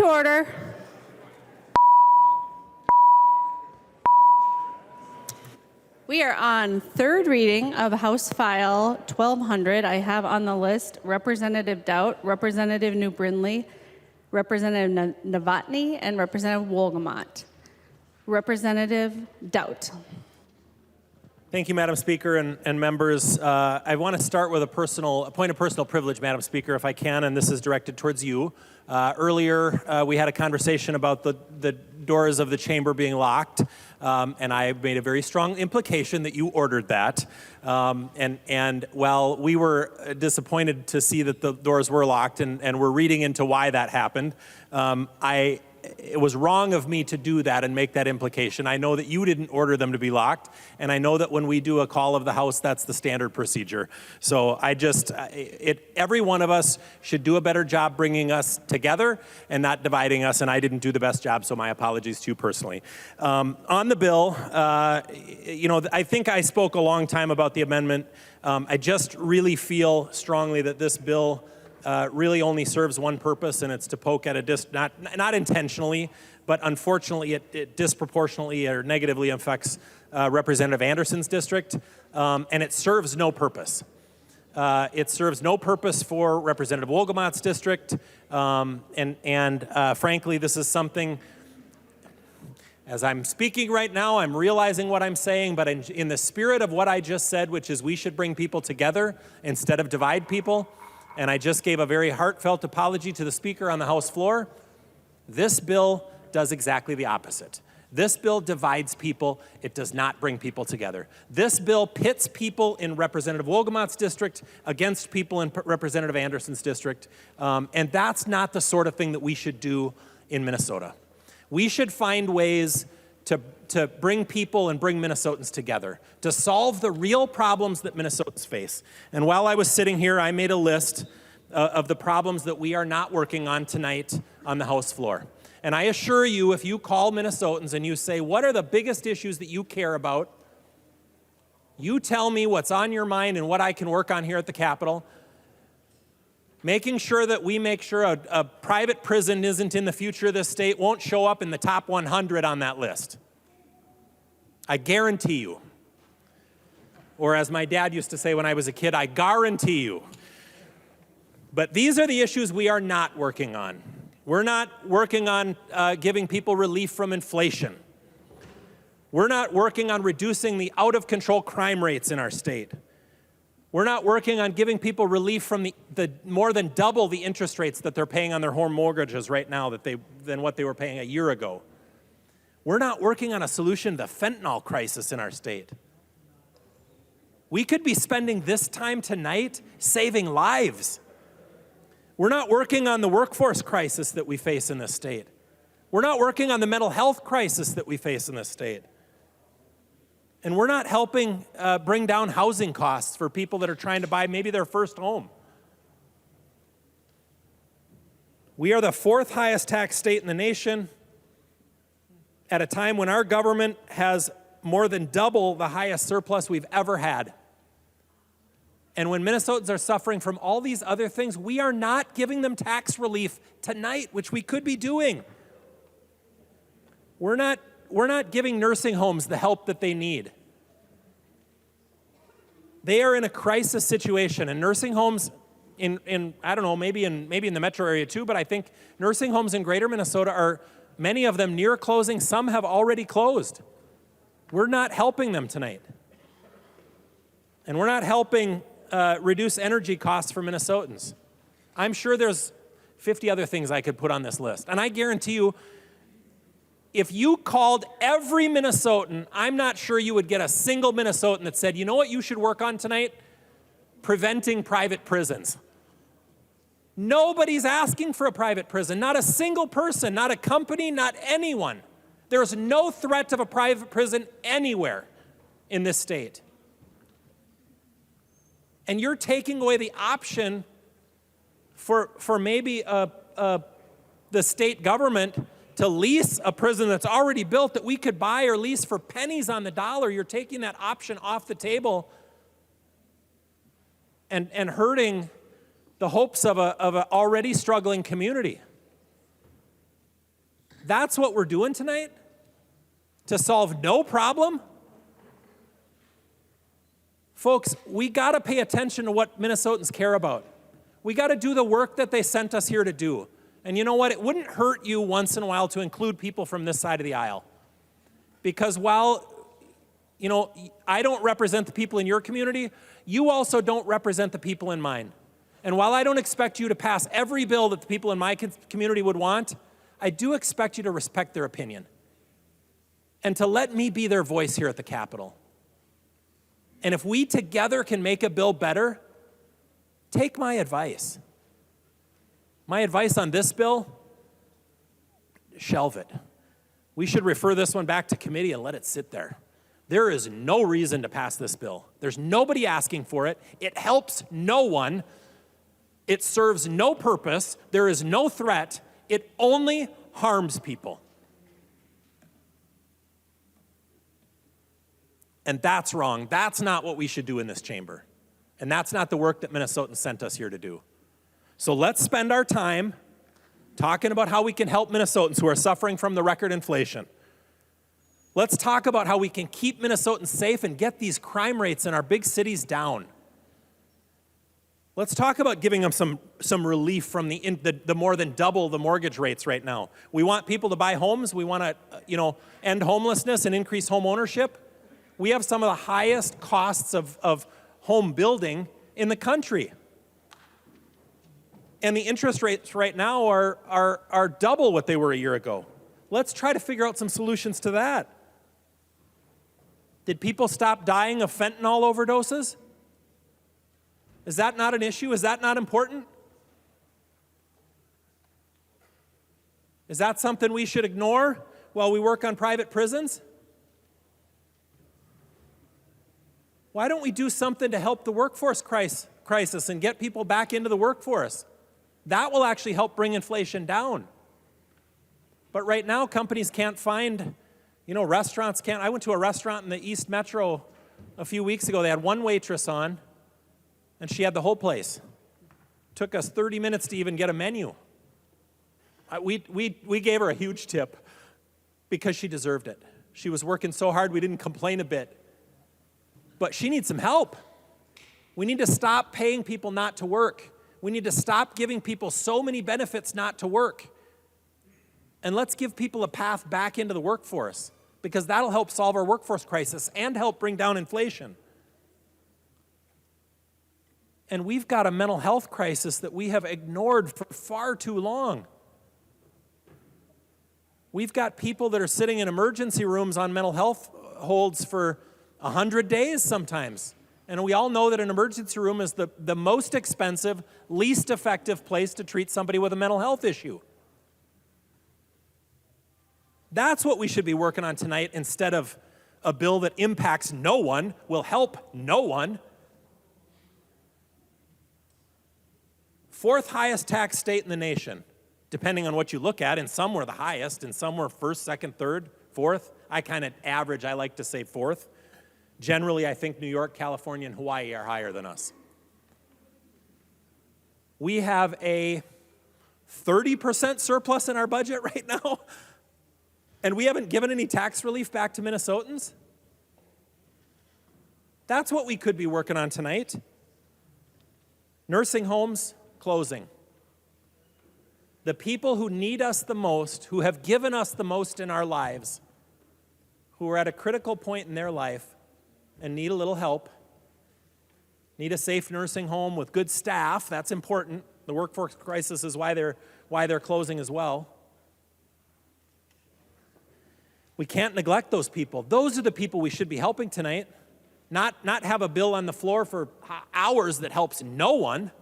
to order. We are on third reading of House File 1200. I have on the list Representative Doubt, Representative New Brindley, Representative Novotny, and Representative Wolgamott. Representative Doubt. Thank you, Madam Speaker and members. I want to start with a point of personal privilege, Madam Speaker, if I can, and this is directed towards you. Earlier, we had a conversation about the doors of the chamber being locked, and I made a very strong implication that you ordered that. And while we were disappointed to see that the doors were locked and we're reading into why that happened, it was wrong of me to do that and make that implication. I know that you didn't order them to be locked, and I know that when we do a call of the House, that's the standard procedure. So every one of us should do a better job bringing us together and not dividing us, and I didn't do the best job, so my apologies to you personally. On the bill, I think I spoke a long time about the amendment. I just really feel strongly that this bill really only serves one purpose, and it's to poke at not intentionally, but unfortunately it disproportionately or negatively affects Representative Anderson's district, and it serves no purpose. It serves no purpose for Representative Wolgamott's district, and frankly, this is something, as I'm speaking right now, I'm realizing what I'm saying, but in the spirit of what I just said, which is we should bring people together instead of divide people, and I just gave a very heartfelt apology to the Speaker on the House floor. This bill does exactly the opposite. This bill divides people. It does not bring people together. This bill pits people in Representative Wolgamott's district against people in Representative Anderson's district, and that's not the sort of thing that we should do in Minnesota. We should find ways to bring people and bring Minnesotans together, to solve the real problems that Minnesotans face. And while I was sitting here, I made a list of the problems that we are not working on tonight on the House floor. And I assure you, if you call Minnesotans and you say, what are the biggest issues that you care about? You tell me what's on your mind and what I can work on here at the Capitol. Making sure that we make sure a private prison isn't in the future of this state won't show up in the top 100 on that list. I guarantee you. Or as my dad used to say when I was a kid, I guarantee you. But these are the issues we are not working on. We're not working on giving people relief from inflation. We're not working on reducing the out-of-control crime rates in our state. We're not working on giving people relief from the more than double the interest rates that they're paying on their home mortgages right now than what they were paying a year ago. We're not working on a solution to the fentanyl crisis in our state. We could be spending this time tonight saving lives. We're not working on the workforce crisis that we face in this state. We're not working on the mental health crisis that we face in this state. And we're not helping bring down housing costs for people that are trying to buy maybe their first home. We are the fourth highest tax state in the nation at a time when our government has more than double the highest surplus we've ever had. And when Minnesotans are suffering from all these other things, we are not giving them tax relief tonight, which we could be doing. We're not giving nursing homes the help that they need. They are in a crisis situation, and nursing homes in I don't know, maybe in the metro area too, but I think nursing homes in greater Minnesota are, many of them, near closing. Some have already closed. We're not helping them tonight. And we're not helping reduce energy costs for Minnesotans. I'm sure there's 50 other things I could put on this list. And I guarantee you, if you called every Minnesotan, I'm not sure you would get a single Minnesotan that said, you know what you should work on tonight? Preventing private prisons. Nobody's asking for a private prison. Not a single person, not a company, not anyone. There's no threat of a private prison anywhere in this state. And you're taking away the option for maybe the state government to lease a prison that's already built that we could buy or lease for pennies on the dollar. You're taking that option off the table and hurting the hopes of an already struggling community. That's what we're doing tonight? To solve no problem? Folks, we got to pay attention to what Minnesotans care about. We got to do the work that they sent us here to do. And you know what? It wouldn't hurt you once in a while to include people from this side of the aisle. Because while, I don't represent the people in your community, you also don't represent the people in mine. And while I don't expect you to pass every bill that the people in my community would want, I do expect you to respect their opinion and to let me be their voice here at the Capitol. And if we together can make a bill better, take my advice. My advice on this bill, shelve it. We should refer this one back to committee and let it sit there. There is no reason to pass this bill. There's nobody asking for it. It helps no one. It serves no purpose. There is no threat. It only harms people. And that's wrong. That's not what we should do in this chamber. And that's not the work that Minnesotans sent us here to do. So let's spend our time talking about how we can help Minnesotans who are suffering from the record inflation. Let's talk about how we can keep Minnesotans safe and get these crime rates in our big cities down. Let's talk about giving them some relief from the more than double the mortgage rates right now. We want people to buy homes. We want to end homelessness and increase home ownership. We have some of the highest costs of home building in the country. And the interest rates right now are double what they were a year ago. Let's try to figure out some solutions to that. Did people stop dying of fentanyl overdoses? Is that not an issue? Is that not important? Is that something we should ignore while we work on private prisons? Why don't we do something to help the workforce crisis and get people back into the workforce? That will actually help bring inflation down. But right now, companies can't find, restaurants can't. I went to a restaurant in the East Metro a few weeks ago. They had one waitress on, and she had the whole place. Took us 30 minutes to even get a menu. We gave her a huge tip because she deserved it. She was working so hard, we didn't complain a bit. But she needs some help. We need to stop paying people not to work. We need to stop giving people so many benefits not to work. And let's give people a path back into the workforce, because that'll help solve our workforce crisis and help bring down inflation. And we've got a mental health crisis that we have ignored for far too long. We've got people that are sitting in emergency rooms on mental health holds for 100 days sometimes. And we all know that an emergency room is the most expensive, least effective place to treat somebody with a mental health issue. That's what we should be working on tonight, instead of a bill that impacts no one, will help no one. Fourth highest tax state in the nation, depending on what you look at. And some were the highest, and some were first, second, third, fourth. I kind of average, I like to say fourth. Generally, I think New York, California, and Hawaii are higher than us. We have a 30% surplus in our budget right now, and we haven't given any tax relief back to Minnesotans. That's what we could be working on tonight. Nursing homes closing. The people who need us the most, who have given us the most in our lives, who are at a critical point in their life and need a little help, need a safe nursing home with good staff. That's important. The workforce crisis is why they're closing as well. We can't neglect those people. Those are the people we should be helping tonight, not have a bill on the floor for hours that helps no one.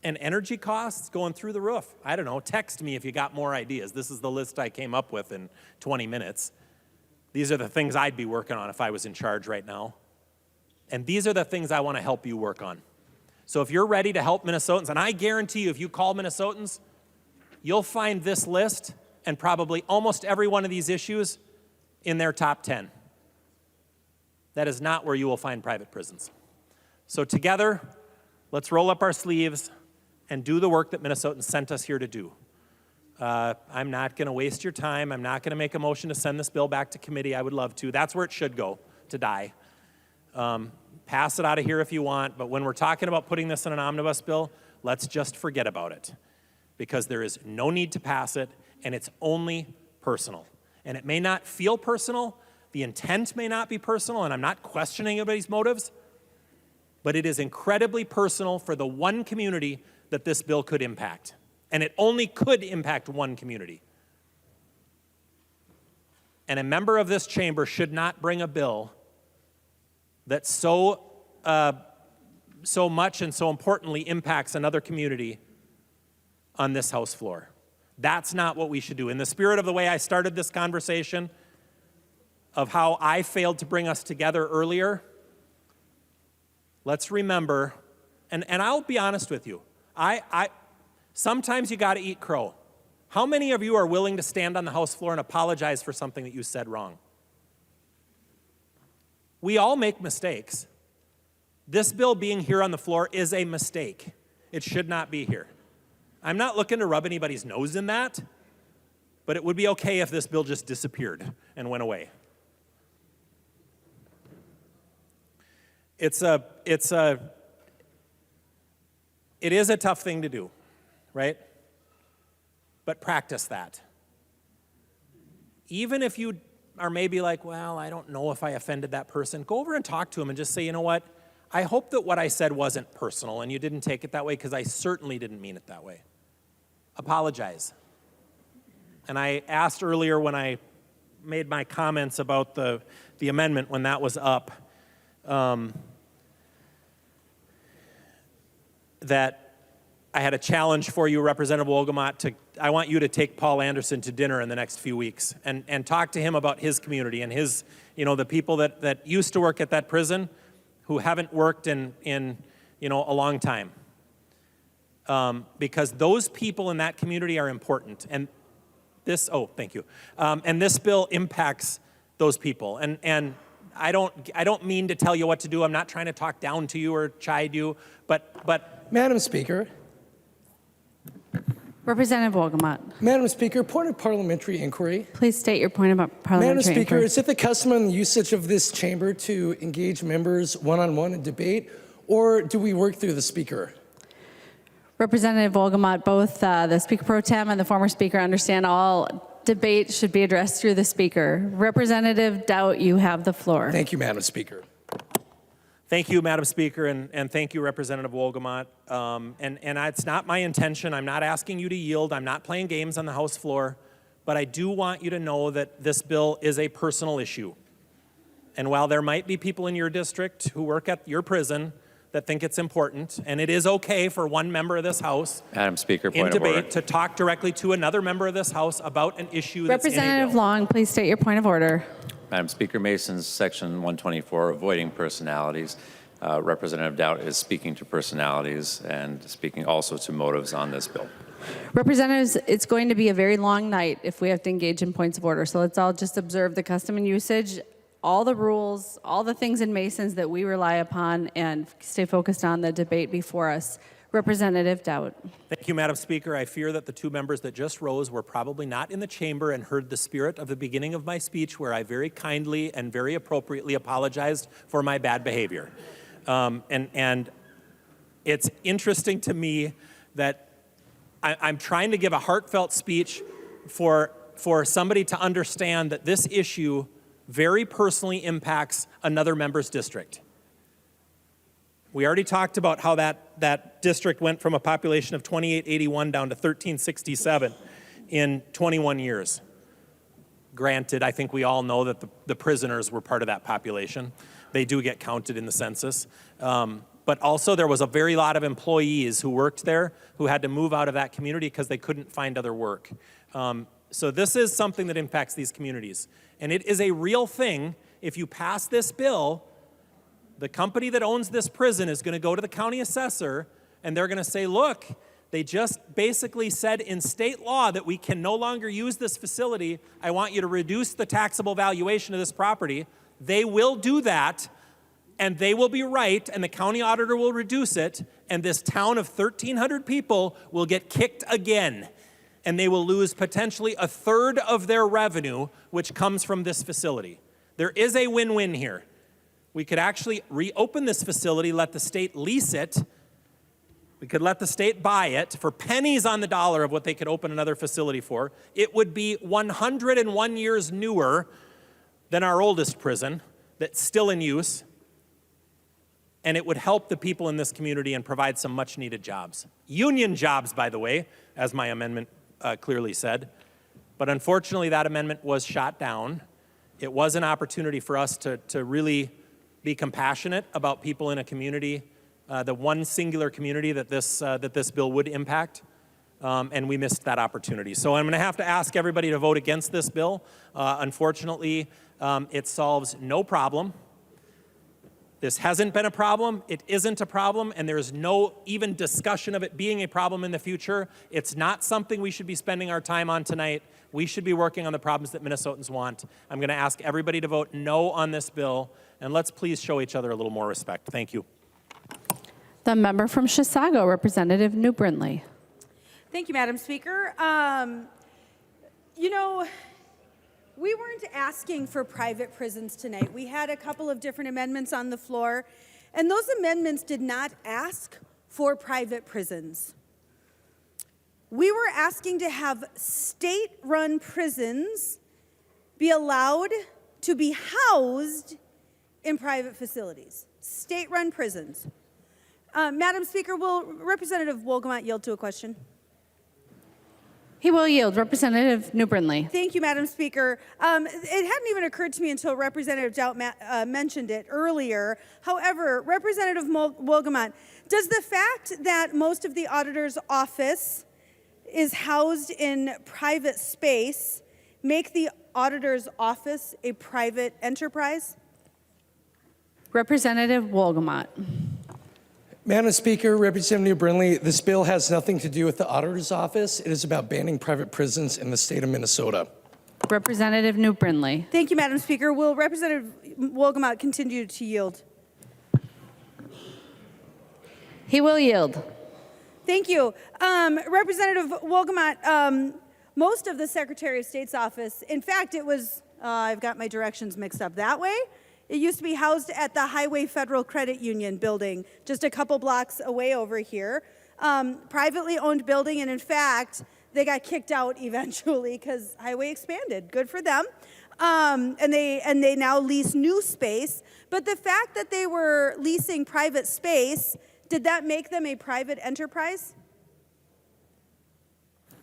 And energy costs going through the roof. I don't know, text me if you got more ideas. This is the list I came up with in 20 minutes. These are the things I'd be working on if I was in charge right now. And these are the things I want to help you work on. So if you're ready to help Minnesotans, and I guarantee you if you call Minnesotans, you'll find this list and probably almost every one of these issues in their top 10. That is not where you will find private prisons. So together, let's roll up our sleeves and do the work that Minnesotans sent us here to do. I'm not going to waste your time. I'm not going to make a motion to send this bill back to committee. I would love to. That's where it should go, to die. Pass it out of here if you want, but when we're talking about putting this in an omnibus bill, let's just forget about it, because there is no need to pass it, and it's only personal. And it may not feel personal, the intent may not be personal, and I'm not questioning anybody's motives, but it is incredibly personal for the one community that this bill could impact. And it only could impact one community. And a member of this chamber should not bring a bill that so much and so importantly impacts another community on this House floor. That's not what we should do. In the spirit of the way I started this conversation, of how I failed to bring us together earlier, let's remember, and I'll be honest with you, sometimes you got to eat crow. How many of you are willing to stand on the House floor and apologize for something that you said wrong? We all make mistakes. This bill being here on the floor is a mistake. It should not be here. I'm not looking to rub anybody's nose in that, but it would be okay if this bill just disappeared and went away. It is a tough thing to do, right? But practice that. Even if you are maybe like, well, I don't know if I offended that person, go over and talk to them and just say, you know what? I hope that what I said wasn't personal and you didn't take it that way, because I certainly didn't mean it that way. Apologize. And I asked earlier when I made my comments about the amendment when that was up, that I had a challenge for you, Representative Wolgamott, I want you to take Paul Anderson to dinner in the next few weeks and talk to him about his community and his, the people that used to work at that prison who haven't worked in a long time. Because those people in that community are important. And this, thank you. And this bill impacts those people. And I don't mean to tell you what to do. I'm not trying to talk down to you or chide you, but Madam Speaker. Representative Wolgamott. Madam Speaker, point of parliamentary inquiry. Please state your point about parliamentary Madam Speaker, inquiry. is it the custom and usage of this chamber to engage members one-on-one in debate, or do we work through the Speaker? Representative Wolgamott, both the Speaker Pro Tem and the former Speaker understand all debate should be addressed through the Speaker. Representative Doubt, you have the floor. Thank you, Madam Speaker. Thank you, Madam Speaker, and thank you, Representative Wolgamott. And it's not my intention. I'm not asking you to yield. I'm not playing games on the House floor. But I do want you to know that this bill is a personal issue. And while there might be people in your district who work at your prison that think it's important, and it is okay for one member of this House, Madam Speaker, in point of order. debate, to talk directly to another member of this House about an issue that's in a Representative bill. Long, please state your point of order. Madam Speaker, Mason's Section 124, avoiding personalities. Representative Doubt is speaking to personalities and speaking also to motives on this bill. Representatives, it's going to be a very long night if we have to engage in points of order. So let's all just observe the custom and usage, all the rules, all the things in Mason's that we rely upon, and stay focused on the debate before us. Representative Doubt. Thank you, Madam Speaker. I fear that the two members that just rose were probably not in the chamber and heard the spirit of the beginning of my speech, where I very kindly and very appropriately apologized for my bad behavior. And it's interesting to me that I'm trying to give a heartfelt speech for somebody to understand that this issue very personally impacts another member's district. We already talked about how that district went from a population of 2881 down to 1367 in 21 years. Granted, I think we all know that the prisoners were part of that population. They do get counted in the census. But also there was a very lot of employees who worked there who had to move out of that community because they couldn't find other work. So this is something that impacts these communities. And it is a real thing. If you pass this bill, the company that owns this prison is going to go to the county assessor and they're going to say, look, they just basically said in state law that we can no longer use this facility. I want you to reduce the taxable valuation of this property. They will do that, and they will be right, and the county auditor will reduce it, and this town of 1,300 people will get kicked again. and they will lose potentially a third of their revenue, which comes from this facility. There is a win-win here. We could actually reopen this facility, let the state lease it. We could let the state buy it for pennies on the dollar of what they could open another facility for. It would be 101 years newer than our oldest prison that's still in use. And it would help the people in this community and provide some much needed jobs. Union jobs, by the way, as my amendment clearly said. But unfortunately, that amendment was shot down. It was an opportunity for us to really be compassionate about people in a community, the one singular community that this bill would impact, and we missed that opportunity. So I'm going to have to ask everybody to vote against this bill. Unfortunately, it solves no problem. This hasn't been a problem, it isn't a problem, and there's no even discussion of it being a problem in the future. It's not something we should be spending our time on tonight. We should be working on the problems that Minnesotans want. I'm going to ask everybody to vote no on this bill, and let's please show each other a little more respect. Thank you. The member from Chisago, Representative New Brindley. Thank you, Madam Speaker. You know, we weren't asking for private prisons tonight. We had a couple of different amendments on the floor, and those amendments did not ask for private prisons. We were asking to have state-run prisons be allowed to be housed in private facilities. State-run prisons. Madam Speaker, will Representative Wolgamott yield to a question? He will yield. Representative New Brindley. Thank you, Madam Speaker. It hadn't even occurred to me until Representative Doubt mentioned it earlier. However, Representative Wolgamott, does the fact that most of the auditor's office is housed in private space make the auditor's office a private enterprise? Representative Wolgamott. Madam Speaker, Representative New Brindley, this bill has nothing to do with the auditor's office. It is about banning private prisons in the state of Minnesota. Representative New Brindley. Thank you, Madam Speaker. Will Representative Wolgamott continue to yield? He will yield. Thank you. Representative Wolgamott, most of the Secretary of State's office, in fact, it was, I've got my directions mixed up that way. It used to be housed at the Highway Federal Credit Union building, just a couple blocks away over here. Privately owned building, and in fact, they got kicked out eventually because Highway expanded. Good for them. And they now lease new space. But the fact that they were leasing private space, did that make them a private enterprise?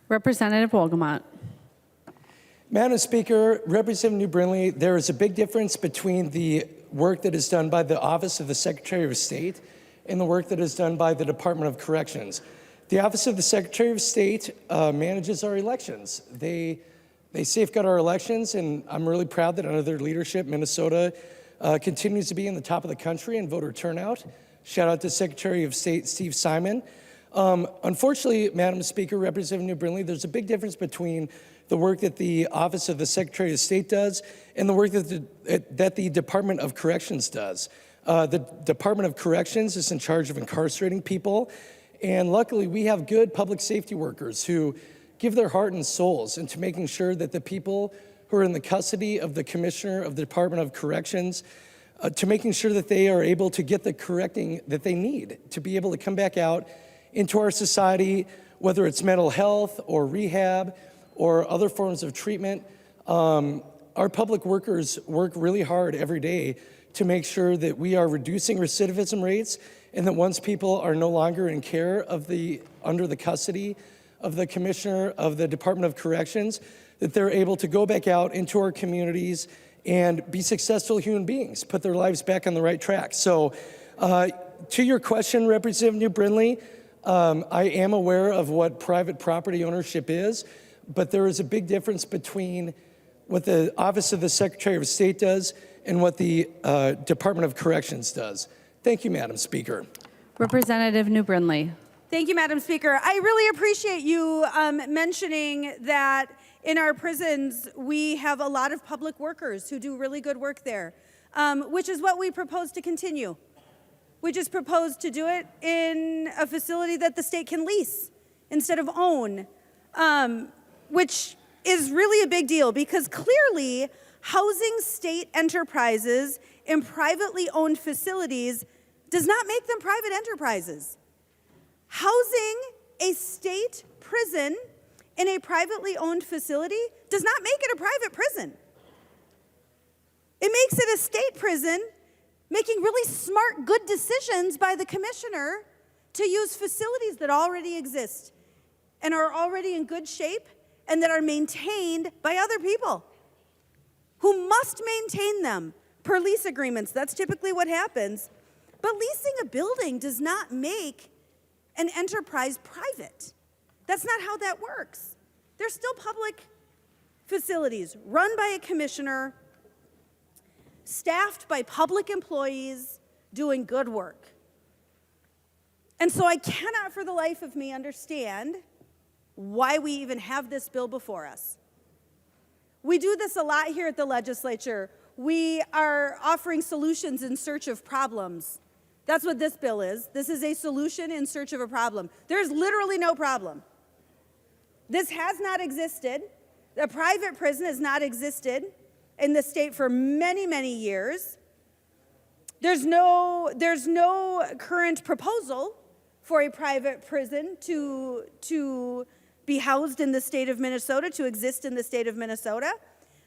Representative Wolgamott. Madam Speaker, Representative New Brindley, there is a big difference between the work that is done by the Office of the Secretary of State and the work that is done by the Department of Corrections. The Office of the Secretary of State manages our elections. They safeguard our elections, and I'm really proud that under their leadership, Minnesota continues to be in the top of the country in voter turnout. Shout out to Secretary of State Steve Simon. Unfortunately, Madam Speaker, Representative New Brindley, there's a big difference between the work that the Office of the Secretary of State does and the work that the Department of Corrections does. The Department of Corrections is in charge of incarcerating people, and luckily we have good public safety workers who give their heart and souls into making sure that the people who are in the custody of the Commissioner of the Department of Corrections, to making sure that they are able to get the correcting that they need to be able to come back out into our society, whether it's mental health or rehab or other forms of treatment. Our public workers work really hard every day to make sure that we are reducing recidivism rates, and that once people are no longer in care of under the custody of the Commissioner of the Department of Corrections, that they're able to go back out into our communities and be successful human beings, put their lives back on the right track. So to your question, Representative New Brindley, I am aware of what private property ownership is, but there is a big difference between what the Office of the Secretary of State does and what the Department of Corrections does. Thank you, Madam Speaker. Representative New Brindley. Thank you, Madam Speaker. I really appreciate you mentioning that in our prisons we have a lot of public workers who do really good work there, which is what we propose to continue. We just propose to do it in a facility that the state can lease instead of own. which is really a big deal because clearly housing state enterprises in privately owned facilities does not make them private enterprises. Housing a state prison in a privately owned facility does not make it a private prison. It makes it a state prison, making really smart, good decisions by the commissioner to use facilities that already exist and are already in good shape and that are maintained by other people who must maintain them per lease agreements. That's typically what happens. But leasing a building does not make an enterprise private. That's not how that works. They're still public facilities run by a commissioner, staffed by public employees doing good work. And so I cannot for the life of me understand why we even have this bill before us. We do this a lot here at the legislature. We are offering solutions in search of problems. That's what this bill is. This is a solution in search of a problem. There's literally no problem. This has not existed. A private prison has not existed in the state for many, many years. There's no current proposal for a private prison to be housed in the state of Minnesota, to exist in the state of Minnesota.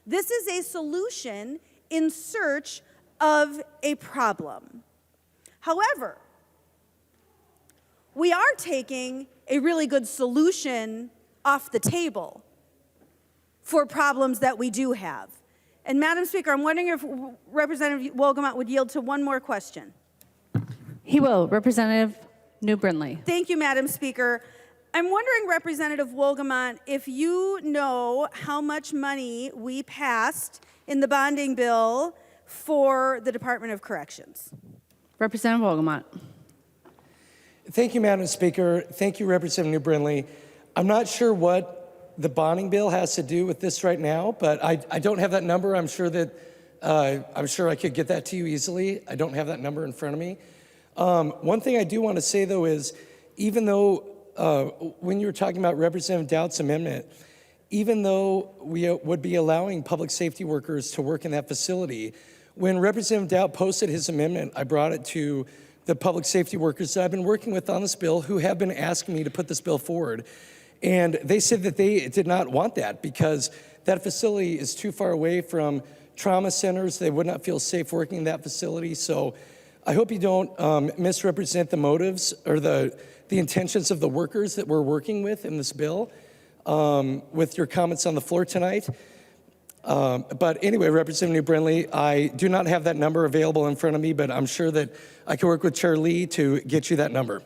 This is a solution in search of a problem. However, we are taking a really good solution off the table for problems that we do have. And Madam Speaker, I'm wondering if Representative Wolgamott would yield to one more question. He will. Representative New Brindley. Thank you, Madam Speaker. I'm wondering, Representative Wolgamott, if you know how much money we passed in the bonding bill for the Department of Corrections. Representative Wolgamott. Thank you, Madam Speaker. Thank you, Representative New Brindley. I'm not sure what the bonding bill has to do with this right now, but I don't have that number. I'm sure I could get that to you easily. I don't have that number in front of me. One thing I do want to say, though, is even though when you were talking about Representative Dowd's amendment, even though we would be allowing public safety workers to work in that facility, when Representative Dowd posted his amendment, I brought it to the public safety workers that I've been working with on this bill who have been asking me to put this bill forward. And they said that they did not want that because that facility is too far away from trauma centers. They would not feel safe working in that facility. So I hope you don't misrepresent the motives or the intentions of the workers that we're working with in this bill with your comments on the floor tonight. But anyway, Representative New Brindley, I do not have that number available in front of me, but I'm sure that I can work with Chair Lee to get you that number.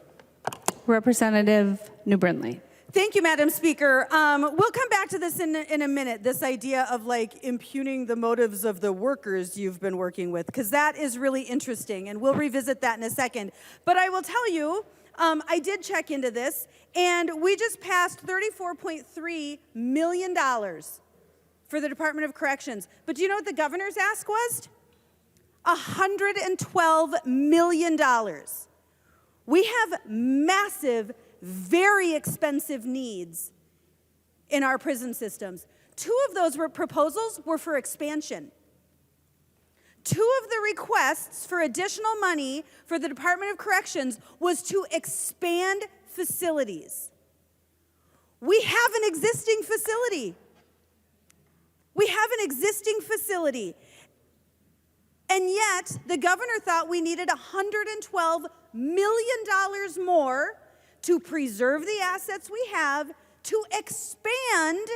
Representative New Brindley. Thank you, Madam Speaker. We'll come back to this in a minute, this idea of like impugning the motives of the workers you've been working with, because that is really interesting, and we'll revisit that in a second. But I will tell you, I did check into this, and we just passed $34.3 million for the Department of Corrections. But do you know what the governor's ask was? $112 million. We have massive, very expensive needs in our prison systems. Two of those proposals were for expansion. Two of the requests for additional money for the Department of Corrections was to expand facilities. We have an existing facility. And yet, the governor thought we needed $112 million more to preserve the assets we have, to expand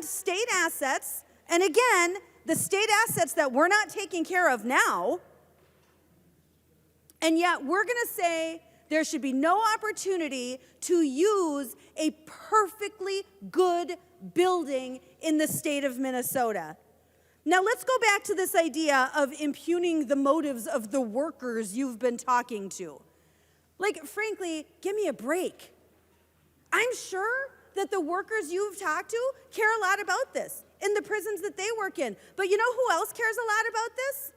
state assets, and again, the state assets that we're not taking care of now, and yet we're going to say there should be no opportunity to use a perfectly good building in the state of Minnesota. Now let's go back to this idea of impugning the motives of the workers you've been talking to. Like, frankly, give me a break. I'm sure that the workers you've talked to care a lot about this in the prisons that they work in. But you know who else cares a lot about this?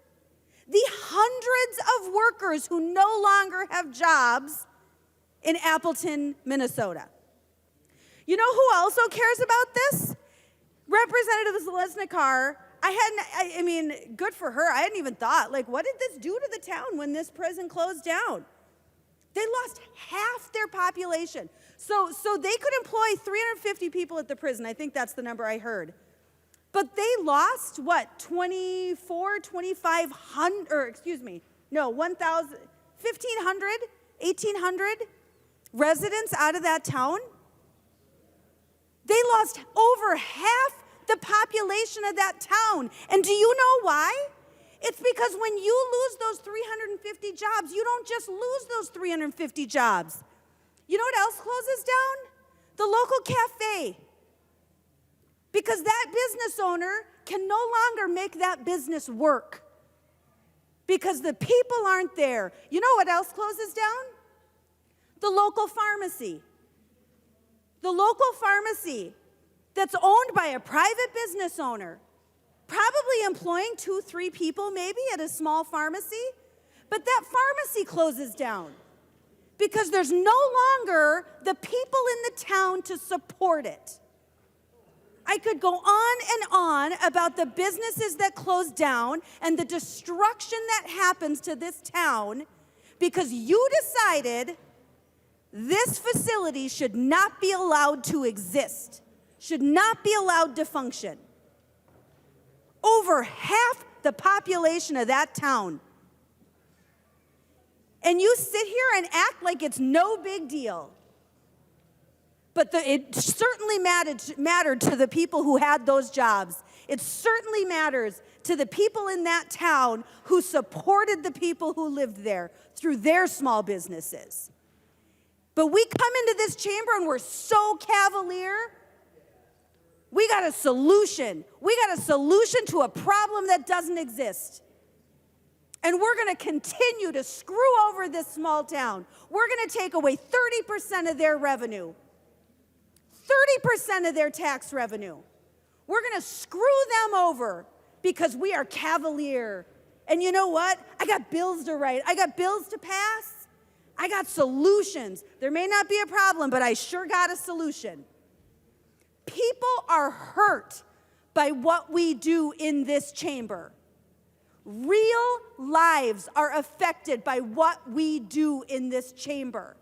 The hundreds of workers who no longer have jobs in Appleton, Minnesota. You know who also cares about this? Representative Zalesnikar. I mean, good for her. I hadn't even thought, like, what did this do to the town when this prison closed down? They lost half their population. So they could employ 350 people at the prison. I think that's the number I heard. But they lost, what, 2,500, or excuse me, no, 1,000, 1,500, 1,800 residents out of that town? They lost over half the population of that town. And do you know why? It's because when you lose those 350 jobs, you don't just lose those 350 jobs. You know what else closes down? The local cafe. Because that business owner can no longer make that business work. Because the people aren't there. You know what else closes down? The local pharmacy. The local pharmacy that's owned by a private business owner, probably employing 2-3 people maybe at a small pharmacy, but that pharmacy closes down because there's no longer the people in the town to support it. I could go on and on about the businesses that close down and the destruction that happens to this town because you decided this facility should not be allowed to exist, should not be allowed to function. Over half the population of that town. And you sit here and act like it's no big deal. But it certainly mattered to the people who had those jobs. It certainly matters to the people in that town who supported the people who lived there through their small businesses. But we come into this chamber and we're so cavalier. We got a solution. We got a solution to a problem that doesn't exist. And we're going to continue to screw over this small town. We're going to take away 30% of their revenue, 30% of their tax revenue. We're going to screw them over because we are cavalier. And you know what? I got bills to write. I got bills to pass. I got solutions. There may not be a problem, but I sure got a solution. People are hurt by what we do in this chamber. Real lives are affected by what we do in this chamber.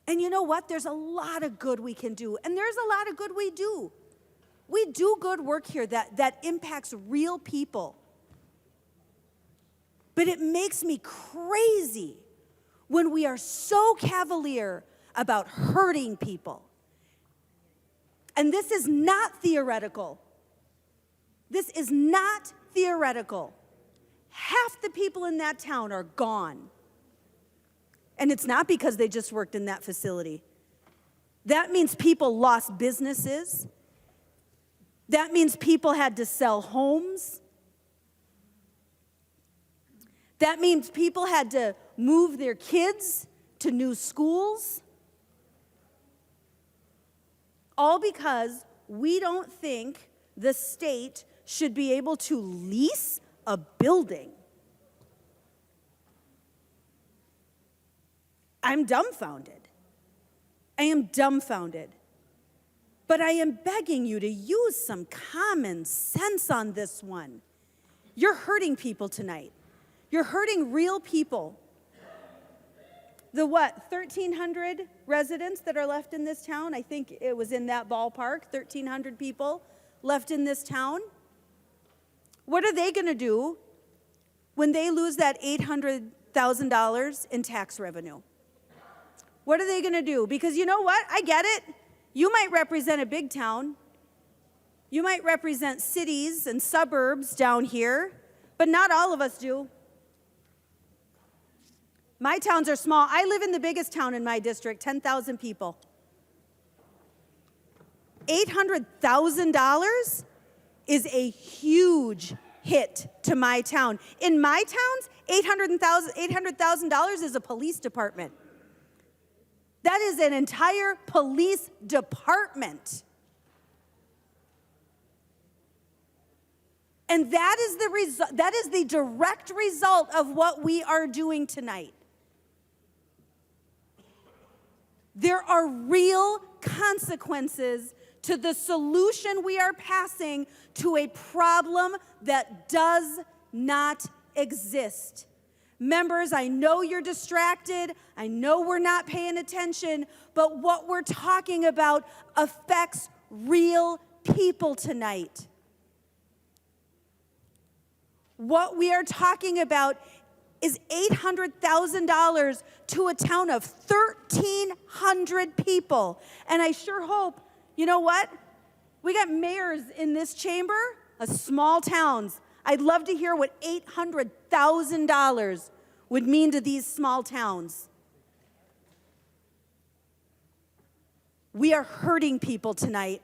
And you know what? There's a lot of good we can do, and there's a lot of good we do. We do good work here that impacts real people. But it makes me crazy when we are so cavalier about hurting people. And this is not theoretical. This is not theoretical. Half the people in that town are gone. And it's not because they just worked in that facility. That means people lost businesses. That means people had to sell homes. That means people had to move their kids to new schools. All because we don't think the state should be able to lease a building. I'm dumbfounded. I am dumbfounded. But I am begging you to use some common sense on this one. You're hurting people tonight. You're hurting real people. The 1,300 residents that are left in this town? I think it was in that ballpark, 1,300 people left in this town. What are they going to do when they lose that $800,000 in tax revenue? What are they going to do? Because you know what? I get it. You might represent a big town. You might represent cities and suburbs down here, but not all of us do. My towns are small. I live in the biggest town in my district, 10,000 people. $800,000 is a huge hit to my town. In my towns, $800,000 is a police department. That is an entire police department. And that is the direct result of what we are doing tonight. There are real consequences to the solution we are passing to a problem that does not exist. Members, I know you're distracted. I know we're not paying attention, but what we're talking about affects real people tonight. What we are talking about is $800,000 to a town of 1,300 people. And I sure hope, you know what? We got mayors in this chamber of small towns. I'd love to hear what $800,000 would mean to these small towns. We are hurting people tonight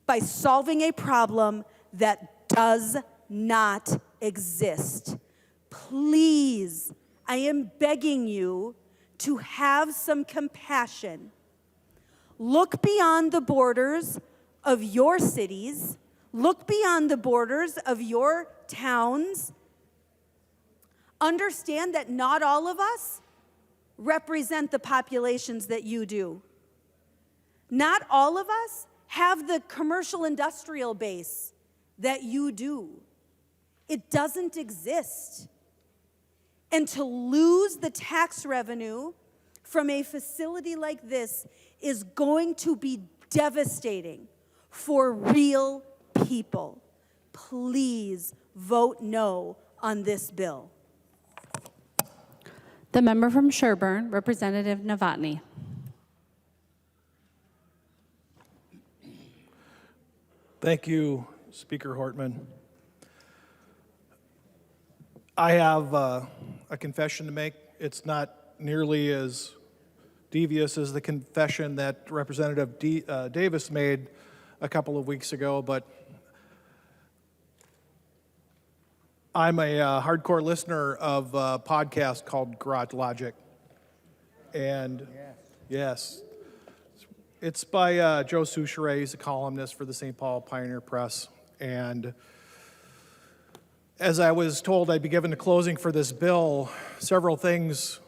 by solving a problem that does not exist. Please, I am begging you to have some compassion. Look beyond the borders of your cities. Look beyond the borders of your towns. Understand that not all of us represent the populations that you do. Not all of us have the commercial industrial base that you do. It doesn't exist. And to lose the tax revenue from a facility like this is going to be devastating for real people. Please vote no on this bill. The member from Sherburne, Representative Novotny. Thank you, Speaker Hortman. I have a confession to make. It's not nearly as devious as the confession that Representative Davis made a couple of weeks ago, but I'm a hardcore listener of a podcast called Garage Logic. And yes, it's by Joe Souchere. He's a columnist for the St. Paul Pioneer Press. And as I was told I'd be given the closing for this bill, several things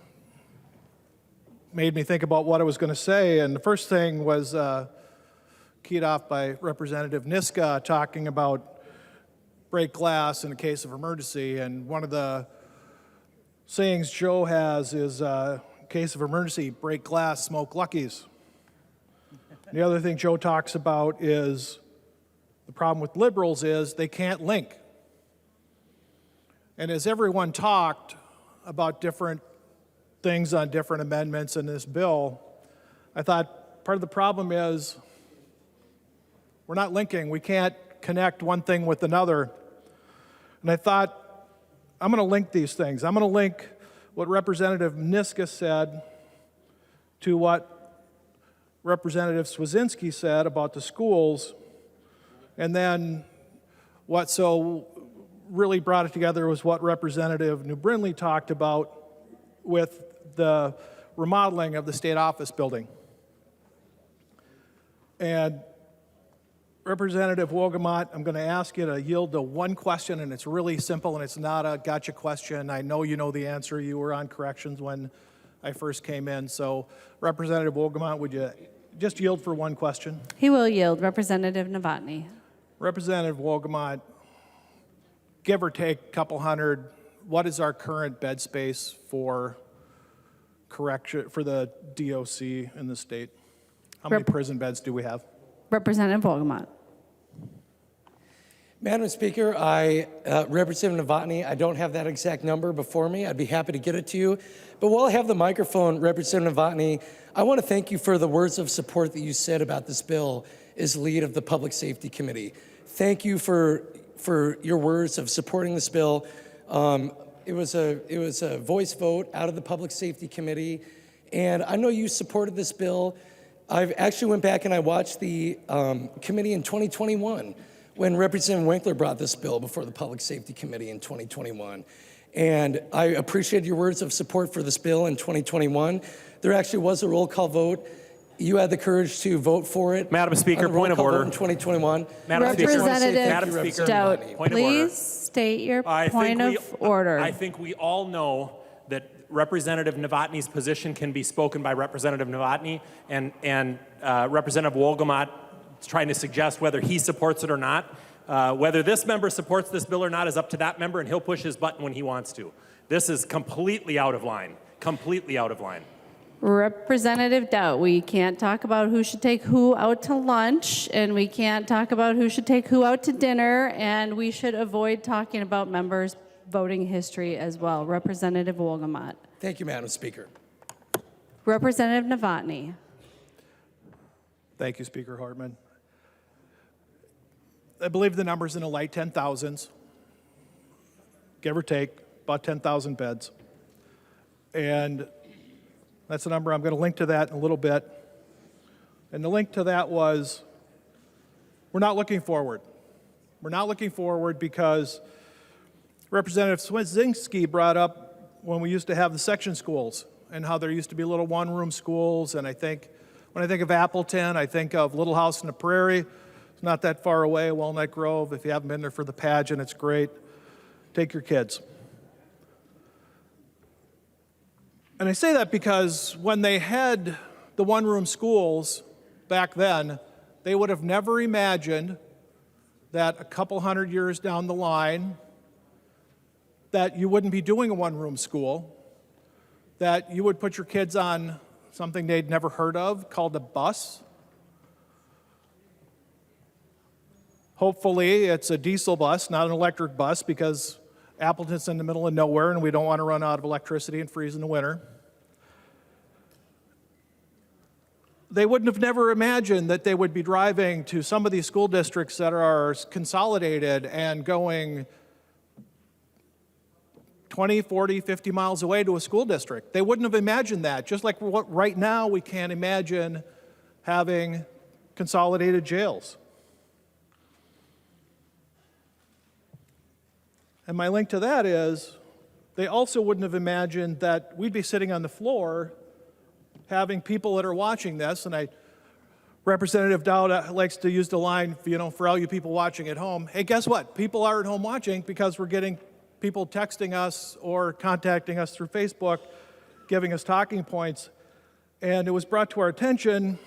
made me think about what I was going to say. And the first thing was keyed off by Representative Niska talking about break glass in a case of emergency. And one of the sayings Joe has is, case of emergency, break glass, smoke Luckies. The other thing Joe talks about is the problem with liberals is they can't link. And as everyone talked about different things on different amendments in this bill, I thought part of the problem is we're not linking. We can't connect one thing with another. And I thought, I'm going to link these things. I'm going to link what Representative Niska said to what Representative Swedzinski said about the schools, and then what so really brought it together was what Representative New Brindley talked about with the remodeling of the state office building. And Representative Wolgamott, I'm going to ask you to yield to one question, and it's really simple, and it's not a gotcha question. I know you know the answer. You were on corrections when I first came in. So, Representative Wolgamott, would you just yield for one question? He will yield. Representative Novotny. Representative Wolgamott, give or take a couple hundred, what is our current bed space for correction for the DOC in the state? How many prison beds do we have? Representative Wolgamott. Madam Speaker, Representative Novotny, I don't have that exact number before me. I'd be happy to get it to you. But while I have the microphone, Representative Novotny, I want to thank you for the words of support that you said about this bill as lead of the Public Safety Committee. Thank you for your words of supporting this bill. It was a voice vote out of the Public Safety Committee, and I know you supported this bill. I actually went back and I watched the committee in 2021 when Representative Winkler brought this bill before the Public Safety Committee in 2021. And I appreciate your words of support for this bill in 2021. There actually was a roll call vote. You had the courage to vote for it. Madam Speaker, point of order. In 2021. Madam Speaker. Representative Madam Speaker. Stout, Point of order. please state your point of order. I think we all know that Representative Novotny's position can be spoken by Representative Novotny, and Representative Wolgamott is trying to suggest whether he supports it or not. Whether this member supports this bill or not is up to that member, and he'll push his button when he wants to. This is completely out of line, completely out of line. Representative Dowd, we can't talk about who should take who out to lunch, and we can't talk about who should take who out to dinner, and we should avoid talking about members' voting history as well. Representative Wolgamott. Thank you, Madam Speaker. Representative Novotny. Thank you, Speaker Hartman. I believe the number's in the light 10,000s, give or take, about 10,000 beds. And that's the number. I'm going to link to that in a little bit. And the link to that was, we're not looking forward. We're not looking forward because Representative Swedzinski brought up when we used to have the section schools and how there used to be little one-room schools. And when I think of Appleton, I think of Little House on the Prairie. It's not that far away, Walnut Grove. If you haven't been there for the pageant, it's great. Take your kids. And I say that because when they had the one-room schools back then, they would have never imagined that a couple hundred years down the line that you wouldn't be doing a one-room school, that you would put your kids on something they'd never heard of called a bus. Hopefully it's a diesel bus, not an electric bus, because Appleton's in the middle of nowhere and we don't want to run out of electricity and freeze in the winter. They wouldn't have never imagined that they would be driving to some of these school districts that are consolidated and going 20, 40, 50 miles away to a school district. They wouldn't have imagined that, just like right now we can't imagine having consolidated jails. And my link to that is, they also wouldn't have imagined that we'd be sitting on the floor having people that are watching this, and Representative Dowd likes to use the line, for all you people watching at home, hey, guess what? People are at home watching because we're getting people texting us or contacting us through Facebook, giving us talking points. And it was brought to our attention,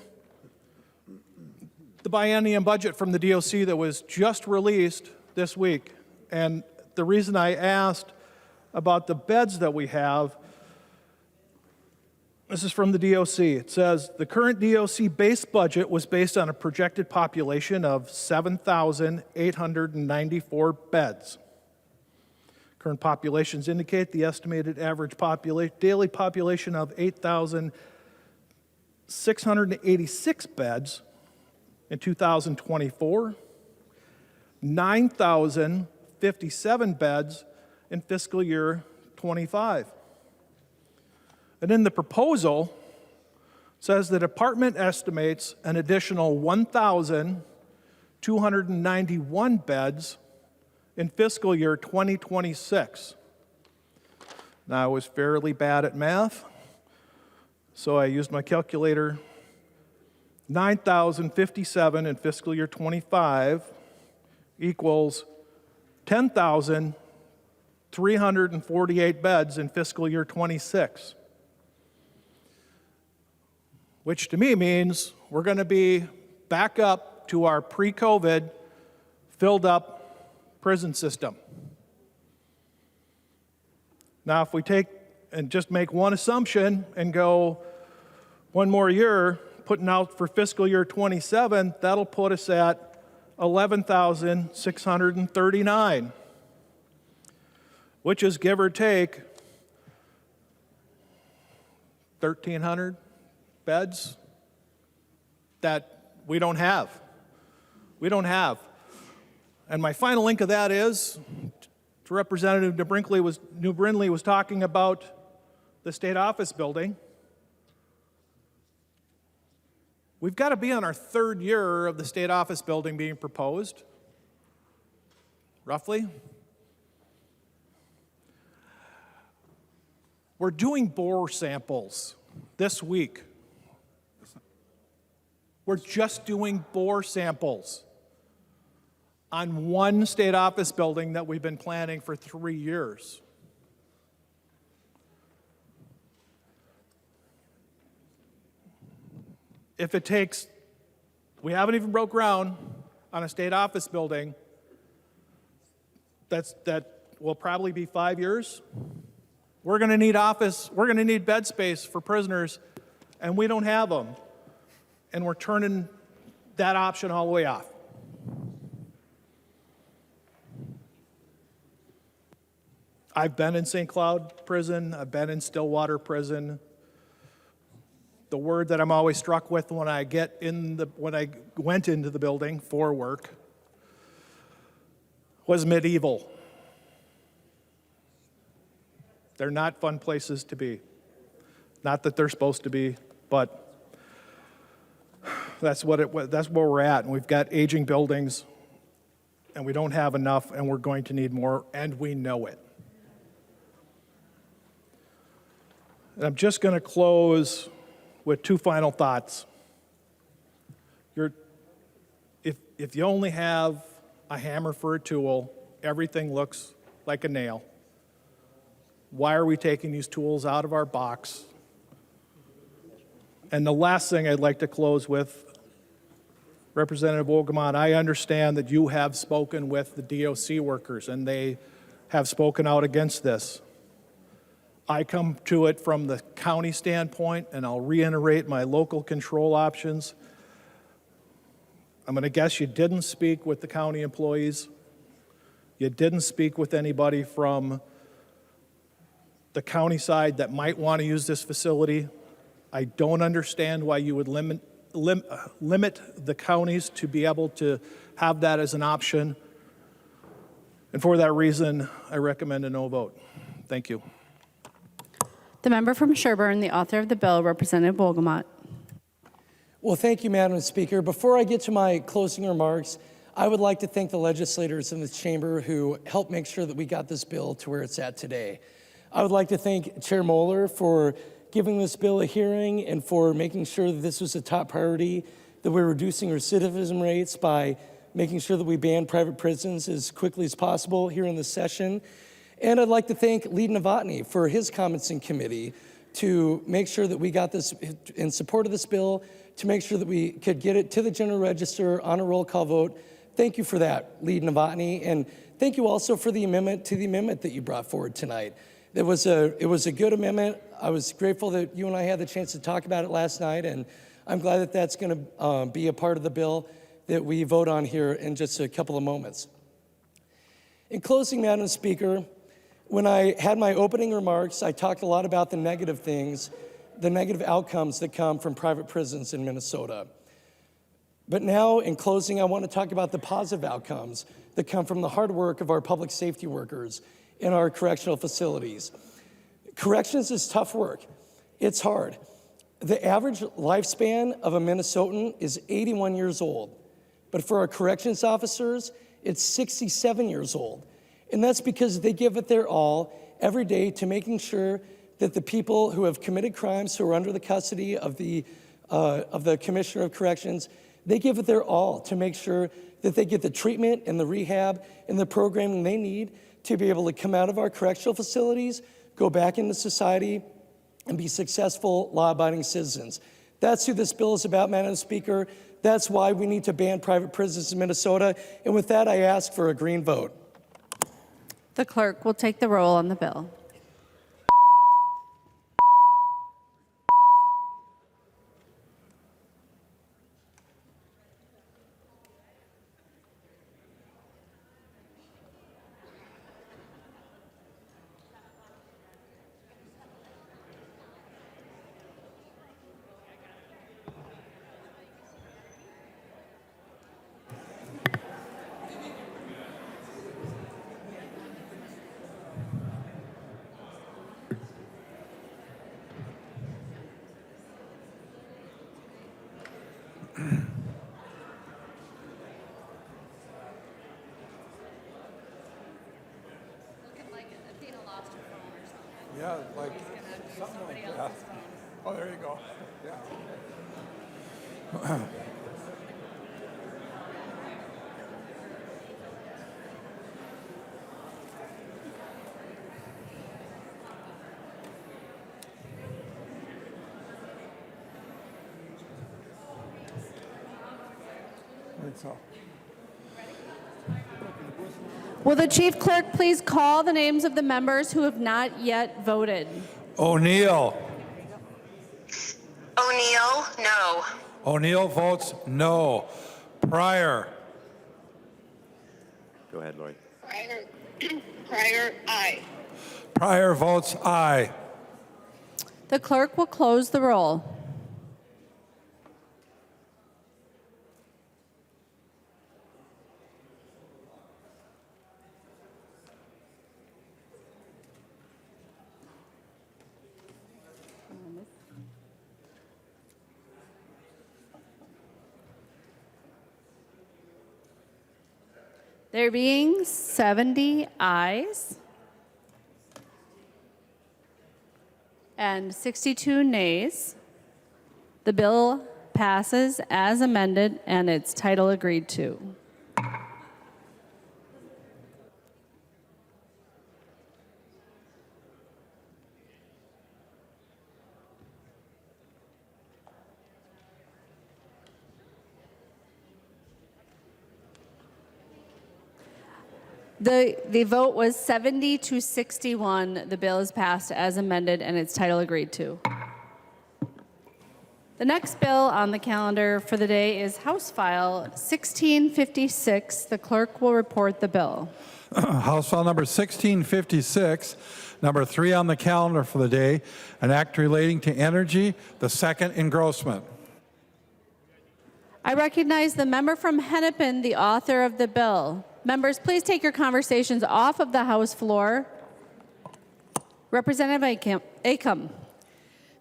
the biennium budget from the DOC that was just released this week. And the reason I asked about the beds that we have, this is from the DOC. It says, the current DOC base budget was based on a projected population of 7,894 beds. Current populations indicate the estimated average daily population of 8,686 beds in 2024, 9,057 beds in fiscal year 25. And in the proposal, it says the department estimates an additional 1,291 beds in fiscal year 2026. Now, I was fairly bad at math, so I used my calculator. 9,057 in fiscal year 25 equals 10,348 beds in fiscal year 26. Which to me means we're going to be back up to our pre-COVID filled up prison system. Now, if we take and just make one assumption and go one more year, putting out for fiscal year 27, that'll put us at 11,639, which is give or take 1,300 beds that we don't have. We don't have. And my final link of that is to Representative New Brindley was talking about the state office building. We've got to be on our third year of the state office building being proposed, roughly. We're doing bore samples this week. We're just doing bore samples on one state office building that we've been planning for 3 years. if it takes, we haven't even broke ground on a state office building, that will probably be 5 years. We're going to need bed space for prisoners, and we don't have them. And we're turning that option all the way off. I've been in St. Cloud Prison. I've been in Stillwater Prison. The word that I'm always struck with when I went into the building for work was medieval. They're not fun places to be. Not that they're supposed to be, but that's where we're at. And we've got aging buildings, and we don't have enough, and we're going to need more, and we know it. And I'm just going to close with two final thoughts. If you only have a hammer for a tool, everything looks like a nail. Why are we taking these tools out of our box? And the last thing I'd like to close with, Representative Wolgamott, I understand that you have spoken with the DOC workers, and they have spoken out against this. I come to it from the county standpoint, and I'll reiterate my local control options. I'm going to guess you didn't speak with the county employees. You didn't speak with anybody from the county side that might want to use this facility. I don't understand why you would limit the counties to be able to have that as an option. And for that reason, I recommend a no vote. Thank you. The member from Sherburne, the author of the bill, Representative Wolgamott. Well, thank you, Madam Speaker. Before I get to my closing remarks, I would like to thank the legislators in this chamber who helped make sure that we got this bill to where it's at today. I would like to thank Chair Moeller for giving this bill a hearing and for making sure that this was a top priority, that we're reducing recidivism rates by making sure that we ban private prisons as quickly as possible here in this session. And I'd like to thank Lee Novotny for his comments in committee to make sure that we got this in support of this bill, to make sure that we could get it to the General Register on a roll call vote. Thank you for that, Lee Novotny, and thank you also for the amendment that you brought forward tonight. It was a good amendment. I was grateful that you and I had the chance to talk about it last night, and I'm glad that that's going to be a part of the bill that we vote on here in just a couple of moments. In closing, Madam Speaker, when I had my opening remarks, I talked a lot about the negative things, the negative outcomes that come from private prisons in Minnesota. But now, in closing, I want to talk about the positive outcomes that come from the hard work of our public safety workers in our correctional facilities. Corrections is tough work. It's hard. The average lifespan of a Minnesotan is 81 years old, but for our corrections officers, it's 67 years old. And that's because they give it their all every day to making sure that the people who have committed crimes, who are under the custody of the Commissioner of Corrections, they give it their all to make sure that they get the treatment and the rehab and the programming they need to be able to come out of our correctional facilities, go back into society, and be successful law-abiding citizens. That's who this bill is about, Madam Speaker. That's why we need to ban private prisons in Minnesota. And with that, I ask for a green vote. The clerk will take the roll on the bill. Yeah, like something like that. Oh, there you go. Yeah. So, Will the chief clerk please call the names of the members who have not yet voted? O'Neill. O'Neill, no. O'Neill votes no. Pryor. Go ahead, Lloyd. Pryor, aye. Pryor votes aye. The clerk will close the roll. There being 70 ayes and 62 nays, the bill passes as amended and its title agreed to. The vote was 70 to 61. The bill is passed as amended and its title agreed to. The next bill on the calendar for the day is House File 1656. The clerk will report the bill. House File number 1656, number 3 on the calendar for the day, an act relating to energy, the second engrossment. I recognize the member from Hennepin, the author of the bill. Members, please take your conversations off of the House floor. Representative Acomb.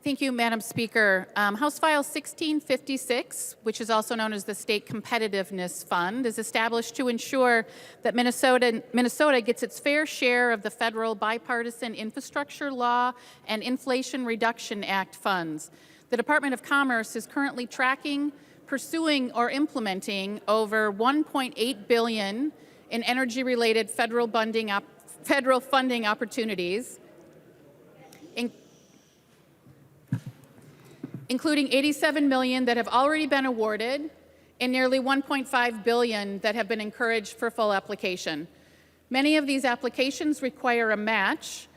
Thank you, Madam Speaker. House File 1656, which is also known as the State Competitiveness Fund, is established to ensure that Minnesota gets its fair share of the federal bipartisan infrastructure law and Inflation Reduction Act funds. The Department of Commerce is currently tracking, pursuing, or implementing over $1.8 billion in energy-related federal funding opportunities, including $87 million that have already been awarded and nearly $1.5 billion that have been encouraged for full application. Many of these applications require a match.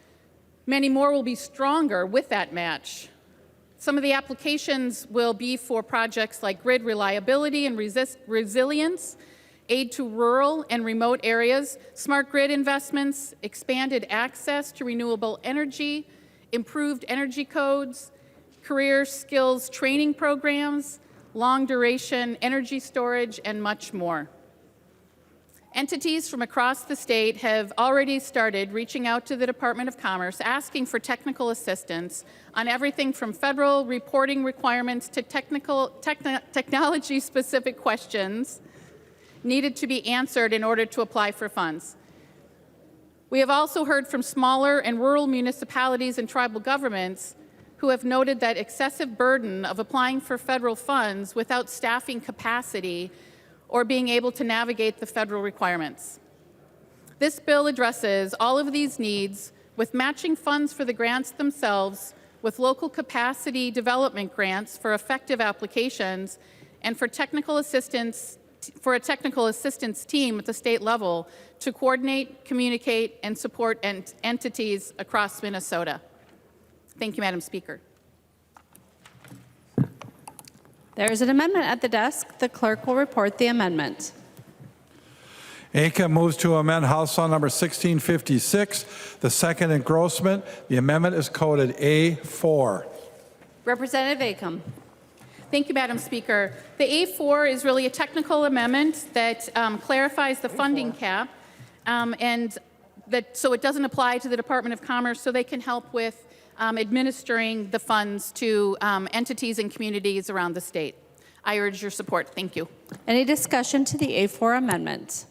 Many more will be stronger with that match. Some of the applications will be for projects like grid reliability and resilience, aid to rural and remote areas, smart grid investments, expanded access to renewable energy, improved energy codes, career skills training programs, long-duration energy storage, and much more. Entities from across the state have already started reaching out to the Department of Commerce asking for technical assistance on everything from federal reporting requirements to technology-specific questions needed to be answered in order to apply for funds. We have also heard from smaller and rural municipalities and tribal governments who have noted that excessive burden of applying for federal funds without staffing capacity or being able to navigate the federal requirements. This bill addresses all of these needs with matching funds for the grants themselves, with local capacity development grants for effective applications, and for technical assistance for a technical assistance team at the state level to coordinate, communicate, and support entities across Minnesota. Thank you, Madam Speaker. There is an amendment at the desk. The clerk will report the amendment. Acomb moves to amend House File number 1656, the second engrossment. The amendment is coded A4. Representative Acomb. Thank you, Madam Speaker. The A4 is really a technical amendment that clarifies the funding cap, and so it doesn't apply to the Department of Commerce, so they can help with administering the funds to entities and communities around the state. I urge your support. Thank you. Any discussion to the A4 amendment?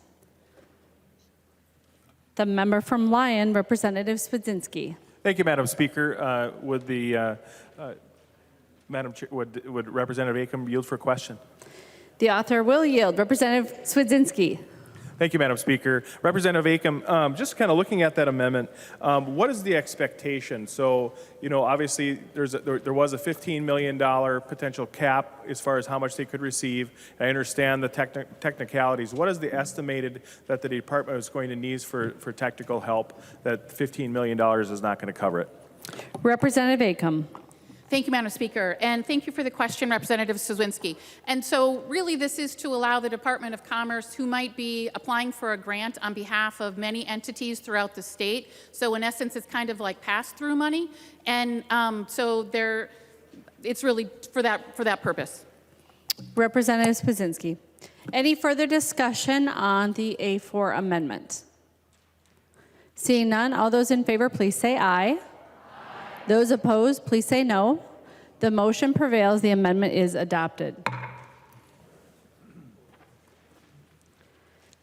The member from Lyon, Representative Swedzinski. Thank you, Madam Speaker. Would the Madam Chair, would Representative Acomb yield for question? The author will yield. Representative Swedzinski. Thank you, Madam Speaker. Representative Acomb, just kind of looking at that amendment, what is the expectation? So, obviously there was a $15 million potential cap as far as how much they could receive. I understand the technicalities. What is the estimated that the department is going to need for technical help that $15 million is not going to cover it? Representative Acomb. Thank you, Madam Speaker, and thank you for the question, Representative Swedzinski. And so really this is to allow the Department of Commerce, who might be applying for a grant on behalf of many entities throughout the state. So in essence, it's kind of like pass-through money. And it's really for that purpose. Representative Swedzinski. Any further discussion on the A4 amendment? Seeing none, all those in favor, please say aye. Those opposed, please say no. The motion prevails. The amendment is adopted.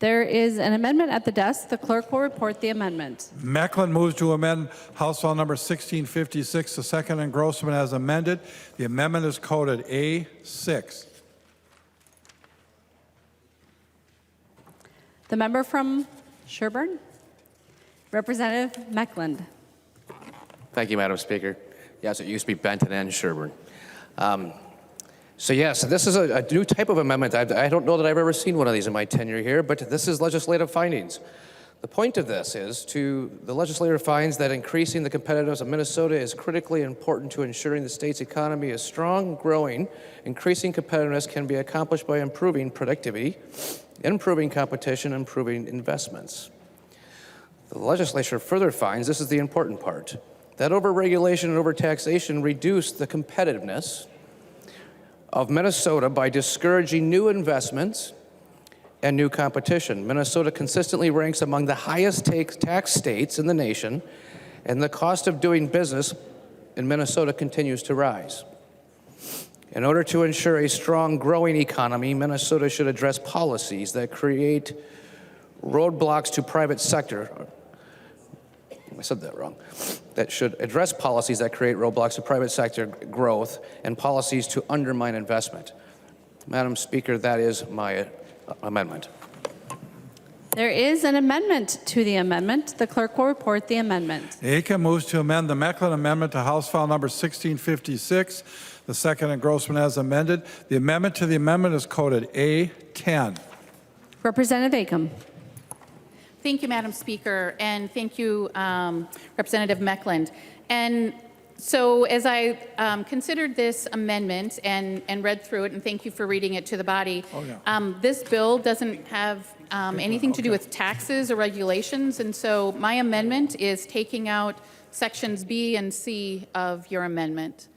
There is an amendment at the desk. The clerk will report the amendment. Mecklen moves to amend House File Number 1656, the second engrossment as amended. The amendment is coded A6. The member from Sherburne, Representative Mecklen. Thank you, Madam Speaker. Yes, it used to be Benton and Sherburne. So this is a new type of amendment. I don't know that I've ever seen one of these in my tenure here, but this is legislative findings. The point of this is the legislature finds that increasing the competitiveness of Minnesota is critically important to ensuring the state's economy is strong, growing. Increasing competitiveness can be accomplished by improving productivity, improving competition, improving investments. The legislature further finds, this is the important part, that overregulation and overtaxation reduce the competitiveness of Minnesota by discouraging new investments and new competition. Minnesota consistently ranks among the highest tax states in the nation, and the cost of doing business in Minnesota continues to rise. In order to ensure a strong, growing economy, Minnesota should address policies that create roadblocks to private sector. I said that wrong. That should address policies that create roadblocks to private sector growth and policies to undermine investment. Madam Speaker, that is my amendment. There is an amendment to the amendment. The clerk will report the amendment. Acomb moves to amend the Mecklen amendment to House File Number 1656, the second engrossment as amended. The amendment to the amendment is coded A10. Representative Acomb. Thank you, Madam Speaker, and thank you, Representative Mecklen. And so as I considered this amendment and read through it, and thank you for reading it to the body, this bill doesn't have anything to do with taxes or regulations, and so my amendment is taking out sections B and C of your amendment.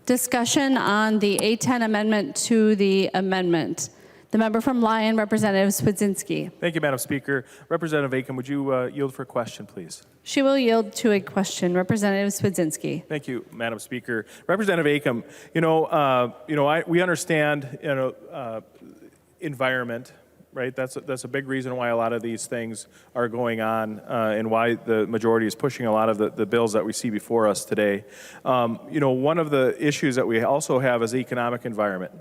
Discussion on the A10 amendment to the amendment. The member from Lyon, Representative Swedzinski. Thank you, Madam Speaker. Representative Acomb, would you yield for a question, please? She will yield to a question. Representative Swedzinski. Thank you, Madam Speaker. Representative Acomb, we understand, environment, right? That's a big reason why a lot of these things are going on, and why the majority is pushing a lot of the bills that we see before us today. One of the issues that we also have is economic environment.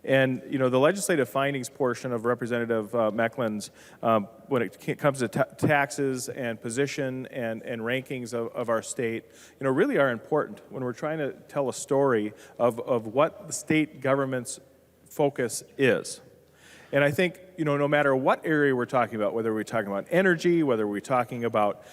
And, the legislative findings portion of Representative Mecklen's, when it comes to taxes and position and rankings of our state, really are important when we're trying to tell a story of what the state government's focus is. And I think, no matter what area we're talking about, whether we're talking about energy, whether we're talking about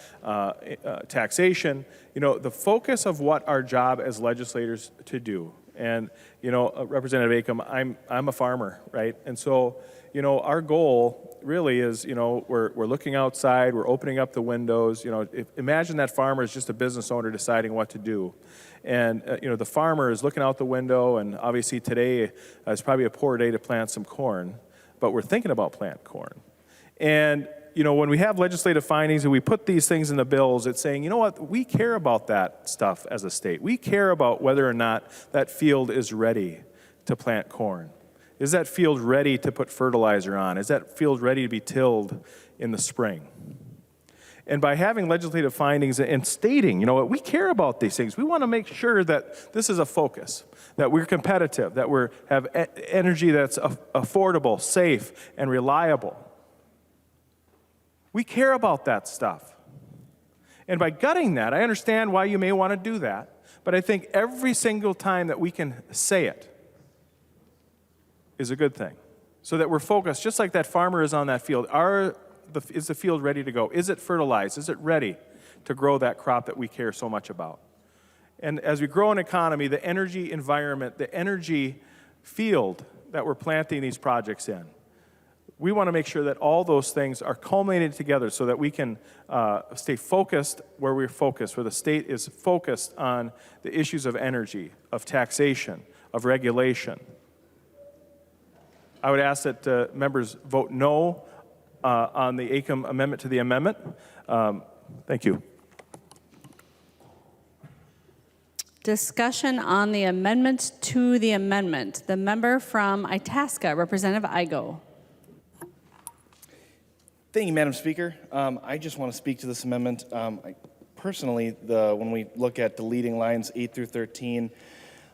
taxation, the focus of what our job as legislators to do. And, Representative Acomb, I'm a farmer, right? And so, our goal really is, we're looking outside, we're opening up the windows. Imagine that farmer is just a business owner deciding what to do. And, the farmer is looking out the window, and obviously today is probably a poor day to plant some corn, but we're thinking about planting corn. And, when we have legislative findings and we put these things in the bills, it's saying, we care about that stuff as a state. We care about whether or not that field is ready to plant corn. Is that field ready to put fertilizer on? Is that field ready to be tilled in the spring? And by having legislative findings and stating, you know, we care about these things. We want to make sure that this is a focus, that we're competitive, that we have energy that's affordable, safe, and reliable. We care about that stuff. And by gutting that, I understand why you may want to do that, but I think every single time that we can say it is a good thing, so that we're focused, just like that farmer is on that field. Is the field ready to go? Is it fertilized? Is it ready to grow that crop that we care so much about? And as we grow an economy, the energy environment, the energy field that we're planting these projects in, we want to make sure that all those things are culminated together so that we can stay focused where we're focused, where the state is focused on the issues of energy, of taxation, of regulation. I would ask that members vote no on the Acomb amendment to the amendment. Thank you. Discussion on the amendment to the amendment. The member from Itasca, Representative Igo. Thank you, Madam Speaker. I just want to speak to this amendment. Personally, when we look at deleting lines 8 through 13,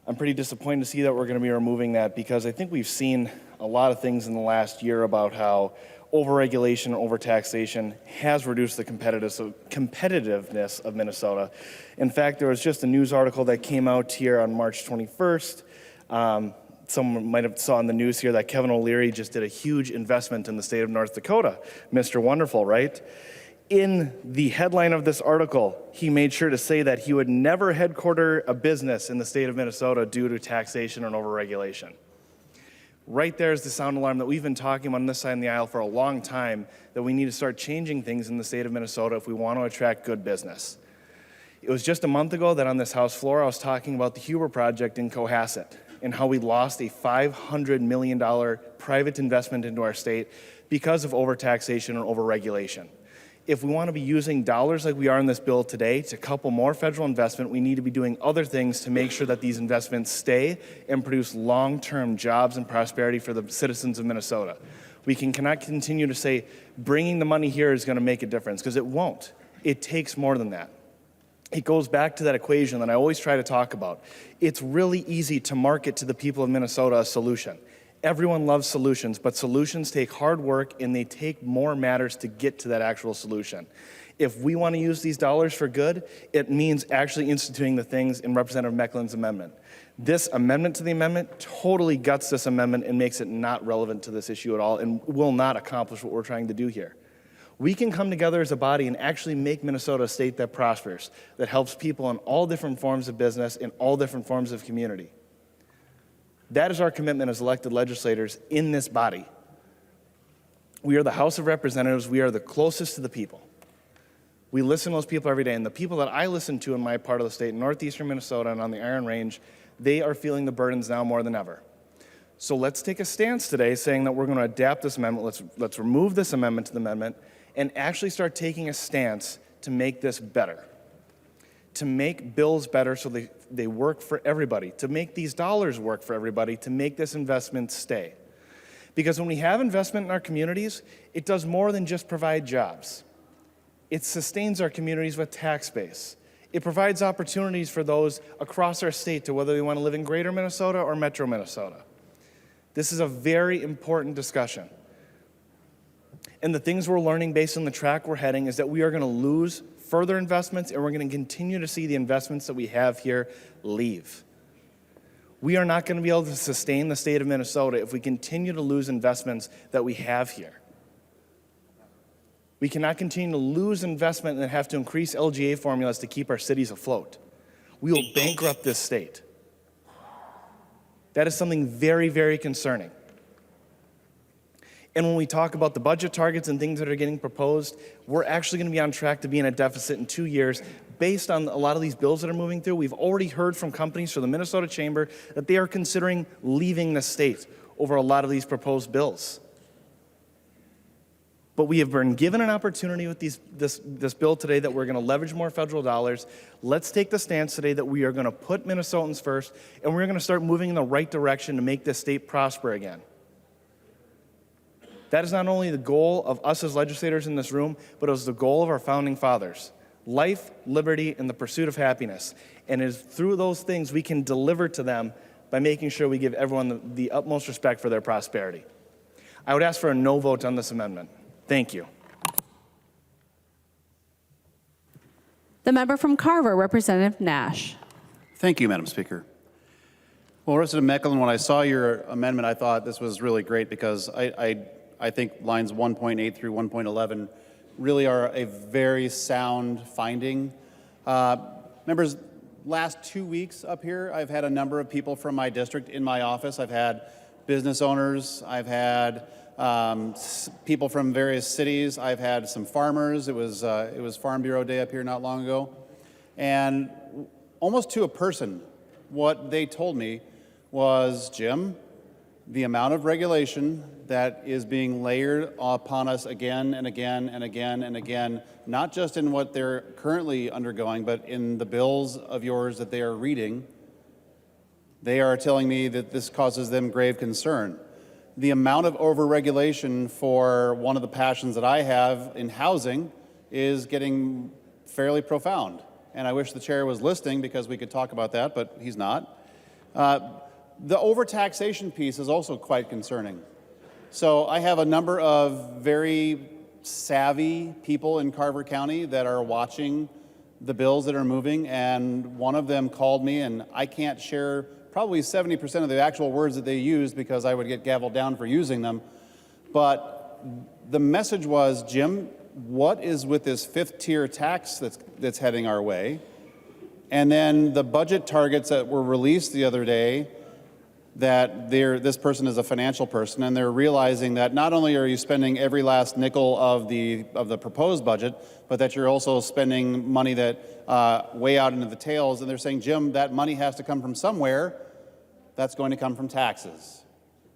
I'm pretty disappointed to see that we're going to be removing that, because I think we've seen a lot of things in the last year about how overregulation and overtaxation has reduced the competitiveness of Minnesota. In fact, there was just a news article that came out here on March 21st. Someone might have saw in the news here that Kevin O'Leary just did a huge investment in the state of North Dakota. Mr. Wonderful, right? In the headline of this article, he made sure to say that he would never headquarter a business in the state of Minnesota due to taxation and overregulation. Right there is the sound alarm that we've been talking about on this side of the aisle for a long time, that we need to start changing things in the state of Minnesota if we want to attract good business. It was just a month ago that on this House floor I was talking about the Huber project in Cohasset and how we lost a $500 million private investment into our state because of overtaxation and overregulation. If we want to be using dollars like we are in this bill today to couple more federal investment, we need to be doing other things to make sure that these investments stay and produce long-term jobs and prosperity for the citizens of Minnesota. We cannot continue to say bringing the money here is going to make a difference, because it won't. It takes more than that. It goes back to that equation that I always try to talk about. It's really easy to market to the people of Minnesota a solution. Everyone loves solutions, but solutions take hard work and they take more matters to get to that actual solution. If we want to use these dollars for good, it means actually instituting the things in Representative Mecklen's amendment. This amendment to the amendment totally guts this amendment and makes it not relevant to this issue at all and will not accomplish what we're trying to do here. We can come together as a body and actually make Minnesota a state that prospers, that helps people in all different forms of business, in all different forms of community. That is our commitment as elected legislators in this body. We are the House of Representatives. We are the closest to the people. We listen to those people every day, and the people that I listen to in my part of the state, in northeastern Minnesota and on the Iron Range, they are feeling the burdens now more than ever. So let's take a stance today saying that we're going to adapt this amendment. Let's remove this amendment to the amendment and actually start taking a stance to make this better, to make bills better so they work for everybody, to make these dollars work for everybody, to make this investment stay. Because when we have investment in our communities, it does more than just provide jobs. It sustains our communities with tax base. It provides opportunities for those across our state to whether they want to live in greater Minnesota or metro Minnesota. This is a very important discussion. And the things we're learning based on the track we're heading is that we are going to lose further investments, and we're going to continue to see the investments that we have here leave. We are not going to be able to sustain the state of Minnesota if we continue to lose investments that we have here. We cannot continue to lose investment and have to increase LGA formulas to keep our cities afloat. We will bankrupt this state. That is something very, very concerning. And when we talk about the budget targets and things that are getting proposed, we're actually going to be on track to be in a deficit in 2 years based on a lot of these bills that are moving through. We've already heard from companies from the Minnesota Chamber that they are considering leaving the state over a lot of these proposed bills. But we have been given an opportunity with this bill today that we're going to leverage more federal dollars. Let's take the stance today that we are going to put Minnesotans first, and we're going to start moving in the right direction to make this state prosper again. That is not only the goal of us as legislators in this room, but it was the goal of our founding fathers. Life, liberty, and the pursuit of happiness. And it is through those things we can deliver to them by making sure we give everyone the utmost respect for their prosperity. I would ask for a no vote on this amendment. Thank you. The member from Carver, Representative Nash. Thank you, Madam Speaker. Well, Representative Mecklen, when I saw your amendment, I thought this was really great because I think lines 1.8 through 1.11 really are a very sound finding. Members, last 2 weeks up here, I've had a number of people from my district in my office. I've had business owners. I've had people from various cities. I've had some farmers. It was Farm Bureau Day up here not long ago. And almost to a person, what they told me was, Jim, the amount of regulation that is being layered upon us again and again and again and again, not just in what they're currently undergoing, but in the bills of yours that they are reading, they are telling me that this causes them grave concern. The amount of overregulation for one of the passions that I have in housing is getting fairly profound. And I wish the chair was listening because we could talk about that, but he's not. The overtaxation piece is also quite concerning. So I have a number of very savvy people in Carver County that are watching the bills that are moving, and one of them called me, and I can't share probably 70% of the actual words that they used because I would get gavelled down for using them. But the message was, Jim, what is with this fifth-tier tax that's heading our way? And then the budget targets that were released the other day, that this person is a financial person, and they're realizing that not only are you spending every last nickel of the proposed budget, but that you're also spending money that way out into the tails. And they're saying, Jim, that money has to come from somewhere. That's going to come from taxes.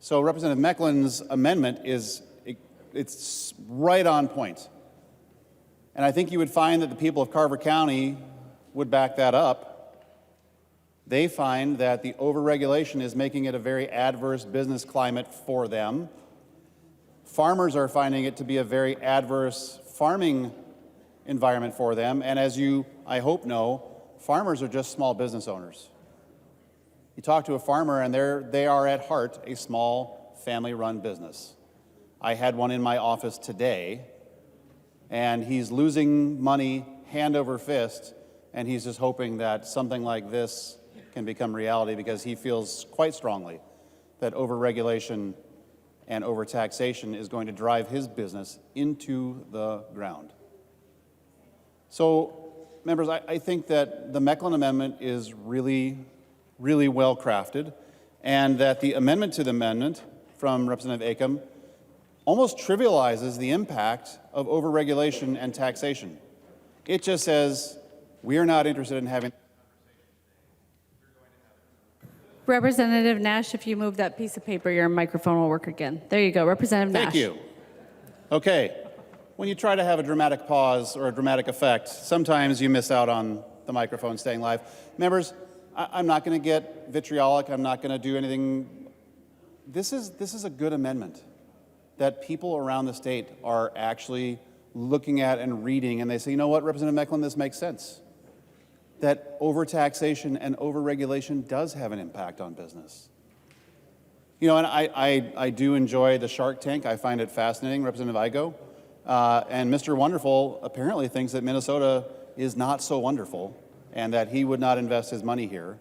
So Representative Mecklen's amendment it's right on point. And I think you would find that the people of Carver County would back that up. They find that the overregulation is making it a very adverse business climate for them. Farmers are finding it to be a very adverse farming environment for them. And as you, I hope, know, farmers are just small business owners. You talk to a farmer and they are at heart a small family-run business. I had one in my office today, and he's losing money hand over fist, and he's just hoping that something like this can become reality because he feels quite strongly that overregulation and overtaxation is going to drive his business into the ground. So, members, I think that the Mecklen Amendment is really, really well crafted, and that the amendment to the amendment from Representative Acomb almost trivializes the impact of overregulation and taxation. It just says, we are not interested in having. Representative Nash, if you move that piece of paper, your microphone will work again. There you go, Representative Nash. Thank you. Okay, when you try to have a dramatic pause or a dramatic effect, sometimes you miss out on the microphone staying live. Members, I'm not going to get vitriolic. I'm not going to do anything. This is a good amendment that people around the state are actually looking at and reading, and they say, you know what, Representative Mecklen, this makes sense. That overtaxation and overregulation does have an impact on business. You know, and I do enjoy the Shark Tank. I find it fascinating, Representative Igo. And Mr. Wonderful apparently thinks that Minnesota is not so wonderful and that he would not invest his money here.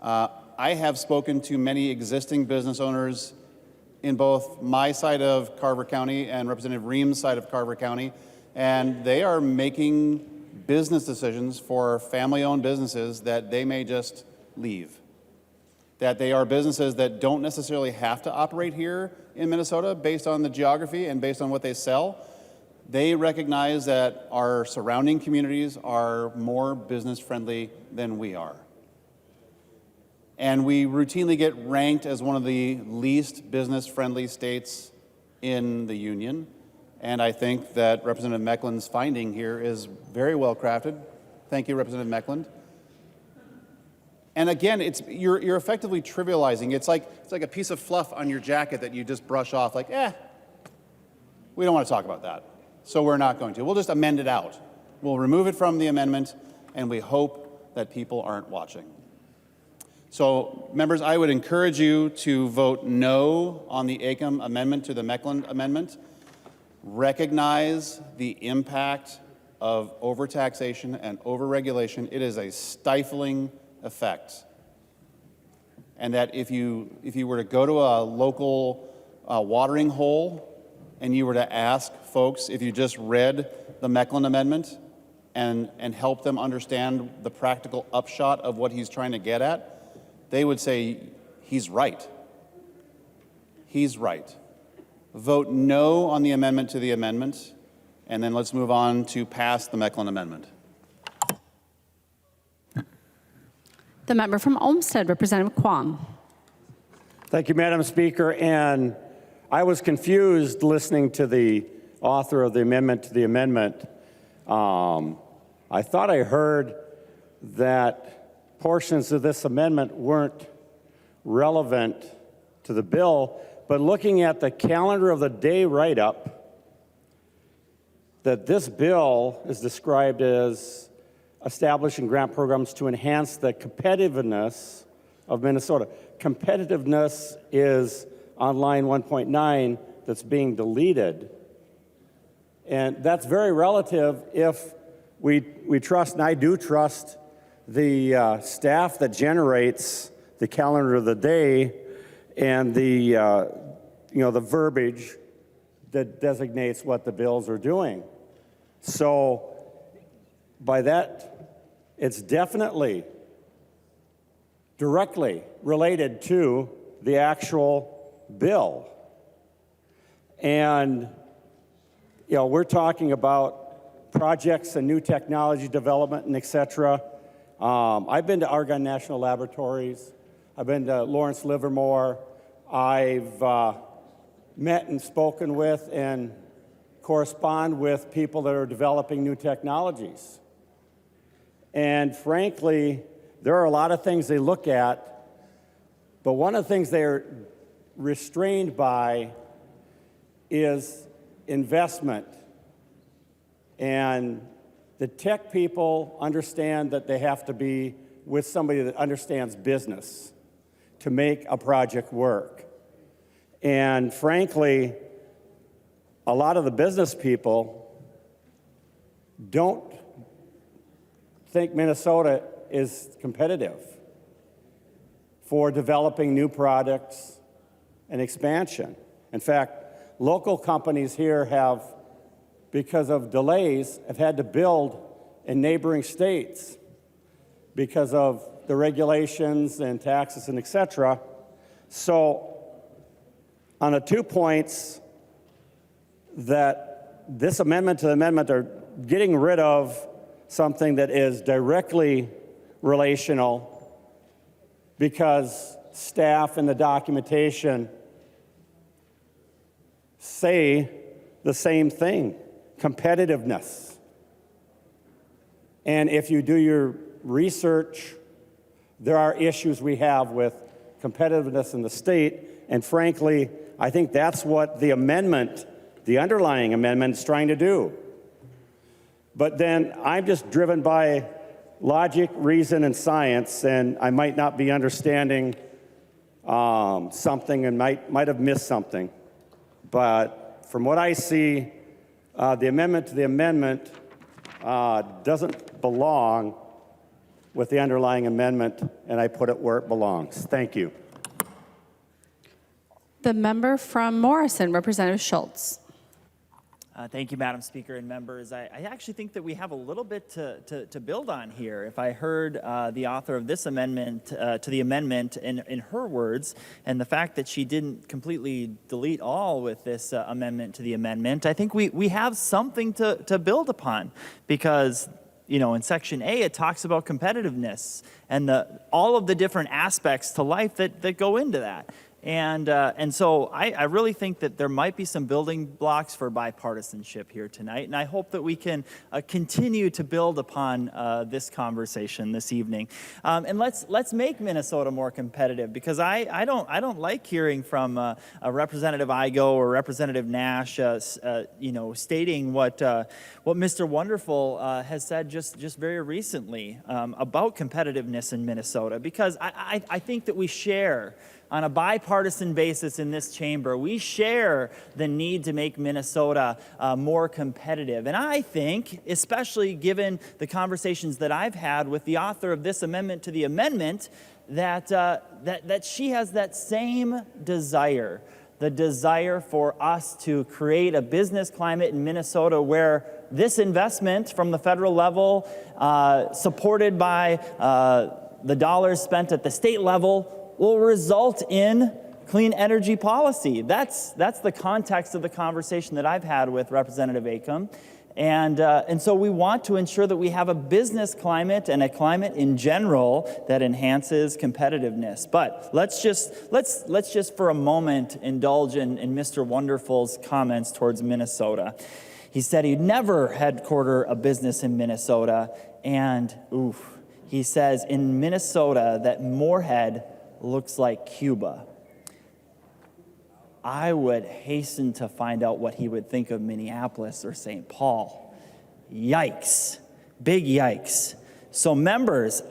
I have spoken to many existing business owners in both my side of Carver County and Representative Ream's side of Carver County, and they are making business decisions for family-owned businesses that they may just leave. That they are businesses that don't necessarily have to operate here in Minnesota based on the geography and based on what they sell. They recognize that our surrounding communities are more business-friendly than we are. And we routinely get ranked as one of the least business-friendly states in the union. And I think that Representative Mecklen's finding here is very well crafted. Thank you, Representative Mecklen. And again, you're effectively trivializing. It's like a piece of fluff on your jacket that you just brush off, like, We don't want to talk about that. So we're not going to. We'll just amend it out. We'll remove it from the amendment, and we hope that people aren't watching. So, members, I would encourage you to vote no on the Acomb amendment to the Mecklen amendment. Recognize the impact of overtaxation and overregulation. It is a stifling effect. And that if you were to go to a local watering hole and you were to ask folks if you just read the Mecklen amendment and help them understand the practical upshot of what he's trying to get at, they would say, he's right. He's right. Vote no on the amendment to the amendment, and then let's move on to pass the Mecklen amendment. The member from Olmsted, Representative Quam. Thank you, Madam Speaker. And I was confused listening to the author of the amendment to the amendment. I thought I heard that portions of this amendment weren't relevant to the bill, but looking at the calendar of the day write-up, that this bill is described as establishing grant programs to enhance the competitiveness of Minnesota. Competitiveness is on line 1.9 that's being deleted. And that's very relative if we trust, and I do trust, the staff that generates the calendar of the day and the the verbiage that designates what the bills are doing. So by that, it's definitely directly related to the actual bill. And we're talking about projects and new technology development and et cetera. I've been to Argonne National Laboratories. I've been to Lawrence Livermore. I've met and spoken with and correspond with people that are developing new technologies. And frankly, there are a lot of things they look at, but one of the things they're restrained by is investment. And the tech people understand that they have to be with somebody that understands business to make a project work. And frankly, a lot of the business people don't think Minnesota is competitive for developing new products and expansion. In fact, local companies here have, because of delays, have had to build in neighboring states because of the regulations and taxes and et cetera. So on the 2 points that this amendment to the amendment are getting rid of something that is directly relational because staff and the documentation say the same thing, competitiveness. And if you do your research, there are issues we have with competitiveness in the state, and frankly, I think that's what the amendment, the underlying amendment, is trying to do. But then I'm just driven by logic, reason, and science, and I might not be understanding something and might have missed something. But from what I see, the amendment to the amendment doesn't belong with the underlying amendment, and I put it where it belongs. Thank you. The member from Morrison, Representative Schultz. Thank you, Madam Speaker and members. I actually think that we have a little bit to build on here. If I heard the author of this amendment to the amendment in her words, and the fact that she didn't completely delete all with this amendment to the amendment, I think we have something to build upon, because in Section A, it talks about competitiveness and all of the different aspects to life that go into that. And so I really think that there might be some building blocks for bipartisanship here tonight, and I hope that we can continue to build upon this conversation this evening. And let's make Minnesota more competitive, because I don't like hearing from a Representative Igo or Representative Nash, stating what Mr. Wonderful has said just very recently about competitiveness in Minnesota, because I think that we share, on a bipartisan basis in this chamber, we share the need to make Minnesota more competitive. And I think, especially given the conversations that I've had with the author of this amendment to the amendment, that she has that same desire, the desire for us to create a business climate in Minnesota where this investment from the federal level, supported by the dollars spent at the state level, will result in clean energy policy. That's the context of the conversation that I've had with Representative Acomb. And so we want to ensure that we have a business climate and a climate in general that enhances competitiveness. But let's just for a moment indulge in Mr. Wonderful's comments towards Minnesota. He said he'd never headquarter a business in Minnesota, and he says in Minnesota that Moorhead looks like Cuba. I would hasten to find out what he would think of Minneapolis or St. Paul. Yikes. Big yikes. So members,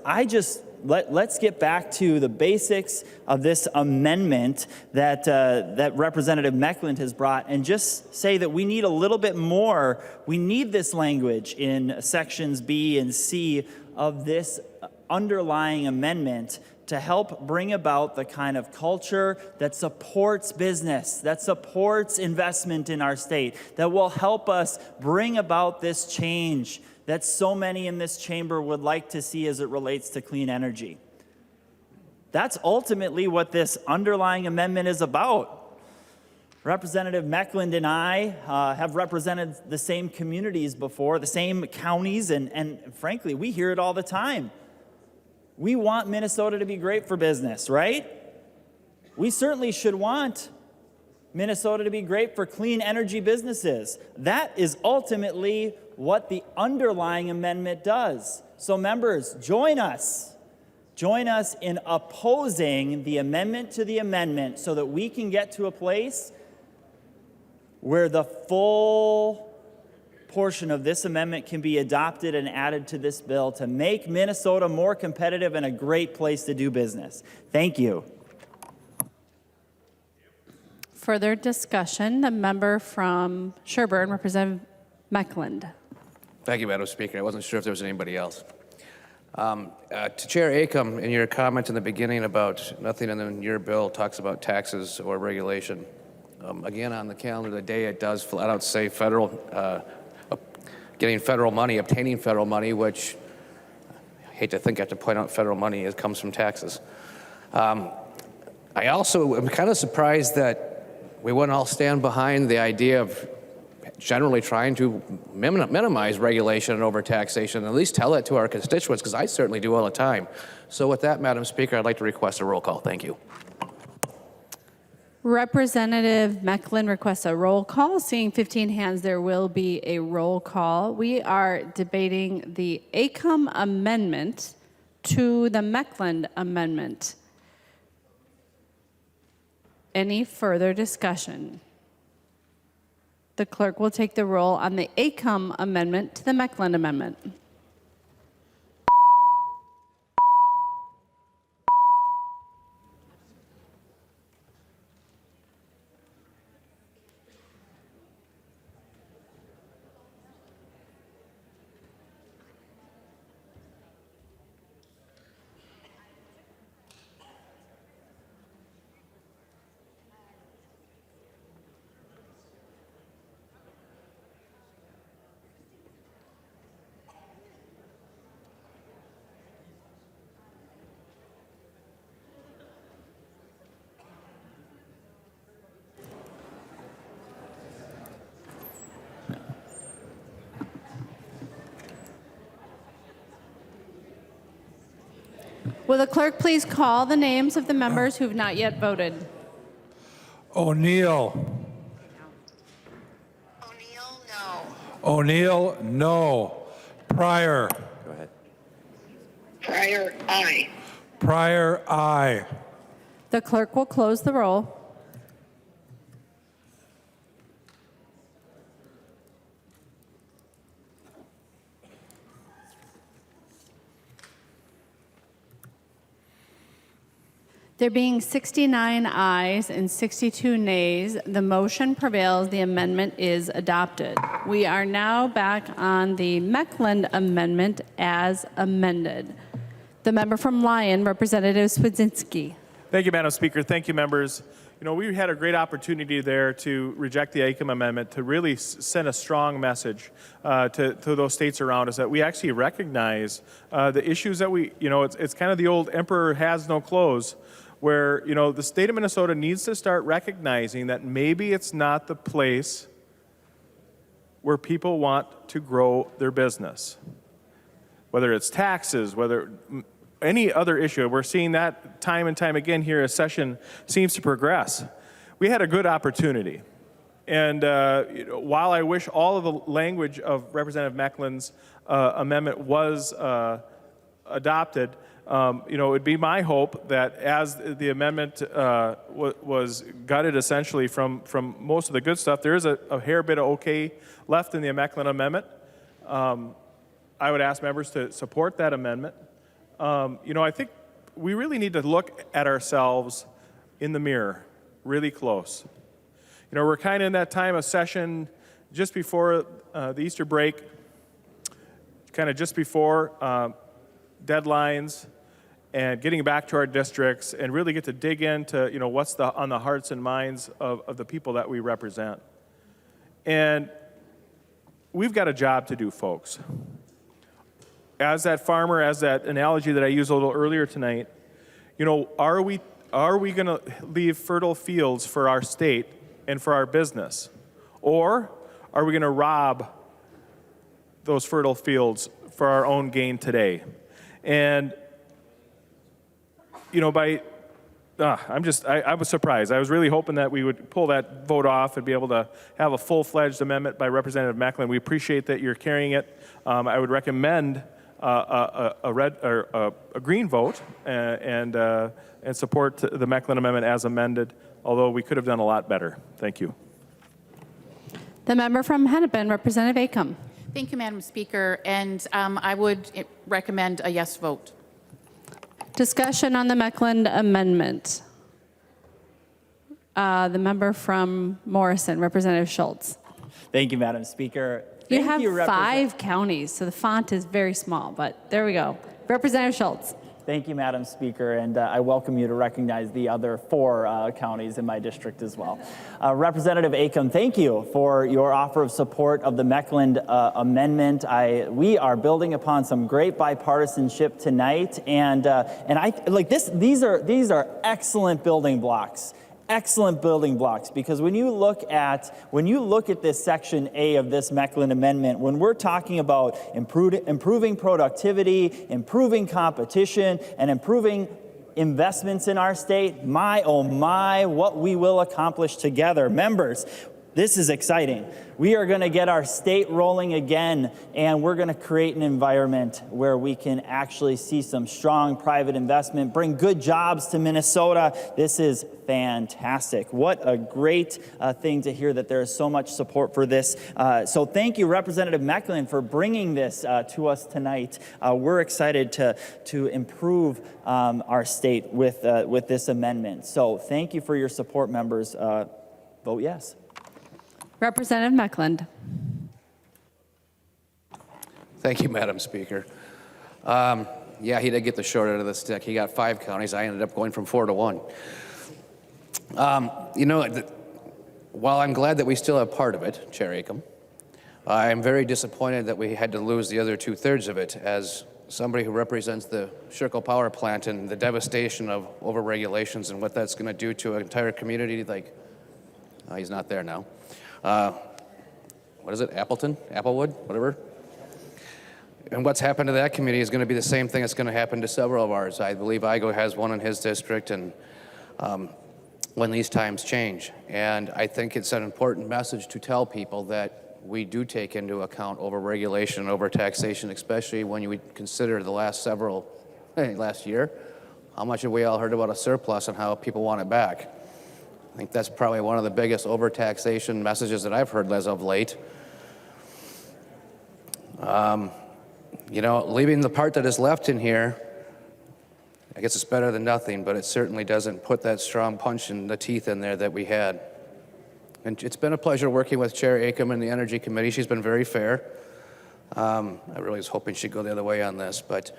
let's get back to the basics of this amendment that Representative Meckland has brought, and just say that we need a little bit more. We need this language in sections B and C of this underlying amendment to help bring about the kind of culture that supports business, that supports investment in our state, that will help us bring about this change that so many in this chamber would like to see as it relates to clean energy. That's ultimately what this underlying amendment is about. Representative Meckland and I have represented the same communities before, the same counties, and frankly, we hear it all the time. We want Minnesota to be great for business, right? We certainly should want Minnesota to be great for clean energy businesses. That is ultimately what the underlying amendment does. So members, join us. Join us in opposing the amendment to the amendment so that we can get to a place where the full portion of this amendment can be adopted and added to this bill to make Minnesota more competitive and a great place to do business. Thank you. Further discussion, the member from Sherburne, Representative Meckland. Thank you, Madam Speaker. I wasn't sure if there was anybody else. To Chair Acomb, in your comment in the beginning about nothing in your bill talks about taxes or regulation. Again, on the calendar of the day, it does flat out say getting federal money, obtaining federal money, which I hate to think I have to point out federal money comes from taxes. I also am kind of surprised that we wouldn't all stand behind the idea of generally trying to minimize regulation and overtaxation, at least tell it to our constituents, because I certainly do all the time. So with that, Madam Speaker, I'd like to request a roll call. Thank you. Representative Meckland requests a roll call. Seeing 15 hands, there will be a roll call. We are debating the Acomb amendment to the Meckland amendment. Any further discussion? The clerk will take the roll on the Acomb amendment to the Meckland amendment. Will the clerk please call the names of the members who have not yet voted? O'Neill. O'Neill, no. O'Neill, no. Pryor. Go ahead. Pryor, aye. Pryor, aye. The clerk will close the roll. There being 69 ayes and 62 nays, the motion prevails. The amendment is adopted. We are now back on the Mecklen amendment as amended. The member from Lyon, Representative Swedzinski. Thank you, Madam Speaker. Thank you, members. You know, we had a great opportunity there to reject the Acomb Amendment to really send a strong message to those states around us that we actually recognize the issues that it's kind of the old emperor has no clothes, where, the state of Minnesota needs to start recognizing that maybe it's not the place where people want to grow their business. Whether it's taxes, whether any other issue, we're seeing that time and time again here as session seems to progress. We had a good opportunity. And while I wish all of the language of Representative Mecklen's amendment was adopted, it would be my hope that as the amendment was gutted essentially from most of the good stuff, there is a hair bit of okay left in the Mecklen amendment. I would ask members to support that amendment. I think we really need to look at ourselves in the mirror really close. We're kind of in that time of session just before the Easter break, kind of just before deadlines, and getting back to our districts and really get to dig into, what's on the hearts and minds of the people that we represent. And we've got a job to do, folks. As that farmer, as that analogy that I used a little earlier tonight, are we going to leave fertile fields for our state and for our business? Or are we going to rob those fertile fields for our own gain today? And I was surprised. I was really hoping that we would pull that vote off and be able to have a full-fledged amendment by Representative Mecklen. We appreciate that you're carrying it. I would recommend a green vote and support the Mecklen amendment as amended, although we could have done a lot better. Thank you. The member from Hennepin, Representative Acomb. Thank you, Madam Speaker, and I would recommend a yes vote. Discussion on the Mecklen amendment. The member from Morrison, Representative Schultz. Thank you, Madam Speaker. You have 5 counties, so the font is very small, but there we go. Representative Schultz. Thank you, Madam Speaker, and I welcome you to recognize the other 4 counties in my district as well. Representative Acomb, thank you for your offer of support of the Mecklen amendment. We are building upon some great bipartisanship tonight, and I like this. These are excellent building blocks. Excellent building blocks, because when you look at this section A of this Mecklen amendment, when we're talking about improving productivity, improving competition, and improving investments in our state, my oh my, what we will accomplish together. Members, this is exciting. We are going to get our state rolling again, and we're going to create an environment where we can actually see some strong private investment, bring good jobs to Minnesota. This is fantastic. What a great thing to hear that there is so much support for this. So thank you, Representative Mecklen, for bringing this to us tonight. We're excited to improve our state with this amendment. So thank you for your support, members. Vote yes. Representative Mecklen. Thank you, Madam Speaker. Yeah, he did get the short end of the stick. He got 5 counties. I ended up going from 4 to 1. While I'm glad that we still have part of it, Chair Acomb, I'm very disappointed that we had to lose the other 2/3 of it. As somebody who represents the Sherco Power Plant and the devastation of overregulations and what that's going to do to an entire community, he's not there now. What is it, Appleton? Applewood? Whatever. And what's happened to that community is going to be the same thing that's going to happen to several of ours. I believe Igo has one in his district, and when these times change. And I think it's an important message to tell people that we do take into account overregulation and overtaxation, especially when you consider the last year, how much have we all heard about a surplus and how people want it back? I think that's probably one of the biggest overtaxation messages that I've heard as of late. You know, leaving the part that is left in here, I guess it's better than nothing, but it certainly doesn't put that strong punch in the teeth in there that we had. And it's been a pleasure working with Chair Acomb in the Energy Committee. She's been very fair. I really was hoping she'd go the other way on this. But,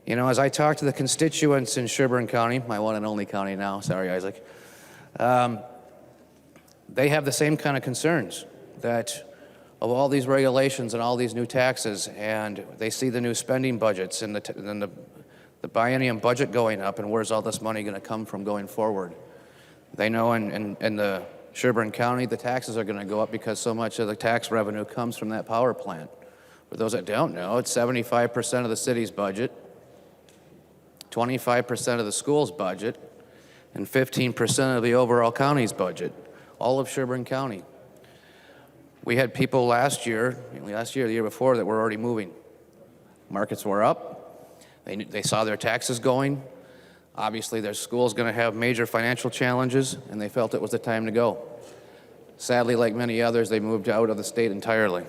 you know, as I talk to the constituents in Sherburne County, my one and only county now, sorry, Isaac, they have the same kind of concerns, that of all these regulations and all these new taxes, and they see the new spending budgets and the biennium budget going up, and where's all this money going to come from going forward? They know in the Sherburne County, the taxes are going to go up because so much of the tax revenue comes from that power plant. For those that don't know, it's 75% of the city's budget, 25% of the school's budget, and 15% of the overall county's budget, all of Sherburne County. We had people last year, the year before, that were already moving. Markets were up. They saw their taxes going. Obviously, their school's going to have major financial challenges, and they felt it was the time to go. Sadly, like many others, they moved out of the state entirely,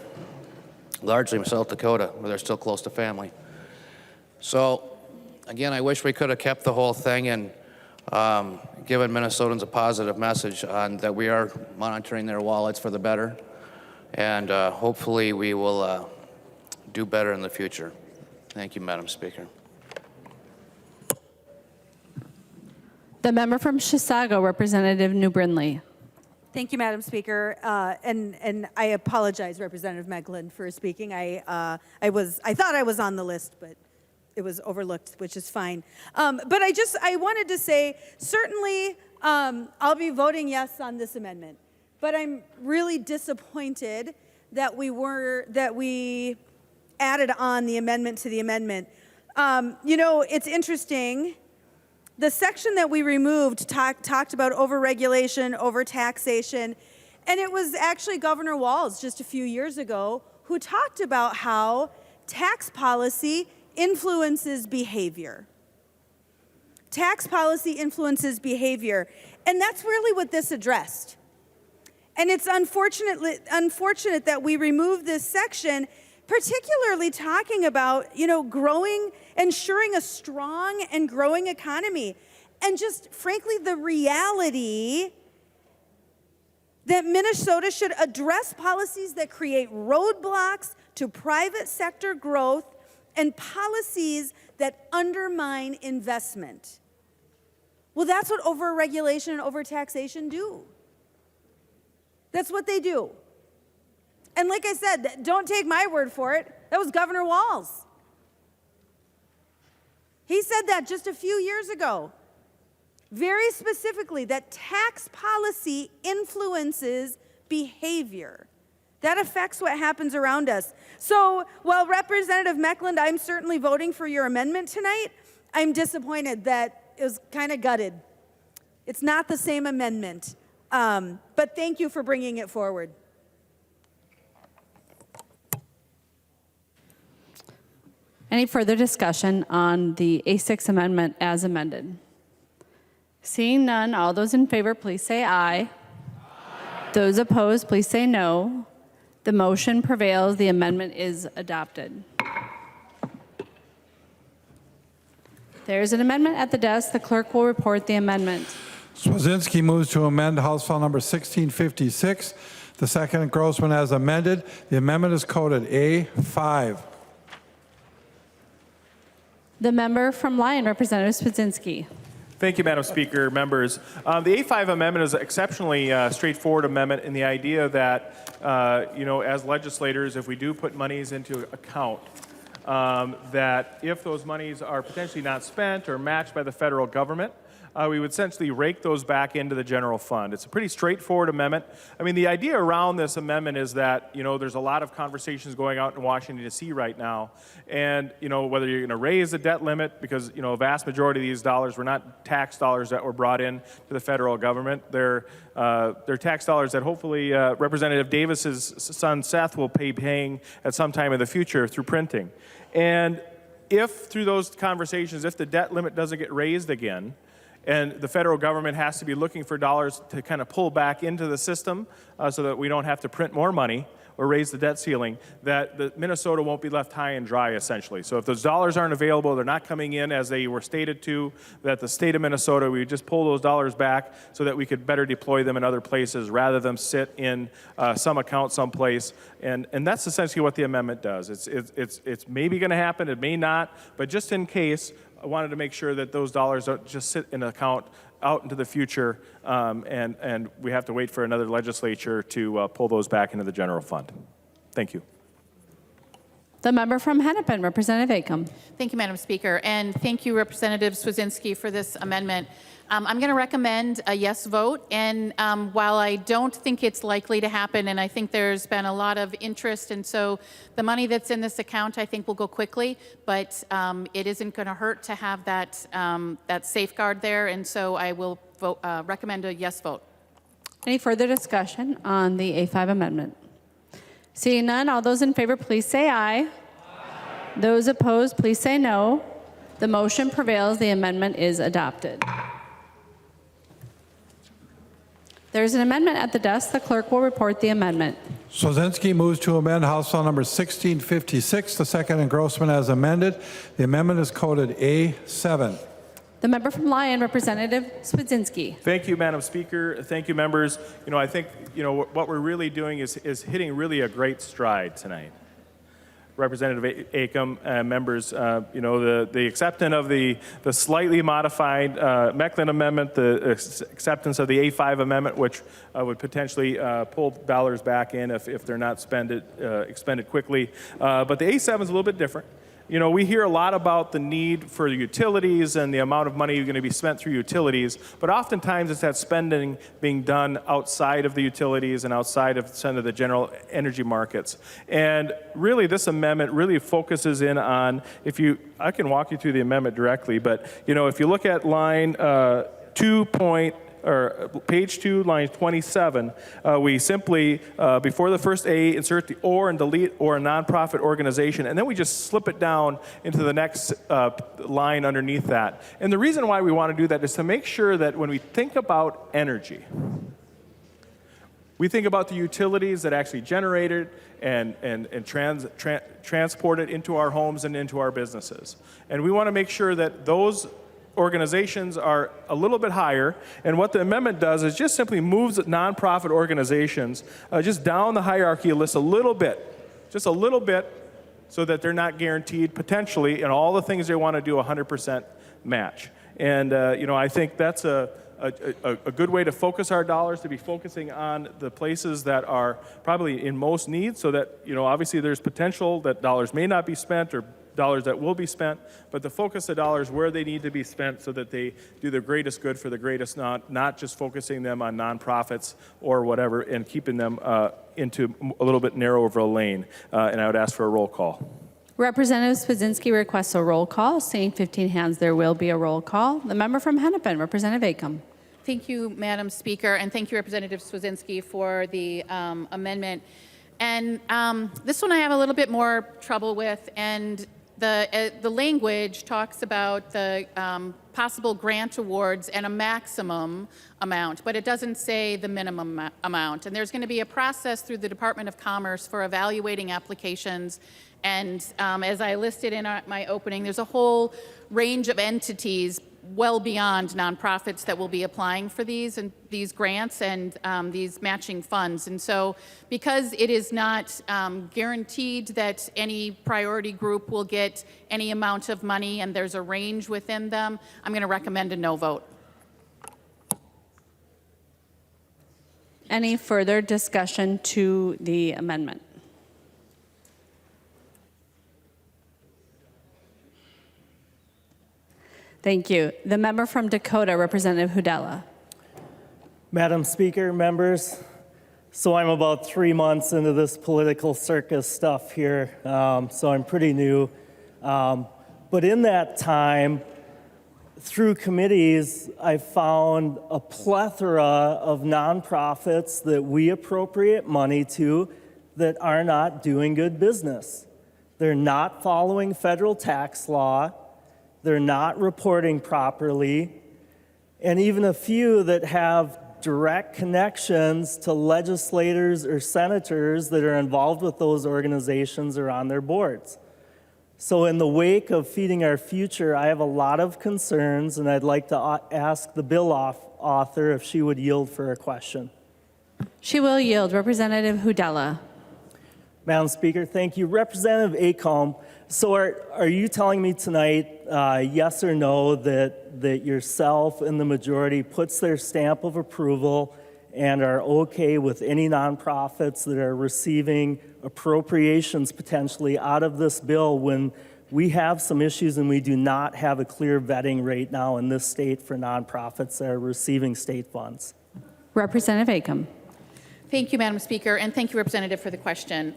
largely South Dakota, where they're still close to family. So, again, I wish we could have kept the whole thing and given Minnesotans a positive message on that we are monitoring their wallets for the better, and hopefully we will do better in the future. Thank you, Madam Speaker. The member from Chisago, Representative New Brindley. Thank you, Madam Speaker, and I apologize, Representative Mecklen, for speaking. I thought I was on the list, but it was overlooked, which is fine. But I wanted to say, certainly, I'll be voting yes on this amendment. But I'm really disappointed that we added on the amendment to the amendment. You know, it's interesting. The section that we removed talked about overregulation, overtaxation, and it was actually Governor Walz just a few years ago who talked about how tax policy influences behavior. Tax policy influences behavior, and that's really what this addressed. And it's unfortunate that we removed this section, particularly talking about, you know, ensuring a strong and growing economy, and just frankly the reality that Minnesota should address policies that create roadblocks to private sector growth and policies that undermine investment. Well, that's what overregulation and overtaxation do. That's what they do. And like I said, don't take my word for it. That was Governor Walz. He said that just a few years ago. Very specifically, that tax policy influences behavior. That affects what happens around us. So while Representative Mecklen, I'm certainly voting for your amendment tonight, I'm disappointed that it was kind of gutted. It's not the same amendment. But thank you for bringing it forward. Any further discussion on the A6 amendment as amended? Seeing none, all those in favor, please say aye. Aye. Those opposed, please say no. The motion prevails. The amendment is adopted. There's an amendment at the desk. The clerk will report the amendment. Swazinski moves to amend House File Number 1656. The second engrossment as amended. The amendment is coded A5. The member from Lyon, Representative Swazinski. Thank you, Madam Speaker, members. The A5 amendment is an exceptionally straightforward amendment in the idea that, you know, as legislators, if we do put monies into account, that if those monies are potentially not spent or matched by the federal government, we would essentially rake those back into the general fund. It's a pretty straightforward amendment. I mean, the idea around this amendment is that, there's a lot of conversations going out in Washington, D.C. right now, and, whether you're going to raise the debt limit, because, a vast majority of these dollars were not tax dollars that were brought in to the federal government. They're tax dollars that hopefully Representative Davis's son Seth will be paying at some time in the future through printing. And if through those conversations, if the debt limit doesn't get raised again, and the federal government has to be looking for dollars to kind of pull back into the system so that we don't have to print more money or raise the debt ceiling, that Minnesota won't be left high and dry, essentially. So if those dollars aren't available, they're not coming in as they were stated to, that the state of Minnesota, we would just pull those dollars back so that we could better deploy them in other places rather than sit in some account someplace. And that's essentially what the amendment does. It's maybe going to happen, it may not, but just in case, I wanted to make sure that those dollars don't just sit in an account out into the future, and we have to wait for another legislature to pull those back into the general fund. Thank you. The member from Hennepin, Representative Acomb. Thank you, Madam Speaker, and thank you, Representative Swedzinski, for this amendment. I'm going to recommend a yes vote, and while I don't think it's likely to happen, and I think there's been a lot of interest, and so the money that's in this account I think will go quickly, but it isn't going to hurt to have that, that safeguard there, and so I will vote, recommend a yes vote. Any further discussion on the A5 amendment? Seeing none, all those in favor, please say aye. Aye. Those opposed, please say no. The motion prevails. The amendment is adopted. There's an amendment at the desk. The clerk will report the amendment. Swedzinski moves to amend House File Number 1656, the second engrossment as amended. The amendment is coded A7. The member from Lyon, Representative Swedzinski. Thank you, Madam Speaker. Thank you, members. I think, what we're really doing is hitting really a great stride tonight. Representative Acomb, members, the acceptance of the slightly modified Mecklen Amendment, the acceptance of the A5 Amendment, which would potentially pull dollars back in if they're not expended quickly. But the A7 is a little bit different. We hear a lot about the need for utilities and the amount of money going to be spent through utilities, but oftentimes it's that spending being done outside of the utilities and outside of some of the general energy markets. And really, this amendment really focuses in on, I can walk you through the amendment directly, but if you look at line page 2, line 27, we simply, before the first A, insert the or and delete or a nonprofit organization, and then we just slip it down into the next line underneath that. And the reason why we want to do that is to make sure that when we think about energy, we think about the utilities that actually generate it and transport it into our homes and into our businesses. And we want to make sure that those organizations are a little bit higher, and what the amendment does is just simply moves nonprofit organizations just down the hierarchy list a little bit, just a little bit, so that they're not guaranteed potentially in all the things they want to do 100% match. And I think that's a good way to focus our dollars, to be focusing on the places that are probably in most need, so that obviously there's potential that dollars may not be spent or dollars that will be spent, but to focus the dollars where they need to be spent so that they do the greatest good for the greatest, not just focusing them on nonprofits or whatever and keeping them into a little bit narrower of a lane. And I would ask for a roll call. Representative Swedzinski requests a roll call. Seeing 15 hands, there will be a roll call. The member from Hennepin, Representative Acomb. Thank you, Madam Speaker, and thank you, Representative Swedzinski, for the amendment. And this one I have a little bit more trouble with, and the language talks about the possible grant awards and a maximum amount, but it doesn't say the minimum amount. And there's going to be a process through the Department of Commerce for evaluating applications. And as I listed in my opening, there's a whole range of entities well beyond nonprofits that will be applying for these grants and these matching funds. And so because it is not guaranteed that any priority group will get any amount of money and there's a range within them, I'm going to recommend a no vote. Any further discussion to the amendment? Thank you. The member from Dakota, Representative Hudella. Madam Speaker, members, so I'm about 3 months into this political circus stuff here, so I'm pretty new. But in that time, through committees, I found a plethora of nonprofits that we appropriate money to that are not doing good business. They're not following federal tax law. They're not reporting properly. And even a few that have direct connections to legislators or senators that are involved with those organizations or on their boards. So in the wake of feeding our future, I have a lot of concerns, and I'd like to ask the bill author if she would yield for a question. She will yield. Representative Hudella. Madam Speaker, thank you. Representative Acomb, so are you telling me tonight, yes or no, that yourself and the majority puts their stamp of approval and are okay with any nonprofits that are receiving appropriations potentially out of this bill when we have some issues and we do not have a clear vetting right now in this state for nonprofits that are receiving state funds? Representative Acomb. Thank you, Madam Speaker, and thank you, Representative, for the question.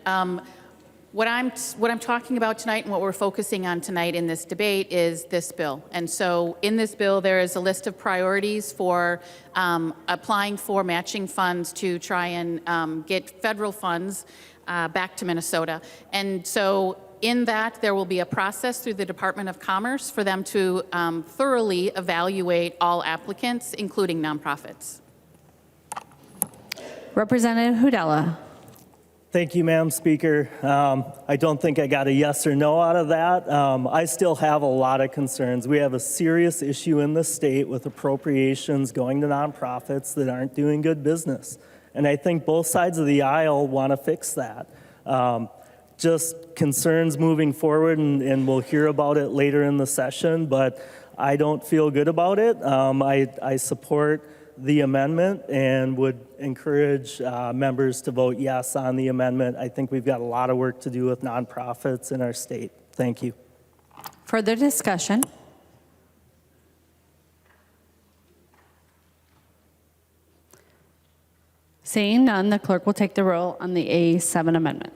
What I'm talking about tonight and what we're focusing on tonight in this debate is this bill. And so in this bill, there is a list of priorities for applying for matching funds to try and get federal funds back to Minnesota. And so in that, there will be a process through the Department of Commerce for them to thoroughly evaluate all applicants, including nonprofits. Representative Hudella. Thank you, Madam Speaker. I don't think I got a yes or no out of that. I still have a lot of concerns. We have a serious issue in the state with appropriations going to nonprofits that aren't doing good business. And I think both sides of the aisle want to fix that. Just concerns moving forward, and we'll hear about it later in the session, but I don't feel good about it. I support the amendment and would encourage members to vote yes on the amendment. I think we've got a lot of work to do with nonprofits in our state. Thank you. Further discussion? Seeing none, the clerk will take the roll on the A7 amendment.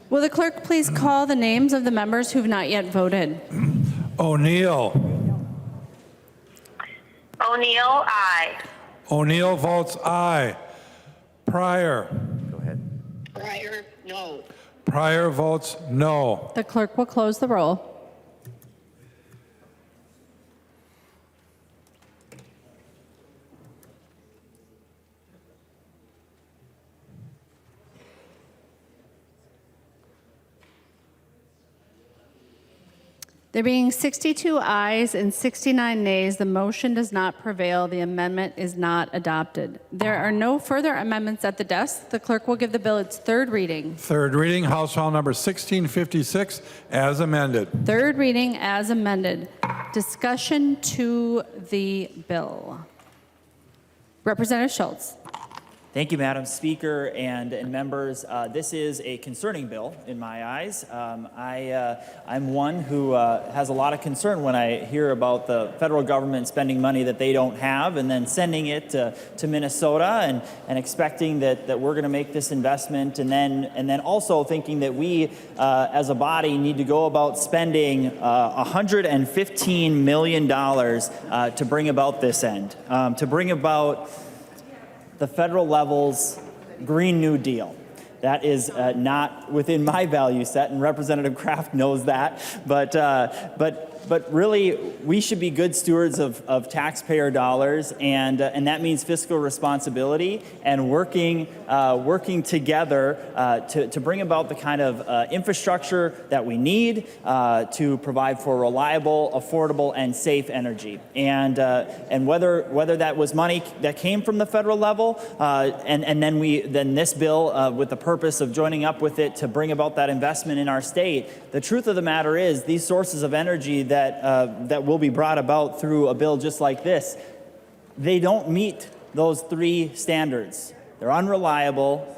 Will the clerk please call the names of the members who have not yet voted? O'Neill. O'Neill, aye. O'Neill votes aye. Pryor. Go ahead. Pryor, no. Pryor votes no. The clerk will close the roll. There being 62 ayes and 69 nays, the motion does not prevail. The amendment is not adopted. There are no further amendments at the desk. The clerk will give the bill its third reading. Third reading, House File Number 1656, as amended. Third reading as amended. Discussion to the bill. Representative Schultz. Thank you, Madam Speaker and members. This is a concerning bill in my eyes. I'm one who has a lot of concern when I hear about the federal government spending money that they don't have and then sending it to Minnesota and expecting that we're going to make this investment and then also thinking that we as a body need to go about spending $115 million to bring about this end, to bring about the federal level's Green New Deal. That is not within my value set, and Representative Kraft knows that. But but really, we should be good stewards of taxpayer dollars, and that means fiscal responsibility and working together to bring about the kind of infrastructure that we need to provide for reliable, affordable, and safe energy. And whether that was money that came from the federal level, and then this bill with the purpose of joining up with it to bring about that investment in our state. The truth of the matter is, these sources of energy that will be brought about through a bill just like this, they don't meet those three standards. They're unreliable,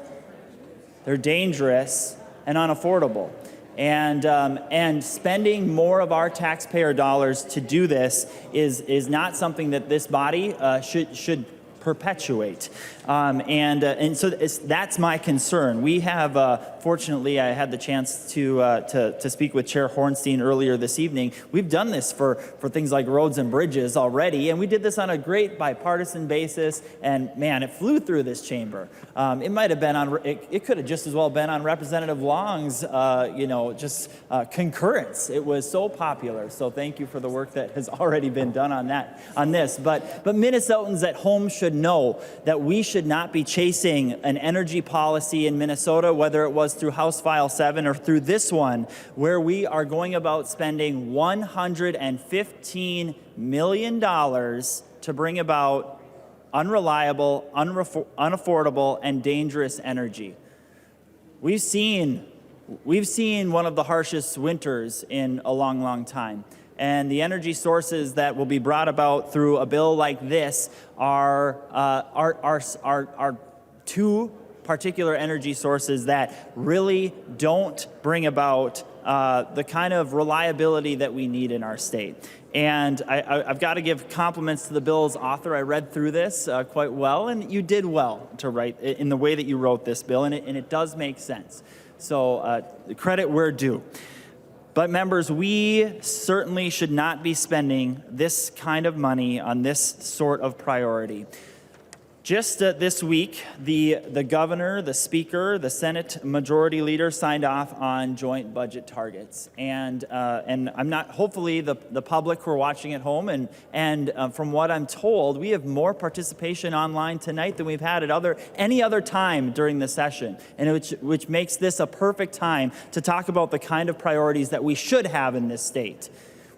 they're dangerous, and unaffordable. And spending more of our taxpayer dollars to do this is not something that this body should perpetuate. And so that's my concern. We have, fortunately, I had the chance to speak with Chair Hornstein earlier this evening. We've done this for things like roads and bridges already, and we did this on a great bipartisan basis, and man, it flew through this chamber. It might have been on, it could have just as well been on Representative Long's, concurrence. It was so popular, so thank you for the work that has already been done on this. But Minnesotans at home should know that we should not be chasing an energy policy in Minnesota, whether it was through House File 7 or through this one, where we are going about spending $115 million to bring about unreliable, unaffordable, and dangerous energy. We've seen one of the harshest winters in a long, long time. And the energy sources that will be brought about through a bill like this are two particular energy sources that really don't bring about the kind of reliability that we need in our state. And I've got to give compliments to the bill's author. I read through this quite well, and you did well to write in the way that you wrote this bill, and it does make sense. So credit where due. But members, we certainly should not be spending this kind of money on this sort of priority. Just this week, the governor, the speaker, the Senate majority leader signed off on joint budget targets. And I'm not, hopefully the public who are watching at home, and from what I'm told, we have more participation online tonight than we've had at any other time during the session, and which makes this a perfect time to talk about the kind of priorities that we should have in this state.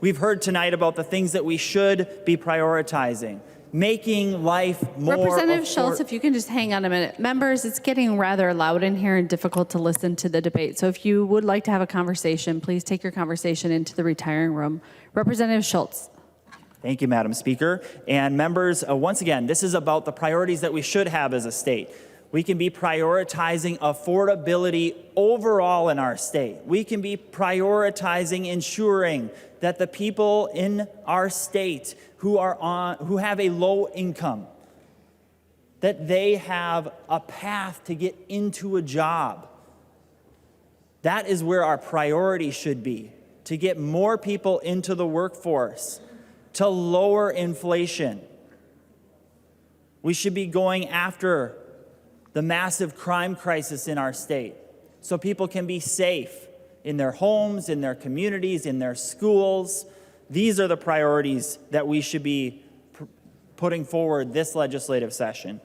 We've heard tonight about the things that we should be prioritizing. Making life more Representative Schultz, if you can just hang on a minute. Members, it's getting rather loud in here and difficult to listen to the debate. So if you would like to have a conversation, please take your conversation into the retiring room. Representative Schultz. Thank you, Madam Speaker. And members, once again, this is about the priorities that we should have as a state. We can be prioritizing affordability overall in our state. We can be prioritizing ensuring that the people in our state who have a low income, that they have a path to get into a job. That is where our priority should be, to get more people into the workforce, to lower inflation. We should be going after the massive crime crisis in our state so people can be safe in their homes, in their communities, in their schools. These are the priorities that we should be putting forward this legislative session.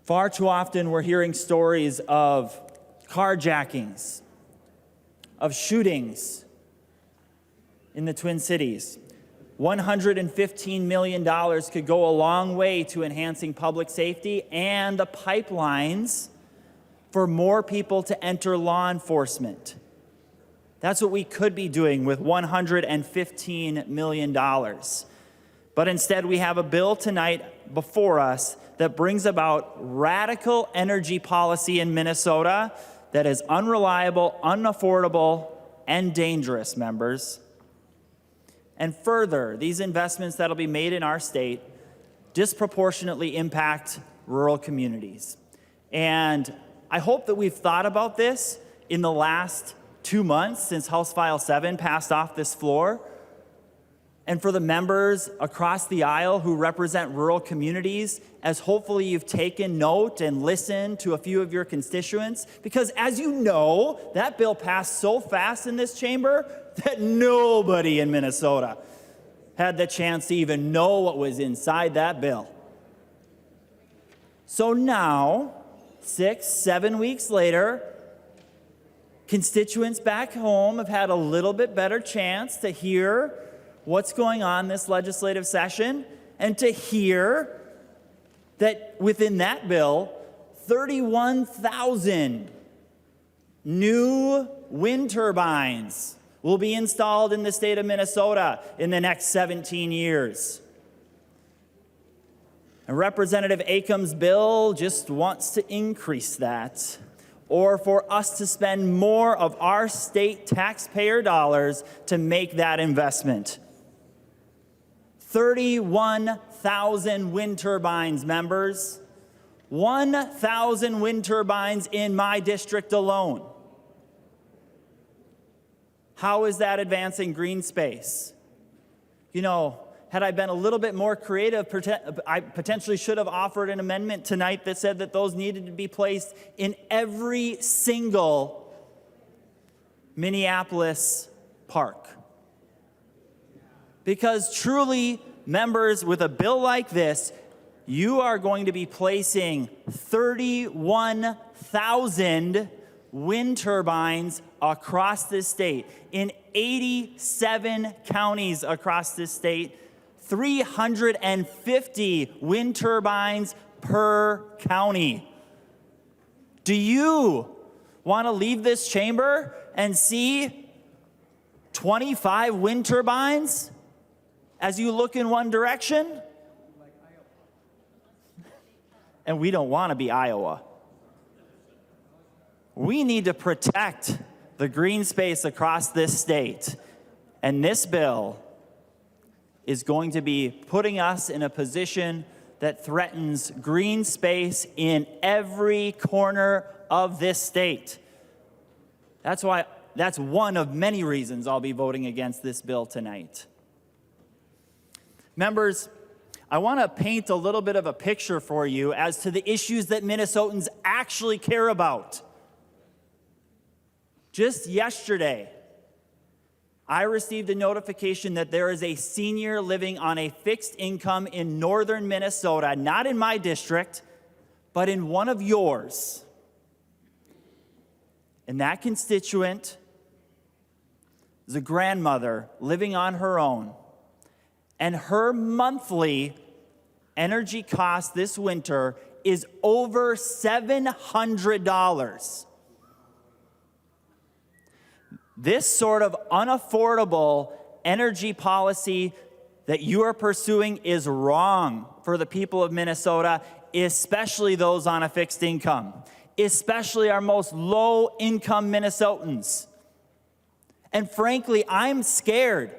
Far too often we're hearing stories of carjackings, of shootings in the Twin Cities. $115 million could go a long way to enhancing public safety and the pipelines for more people to enter law enforcement. That's what we could be doing with $115 million. But instead, we have a bill tonight before us that brings about radical energy policy in Minnesota that is unreliable, unaffordable, and dangerous, members. And further, these investments that will be made in our state disproportionately impact rural communities. And I hope that we've thought about this in the last 2 months since House File 7 passed off this floor. And for the members across the aisle who represent rural communities, as hopefully you've taken note and listened to a few of your constituents, because as you know, that bill passed so fast in this chamber, that nobody in Minnesota had the chance to even know what was inside that bill. So now, 6, 7 weeks later, constituents back home have had a little bit better chance to hear what's going on this legislative session and to hear that within that bill, 31,000 new wind turbines will be installed in the state of Minnesota in the next 17 years. And Representative Acomb's bill just wants to increase that, or for us to spend more of our state taxpayer dollars to make that investment. 31,000 wind turbines, members. 1,000 wind turbines in my district alone. How is that advancing green space? You know, had I been a little bit more creative, I potentially should have offered an amendment tonight that said that those needed to be placed in every single Minneapolis park. Because truly, members, with a bill like this, you are going to be placing 31,000 wind turbines across this state, in 87 counties across this state, 350 wind turbines per county. Do you want to leave this chamber and see 25 wind turbines as you look in one direction? And we don't want to be Iowa. We need to protect the green space across this state. And this bill is going to be putting us in a position that threatens green space in every corner of this state. That's one of many reasons I'll be voting against this bill tonight. Members, I want to paint a little bit of a picture for you as to the issues that Minnesotans actually care about. Just yesterday, I received a notification that there is a senior living on a fixed income in northern Minnesota, not in my district, but in one of yours. And that constituent is a grandmother living on her own. And her monthly energy cost this winter is over $700. This sort of unaffordable energy policy that you are pursuing is wrong for the people of Minnesota, especially those on a fixed income, especially our most low-income Minnesotans. And frankly, I'm scared.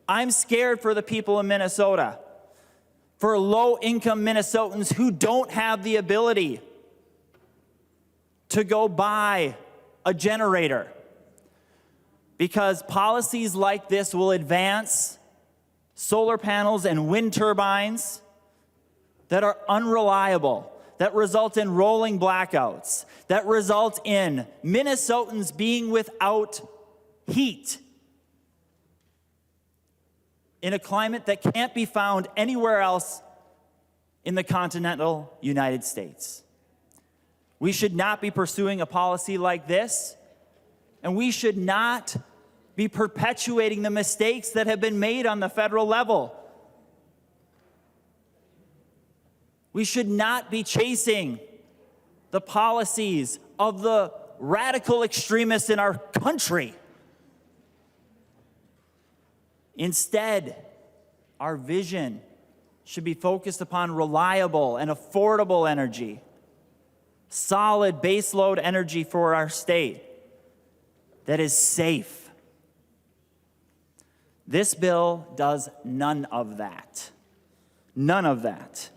I'm scared for the people of Minnesota, for low-income Minnesotans who don't have the ability to go buy a generator, because policies like this will advance solar panels and wind turbines that are unreliable, that result in rolling blackouts, that result in Minnesotans being without heat in a climate that can't be found anywhere else in the continental United States. We should not be pursuing a policy like this, and we should not be perpetuating the mistakes that have been made on the federal level. We should not be chasing the policies of the radical extremists in our country. Instead, our vision should be focused upon reliable and affordable energy, solid baseload energy for our state that is safe. This bill does none of that. None of that.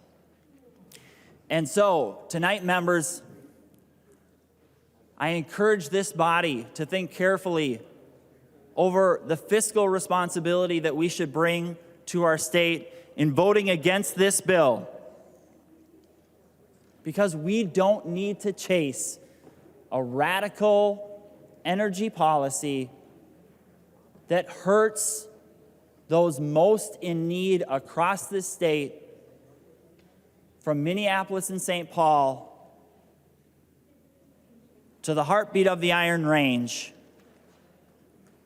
And so, tonight, members, I encourage this body to think carefully over the fiscal responsibility that we should bring to our state in voting against this bill, because we don't need to chase a radical energy policy that hurts those most in need across this state, from Minneapolis and St. Paul to the heartbeat of the Iron Range,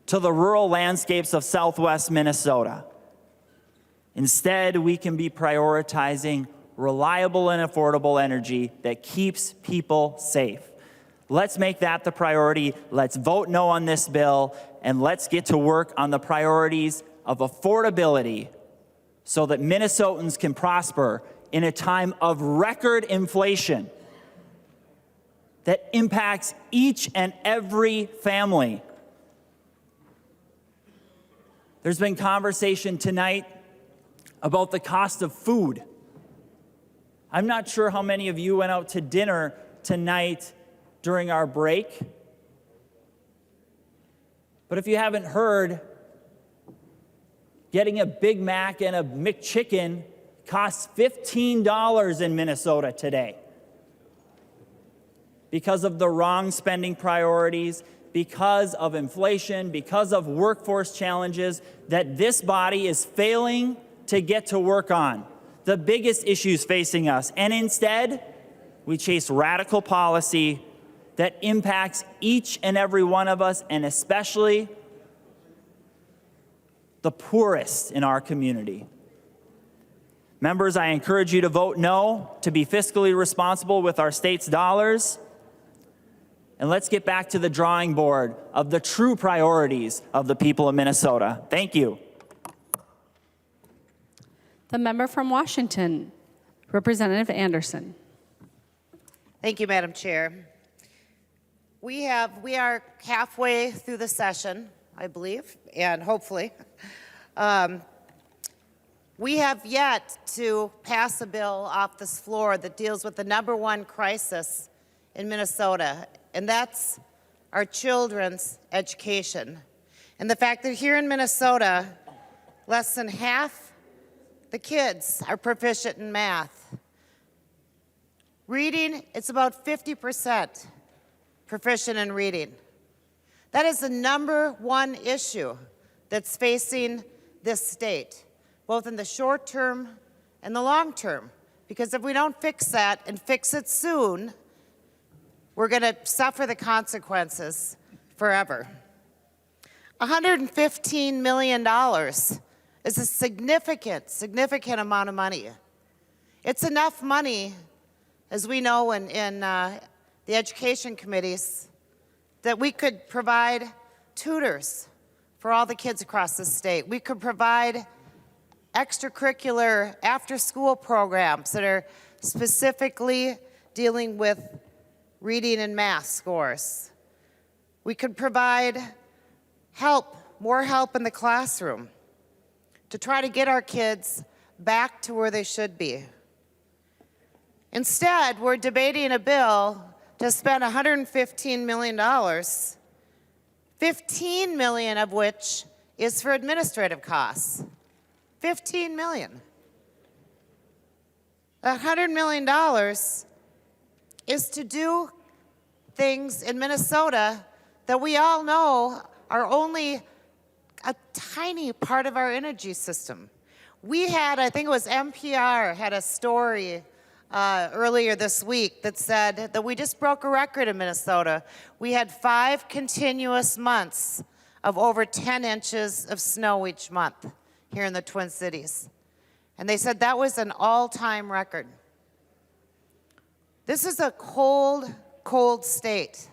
to the rural landscapes of southwest Minnesota. Instead, we can be prioritizing reliable and affordable energy that keeps people safe. Let's make that the priority. Let's vote no on this bill, and let's get to work on the priorities of affordability so that Minnesotans can prosper in a time of record inflation that impacts each and every family. There's been conversation tonight about the cost of food. I'm not sure how many of you went out to dinner tonight during our break, but if you haven't heard, getting a Big Mac and a McChicken costs $15 in Minnesota today because of the wrong spending priorities, because of inflation, because of workforce challenges that this body is failing to get to work on, the biggest issues facing us. And instead, we chase radical policy that impacts each and every one of us, and especially the poorest in our community. Members, I encourage you to vote no, to be fiscally responsible with our state's dollars. And let's get back to the drawing board of the true priorities of the people of Minnesota. Thank you. The member from Washington, Representative Anderson. Thank you, Madam Chair. We are halfway through the session, I believe, and hopefully. We have yet to pass a bill off this floor that deals with the #1 crisis in Minnesota, and that's our children's education. And the fact that here in Minnesota, less than half the kids are proficient in math. Reading, it's about 50% proficient in reading. That is the #1 issue that's facing this state, both in the short term and the long term. Because if we don't fix that and fix it soon, we're going to suffer the consequences forever. $115 million is a significant, significant amount of money. It's enough money, as we know in the education committees, that we could provide tutors for all the kids across the state. We could provide extracurricular after-school programs that are specifically dealing with reading and math scores. We could provide help, more help in the classroom to try to get our kids back to where they should be. Instead, we're debating a bill to spend $115 million, $15 million of which is for administrative costs. $15 million. $100 million is to do things in Minnesota that we all know are only a tiny part of our energy system. We had, I think it was NPR, had a story earlier this week that said that we just broke a record in Minnesota. We had 5 continuous months of over 10 inches of snow each month here in the Twin Cities. And they said that was an all-time record. This is a cold, cold state.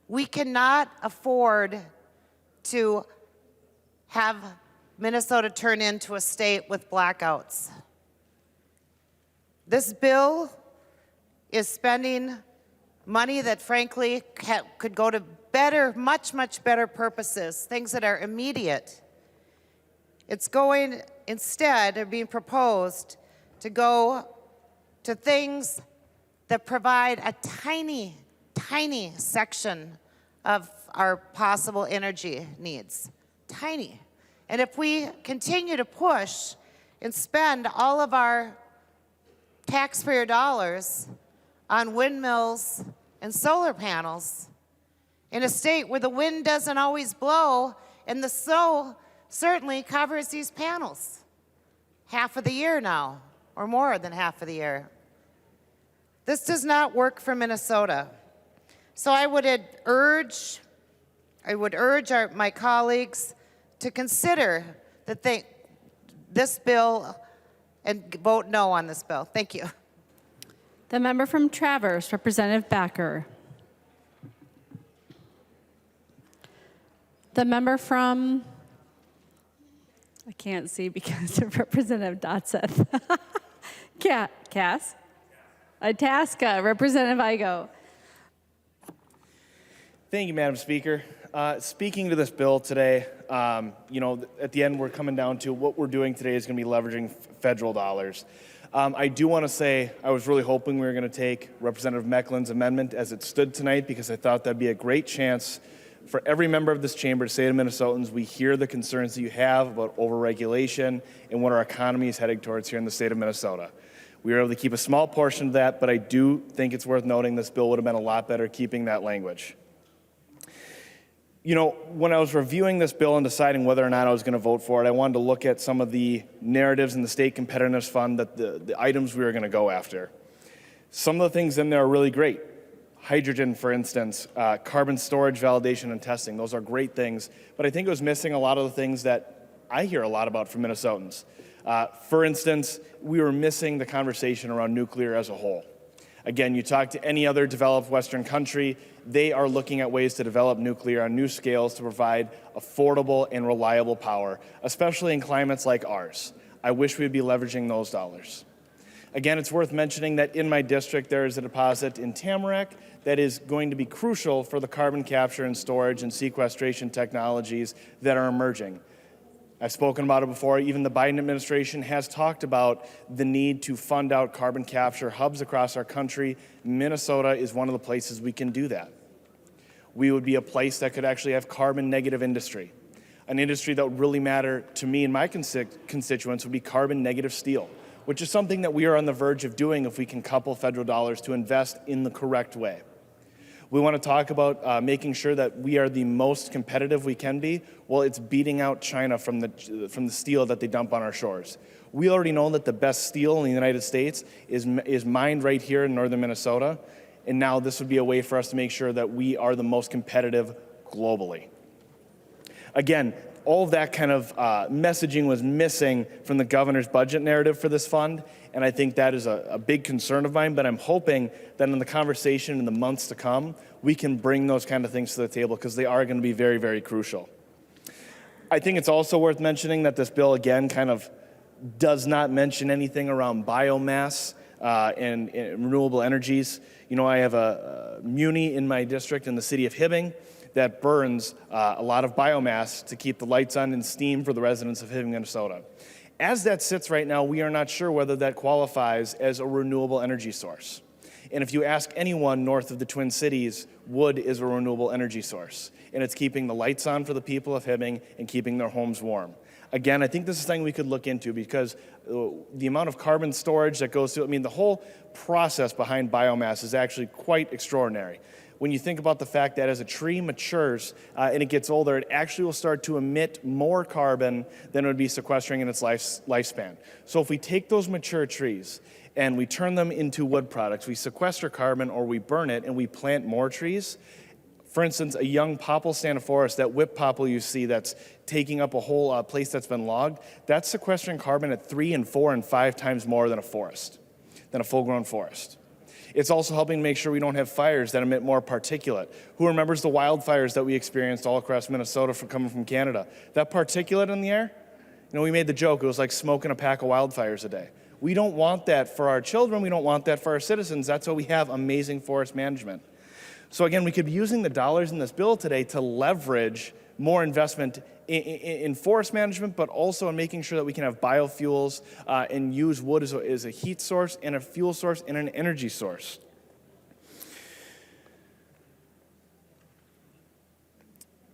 We cannot afford to have Minnesota turn into a state with blackouts. This bill is spending money that frankly could go to better, much, much better purposes, things that are immediate. It's going instead, or being proposed, to go to things that provide a tiny, tiny section of our possible energy needs. Tiny. And if we continue to push and spend all of our taxpayer dollars on windmills and solar panels in a state where the wind doesn't always blow And the snow certainly covers these panels half of the year now, or more than half of the year. This does not work for Minnesota. So I would urge my colleagues to consider this bill and vote no on this bill. Thank you. The member from Traverse, Representative Backer. The member from, I can't see because of Representative Dotseth. Cass? Itasca, Representative Igo. Thank you, Madam Speaker. Speaking to this bill today, at the end we're coming down to what we're doing today is going to be leveraging federal dollars. I do want to say I was really hoping we were going to take Representative Mecklen's amendment as it stood tonight because I thought that'd be a great chance for every member of this chamber to say to Minnesotans, we hear the concerns that you have about overregulation and what our economy is heading towards here in the state of Minnesota. We were able to keep a small portion of that, but I do think it's worth noting this bill would have been a lot better keeping that language. When I was reviewing this bill and deciding whether or not I was going to vote for it, I wanted to look at some of the narratives in the State Competitiveness Fund, that the items we were going to go after. Some of the things in there are really great. Hydrogen, for instance, carbon storage, validation, and testing. Those are great things, but I think it was missing a lot of the things that I hear a lot about from Minnesotans. For instance, we were missing the conversation around nuclear as a whole. Again, you talk to any other developed Western country, they are looking at ways to develop nuclear on new scales to provide affordable and reliable power, especially in climates like ours. I wish we'd be leveraging those dollars. Again, it's worth mentioning that in my district, there is a deposit in Tamarack that is going to be crucial for the carbon capture and storage and sequestration technologies that are emerging. I've spoken about it before. Even the Biden administration has talked about the need to fund out carbon capture hubs across our country. Minnesota is one of the places we can do that. We would be a place that could actually have carbon negative industry. An industry that would really matter to me and my constituents would be carbon negative steel, which is something that we are on the verge of doing if we can couple federal dollars to invest in the correct way. We want to talk about making sure that we are the most competitive we can be. Well, it's beating out China from the steel that they dump on our shores. We already know that the best steel in the United States is mined right here in northern Minnesota, and now this would be a way for us to make sure that we are the most competitive globally. Again, all of that kind of messaging was missing from the governor's budget narrative for this fund, and I think that is a big concern of mine, but I'm hoping that in the conversation in the months to come, we can bring those kind of things to the table because they are going to be very, very crucial. I think it's also worth mentioning that this bill, again, kind of does not mention anything around biomass and renewable energies. I have a muni in my district in the city of Hibbing that burns a lot of biomass to keep the lights on and steam for the residents of Hibbing, Minnesota. As that sits right now, we are not sure whether that qualifies as a renewable energy source. And if you ask anyone north of the Twin Cities, wood is a renewable energy source. And it's keeping the lights on for the people of Hibbing and keeping their homes warm. Again, I think this is something we could look into because the amount of carbon storage that goes through, the whole process behind biomass is actually quite extraordinary. When you think about the fact that as a tree matures and it gets older, it actually will start to emit more carbon than it would be sequestering in its lifespan. So if we take those mature trees and we turn them into wood products, we sequester carbon or we burn it and we plant more trees. For instance, a young popple stand of forest, that whip popple you see that's taking up a whole place that's been logged, that's sequestering carbon at 3 and 4 and 5 times more than a full-grown forest. It's also helping make sure we don't have fires that emit more particulate. Who remembers the wildfires that we experienced all across Minnesota coming from Canada? That particulate in the air? We made the joke, it was like smoking a pack of wildfires a day. We don't want that for our children, we don't want that for our citizens. That's why we have amazing forest management. So again, we could be using the dollars in this bill today to leverage more investment in forest management, but also in making sure that we can have biofuels and use wood as a heat source and a fuel source and an energy source.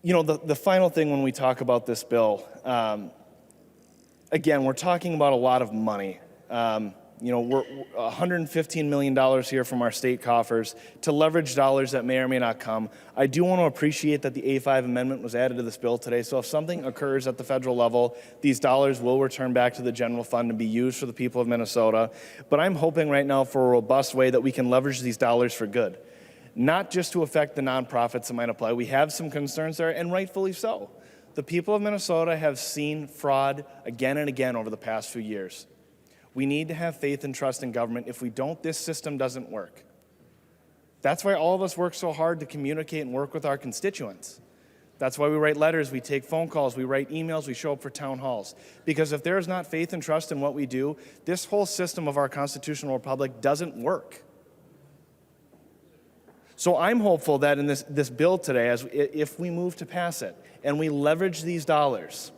The final thing when we talk about this bill, again, we're talking about a lot of money. we're $115 million here from our state coffers to leverage dollars that may or may not come. I do want to appreciate that the A5 amendment was added to this bill today. So if something occurs at the federal level, these dollars will return back to the general fund and be used for the people of Minnesota. But I'm hoping right now for a robust way that we can leverage these dollars for good, not just to affect the nonprofits that might apply. We have some concerns there, and rightfully so. The people of Minnesota have seen fraud again and again over the past few years. We need to have faith and trust in government. If we don't, this system doesn't work. That's why all of us work so hard to communicate and work with our constituents. That's why we write letters, we take phone calls, we write emails, we show up for town halls. Because if there is not faith and trust in what we do, this whole system of our constitutional republic doesn't work. So I'm hopeful that in this bill today, if we move to pass it and we leverage these dollars,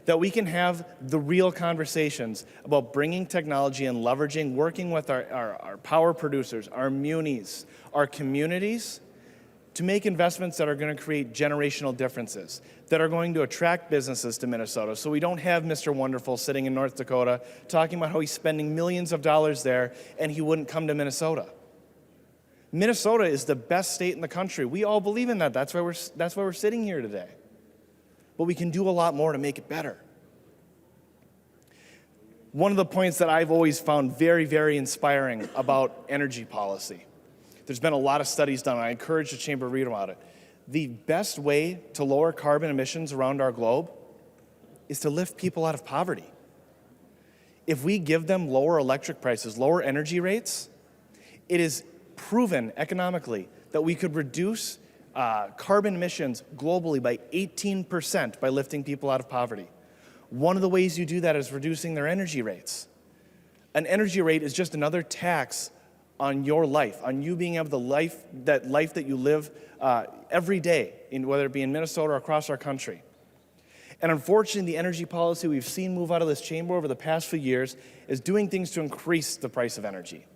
that we can have the real conversations about bringing technology and leveraging, working with our power producers, our munis, our communities, to make investments that are going to create generational differences, that are going to attract businesses to Minnesota. So we don't have Mr. Wonderful sitting in North Dakota talking about how he's spending millions of dollars there and he wouldn't come to Minnesota. Minnesota is the best state in the country. We all believe in that. That's why we're sitting here today. But we can do a lot more to make it better. One of the points that I've always found very, very inspiring about energy policy, there's been a lot of studies done, and I encourage the chamber to read about it. The best way to lower carbon emissions around our globe is to lift people out of poverty. If we give them lower electric prices, lower energy rates, it is proven economically that we could reduce carbon emissions globally by 18% by lifting people out of poverty. One of the ways you do that is reducing their energy rates. An energy rate is just another tax on your life, on you being able to life that you live every day, whether it be in Minnesota or across our country. And unfortunately, the energy policy we've seen move out of this chamber over the past few years is doing things to increase the price of energy.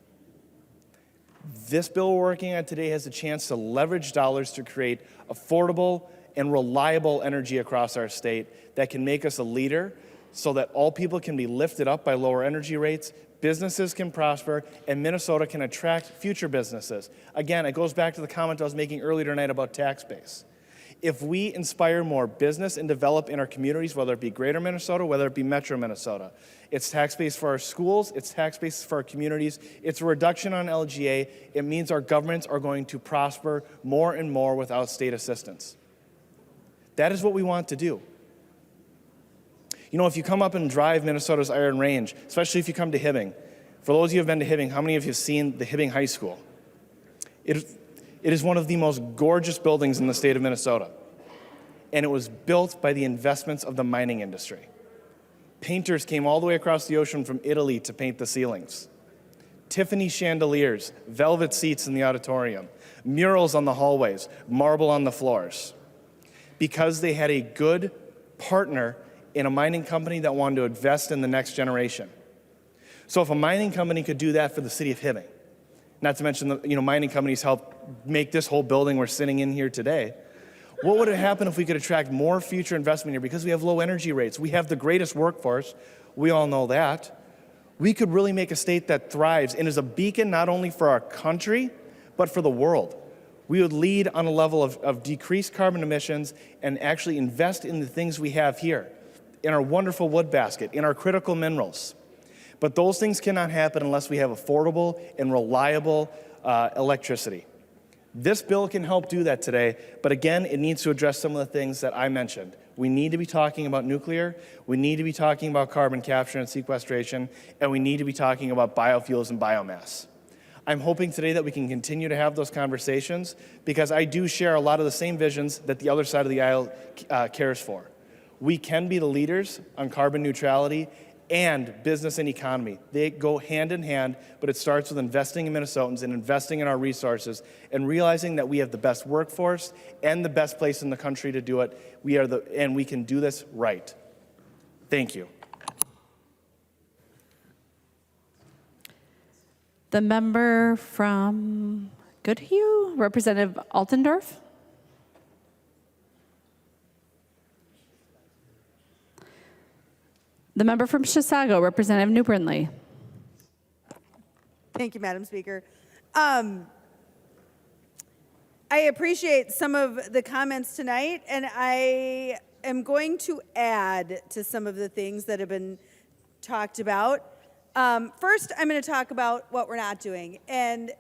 This bill we're working on today has a chance to leverage dollars to create affordable and reliable energy across our state that can make us a leader so that all people can be lifted up by lower energy rates, businesses can prosper, and Minnesota can attract future businesses. Again, it goes back to the comment I was making earlier tonight about tax base. If we inspire more business and develop in our communities, whether it be greater Minnesota, whether it be metro Minnesota, it's tax base for our schools, it's tax base for our communities, it's a reduction on LGA, it means our governments are going to prosper more and more without state assistance. That is what we want to do. You know, if you come up and drive Minnesota's Iron Range, especially if you come to Hibbing, for those of you who have been to Hibbing, how many of you have seen the Hibbing High School? It is one of the most gorgeous buildings in the state of Minnesota, and it was built by the investments of the mining industry. Painters came all the way across the ocean from Italy to paint the ceilings. Tiffany chandeliers, velvet seats in the auditorium, murals on the hallways, marble on the floors, because they had a good partner in a mining company that wanted to invest in the next generation. So if a mining company could do that for the city of Hibbing, not to mention the mining companies help make this whole building we're sitting in here today, what would happen if we could attract more future investment here? Because we have low energy rates, we have the greatest workforce, we all know that. We could really make a state that thrives and is a beacon not only for our country, but for the world. We would lead on a level of decreased carbon emissions and actually invest in the things we have here, in our wonderful wood basket, in our critical minerals. But those things cannot happen unless we have affordable and reliable electricity. This bill can help do that today, but again, it needs to address some of the things that I mentioned. We need to be talking about nuclear, we need to be talking about carbon capture and sequestration, and we need to be talking about biofuels and biomass. I'm hoping today that we can continue to have those conversations because I do share a lot of the same visions that the other side of the aisle cares for. We can be the leaders on carbon neutrality and business and economy. They go hand in hand, but it starts with investing in Minnesotans and investing in our resources and realizing that we have the best workforce and the best place in the country to do it. And we can do this right. Thank you. The member from Goodhue, Representative Altendorf. The member from Chisago, Representative New Brindley. Thank you, Madam Speaker. I appreciate some of the comments tonight, and I am going to add to some of the things that have been talked about. First, I'm going to talk about what we're not doing. And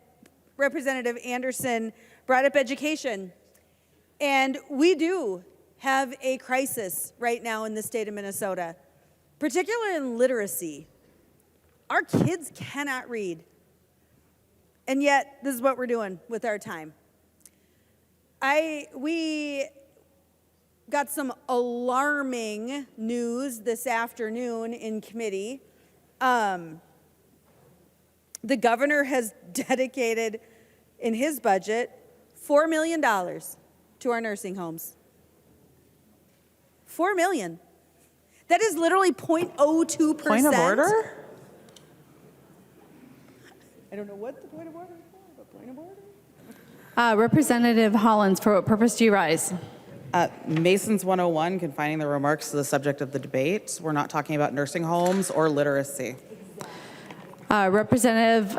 Representative Anderson brought up education. And we do have a crisis right now in the state of Minnesota, particularly in literacy. Our kids cannot read. And yet, this is what we're doing with our time. We got some alarming news this afternoon in committee. The governor has dedicated in his budget $4 million to our nursing homes. $4 million. That is literally 0.02%. Point of order? I don't know what the point of order is for, but point of order. Representative Hollins, for what purpose do you rise? Mason's 101, confining the remarks to the subject of the debate. We're not talking about nursing homes or literacy. Representative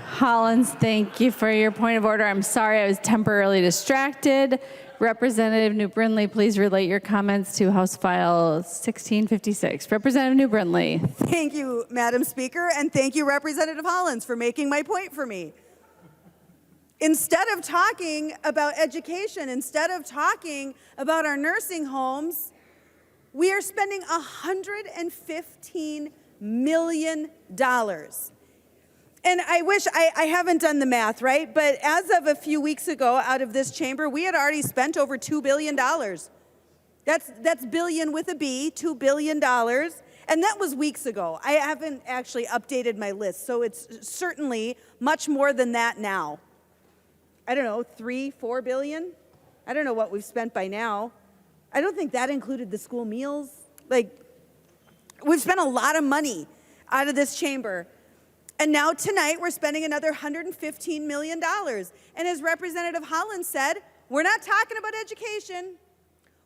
Hollins, thank you for your point of order. I'm sorry I was temporarily distracted. Representative New Brindley, please relate your comments to House File 1656. Representative New Brindley. Thank you, Madam Speaker, and thank you, Representative Hollins, for making my point for me. Instead of talking about education, instead of talking about our nursing homes, we are spending $115 million. And I wish, I haven't done the math, right? But as of a few weeks ago out of this chamber, we had already spent over $2 billion. That's billion with a B, $2 billion. And that was weeks ago. I haven't actually updated my list, so it's certainly much more than that now. I don't know, 3, 4 billion? I don't know what we've spent by now. I don't think that included the school meals. Like, we've spent a lot of money out of this chamber. And now tonight we're spending another $115 million. And as Representative Hollins said, we're not talking about education.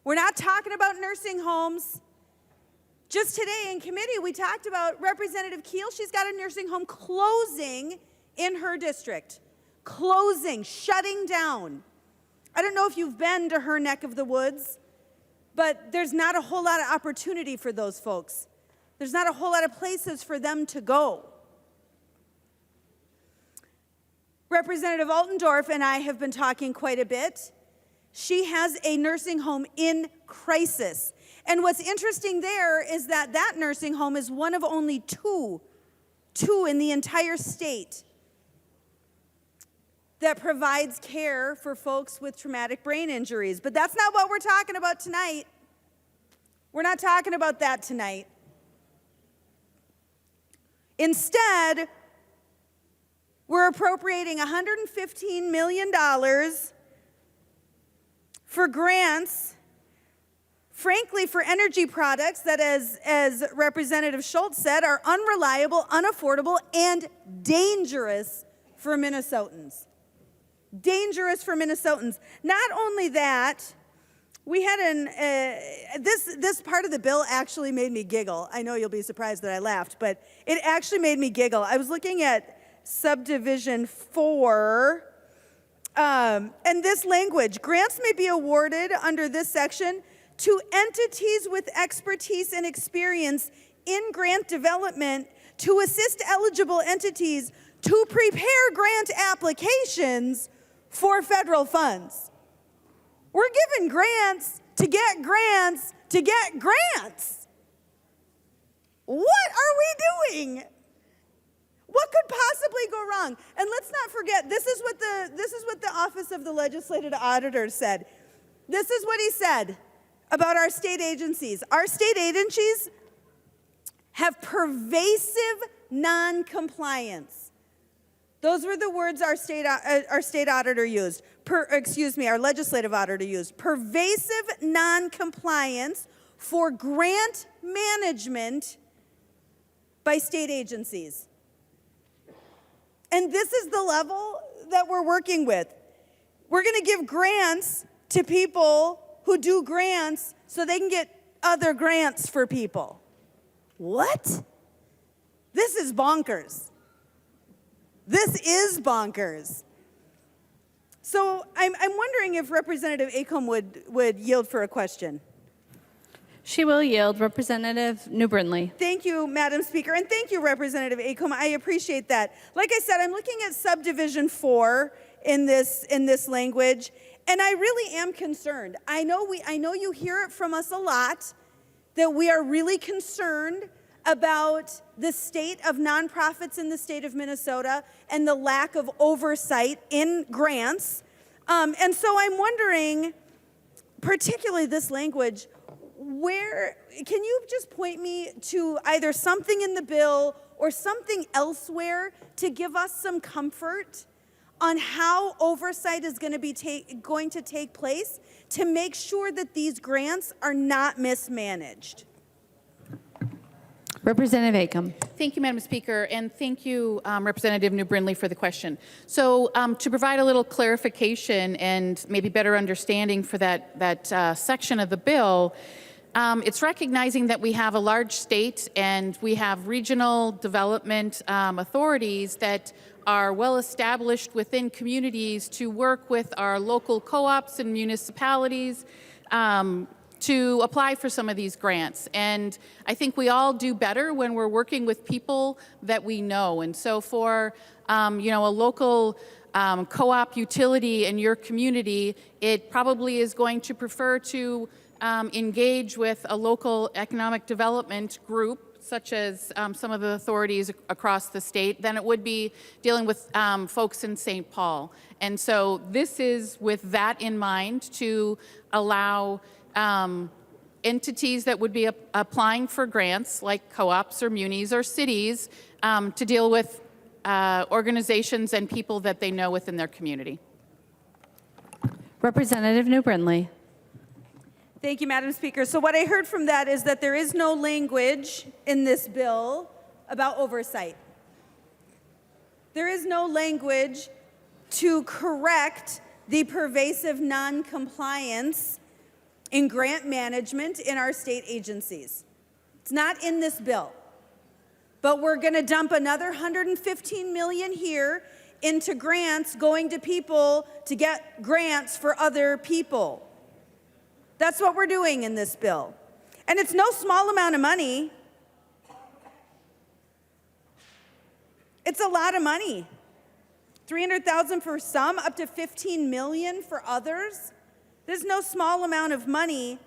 We're not talking about nursing homes. Just today in committee, we talked about Representative Keel. She's got a nursing home closing in her district. Closing, shutting down. I don't know if you've been to her neck of the woods, but there's not a whole lot of opportunity for those folks. There's not a whole lot of places for them to go. Representative Altendorf and I have been talking quite a bit. She has a nursing home in crisis. And what's interesting there is that that nursing home is one of only two in the entire state that provides care for folks with traumatic brain injuries. But that's not what we're talking about tonight. We're not talking about that tonight. Instead, we're appropriating $115 million for grants, frankly, for energy products that, as Representative Schultz said, are unreliable, unaffordable, and dangerous for Minnesotans. Dangerous for Minnesotans. Not only that, we had this part of the bill actually made me giggle. I know you'll be surprised that I laughed, but it actually made me giggle. I was looking at subdivision 4, and this language, grants may be awarded under this section to entities with expertise and experience in grant development to assist eligible entities to prepare grant applications for federal funds. We're giving grants to get grants to get grants. What are we doing? What could possibly go wrong? And let's not forget, this is what the Office of the Legislative Auditor said. This is what he said about our state agencies. Our state agencies have pervasive non-compliance. Those were the words our state auditor used. Our legislative auditor used. Pervasive non-compliance for grant management by state agencies. And this is the level that we're working with. We're going to give grants to people who do grants so they can get other grants for people. What? This is bonkers. This is bonkers. So I'm wondering if Representative Acomb would yield for a question. She will yield. Representative New Brindley. Thank you, Madam Speaker, and thank you, Representative Acomb. I appreciate that. Like I said, I'm looking at subdivision 4 in this language, and I really am concerned. I know you hear it from us a lot that we are really concerned about the state of nonprofits in the state of Minnesota and the lack of oversight in grants. And so I'm wondering, particularly this language, where can you just point me to either something in the bill or something elsewhere to give us some comfort on how oversight is going to take place to make sure that these grants are not mismanaged? Representative Acomb. Thank you, Madam Speaker, and thank you, Representative New Brindley, for the question. So to provide a little clarification and maybe better understanding for that section of the bill, it's recognizing that we have a large state and we have regional development authorities that are well established within communities to work with our local co-ops and municipalities to apply for some of these grants. And I think we all do better when we're working with people that we know. And so for a local co-op utility in your community, it probably is going to prefer to engage with a local economic development group, such as some of the authorities across the state, than it would be dealing with folks in St. Paul. And so this is with that in mind to allow entities that would be applying for grants, like co-ops or munis or cities, to deal with organizations and people that they know within their community. Representative New Brindley. Thank you, Madam Speaker. So what I heard from that is that there is no language in this bill about oversight. There is no language to correct the pervasive non-compliance in grant management in our state agencies. It's not in this bill. But we're going to dump another $115 million here into grants going to people to get grants for other people. That's what we're doing in this bill. And it's no small amount of money. It's a lot of money. $300,000 for some, up to $15 million for others. There's no small amount of money.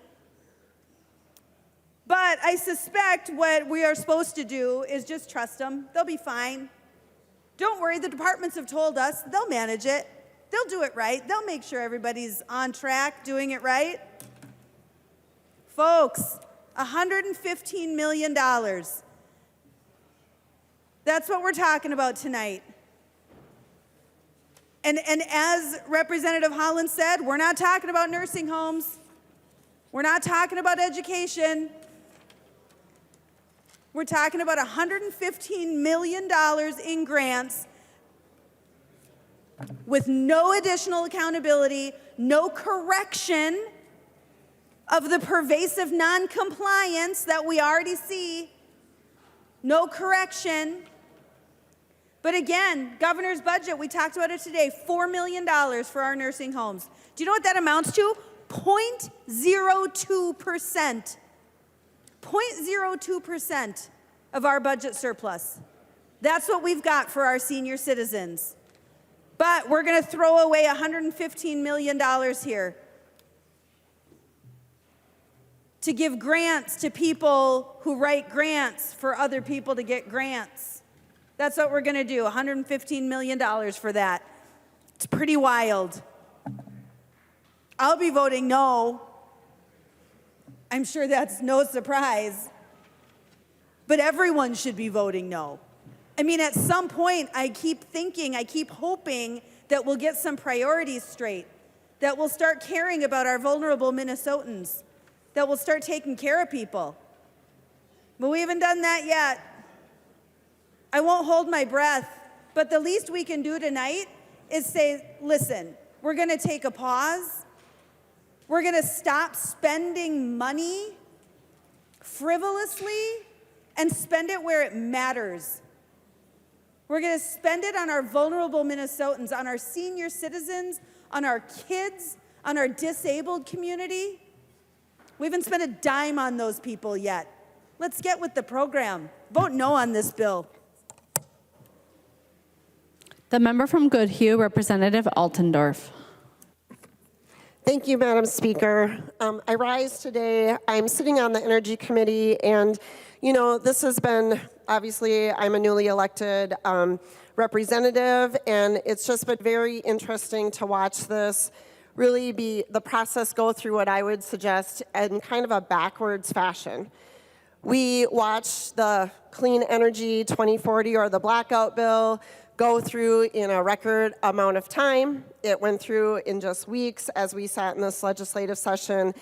But I suspect what we are supposed to do is just trust them. They'll be fine. Don't worry, the departments have told us they'll manage it. They'll do it right. They'll make sure everybody's on track doing it right. Folks, $115 million. That's what we're talking about tonight. And as Representative Holland said, we're not talking about nursing homes. We're not talking about education. We're talking about $115 million in grants with no additional accountability, no correction of the pervasive non-compliance that we already see, no correction. But again, governor's budget, we talked about it today, $4 million for our nursing homes. Do you know what that amounts to? 0.02%. 0.02% of our budget surplus. That's what we've got for our senior citizens. But we're going to throw away $115 million here to give grants to people who write grants for other people to get grants. That's what we're going to do, $115 million for that. It's pretty wild. I'll be voting no. I'm sure that's no surprise. But everyone should be voting no. I mean, at some point, I keep hoping that we'll get some priorities straight, that we'll start caring about our vulnerable Minnesotans, that we'll start taking care of people. But we haven't done that yet. I won't hold my breath, but the least we can do tonight is say, listen, we're going to take a pause. We're going to stop spending money frivolously and spend it where it matters. We're going to spend it on our vulnerable Minnesotans, on our senior citizens, on our kids, on our disabled community. We haven't spent a dime on those people yet. Let's get with the program. Vote no on this bill. The member from Goodhue, Representative Altendorf. Thank you, Madam Speaker. I rise today. I'm sitting on the Energy Committee, and you know, this has been, obviously, I'm a newly elected representative, and it's just been very interesting to watch this really be the process go through what I would suggest in kind of a backwards fashion. We watched the Clean Energy 2040 or the blackout bill go through in a record amount of time. It went through in just weeks as we sat in this legislative session.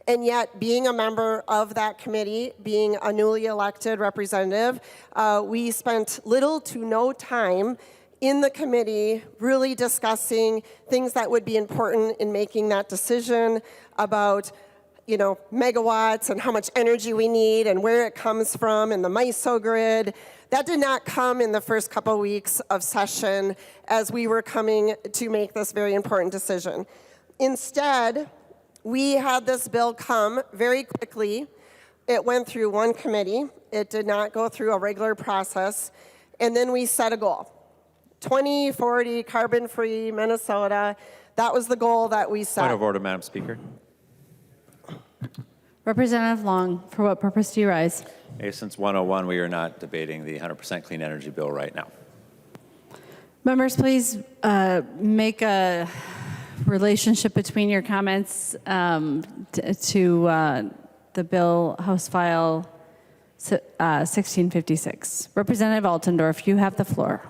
And yet, being a member of that committee, being a newly elected representative, we spent little to no time in the committee really discussing things that would be important in making that decision about, you know, megawatts and how much energy we need and where it comes from and the MISO grid. That did not come in the first couple weeks of session as we were coming to make this very important decision. Instead, we had this bill come very quickly. It went through one committee. It did not go through a regular process. And then we set a goal. 2040 carbon-free Minnesota. That was the goal that we set. Point of order, Madam Speaker. Representative Long, for what purpose do you rise? Since 101, we are not debating the 100% clean energy bill right now. Members, please make a relationship between your comments to the bill, House File 1656. Representative Altendorf, you have the floor.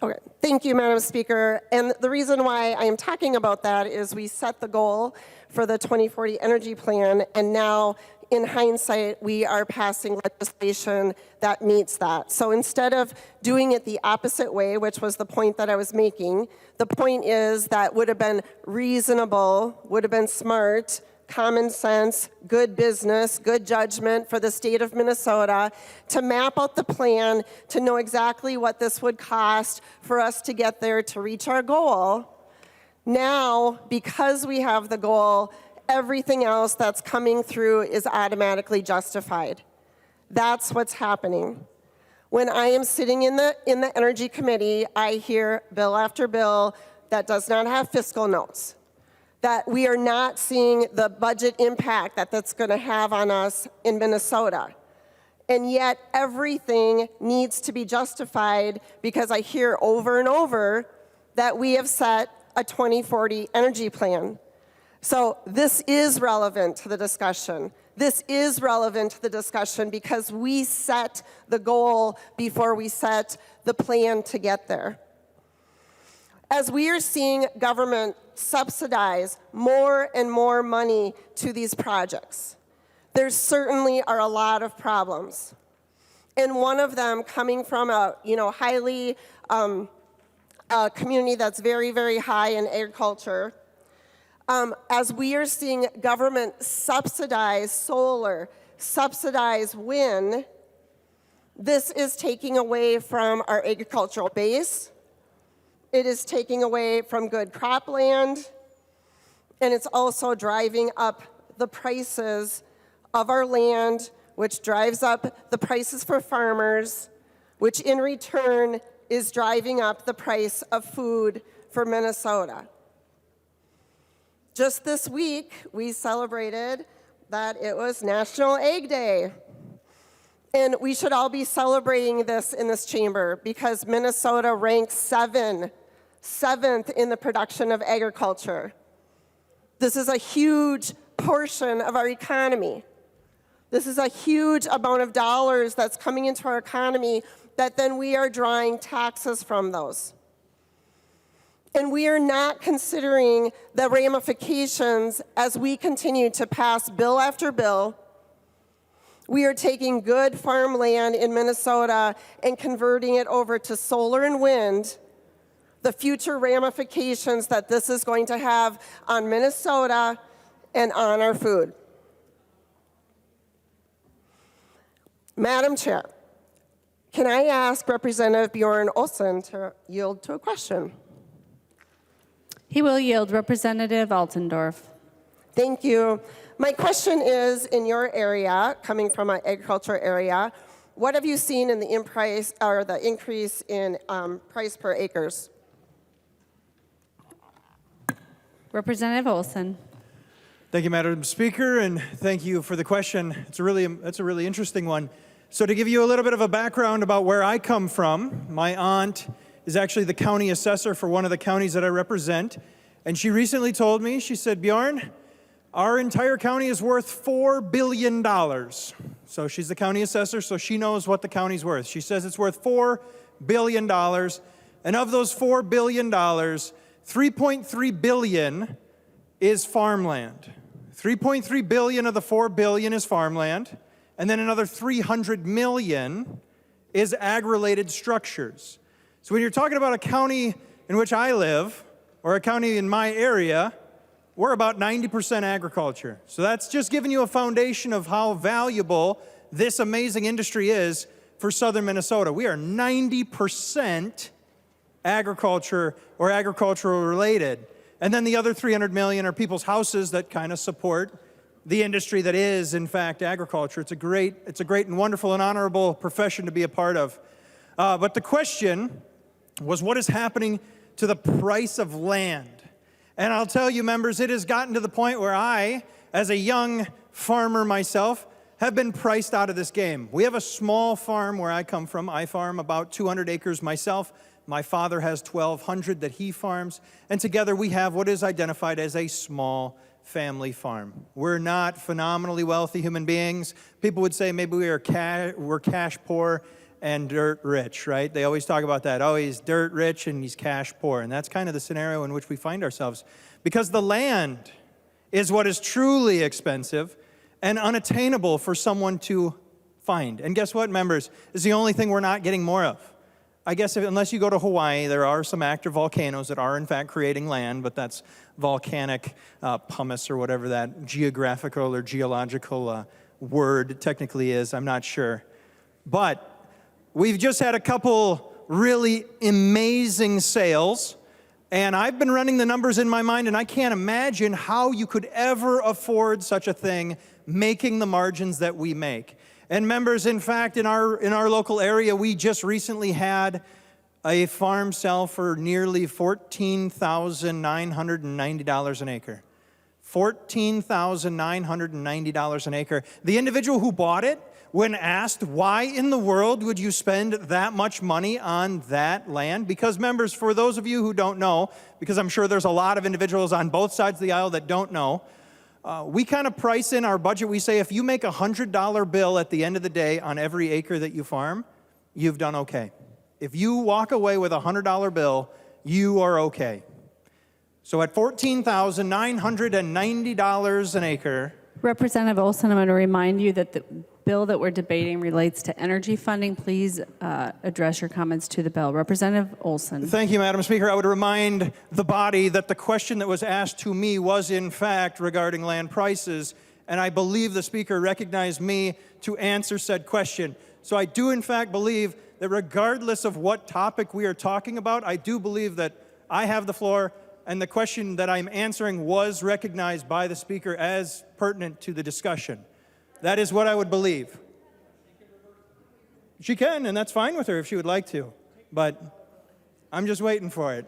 Okay, thank you, Madam Speaker. And the reason why I am talking about that is we set the goal for the 2040 energy plan, and now in hindsight, we are passing legislation that meets that. So instead of doing it the opposite way, which was the point that I was making, the point is that would have been reasonable, would have been smart, common sense, good business, good judgment for the state of Minnesota to map out the plan, to know exactly what this would cost for us to get there to reach our goal. Now, because we have the goal, everything else that's coming through is automatically justified. That's what's happening. When I am sitting in the Energy Committee, I hear bill after bill that does not have fiscal notes, that we are not seeing the budget impact that that's going to have on us in Minnesota. And yet everything needs to be justified because I hear over and over that we have set a 2040 energy plan. So this is relevant to the discussion. This is relevant to the discussion because we set the goal before we set the plan to get there. As we are seeing government subsidize more and more money to these projects, there certainly are a lot of problems. And one of them coming from a highly a community that's very, very high in agriculture. As we are seeing government subsidize solar, subsidize wind, this is taking away from our agricultural base. It is taking away from good cropland, and it's also driving up the prices of our land, which drives up the prices for farmers, which in return is driving up the price of food for Minnesota. Just this week, we celebrated that it was National Egg Day. And we should all be celebrating this in this chamber because Minnesota ranks seventh in the production of agriculture. This is a huge portion of our economy. This is a huge amount of dollars that's coming into our economy that then we are drawing taxes from those. And we are not considering the ramifications as we continue to pass bill after bill. We are taking good farmland in Minnesota and converting it over to solar and wind. The future ramifications that this is going to have on Minnesota and on our food. Madam Chair, Can I ask Representative Bjorn Olsen to yield to a question? He will yield. Representative Altendorf. Thank you. My question is, in your area, coming from an agriculture area, what have you seen in the increase in price per acres? Representative Olsen. Thank you, Madam Speaker, and thank you for the question. That's a really interesting one. So to give you a little bit of a background about where I come from, my aunt is actually the county assessor for one of the counties that I represent, and she recently told me, she said, Bjorn, our entire county is worth $4 billion. So she's the county assessor, so she knows what the county's worth. She says it's worth $4 billion, and of those $4 billion, $3.3 billion is farmland. 3.3 billion of the 4 billion is farmland, and then another 300 million is ag-related structures. So when you're talking about a county in which I live, or a county in my area, we're about 90% agriculture. So that's just giving you a foundation of how valuable this amazing industry is for southern Minnesota. We are 90% agriculture or agricultural related. And then the other 300 million are people's houses that kind of support the industry that is, in fact, agriculture. It's a great and wonderful and honorable profession to be a part of. But the question was, what is happening to the price of land? And I'll tell you, members, it has gotten to the point where I, as a young farmer myself, have been priced out of this game. We have a small farm where I come from. I farm about 200 acres myself. My father has 1,200 that he farms, and together we have what is identified as a small family farm. We're not phenomenally wealthy human beings. People would say maybe we're cash poor and dirt rich, right? They always talk about that. Oh, he's dirt rich and he's cash poor, and that's kind of the scenario in which we find ourselves, because the land is what is truly expensive and unattainable for someone to find. And guess what, members? It's the only thing we're not getting more of. I guess unless you go to Hawaii, there are some active volcanoes that are in fact creating land, but that's volcanic pumice or whatever that geographical or geological word technically is. I'm not sure. But we've just had a couple really amazing sales, and I've been running the numbers in my mind, and I can't imagine how you could ever afford such a thing, making the margins that we make. And members, in fact, in our local area, we just recently had a farm sell for nearly $14,990 an acre. $14,990 an acre. The individual who bought it, when asked, why in the world would you spend that much money on that land? Because, members, for those of you who don't know, because I'm sure there's a lot of individuals on both sides of the aisle that don't know, we kind of price in our budget. We say if you make a $100 bill at the end of the day on every acre that you farm, you've done okay. If you walk away with a $100 bill, you are okay. So at $14,990 an acre. Representative Olsen, I'm going to remind you that the bill that we're debating relates to energy funding. Please address your comments to the bill. Representative Olsen. Thank you, Madam Speaker. I would remind the body that the question that was asked to me was, in fact, regarding land prices, and I believe the Speaker recognized me to answer said question. So I do, in fact, believe that regardless of what topic we are talking about, I do believe that I have the floor, and the question that I'm answering was recognized by the Speaker as pertinent to the discussion. That is what I would believe. She can, and that's fine with her if she would like to, but I'm just waiting for it.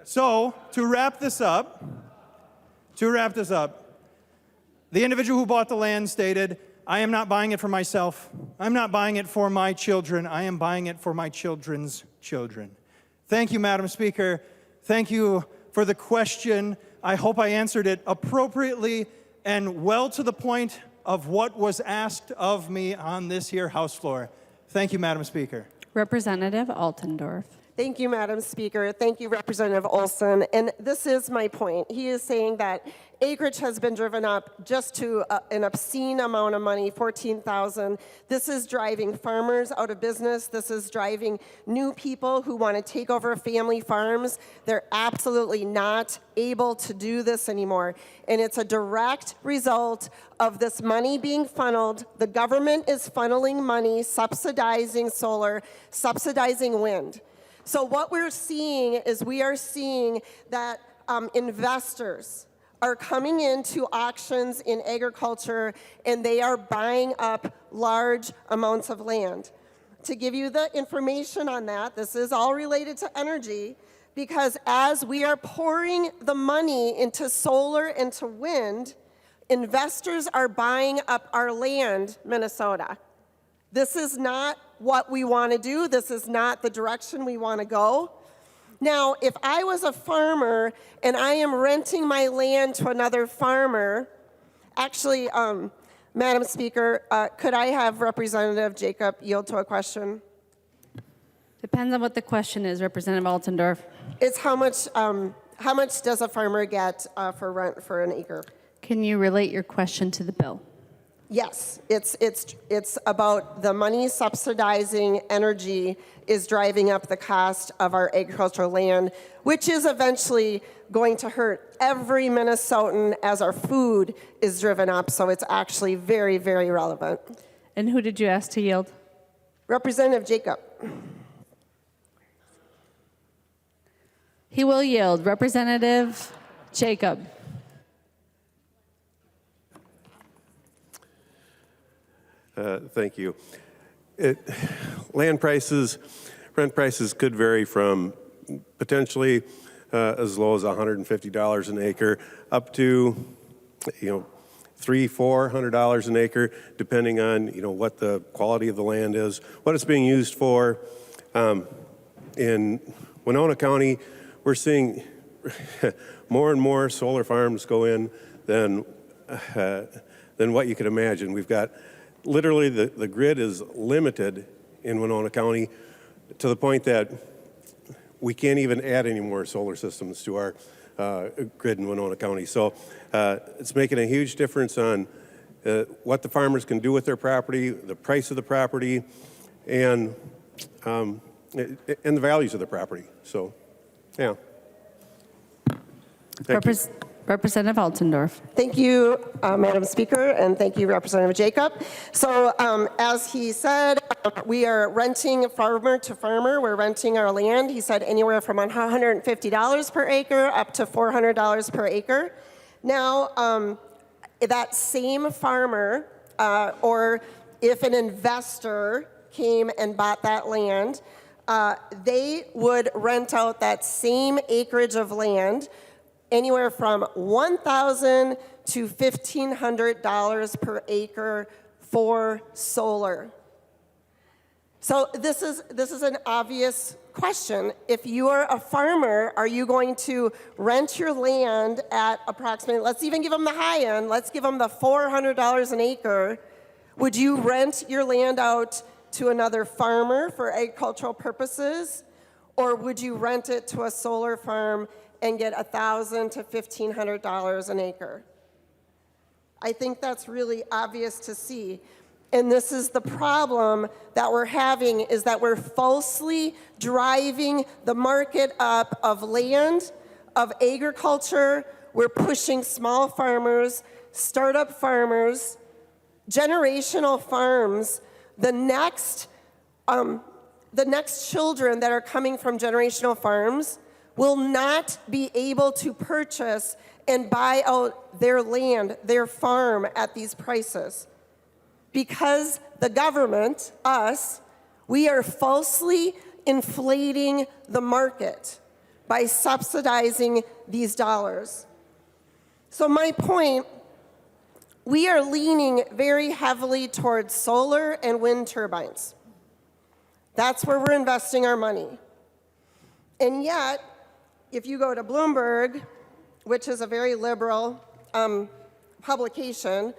So, to wrap this up, the individual who bought the land stated, I am not buying it for myself. I'm not buying it for my children. I am buying it for my children's children. Thank you, Madam Speaker. Thank you for the question. I hope I answered it appropriately and well to the point of what was asked of me on this here House floor. Thank you, Madam Speaker. Representative Altendorf. Thank you, Madam Speaker. Thank you, Representative Olson. And this is my point. He is saying that acreage has been driven up just to an obscene amount of money, $14,000. This is driving farmers out of business. This is driving new people who want to take over family farms. They're absolutely not able to do this anymore. And it's a direct result of this money being funneled. The government is funneling money, subsidizing solar, subsidizing wind. So what we're seeing is we are seeing that investors are coming into auctions in agriculture and they are buying up large amounts of land. To give you the information on that, this is all related to energy, because as we are pouring the money into solar and to wind, investors are buying up our land, Minnesota. This is not what we want to do. This is not the direction we want to go. Now, if I was a farmer and I am renting my land to another farmer, actually, Madam Speaker, could I have Representative Jacob yield to a question? Depends on what the question is, Representative Altendorf. It's how much does a farmer get for rent for an acre? Can you relate your question to the bill? Yes, it's about the money subsidizing energy is driving up the cost of our agricultural land, which is eventually going to hurt every Minnesotan as our food is driven up. So it's actually very, very relevant. And who did you ask to yield? Representative Jacob. He will yield. Representative Jacob. Thank you. Land prices, rent prices could vary from potentially as low as $150 an acre up to, $300-400 an acre, depending on what the quality of the land is, what it's being used for. In Winona County, we're seeing more and more solar farms go in than what you could imagine. We've got literally the grid is limited in Winona County to the point that we can't even add any more solar systems to our grid in Winona County. So it's making a huge difference on what the farmers can do with their property, the price of the property, and the values of the property. So, yeah. Thank you. Representative Altendorf. Thank you, Madam Speaker, and thank you, Representative Jacob. So as he said, we are renting farmer to farmer. We're renting our land. He said anywhere from $150 per acre up to $400 per acre. Now, that same farmer, or if an investor came and bought that land, they would rent out that same acreage of land anywhere from $1,000 to $1,500 per acre for solar. So this is an obvious question. If you are a farmer, are you going to rent your land at approximately, let's even give them the high end, let's give them the $400 an acre. Would you rent your land out to another farmer for agricultural purposes? Or would you rent it to a solar farm and get $1,000 to $1,500 an acre? I think that's really obvious to see. And this is the problem that we're having, is that we're falsely driving the market up of land, of agriculture. We're pushing small farmers, startup farmers, generational farms. The next children that are coming from generational farms will not be able to purchase and buy out their land, their farm at these prices. Because the government, us, we are falsely inflating the market by subsidizing these dollars. So my point, we are leaning very heavily towards solar and wind turbines. That's where we're investing our money. And yet, if you go to Bloomberg, which is a very liberal publication,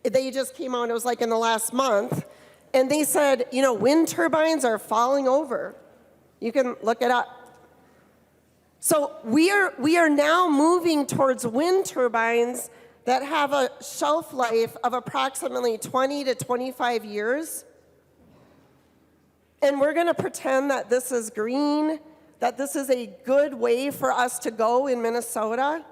they just came out, it was like in the last month, and they said, wind turbines are falling over. You can look it up. So we are now moving towards wind turbines that have a shelf life of approximately 20 to 25 years. And we're going to pretend that this is green, that this is a good way for us to go in Minnesota.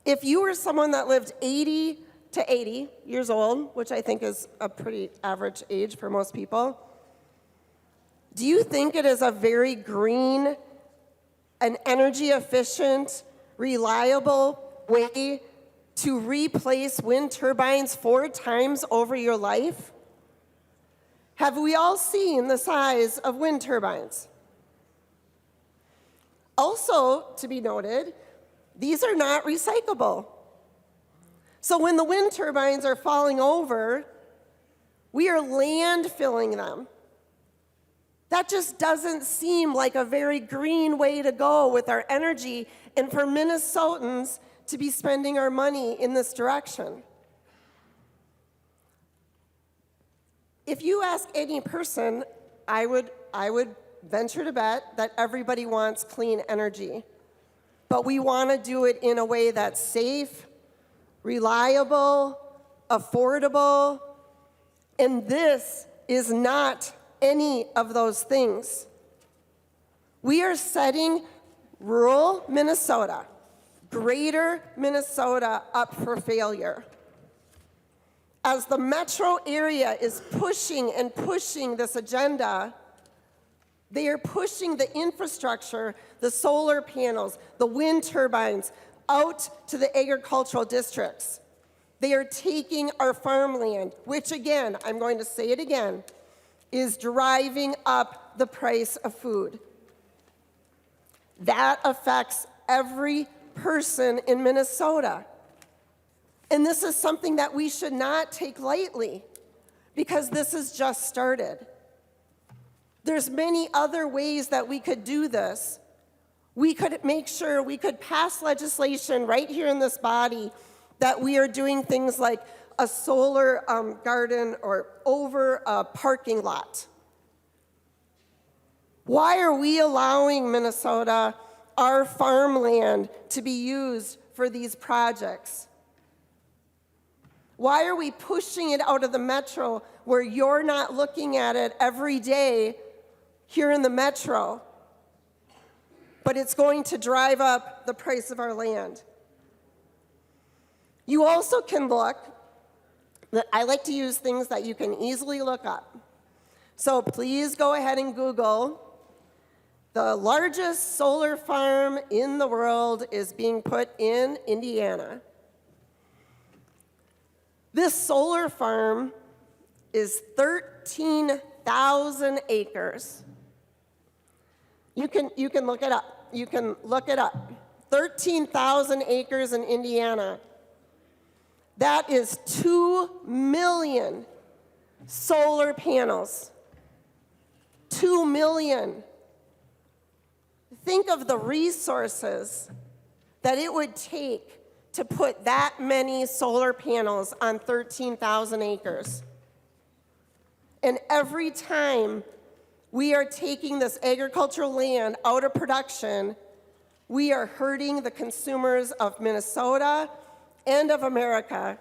If you were someone that lived 80 to 80 years old, which I think is a pretty average age for most people, do you think it is a very green, an energy efficient, reliable way to replace wind turbines 4 times over your life? Have we all seen the size of wind turbines? Also, to be noted, these are not recyclable. So when the wind turbines are falling over, we are landfilling them. That just doesn't seem like a very green way to go with our energy and for Minnesotans to be spending our money in this direction. If you ask any person, I would venture to bet that everybody wants clean energy. But we want to do it in a way that's safe, reliable, affordable, and this is not any of those things. We are setting rural Minnesota, greater Minnesota up for failure. As the metro area is pushing and pushing this agenda, they are pushing the infrastructure, the solar panels, the wind turbines out to the agricultural districts. They are taking our farmland, which again, I'm going to say it again, is driving up the price of food. That affects every person in Minnesota. And this is something that we should not take lightly because this has just started. There's many other ways that we could do this. We could make sure we could pass legislation right here in this body that we are doing things like a solar garden or over a parking lot. Why are we allowing Minnesota, our farmland, to be used for these projects? Why are we pushing it out of the metro where you're not looking at it every day here in the metro, but it's going to drive up the price of our land? You also can look, I like to use things that you can easily look up. So please go ahead and Google, the largest solar farm in the world is being put in Indiana. This solar farm is 13,000 acres. You can look it up. You can look it up. 13,000 acres in Indiana. That is 2 million solar panels. 2 million. Think of the resources that it would take to put that many solar panels on 13,000 acres. And every time we are taking this agricultural land out of production, we are hurting the consumers of Minnesota and of America.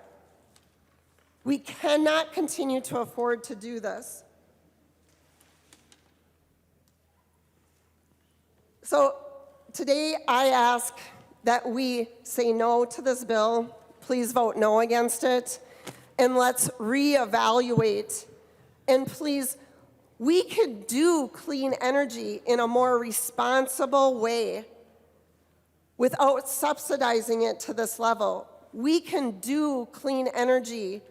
We cannot continue to afford to do this. So today I ask that we say no to this bill. Please vote no against it. And let's reevaluate. And please, we could do clean energy in a more responsible way without subsidizing it to this level. We can do clean energy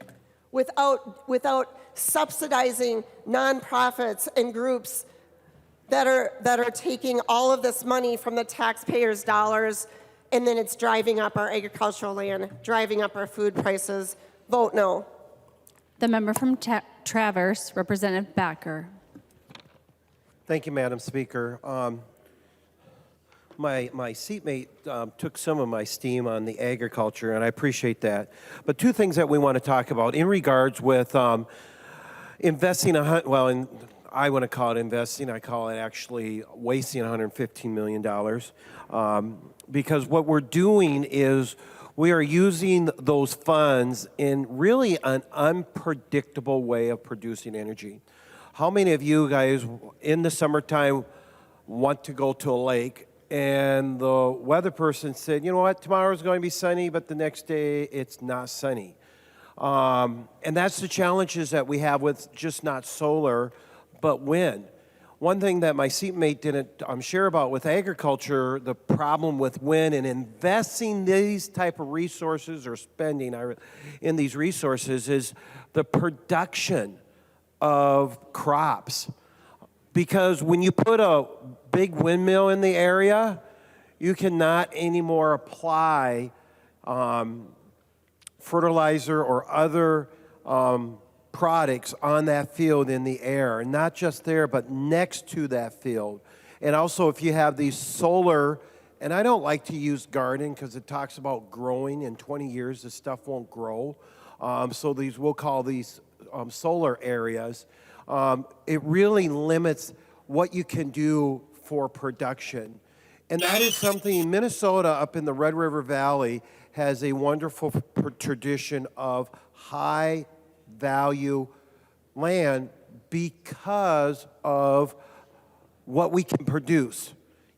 without subsidizing nonprofits and groups that are taking all of this money from the taxpayers' dollars, and then it's driving up our agricultural land, driving up our food prices. Vote no. The member from Traverse, Representative Backer. Thank you, Madam Speaker. My seatmate took some of my steam on the agriculture, and I appreciate that. But two things that we want to talk about in regards with investing, I want to call it investing. I call it actually wasting $115 million. Because what we're doing is we are using those funds in really an unpredictable way of producing energy. How many of you guys in the summertime want to go to a lake and the weather person said, you know what, tomorrow's going to be sunny, but the next day it's not sunny? And that's the challenges that we have with just not solar, but wind. One thing that my seatmate didn't share about with agriculture, the problem with wind and investing these type of resources or spending in these resources is the production of crops. Because when you put a big windmill in the area, you cannot anymore apply fertilizer or other products on that field in the air, and not just there, but next to that field. And also if you have these solar, and I don't like to use garden because it talks about growing. In 20 years, this stuff won't grow. So we'll call these solar areas. It really limits what you can do for production. And that is something, Minnesota up in the Red River Valley has a wonderful tradition of high value land because of what we can produce.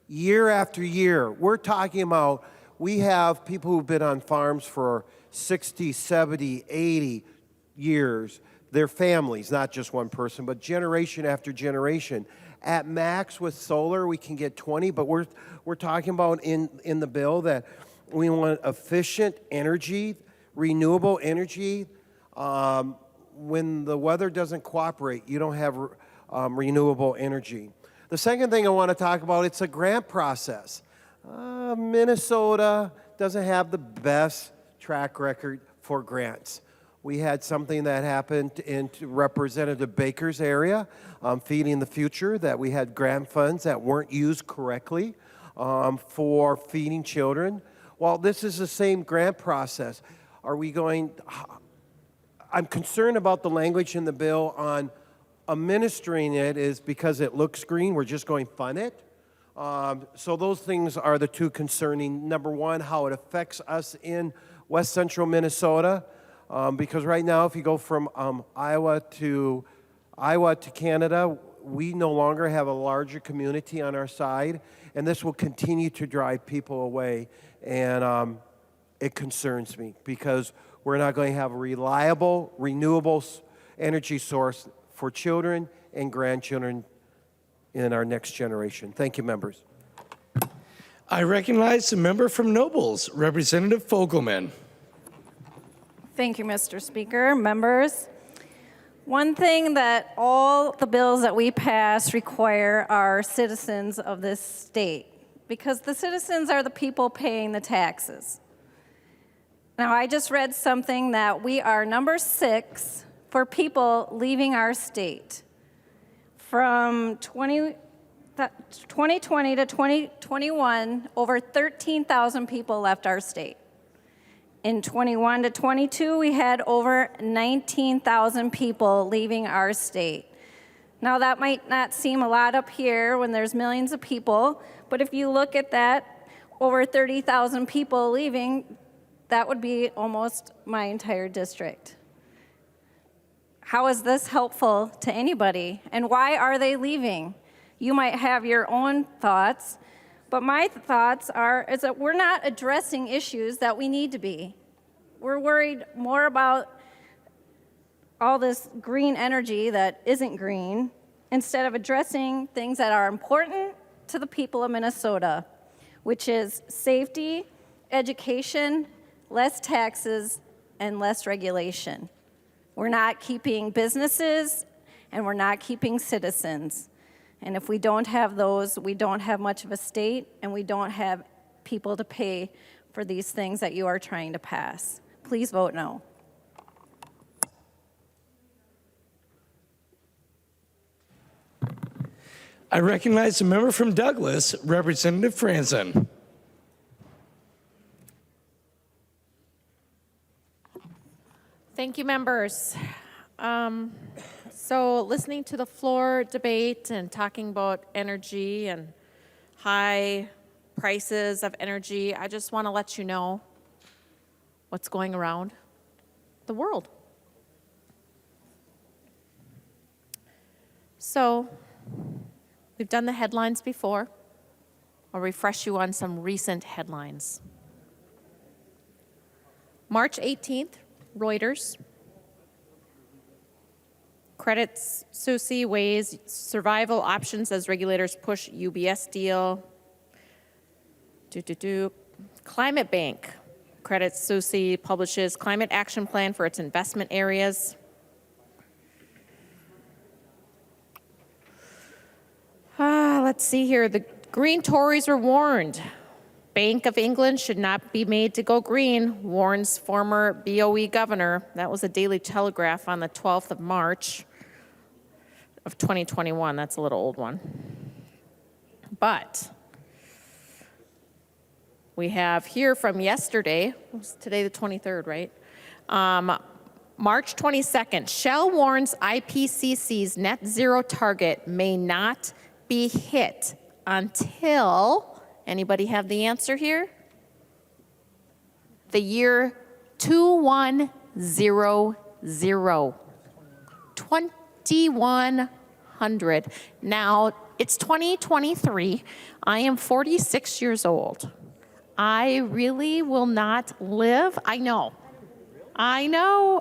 Year after year, we're talking about, we have people who've been on farms for 60, 70, 80 years. Their families, not just one person, but generation after generation. At max with solar, we can get 20, but we're talking about in the bill that we want efficient energy, renewable energy. When the weather doesn't cooperate, you don't have renewable energy. The second thing I want to talk about, it's a grant process. Minnesota doesn't have the best track record for grants. We had something that happened in Representative Baker's area, Feeding the Future, that we had grant funds that weren't used correctly for feeding children. Well, this is the same grant process. I'm concerned about the language in the bill on administering it is because it looks green, we're just going to fund it. So those things are the two concerning. Number one, how it affects us in West Central Minnesota. Because right now, if you go from Iowa to Canada, we no longer have a larger community on our side, and this will continue to drive people away. And it concerns me because we're not going to have a reliable, renewable energy source for children and grandchildren in our next generation. Thank you, members. I recognize the member from Nobles, Representative Wolgamott. Thank you, Mr. Speaker. Members, one thing that all the bills that we pass require are citizens of this state, because the citizens are the people paying the taxes. Now, I just read something that we are number 6 for people leaving our state. From 2020 to 2021, over 13,000 people left our state. In 21 to 22, we had over 19,000 people leaving our state. Now, that might not seem a lot up here when there's millions of people, but if you look at that, over 30,000 people leaving, that would be almost my entire district. How is this helpful to anybody? And why are they leaving? You might have your own thoughts, but my thoughts is that we're not addressing issues that we need to be. We're worried more about all this green energy that isn't green instead of addressing things that are important to the people of Minnesota, which is safety, education, less taxes, and less regulation. We're not keeping businesses, and we're not keeping citizens. And if we don't have those, we don't have much of a state, and we don't have people to pay for these things that you are trying to pass. Please vote no. I recognize the member from Douglas, Representative Franzen. Thank you, members. So listening to the floor debate and talking about energy and high prices of energy, I just want to let you know what's going around the world. So we've done the headlines before. I'll refresh you on some recent headlines. March 18th, Reuters. Credit Suisse weighs survival options as regulators push UBS deal. Climate Bank. Credit Suisse publishes climate action plan for its investment areas. Let's see here. The Green Tories were warned. Bank of England should not be made to go green, warns former BOE governor. That was a Daily Telegraph on the 12th of March of 2021. That's a little old one. But we have here from yesterday, it's today the 23rd, right? March 22nd, Shell warns IPCC's net zero target may not be hit until, anybody have the answer here? The year 2100. 2100. Now, it's 2023. I am 46 years old. I really will not live. I know.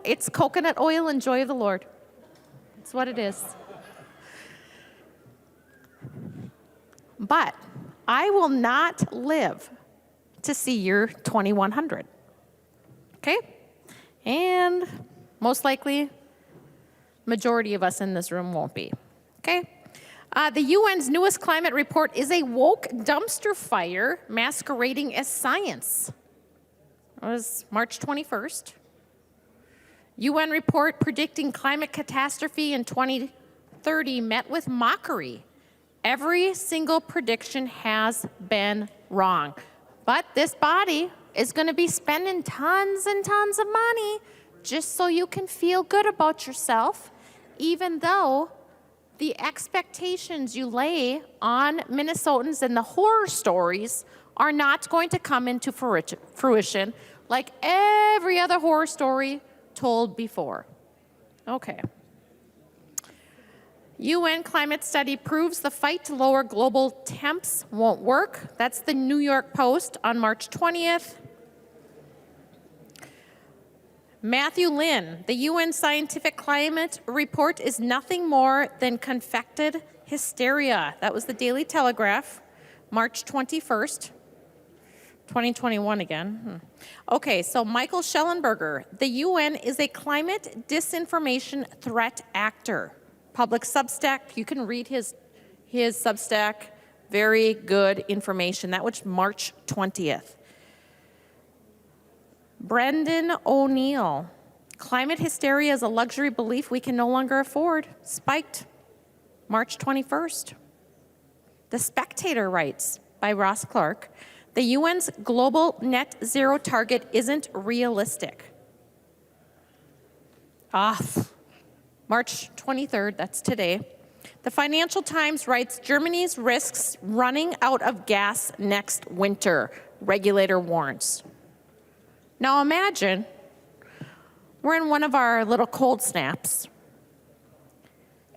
It's coconut oil and joy of the Lord. That's what it is. But I will not live to see year 2100. Okay? And most likely, majority of us in this room won't be. Okay? The UN's newest climate report is a woke dumpster fire masquerading as science. It was March 21st. UN report predicting climate catastrophe in 2030 met with mockery. Every single prediction has been wrong. But this body is going to be spending tons and tons of money just so you can feel good about yourself, even though the expectations you lay on Minnesotans and the horror stories are not going to come into fruition like every other horror story told before. Okay. UN climate study proves the fight to lower global temps won't work. That's the New York Post on March 20th. Matthew Lynn, the UN scientific climate report is nothing more than confected hysteria. That was the Daily Telegraph, March 21st, 2021 again. Okay, so Michael Schellenberger, the UN is a climate disinformation threat actor. Public Substack, you can read his Substack, very good information. That was March 20th. Brendan O'Neill, climate hysteria is a luxury belief we can no longer afford. Spiked, March 21st. The Spectator writes, by Ross Clark, the UN's global net zero target isn't realistic. March 23rd, that's today. The Financial Times writes, Germany's risks running out of gas next winter, regulator warns. Now imagine we're in one of our little cold snaps,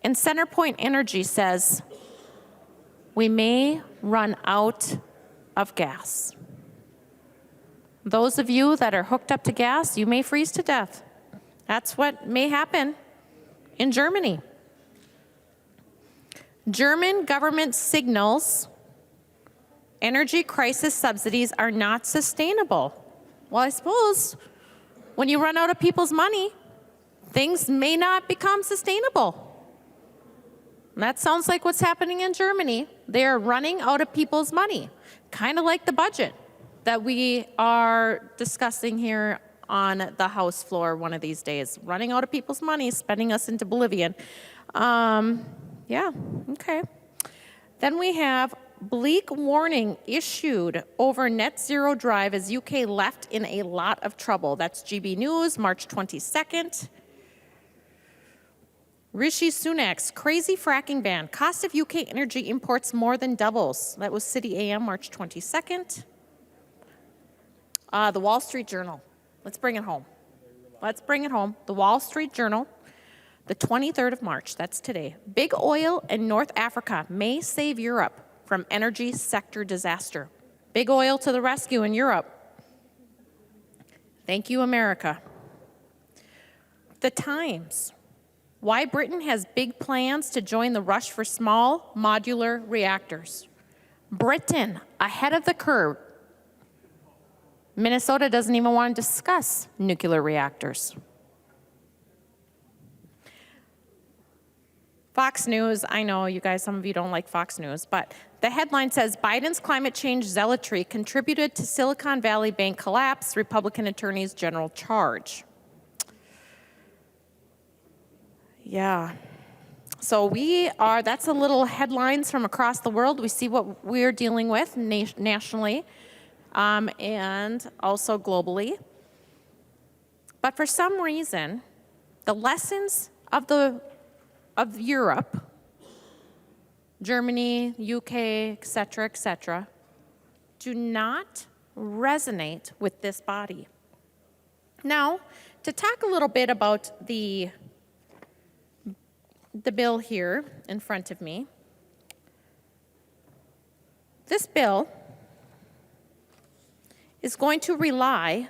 and Centerpoint Energy says, we may run out of gas. Those of you that are hooked up to gas, you may freeze to death. That's what may happen in Germany. German government signals energy crisis subsidies are not sustainable. Well, I suppose when you run out of people's money, things may not become sustainable. And that sounds like what's happening in Germany. They are running out of people's money, kind of like the budget that we are discussing here on the House floor one of these days. Running out of people's money, spending us into oblivion. Yeah, okay. Then we have bleak warning issued over net zero drive as UK left in a lot of trouble. That's GB News, March 22nd. Rishi Sunak's crazy fracking ban. Cost of UK energy imports more than doubles. That was City AM, March 22nd. The Wall Street Journal. Let's bring it home. Let's bring it home. The Wall Street Journal, the 23rd of March, that's today. Big oil in North Africa may save Europe from energy sector disaster. Big oil to the rescue in Europe. Thank you, America. The Times. Why Britain has big plans to join the rush for small modular reactors. Britain, ahead of the curve. Minnesota doesn't even want to discuss nuclear reactors. Fox News, I know you guys, some of you don't like Fox News, but the headline says Biden's climate change zealotry contributed to Silicon Valley Bank collapse, Republican attorneys general charge. Yeah. So that's a little headlines from across the world. We see what we're dealing with nationally and also globally. But for some reason, the lessons of Europe, Germany, UK, et cetera, do not resonate with this body. Now, to talk a little bit about the bill here in front of me. This bill is going to rely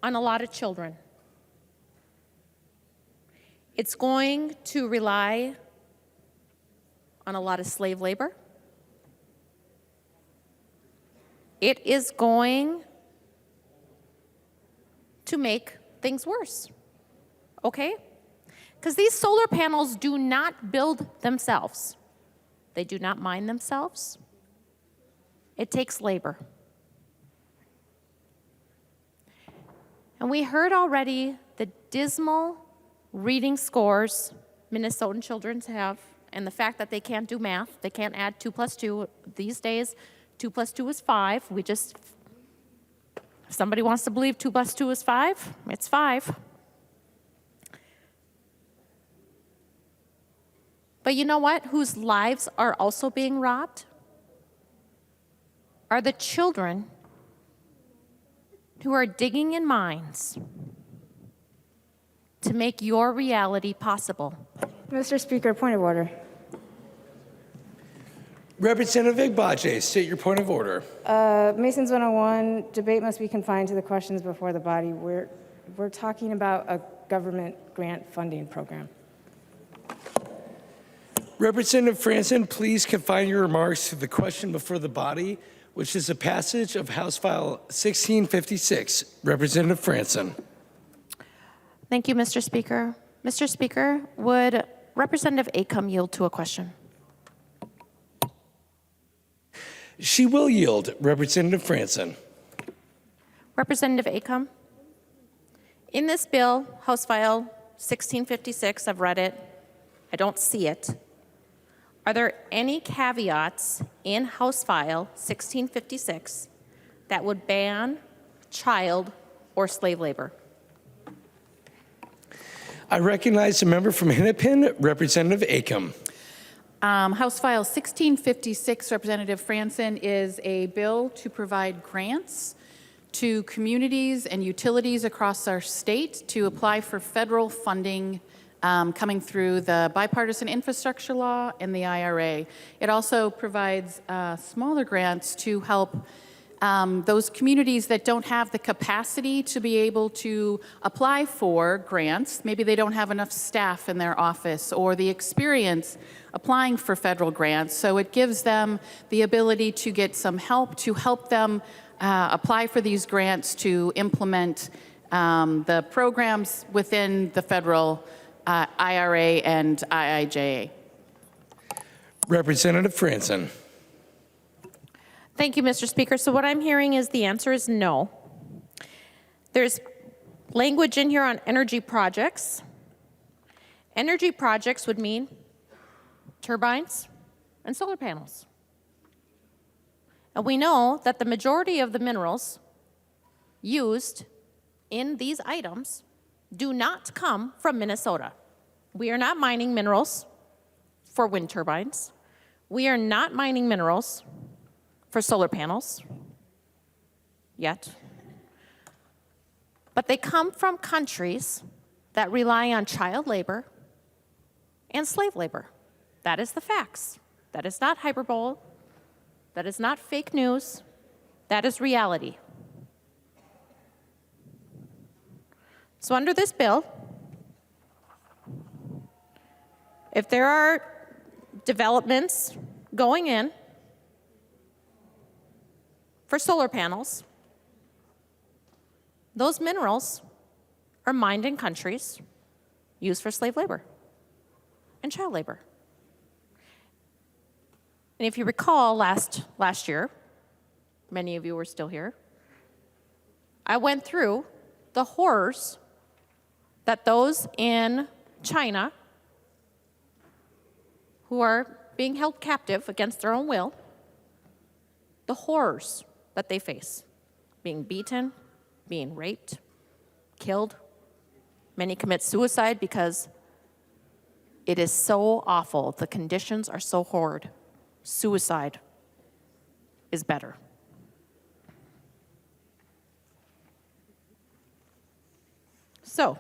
on a lot of children. It's going to rely on a lot of slave labor. It is going to make things worse. Okay? Because these solar panels do not build themselves. They do not mine themselves. It takes labor. And we heard already the dismal reading scores Minnesotan children have, and the fact that they can't do math. They can't add 2 plus 2. These days, 2 plus 2 is 5. If somebody wants to believe 2 plus 2 is 5, it's 5. But you know what? Whose lives are also being robbed? Are the children who are digging in mines to make your reality possible. Mr. Speaker, point of order. Representative Igbaje, state your point of order. Masons 101, debate must be confined to the questions before the body. We're talking about a government grant funding program. Representative Franson, please confine your remarks to the question before the body, which is a passage of House File 1656. Representative Franson. Thank you, Mr. Speaker. Mr. Speaker, would Representative Acomb yield to a question? She will yield. Representative Franson. Representative Acomb, in this bill, House File 1656, I've read it, I don't see it. Are there any caveats in House File 1656 that would ban child or slave labor? I recognize the member from Hennepin, Representative Acomb. House File 1656, Representative Franson, is a bill to provide grants to communities and utilities across our state to apply for federal funding coming through the bipartisan infrastructure law and the IRA. It also provides smaller grants to help those communities that don't have the capacity to be able to apply for grants. Maybe they don't have enough staff in their office or the experience applying for federal grants. So it gives them the ability to get some help to help them apply for these grants to implement the programs within the federal IRA and IIJA. Representative Franson. Thank you, Mr. Speaker. So what I'm hearing is the answer is no. There's language in here on energy projects. Energy projects would mean turbines and solar panels. And we know that the majority of the minerals used in these items do not come from Minnesota. We are not mining minerals for wind turbines. We are not mining minerals for solar panels yet. But they come from countries that rely on child labor and slave labor. That is the facts. That is not hyperbole. That is not fake news. That is reality. So under this bill, if there are developments going in for solar panels, those minerals are mined in countries used for slave labor and child labor. And if you recall last year, many of you were still here, I went through the horrors that those in China who are being held captive against their own will, the horrors that they face, being beaten, being raped, killed. Many commit suicide because it is so awful. The conditions are so horrid. Suicide is better. So,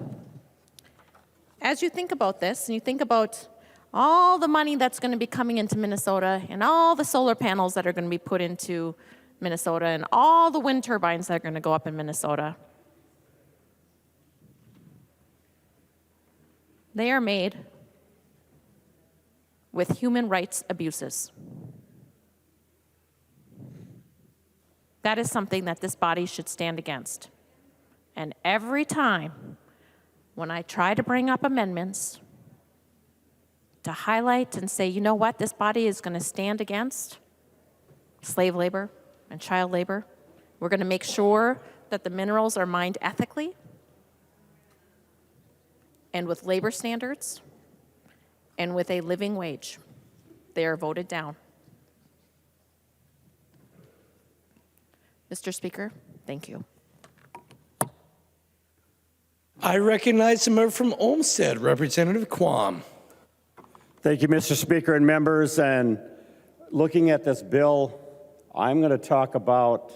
as you think about this, and you think about all the money that's going to be coming into Minnesota, and all the solar panels that are going to be put into Minnesota, and all the wind turbines that are going to go up in Minnesota, they are made with human rights abuses. That is something that this body should stand against. And every time when I try to bring up amendments to highlight and say, you know what, this body is going to stand against slave labor and child labor. We're going to make sure that the minerals are mined ethically and with labor standards and with a living wage. They are voted down. Mr. Speaker, thank you. I recognize the member from Olmsted, Representative Quam. Thank you, Mr. Speaker and members. And looking at this bill, I'm going to talk about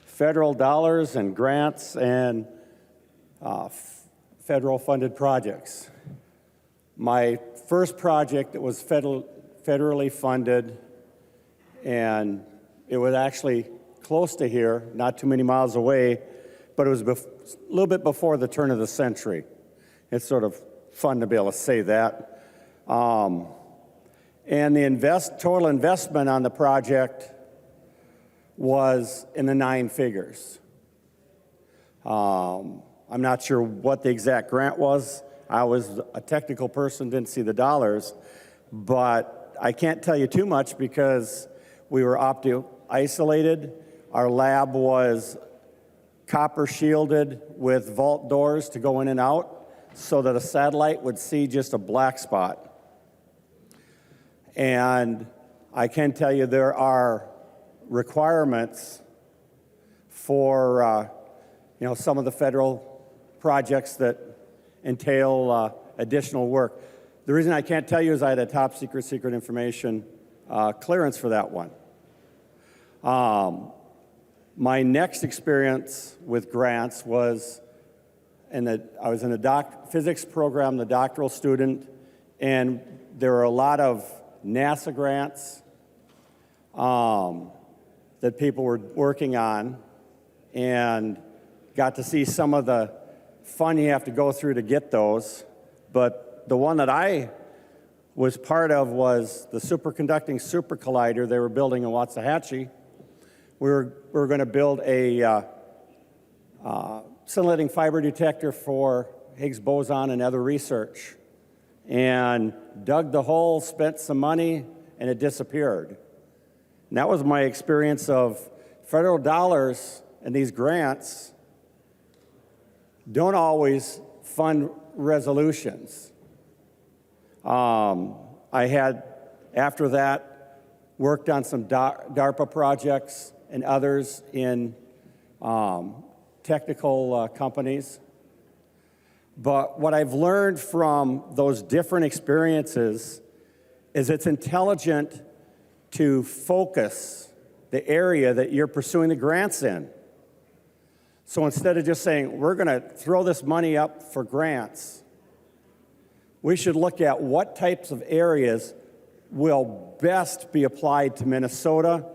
federal dollars and grants and federal funded projects. My first project that was federally funded, and it was actually close to here, not too many miles away, but it was a little bit before the turn of the century. It's sort of fun to be able to say that. And the total investment on the project was in the 9 figures. I'm not sure what the exact grant was. I was a technical person, didn't see the dollars, but I can't tell you too much because we were opto-isolated. Our lab was copper shielded with vault doors to go in and out so that a satellite would see just a black spot. And I can tell you there are requirements for some of the federal projects that entail additional work. The reason I can't tell you is I had a top secret information clearance for that one. My next experience with grants was I was in a physics program, the doctoral student, and there were a lot of NASA grants that people were working on, and got to see some of the fun you have to go through to get those. But the one that I was part of was the superconducting super collider they were building in Waxahachie. We were going to build a scintillating fiber detector for Higgs boson and other research, and dug the hole, spent some money, and it disappeared. And that was my experience of federal dollars and these grants don't always fund resolutions. I had, after that, worked on some DARPA projects and others in technical companies. But what I've learned from those different experiences is it's intelligent to focus the area that you're pursuing the grants in. So instead of just saying, we're going to throw this money up for grants, we should look at what types of areas will best be applied to Minnesota,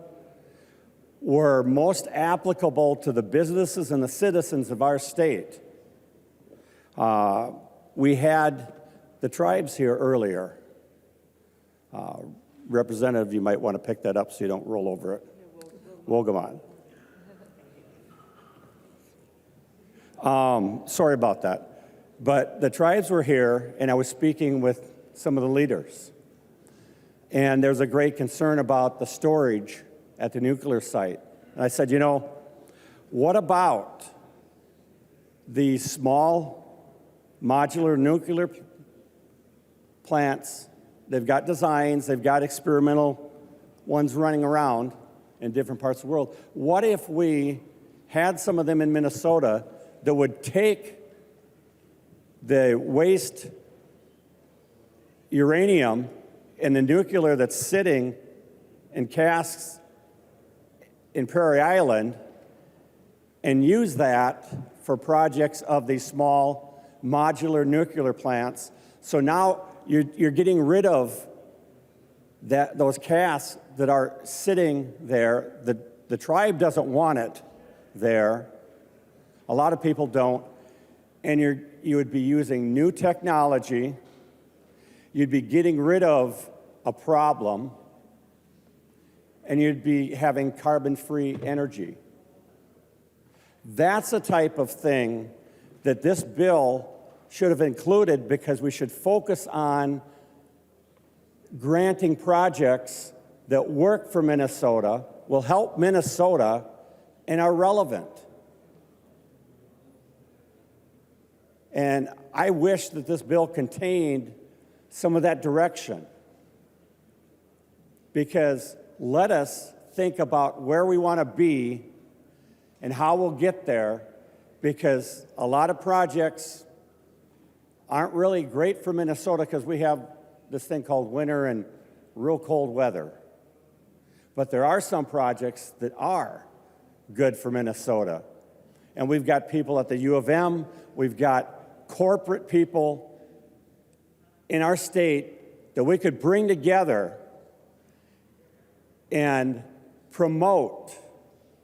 were most applicable to the businesses and the citizens of our state. We had the tribes here earlier. Representative, you might want to pick that up so you don't roll over it. Wolgamott. Sorry about that. But the tribes were here, and I was speaking with some of the leaders. And there's a great concern about the storage at the nuclear site. And I said, you know, what about these small modular nuclear plants? They've got designs, they've got experimental ones running around in different parts of the world. What if we had some of them in Minnesota that would take the waste uranium and the nuclear that's sitting in casks in Prairie Island and use that for projects of these small modular nuclear plants? So now you're getting rid of those casks that are sitting there. The tribe doesn't want it there. A lot of people don't. And you would be using new technology. You'd be getting rid of a problem. And you'd be having carbon-free energy. That's the type of thing that this bill should have included, because we should focus on granting projects that work for Minnesota, will help Minnesota, and are relevant. And I wish that this bill contained some of that direction, because let us think about where we want to be and how we'll get there, because a lot of projects aren't really great for Minnesota because we have this thing called winter and real cold weather. But there are some projects that are good for Minnesota. And we've got people at the U of M, we've got corporate people in our state that we could bring together and promote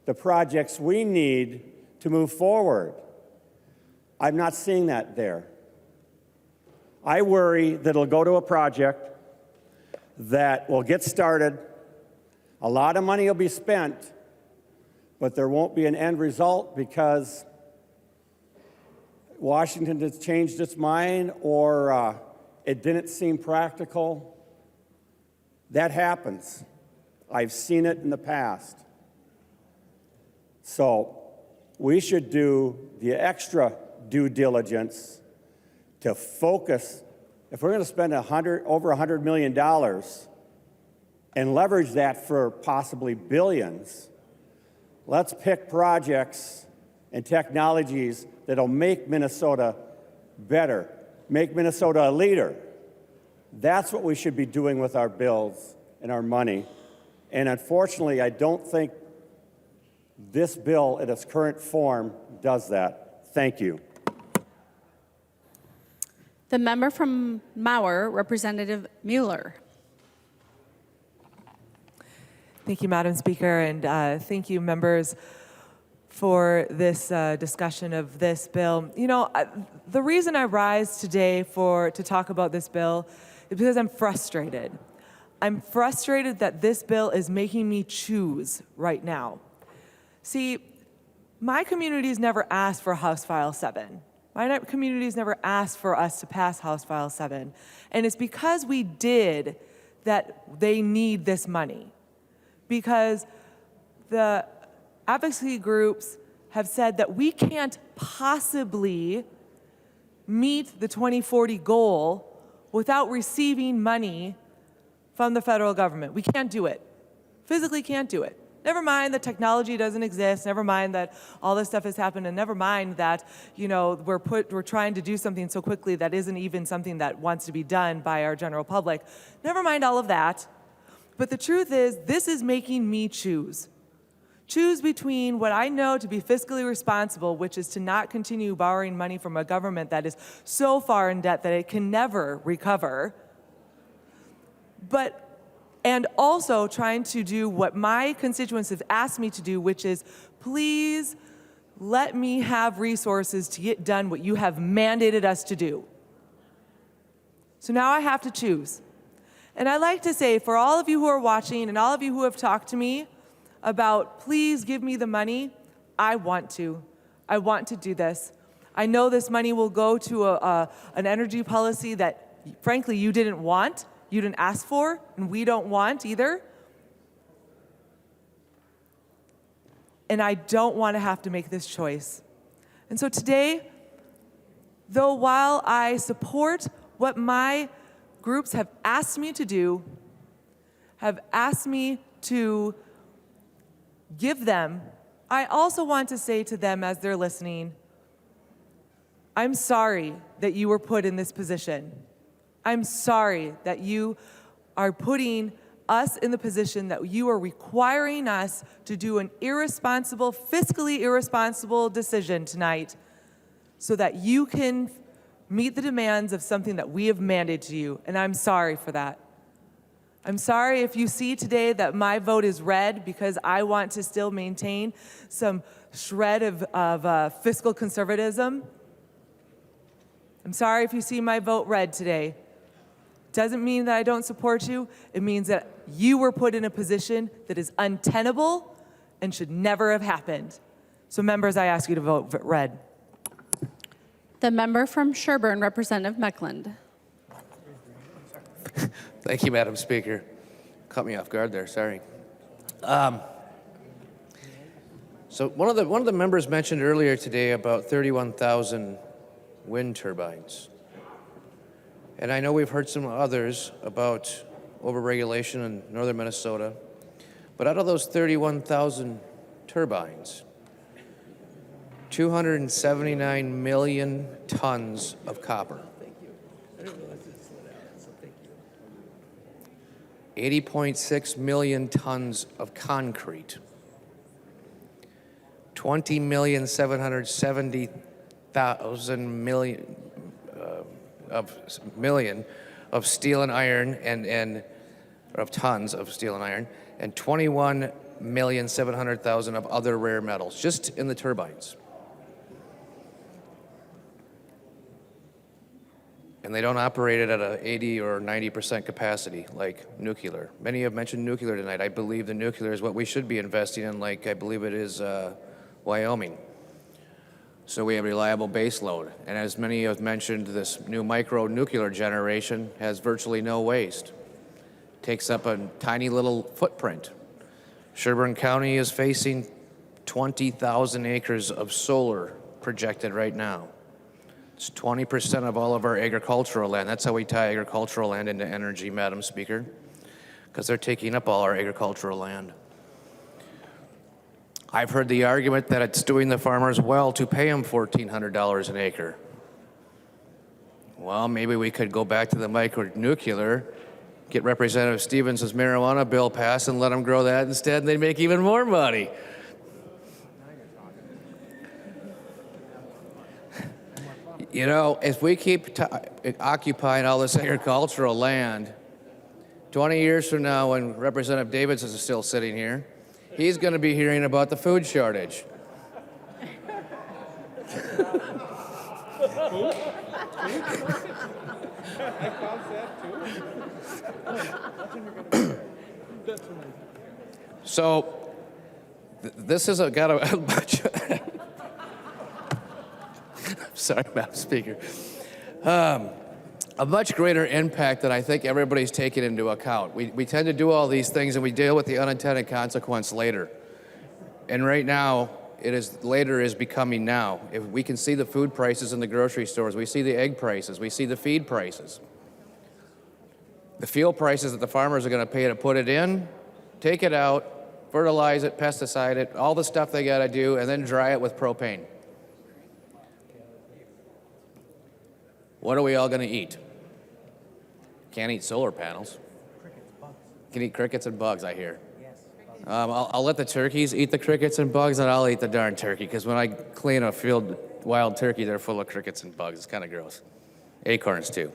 the projects we need to move forward. I'm not seeing that there. I worry that it'll go to a project that will get started, a lot of money will be spent, but there won't be an end result because Washington has changed its mind, or it didn't seem practical. That happens. I've seen it in the past. So we should do the extra due diligence to focus. If we're going to spend over $100 million and leverage that for possibly billions, let's pick projects and technologies that'll make Minnesota better, make Minnesota a leader. That's what we should be doing with our bills and our money. And unfortunately, I don't think this bill in its current form does that. Thank you. The member from Mauer, Representative Mueller. Thank you, Madam Speaker, and thank you, members, for this discussion of this bill. You know, the reason I rise today to talk about this bill is because I'm frustrated. I'm frustrated that this bill is making me choose right now. See, my community's never asked for House File 7. My community's never asked for us to pass House File 7. And it's because we did that they need this money. Because the advocacy groups have said that we can't possibly meet the 2040 goal without receiving money from the federal government. We can't do it. Physically can't do it. Never mind that technology doesn't exist. Never mind that all this stuff has happened, and never mind that we're trying to do something so quickly that isn't even something that wants to be done by our general public. Never mind all of that. But the truth is, this is making me choose. Choose between what I know to be fiscally responsible, which is to not continue borrowing money from a government that is so far in debt that it can never recover, and also trying to do what my constituents have asked me to do, which is please let me have resources to get done what you have mandated us to do. So now I have to choose. And I like to say, for all of you who are watching and all of you who have talked to me about please give me the money, I want to. I want to do this. I know this money will go to an energy policy that, frankly, you didn't want. You didn't ask for, and we don't want either. And I don't want to have to make this choice. And so today, though while I support what my groups have asked me to do, have asked me to give them, I also want to say to them as they're listening, I'm sorry that you were put in this position. I'm sorry that you are putting us in the position that you are requiring us to do an irresponsible, fiscally irresponsible decision tonight so that you can meet the demands of something that we have mandated to you. And I'm sorry for that. I'm sorry if you see today that my vote is red because I want to still maintain some shred of fiscal conservatism. I'm sorry if you see my vote red today. Doesn't mean that I don't support you. It means that you were put in a position that is untenable and should never have happened. So members, I ask you to vote red. The member from Sherburne, Representative Meckland. Thank you, Madam Speaker. Caught me off guard there, sorry. So one of the members mentioned earlier today about 31,000 wind turbines. And I know we've heard some others about overregulation in northern Minnesota. But out of those 31,000 turbines, 279 million tons of copper. 80.6 million tons of concrete. 20,770,000 million of steel and iron and of tons of steel and iron, and 21,700,000 of other rare metals, just in the turbines. And they don't operate it at a 80 or 90% capacity like nuclear. Many have mentioned nuclear tonight. I believe the nuclear is what we should be investing in, like I believe it is Wyoming. So we have reliable base load. And as many have mentioned, this new micro-nuclear generation has virtually no waste. Takes up a tiny little footprint. Sherburne County is facing 20,000 acres of solar projected right now. It's 20% of all of our agricultural land. That's how we tie agricultural land into energy, Madam Speaker, because they're taking up all our agricultural land. I've heard the argument that it's doing the farmers well to pay them $1,400 an acre. Well, maybe we could go back to the micro-nuclear, get Representative Stevens' marijuana bill passed and let them grow that instead, and they'd make even more money. You know, if we keep occupying all this agricultural land, 20 years from now when Representative Davids is still sitting here, he's going to be hearing about the food shortage. So, this has got a bunch of... Sorry, Madam Speaker. A much greater impact than I think everybody's taken into account. We tend to do all these things and we deal with the unintended consequence later. And right now, later is becoming now. If we can see the food prices in the grocery stores, we see the egg prices, we see the feed prices. The fuel prices that the farmers are going to pay to put it in, take it out, fertilize it, pesticide it, all the stuff they gotta do, and then dry it with propane. What are we all gonna eat? Can't eat solar panels. Can eat crickets and bugs, I hear. I'll let the turkeys eat the crickets and bugs, and I'll eat the darn turkey, because when I clean a field wild turkey, they're full of crickets and bugs. It's kind of gross. Acorns, too.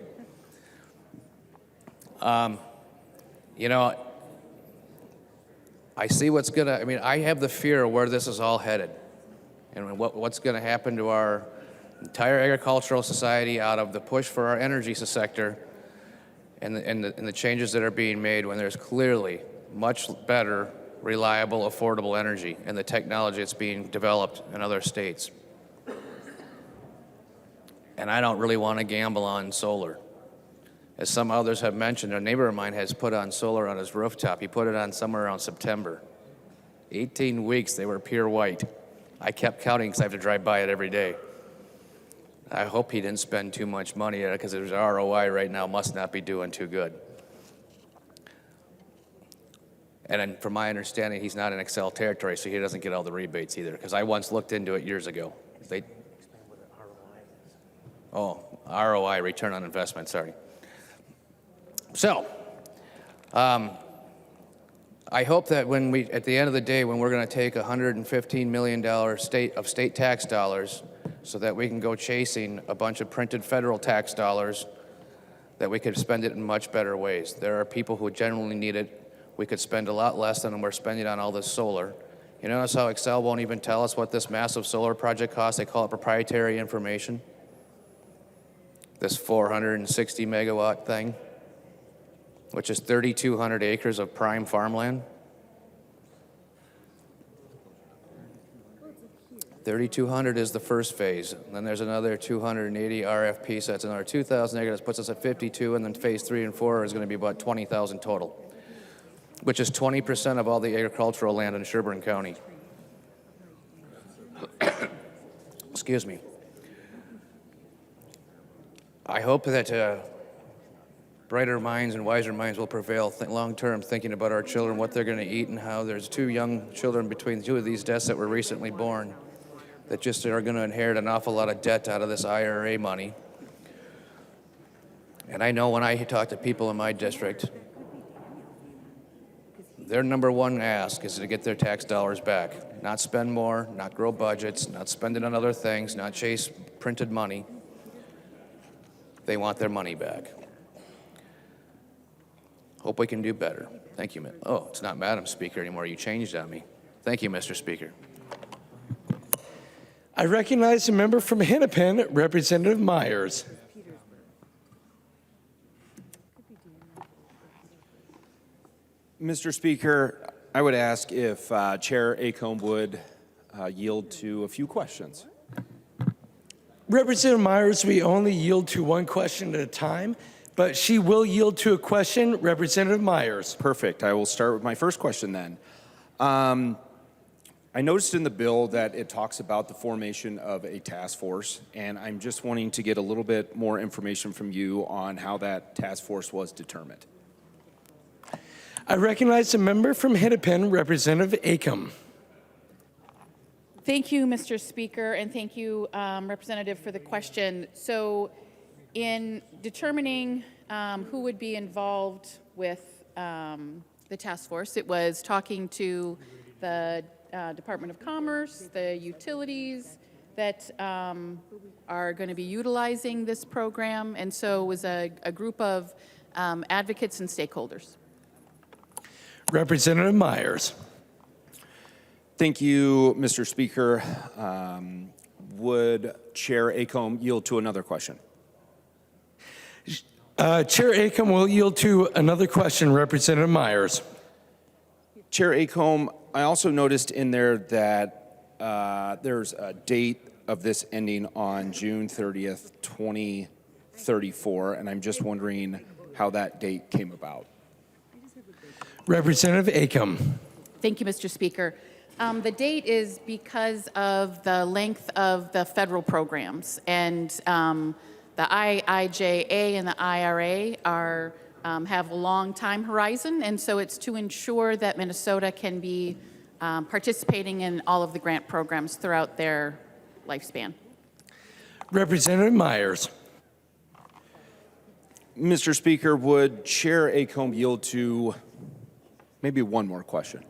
You know, I see what's gonna, I have the fear of where this is all headed and what's gonna happen to our entire agricultural society out of the push for our energy sector and the changes that are being made when there's clearly much better, reliable, affordable energy and the technology that's being developed in other states. And I don't really want to gamble on solar. As some others have mentioned, a neighbor of mine has put on solar on his rooftop. He put it on somewhere around September. 18 weeks, they were pure white. I kept counting because I have to drive by it every day. I hope he didn't spend too much money on it because his ROI right now must not be doing too good. And then from my understanding, he's not in Excel territory, so he doesn't get all the rebates either, because I once looked into it years ago. ROI, return on investment, sorry. So, I hope that at the end of the day, when we're going to take $115 million state tax dollars so that we can go chasing a bunch of printed federal tax dollars, that we could spend it in much better ways. There are people who genuinely need it. We could spend a lot less than we're spending on all this solar. You notice how Excel won't even tell us what this massive solar project costs? They call it proprietary information. This 460 megawatt thing, which is 3,200 acres of prime farmland. 3,200 is the first phase. And then there's another 280 RFP, so that's another 2,000 acres, puts us at 52, and then phase 3 and 4 is going to be about 20,000 total, which is 20% of all the agricultural land in Sherburne County. Excuse me. I hope that brighter minds and wiser minds will prevail long-term, thinking about our children, what they're going to eat, and how there's 2 young children between 2 of these deaths that were recently born that just are going to inherit an awful lot of debt out of this IRA money. And I know when I talk to people in my district, their number one ask is to get their tax dollars back. Not spend more, not grow budgets, not spend it on other things, not chase printed money. They want their money back. Hope we can do better. Thank you. Oh, it's not Madam Speaker anymore. You changed on me. Thank you, Mr. Speaker. I recognize the member from Hennepin, Representative Myers. Mr. Speaker, I would ask if Chair Acomb would yield to a few questions. Representative Myers, we only yield to 1 question at a time, but she will yield to a question. Representative Myers. Perfect. I will start with my first question then. I noticed in the bill that it talks about the formation of a task force, and I'm just wanting to get a little bit more information from you on how that task force was determined. I recognize the member from Hennepin, Representative Acomb. Thank you, Mr. Speaker, and thank you, Representative, for the question. So in determining who would be involved with the task force, it was talking to the Department of Commerce, the utilities that are going to be utilizing this program, and so it was a group of advocates and stakeholders. Representative Myers. Thank you, Mr. Speaker. Would Chair Acomb yield to another question? Chair Acomb will yield to another question. Representative Myers. Chair Acomb, I also noticed in there that there's a date of this ending on June 30th, 2034, and I'm just wondering how that date came about. Representative Acomb. Thank you, Mr. Speaker. The date is because of the length of the federal programs, and the IIJA and the IRA are have a long time horizon, and so it's to ensure that Minnesota can be participating in all of the grant programs throughout their lifespan. Representative Myers. Mr. Speaker, would Chair Acomb yield to maybe one more question?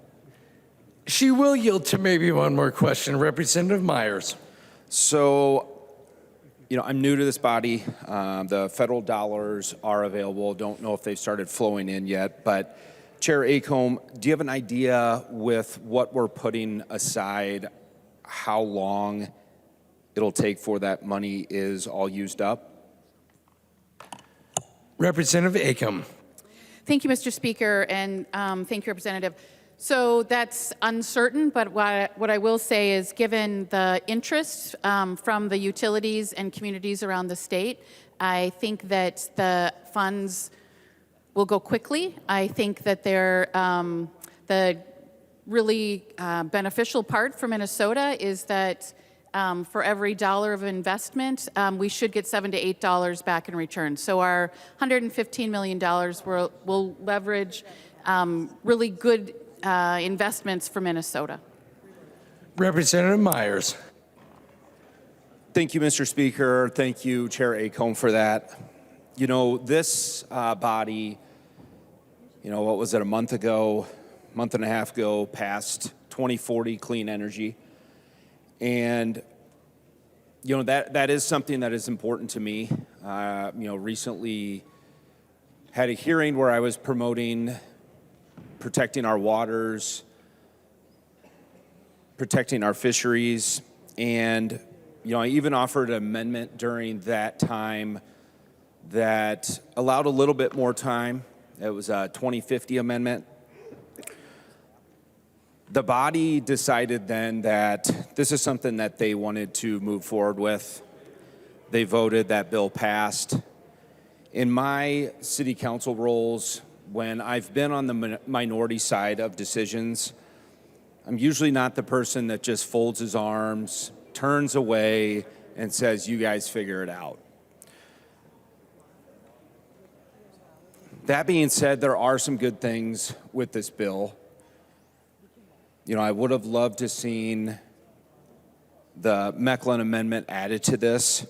She will yield to maybe one more question. Representative Myers. So, I'm new to this body. The federal dollars are available. Don't know if they've started flowing in yet, but Chair Acomb, do you have an idea with what we're putting aside, how long it'll take for that money is all used up? Representative Acomb. Thank you, Mr. Speaker, and thank you, Representative. So that's uncertain, but what I will say is, given the interest from the utilities and communities around the state, I think that the funds will go quickly. I think that they're the really beneficial part for Minnesota is that for every dollar of investment, we should get $7 to $8 back in return. So our $115 million will leverage really good investments for Minnesota. Representative Myers. Thank you, Mr. Speaker. Thank you, Chair Acomb, for that. This body, what was it, a month and a half ago, passed 2040 clean energy. And, that is something that is important to me. Recently had a hearing where I was promoting protecting our waters, protecting our fisheries, and, I even offered an amendment during that time that allowed a little bit more time. It was a 2050 amendment. The body decided then that this is something that they wanted to move forward with. They voted, that bill passed. In my city council roles, when I've been on the minority side of decisions, I'm usually not the person that just folds his arms, turns away, and says, you guys figure it out. That being said, there are some good things with this bill. I would have loved to seen the Mecklen Amendment added to this.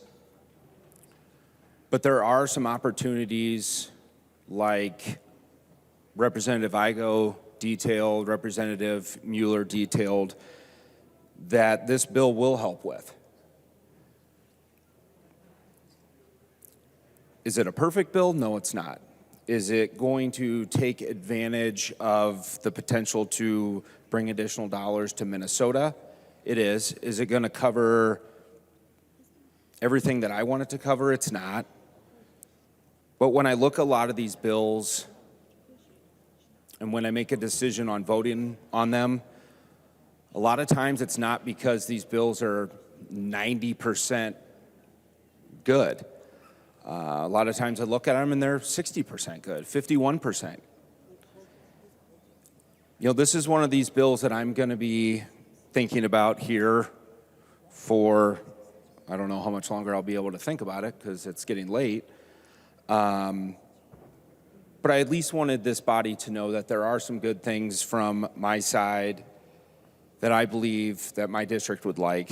But there are some opportunities, like Representative Igo detailed, Representative Mueller detailed, that this bill will help with. Is it a perfect bill? No, it's not. Is it going to take advantage of the potential to bring additional dollars to Minnesota? It is. Is it going to cover everything that I want it to cover? It's not. But when I look at a lot of these bills, and when I make a decision on voting on them, a lot of times it's not because these bills are 90% good. A lot of times I look at them and they're 60% good, 51%. This is one of these bills that I'm going to be thinking about here for, I don't know how much longer I'll be able to think about it because it's getting late. But I at least wanted this body to know that there are some good things from my side that I believe that my district would like.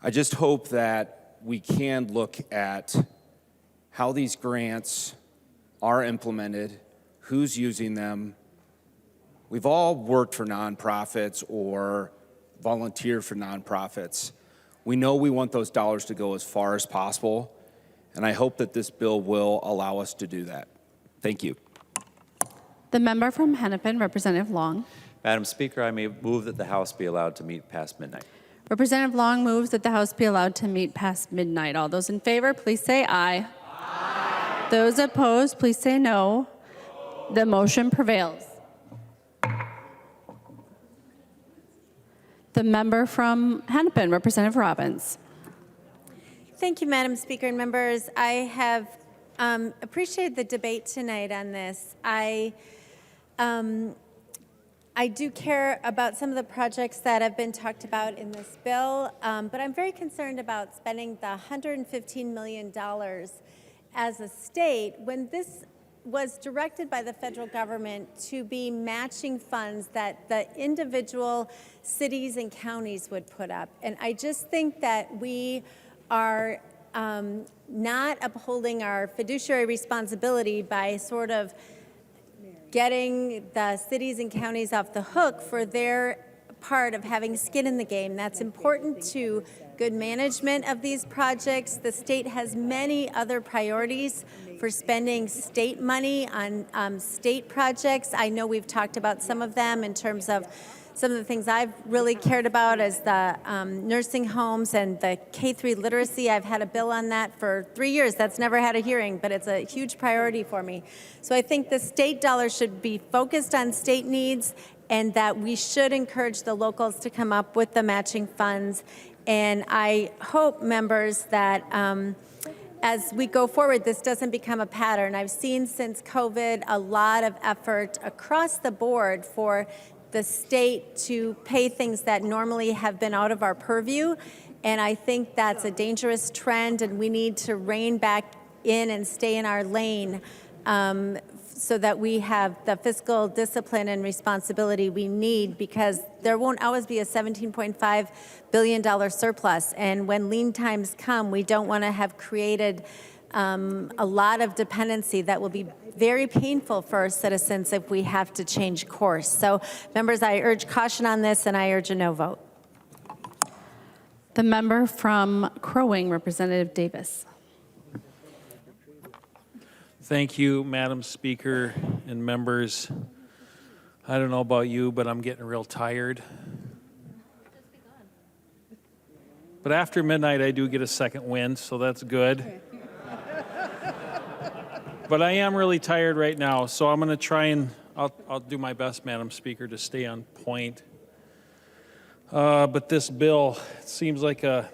I just hope that we can look at how these grants are implemented, who's using them. We've all worked for nonprofits or volunteered for nonprofits. We know we want those dollars to go as far as possible, and I hope that this bill will allow us to do that. Thank you. The member from Hennepin, Representative Long. Madam Speaker, I may move that the House be allowed to meet past midnight. Representative Long moves that the House be allowed to meet past midnight. All those in favor, please say aye. Aye. Those opposed, please say no. The motion prevails. The member from Hennepin, Representative Robbins. Thank you, Madam Speaker and members. I have appreciated the debate tonight on this. I do care about some of the projects that have been talked about in this bill, but I'm very concerned about spending the $115 million as a state when this was directed by the federal government to be matching funds that the individual cities and counties would put up. And I just think that we are not upholding our fiduciary responsibility by sort of getting the cities and counties off the hook for their part of having skin in the game. That's important to good management of these projects. The state has many other priorities for spending state money on state projects. I know we've talked about some of them in terms of some of the things I've really cared about as the nursing homes and the K-3 literacy. I've had a bill on that for 3 years. That's never had a hearing, but it's a huge priority for me. So I think the state dollars should be focused on state needs and that we should encourage the locals to come up with the matching funds. And I hope, members, that as we go forward, this doesn't become a pattern. I've seen since COVID a lot of effort across the board for the state to pay things that normally have been out of our purview. And I think that's a dangerous trend, and we need to rein back in and stay in our lane so that we have the fiscal discipline and responsibility we need, because there won't always be a $17.5 billion surplus. And when lean times come, we don't want to have created a lot of dependency that will be very painful for our citizens if we have to change course. So, members, I urge caution on this, and I urge a no vote. The member from Crow-Wing, Representative Davis. Thank you, Madam Speaker and members. I don't know about you, but I'm getting real tired. But after midnight, I do get a second wind, so that's good. But I am really tired right now, so I'm going to try and I'll do my best, Madam Speaker, to stay on point. But this bill seems like a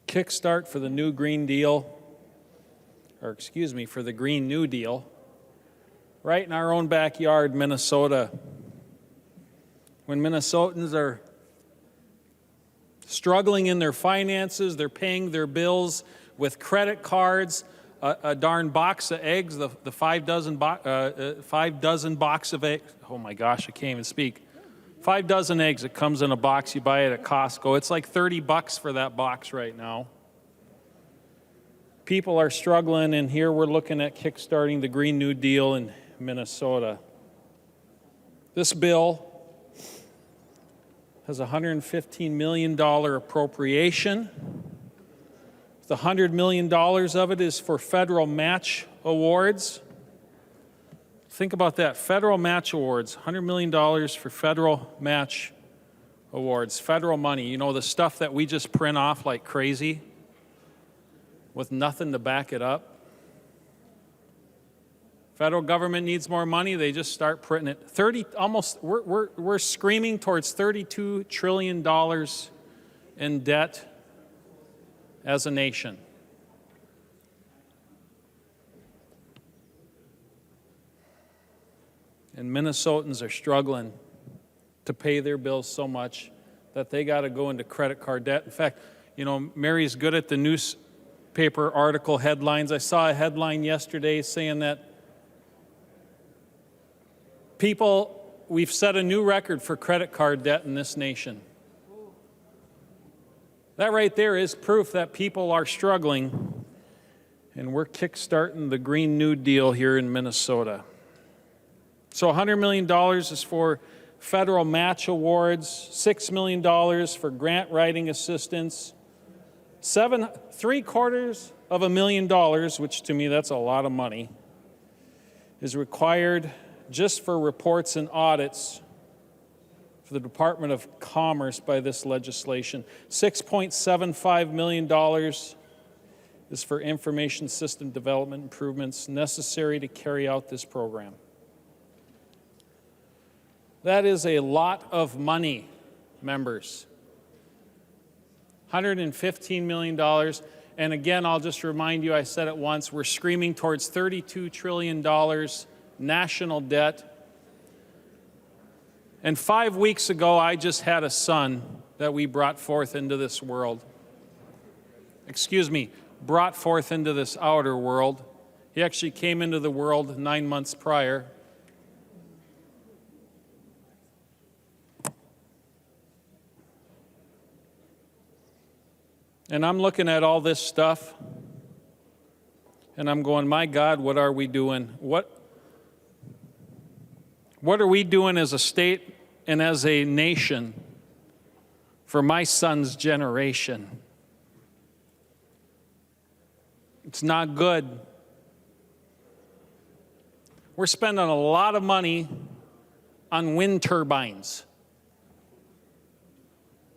kickstart for the new Green Deal, or excuse me, for the Green New Deal, right in our own backyard, Minnesota. When Minnesotans are struggling in their finances, they're paying their bills with credit cards, a darn box of eggs, the 5 dozen box of eggs. Oh my gosh, I can't even speak. 5 dozen eggs. It comes in a box. You buy it at Costco. It's like $30 for that box right now. People are struggling, and here we're looking at kickstarting the Green New Deal in Minnesota. This bill has a $115 million appropriation. The $100 million of it is for federal match awards. Think about that, federal match awards, $100 million for federal match awards, federal money. You know, the stuff that we just print off like crazy with nothing to back it up. Federal government needs more money, they just start printing it. We're screaming towards $32 trillion in debt as a nation. And Minnesotans are struggling to pay their bills so much that they got to go into credit card debt. In fact, you know, Mary's good at the newspaper article headlines. I saw a headline yesterday saying that we've set a new record for credit card debt in this nation. That right there is proof that people are struggling, and we're kickstarting the Green New Deal here in Minnesota. So $100 million is for federal match awards, $6 million for grant writing assistance, $750,000, which to me that's a lot of money, is required just for reports and audits for the Department of Commerce by this legislation. $6.75 million is for information system development improvements necessary to carry out this program. That is a lot of money, members. $115 million. And again, I'll just remind you, I said it once, we're screaming towards $32 trillion national debt. And 5 weeks ago, I just had a son that we brought forth into this world. Excuse me, brought forth into this outer world. He actually came into the world 9 months prior. And I'm looking at all this stuff, and I'm going, my God, what are we doing? What are we doing as a state and as a nation for my son's generation? It's not good. We're spending a lot of money on wind turbines.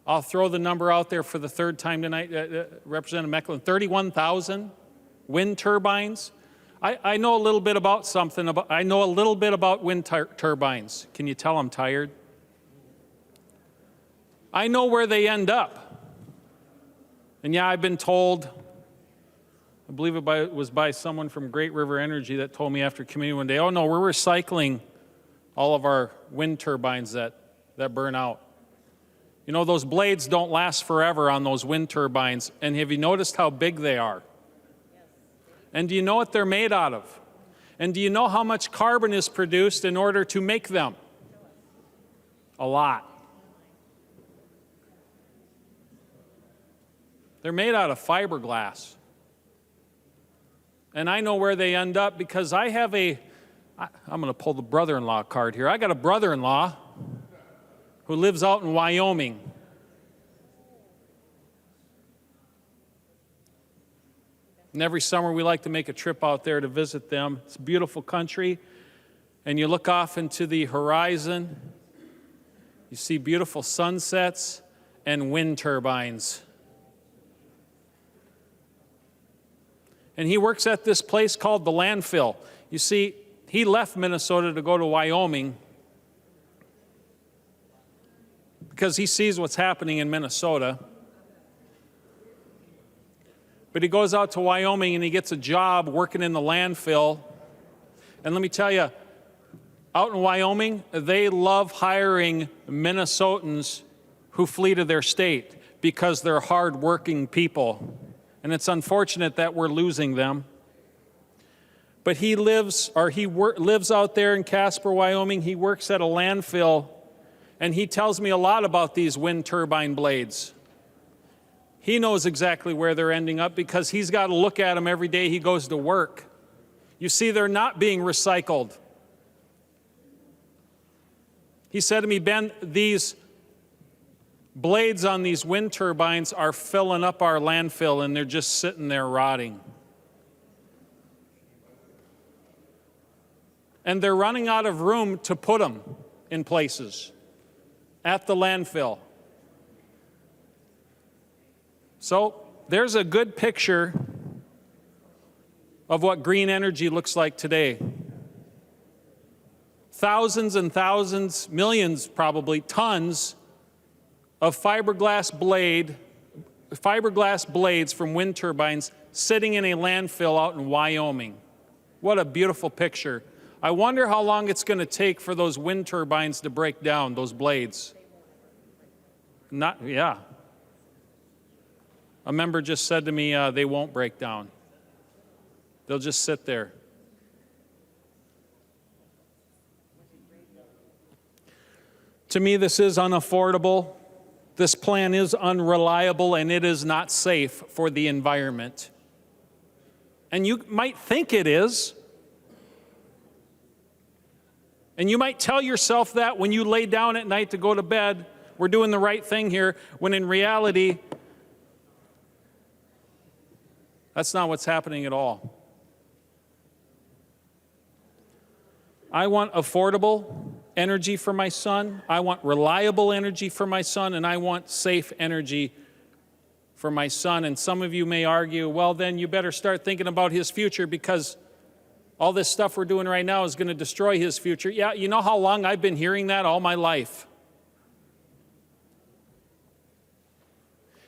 I'll throw the number out there for the third time tonight, Representative Mecklen, 31,000 wind turbines. I know a little bit about I know a little bit about wind turbines. Can you tell I'm tired? I know where they end up. And yeah, I've been told, I believe it was by someone from Great River Energy that told me after committee one day, oh no, we're recycling all of our wind turbines that burn out. You know, those blades don't last forever on those wind turbines. And have you noticed how big they are? And do you know what they're made out of? And do you know how much carbon is produced in order to make them? A lot. They're made out of fiberglass. And I know where they end up because I have I'm going to pull the brother-in-law card here. I got a brother-in-law who lives out in Wyoming. And every summer we like to make a trip out there to visit them. It's a beautiful country. And you look off into the horizon, you see beautiful sunsets and wind turbines. And he works at this place called the landfill. You see, he left Minnesota to go to Wyoming because he sees what's happening in Minnesota. But he goes out to Wyoming and he gets a job working in the landfill. And let me tell you, out in Wyoming, they love hiring Minnesotans who flee to their state because they're hardworking people. And it's unfortunate that we're losing them. But he lives out there in Casper, Wyoming. He works at a landfill. And he tells me a lot about these wind turbine blades. He knows exactly where they're ending up because he's got to look at them every day he goes to work. You see, they're not being recycled. He said to me, Ben, these blades on these wind turbines are filling up our landfill and they're just sitting there rotting. And they're running out of room to put them in places at the landfill. So there's a good picture of what green energy looks like today. Thousands and thousands, millions probably, tons of fiberglass blades from wind turbines sitting in a landfill out in Wyoming. What a beautiful picture. I wonder how long it's going to take for those wind turbines to break down, those blades. Yeah. A member just said to me, they won't break down. They'll just sit there. To me, this is unaffordable. This plan is unreliable, and it is not safe for the environment. And you might think it is. And you might tell yourself that when you lay down at night to go to bed, we're doing the right thing here, when in reality, that's not what's happening at all. I want affordable energy for my son. I want reliable energy for my son, and I want safe energy for my son. And some of you may argue, well, then you better start thinking about his future because all this stuff we're doing right now is going to destroy his future. Yeah, you know how long I've been hearing that all my life?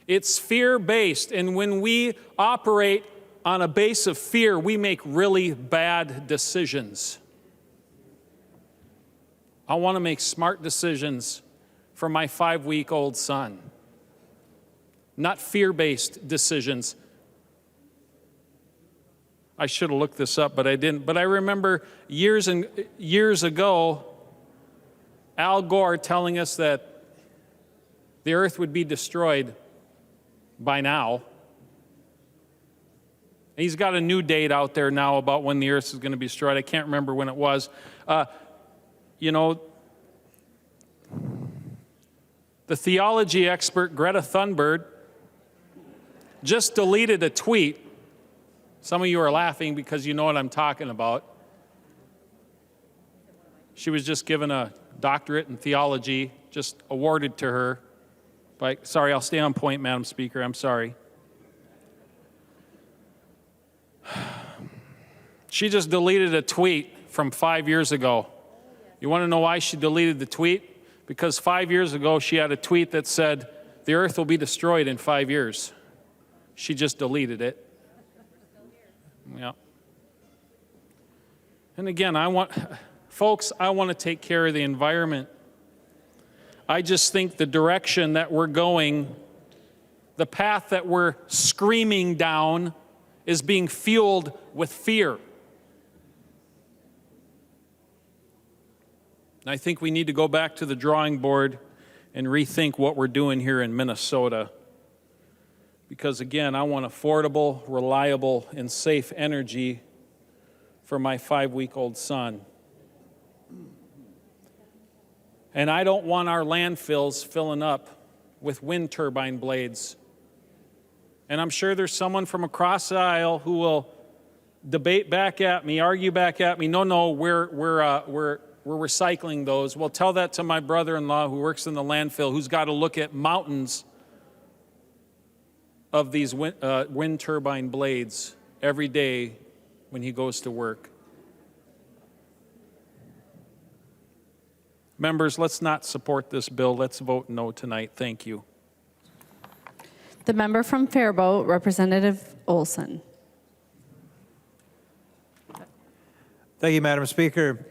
It's fear-based, and when we operate on a base of fear, we make really bad decisions. I want to make smart decisions for my 5-week-old son, not fear-based decisions. I should have looked this up, but I didn't. But I remember years ago, Al Gore telling us that the earth would be destroyed by now. He's got a new date out there now about when the earth is going to be destroyed. I can't remember when it was. You know, the theology expert Greta Thunberg just deleted a tweet. Some of you are laughing because you know what I'm talking about. She was just given a doctorate in theology, just awarded to her. Sorry, I'll stay on point, Madam Speaker. I'm sorry. She just deleted a tweet from 5 years ago. You want to know why she deleted the tweet? Because 5 years ago, she had a tweet that said, the earth will be destroyed in 5 years. She just deleted it. Yeah. And again, folks, I want to take care of the environment. I just think the direction that we're going, the path that we're screaming down, is being fueled with fear. And I think we need to go back to the drawing board and rethink what we're doing here in Minnesota. Because again, I want affordable, reliable, and safe energy for my 5-week-old son. And I don't want our landfills filling up with wind turbine blades. And I'm sure there's someone from across the aisle who will debate back at me, argue back at me, no, we're recycling those. Well, tell that to my brother-in-law who works in the landfill, who's got to look at mountains of these wind turbine blades every day when he goes to work. Members, let's not support this bill. Let's vote no tonight. Thank you. The member from Faribault, Representative Olson. Thank you, Madam Speaker.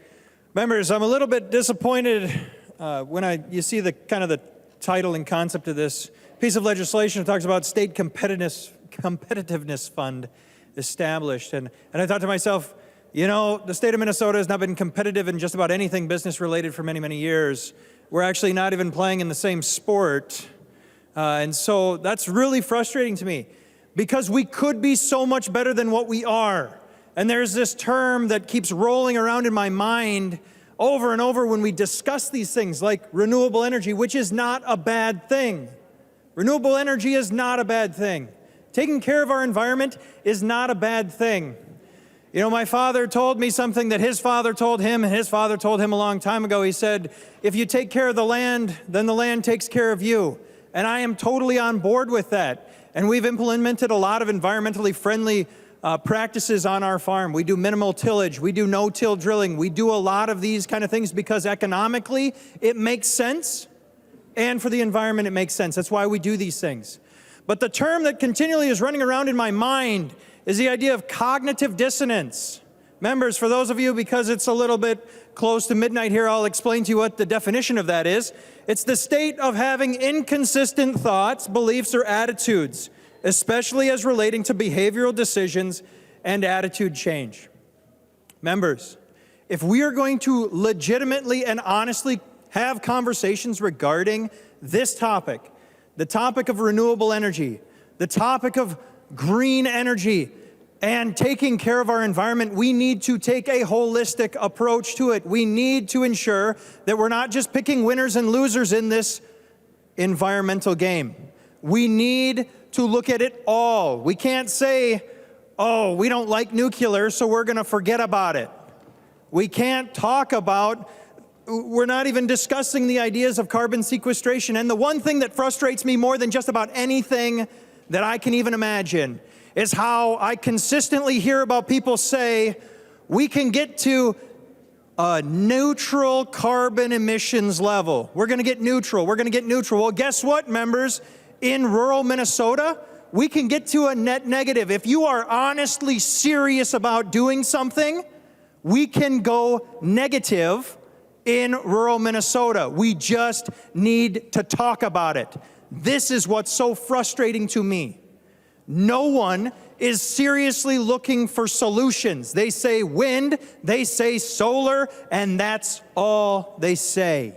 Members, I'm a little bit disappointed when you see the kind of the title and concept of this piece of legislation. It talks about state competitiveness fund established. And I thought to myself, you know, the state of Minnesota has not been competitive in just about anything business related for many, many years. We're actually not even playing in the same sport. And so that's really frustrating to me because we could be so much better than what we are. And there's this term that keeps rolling around in my mind over and over when we discuss these things like renewable energy, which is not a bad thing. Renewable energy is not a bad thing. Taking care of our environment is not a bad thing. You know, my father told me something that his father told him, and his father told him a long time ago. He said, if you take care of the land, then the land takes care of you. And I am totally on board with that. And we've implemented a lot of environmentally friendly practices on our farm. We do minimal tillage. We do no-till drilling. We do a lot of these kind of things because economically it makes sense, and for the environment it makes sense. That's why we do these things. But the term that continually is running around in my mind is the idea of cognitive dissonance. Members, for those of you, because it's a little bit close to midnight here, I'll explain to you what the definition of that is. It's the state of having inconsistent thoughts, beliefs, or attitudes, especially as relating to behavioral decisions and attitude change. Members, if we are going to legitimately and honestly have conversations regarding this topic, the topic of renewable energy, the topic of green energy, and taking care of our environment, we need to take a holistic approach to it. We need to ensure that we're not just picking winners and losers in this environmental game. We need to look at it all. We can't say, oh, we don't like nuclear, so we're going to forget about it. We can't talk about, we're not even discussing the ideas of carbon sequestration. And the one thing that frustrates me more than just about anything that I can even imagine is how I consistently hear about people say, we can get to a neutral carbon emissions level. We're going to get neutral. We're going to get neutral. Well, guess what, members? In rural Minnesota, we can get to a net negative. If you are honestly serious about doing something, we can go negative in rural Minnesota. We just need to talk about it. This is what's so frustrating to me. No one is seriously looking for solutions. They say wind, they say solar, and that's all they say.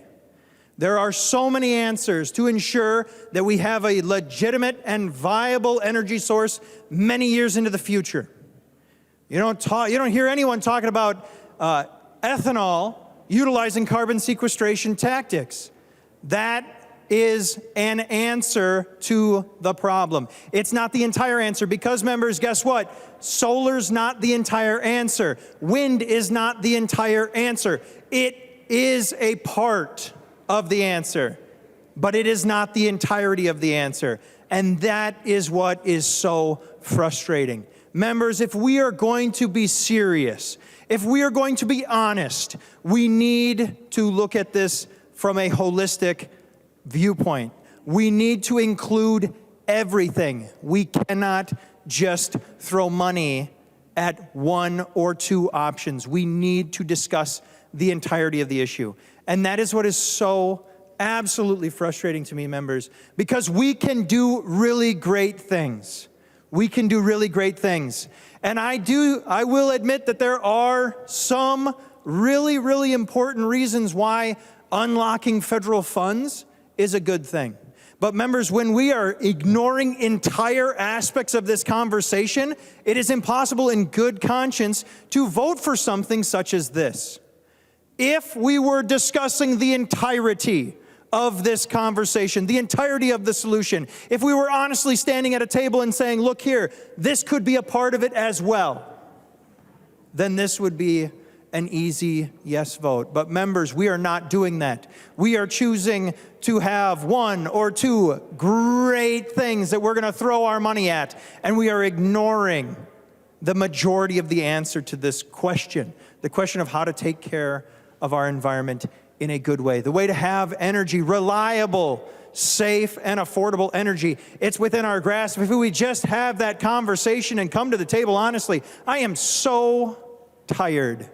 There are so many answers to ensure that we have a legitimate and viable energy source many years into the future. You don't hear anyone talking about ethanol utilizing carbon sequestration tactics. That is an answer to the problem. It's not the entire answer because, members, guess what? Solar's not the entire answer. Wind is not the entire answer. It is a part of the answer, but it is not the entirety of the answer. And that is what is so frustrating. Members, if we are going to be serious, if we are going to be honest, we need to look at this from a holistic viewpoint. We need to include everything. We cannot just throw money at one or two options. We need to discuss the entirety of the issue. And that is what is so absolutely frustrating to me, members, because we can do really great things. We can do really great things. And I will admit that there are some really, really important reasons why unlocking federal funds is a good thing. But members, when we are ignoring entire aspects of this conversation, it is impossible in good conscience to vote for something such as this. If we were discussing the entirety of this conversation, the entirety of the solution, if we were honestly standing at a table and saying, look here, this could be a part of it as well, then this would be an easy yes vote. But members, we are not doing that. We are choosing to have one or two great things that we're going to throw our money at, and we are ignoring the majority of the answer to this question, the question of how to take care of our environment in a good way. The way to have energy, reliable, safe, and affordable energy. It's within our grasp. If we just have that conversation and come to the table honestly, I am so tired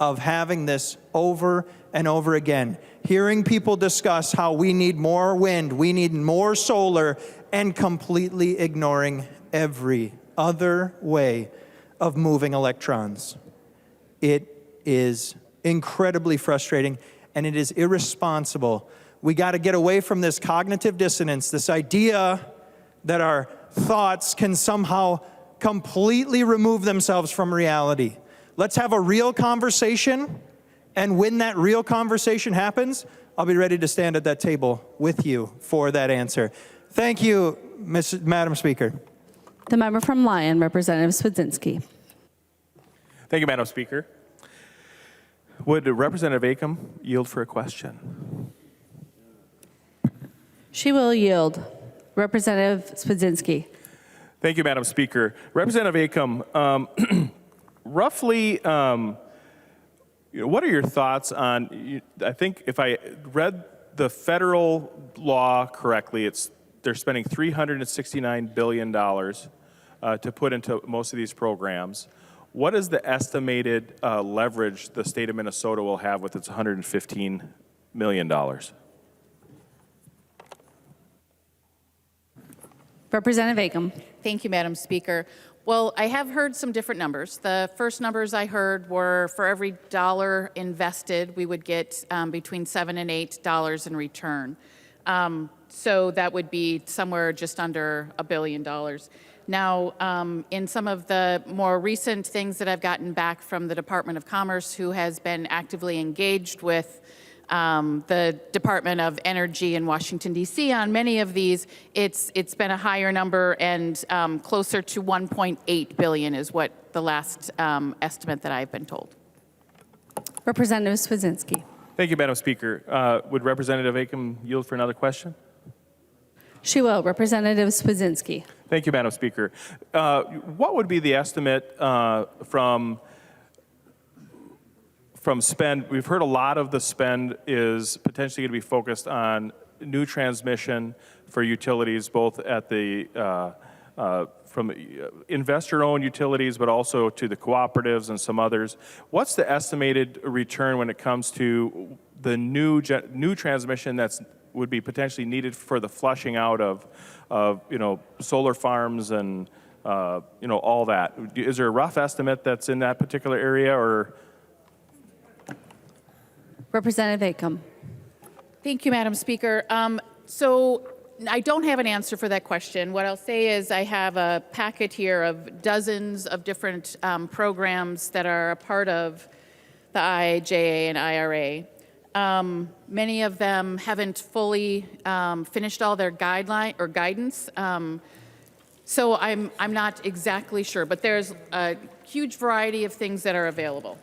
of having this over and over again. Hearing people discuss how we need more wind, we need more solar, and completely ignoring every other way of moving electrons. It is incredibly frustrating, and it is irresponsible. We got to get away from this cognitive dissonance, this idea that our thoughts can somehow completely remove themselves from reality. Let's have a real conversation, and when that real conversation happens, I'll be ready to stand at that table with you for that answer. Thank you, Madam Speaker. The member from Lyon, Representative Swedzinski. Thank you, Madam Speaker. Would Representative Acomb yield for a question? She will yield. Representative Swedzinski. Thank you, Madam Speaker. Representative Acomb, roughly, what are your thoughts on, I think if I read the federal law correctly, they're spending $369 billion to put into most of these programs. What is the estimated leverage the state of Minnesota will have with its $115 million? Representative Acomb. Thank you, Madam Speaker. Well, I have heard some different numbers. The first numbers I heard were for every dollar invested, we would get between $7 and $8 in return. So that would be somewhere just under $1 billion. Now, in some of the more recent things that I've gotten back from the Department of Commerce, who has been actively engaged with the Department of Energy in Washington, D.C. on many of these, it's been a higher number, and closer to $1.8 billion is what the last estimate that I've been told. Representative Swedzinski. Thank you, Madam Speaker. Would Representative Acomb yield for another question? She will. Representative Swedzinski. Thank you, Madam Speaker. What would be the estimate from spend? We've heard a lot of the spend is potentially going to be focused on new transmission for utilities, both at the from investor-owned utilities, but also to the cooperatives and some others. What's the estimated return when it comes to the new transmission that's would be potentially needed for the flushing out of solar farms and all that? Is there a rough estimate that's in that particular area, or? Representative Acomb. Thank you, Madam Speaker. So I don't have an answer for that question. What I'll say is I have a packet here of dozens of different programs that are a part of the IIJA and IRA. Many of them haven't fully finished all their guidance. So I'm not exactly sure, but there's a huge variety of things that are available.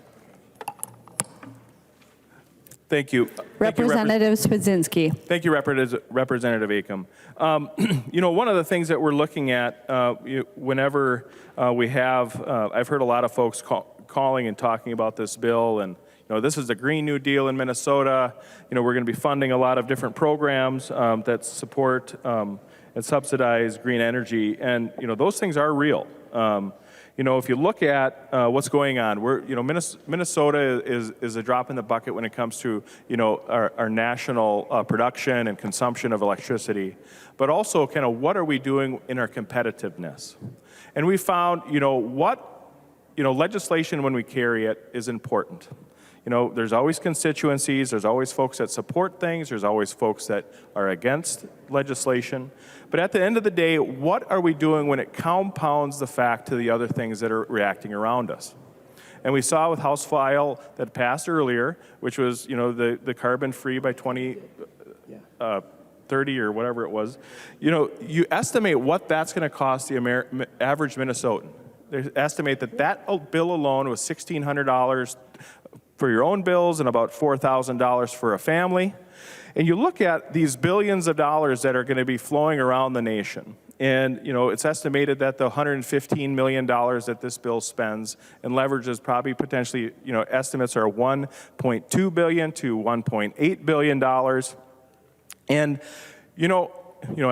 Thank you. Representative Spudzinski. Thank you, Representative Acomb. One of the things that we're looking at whenever we have, I've heard a lot of folks calling and talking about this bill, and this is the Green New Deal in Minnesota. We're going to be funding a lot of different programs that support and subsidize green energy, and those things are real. If you look at what's going on, Minnesota is a drop in the bucket when it comes to our national production and consumption of electricity, but also kind of what are we doing in our competitiveness. And we found legislation when we carry it is important. There's always constituencies, there's always folks that support things, there's always folks that are against legislation. But at the end of the day, what are we doing when it compounds the fact to the other things that are reacting around us? And we saw with House File that passed earlier, which was, the carbon-free by 2030 or whatever it was. You estimate what that's going to cost the average Minnesotan. They estimate that bill alone was $1,600 for your own bills and about $4,000 for a family. And you look at these billions of dollars that are going to be flowing around the nation. And, it's estimated that the $115 million that this bill spends and leverages probably potentially, estimates are $1.2 billion to $1.8 billion. And,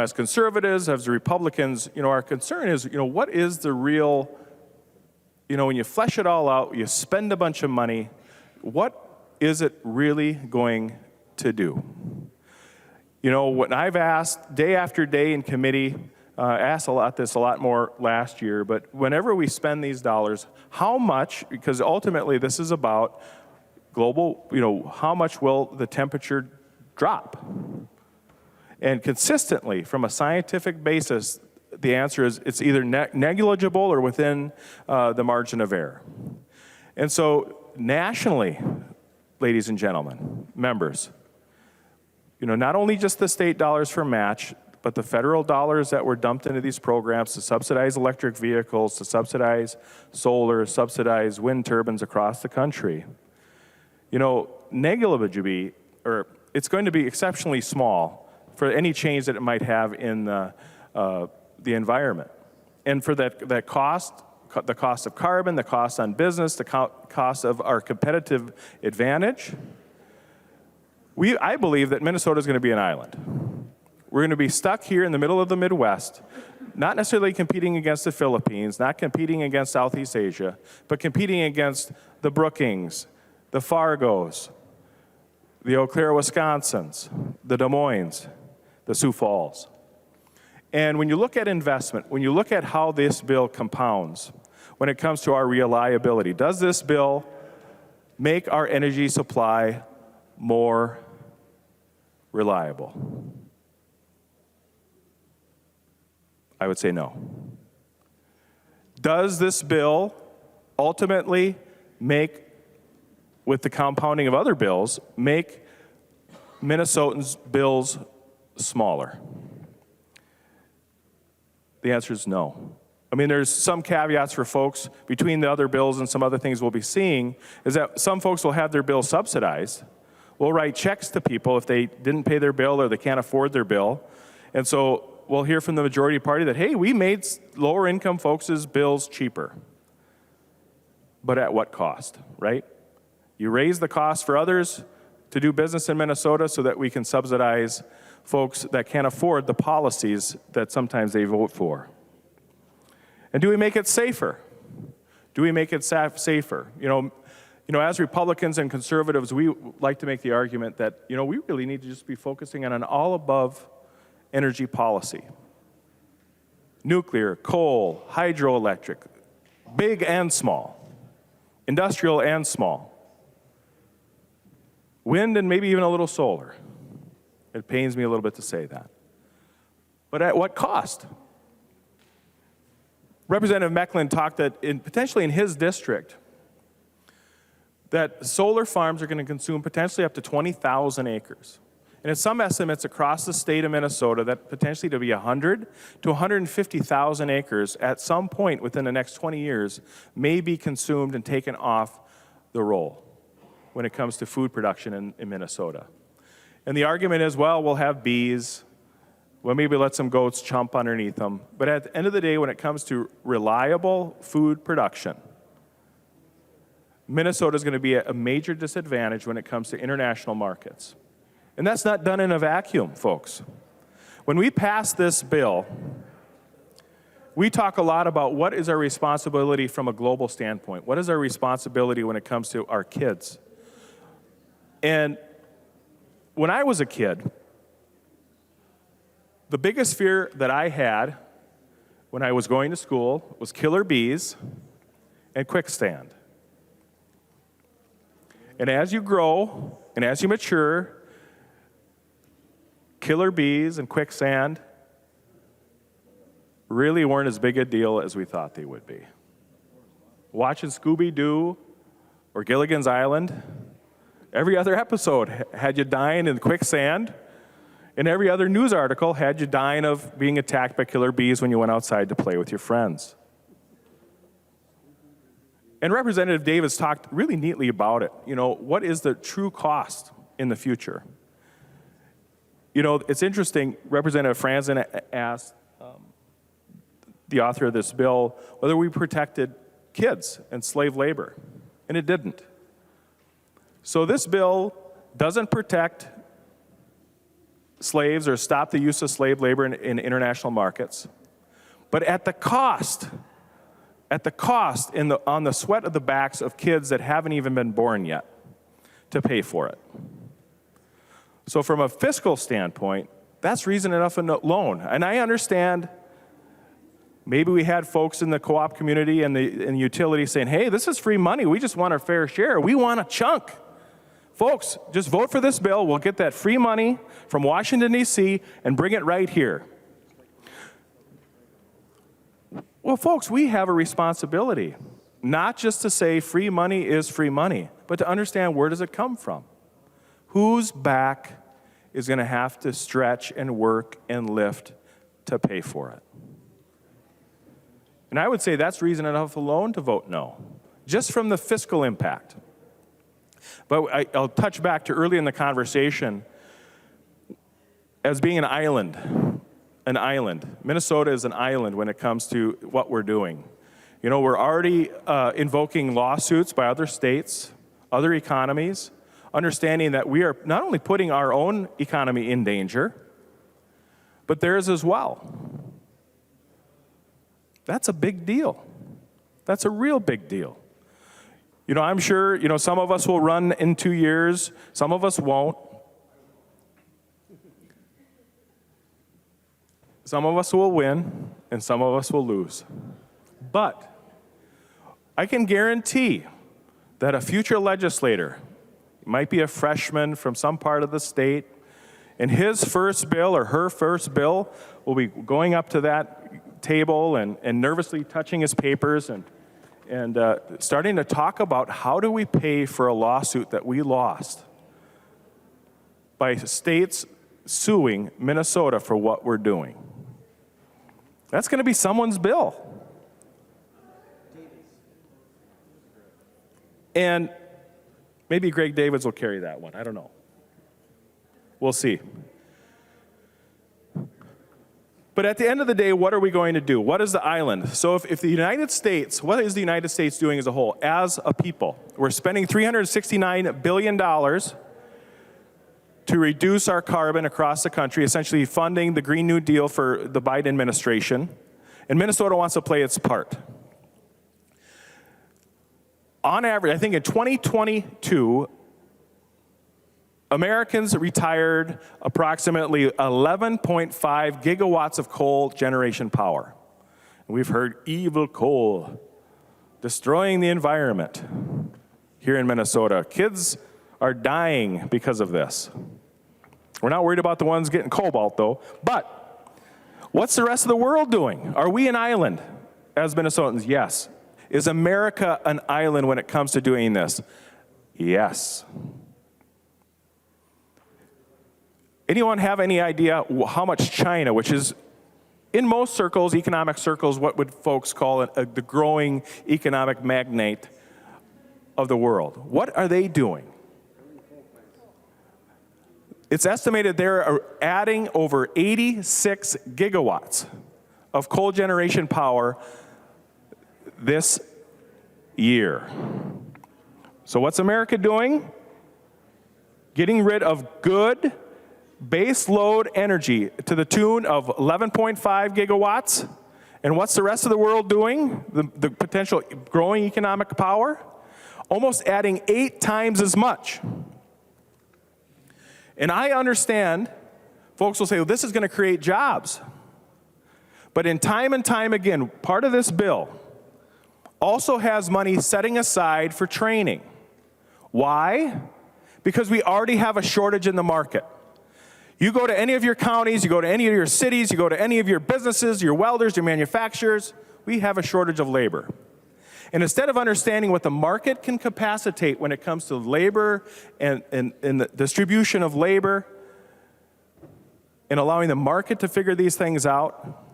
as conservatives, as Republicans, our concern is, what is the real, when you flesh it all out, you spend a bunch of money, what is it really going to do? When I've asked day after day in committee, I asked this a lot more last year, but whenever we spend these dollars, how much, because ultimately this is about global, how much will the temperature drop? And consistently, from a scientific basis, the answer is it's either negligible or within the margin of error. And so nationally, ladies and gentlemen, members, not only just the state dollars for match, but the federal dollars that were dumped into these programs to subsidize electric vehicles, to subsidize solar, subsidize wind turbines across the country. Negligible, or it's going to be exceptionally small for any change that it might have in the environment. And for that cost, the cost of carbon, the cost on business, the cost of our competitive advantage, I believe that Minnesota is going to be an island. We're going to be stuck here in the middle of the Midwest, not necessarily competing against the Philippines, not competing against Southeast Asia, but competing against the Brookings, the Fargos, the Eau Claire, Wisconsins, the Des Moines, the Sioux Falls. And when you look at investment, when you look at how this bill compounds, when it comes to our reliability, does this bill make our energy supply more reliable? I would say no. Does this bill ultimately make, with the compounding of other bills, make Minnesotans' bills smaller? The answer is no. I mean, there's some caveats for folks between the other bills and some other things we'll be seeing, is that some folks will have their bills subsidized. We'll write checks to people if they didn't pay their bill or they can't afford their bill. And so we'll hear from the majority party that, hey, we made lower income folks' bills cheaper. But at what cost, right? You raise the cost for others to do business in Minnesota so that we can subsidize folks that can't afford the policies that sometimes they vote for. And do we make it safer? Do we make it safer? You know, as Republicans and conservatives, we like to make the argument that, we really need to just be focusing on an all-above energy policy. Nuclear, coal, hydroelectric, big and small, industrial and small, wind and maybe even a little solar. It pains me a little bit to say that. But at what cost? Representative Mecklen talked that potentially in his district, that solar farms are going to consume potentially up to 20,000 acres. And in some estimates across the state of Minnesota, that potentially to be 100 to 150,000 acres at some point within the next 20 years may be consumed and taken off the roll when it comes to food production in Minnesota. And the argument is, well, we'll have bees, well, maybe let some goats chomp underneath them. But at the end of the day, when it comes to reliable food production, Minnesota is going to be at a major disadvantage when it comes to international markets. And that's not done in a vacuum, folks. When we pass this bill, we talk a lot about what is our responsibility from a global standpoint. What is our responsibility when it comes to our kids? And when I was a kid, the biggest fear that I had when I was going to school was killer bees and quicksand. And as you grow and as you mature, killer bees and quicksand really weren't as big a deal as we thought they would be. Watching Scooby-Doo or Gilligan's Island, every other episode had you dying in quicksand, and every other news article had you dying of being attacked by killer bees when you went outside to play with your friends. And Representative Davis talked really neatly about it. What is the true cost in the future? It's interesting, Representative Franzen asked the author of this bill whether we protected kids and slave labor, and it didn't. So this bill doesn't protect slaves or stop the use of slave labor in international markets, but at the cost on the sweat of the backs of kids that haven't even been born yet to pay for it. So from a fiscal standpoint, that's reason enough alone. And I understand maybe we had folks in the co-op community and the utility saying, hey, this is free money. We just want our fair share. We want a chunk. Folks, just vote for this bill. We'll get that free money from Washington, D.C. and bring it right here. Well, folks, we have a responsibility, not just to say free money is free money, but to understand where does it come from? Whose back is going to have to stretch and work and lift to pay for it? And I would say that's reason enough alone to vote no, just from the fiscal impact. But I'll touch back to early in the conversation as being an island. Minnesota is an island when it comes to what we're doing. We're already invoking lawsuits by other states, other economies, understanding that we are not only putting our own economy in danger, but theirs as well. That's a big deal. That's a real big deal. I'm sure, some of us will run in 2 years, some of us won't. Some of us will win, and some of us will lose. But I can guarantee that a future legislator, might be a freshman from some part of the state, and his first bill or her first bill will be going up to that table and nervously touching his papers and starting to talk about how do we pay for a lawsuit that we lost by states suing Minnesota for what we're doing. That's going to be someone's bill. And maybe Greg Davids will carry that one. I don't know. We'll see. But at the end of the day, what are we going to do? What is the island? So if the United States, what is the United States doing as a whole, as a people? We're spending $369 billion to reduce our carbon across the country, essentially funding the Green New Deal for the Biden administration. And Minnesota wants to play its part. On average, I think in 2022, Americans retired approximately 11.5 gigawatts of coal generation power. We've heard evil coal destroying the environment here in Minnesota. Kids are dying because of this. We're not worried about the ones getting cobalt, though. But what's the rest of the world doing? Are we an island as Minnesotans? Yes. Is America an island when it comes to doing this? Yes. Anyone have any idea how much China, which is in most circles, economic circles, what would folks call the growing economic magnate of the world? What are they doing? It's estimated they're adding over 86 gigawatts of coal generation power this year. So what's America doing? Getting rid of good base load energy to the tune of 11.5 gigawatts. And what's the rest of the world doing? The potential growing economic power? Almost adding 8 times as much. And I understand folks will say, well, this is going to create jobs. But in time and time again, part of this bill also has money setting aside for training. Why? Because we already have a shortage in the market. You go to any of your counties, you go to any of your cities, you go to any of your businesses, your welders, your manufacturers, we have a shortage of labor. And instead of understanding what the market can capacitate when it comes to labor and the distribution of labor and allowing the market to figure these things out,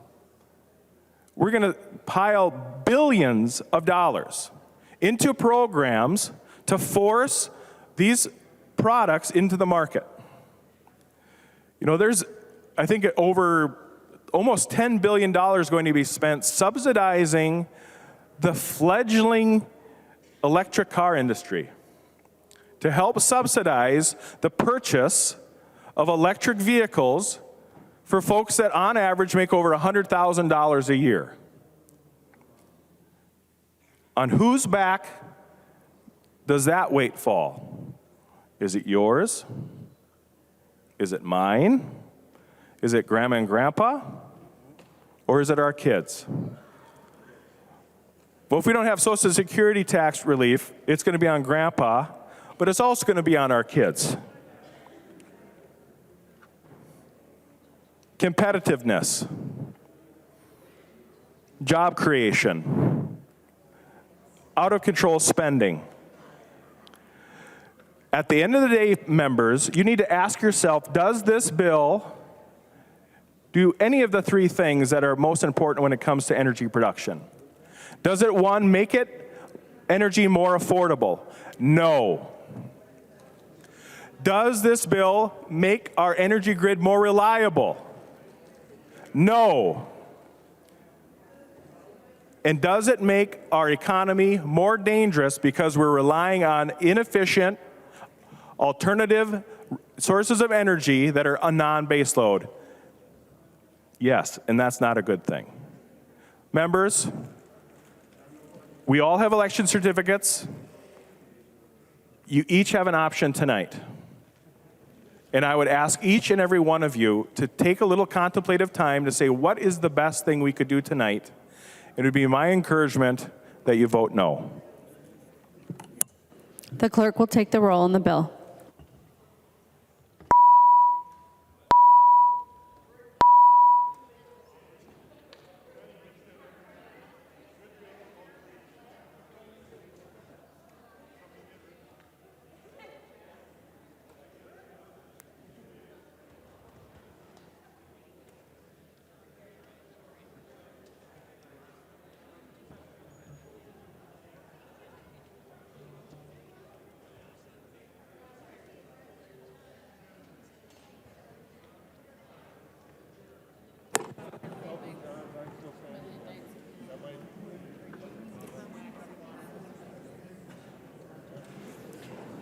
we're going to pile billions of dollars into programs to force these products into the market. You know, there's, I think, over almost $10 billion going to be spent subsidizing the fledgling electric car industry to help subsidize the purchase of electric vehicles for folks that on average make over $100,000 a year. On whose back does that weight fall? Is it yours? Is it mine? Is it grandma and grandpa? Or is it our kids? Well, if we don't have Social Security tax relief, it's going to be on grandpa, but it's also going to be on our kids. Competitiveness, job creation, out of control spending. At the end of the day, members, you need to ask yourself, does this bill do any of the 3 things that are most important when it comes to energy production? Does it, 1, make it energy more affordable? No. Does this bill make our energy grid more reliable? No. And does it make our economy more dangerous because we're relying on inefficient, alternative sources of energy that are a non-base load? Yes, and that's not a good thing. Members, we all have election certificates. You each have an option tonight. And I would ask each and every one of you to take a little contemplative time to say, what is the best thing we could do tonight? It would be my encouragement that you vote no. The clerk will take the roll on the bill.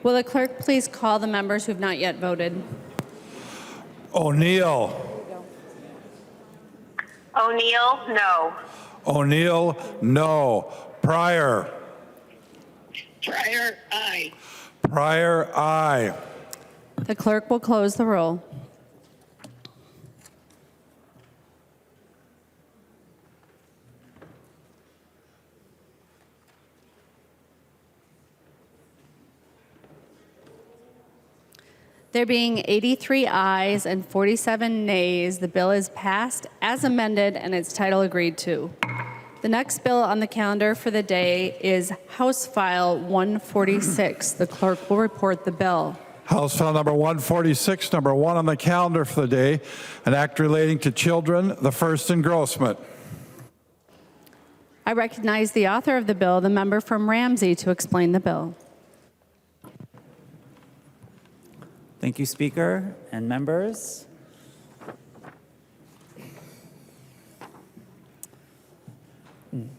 Will the clerk please call the members who have not yet voted? O'Neill. O'Neill, no. O'Neill, no. Pryor. Pryor, aye. Pryor, aye. The clerk will close the roll. There being 83 ayes and 47 nays, the bill is passed as amended and its title agreed to. The next bill on the calendar for the day is House File 146. The clerk will report the bill. House File number 146, number 1 on the calendar for the day, an act relating to children, the first engrossment. I recognize the author of the bill, the member from Ramsey, to explain the bill. Thank you, Speaker and members.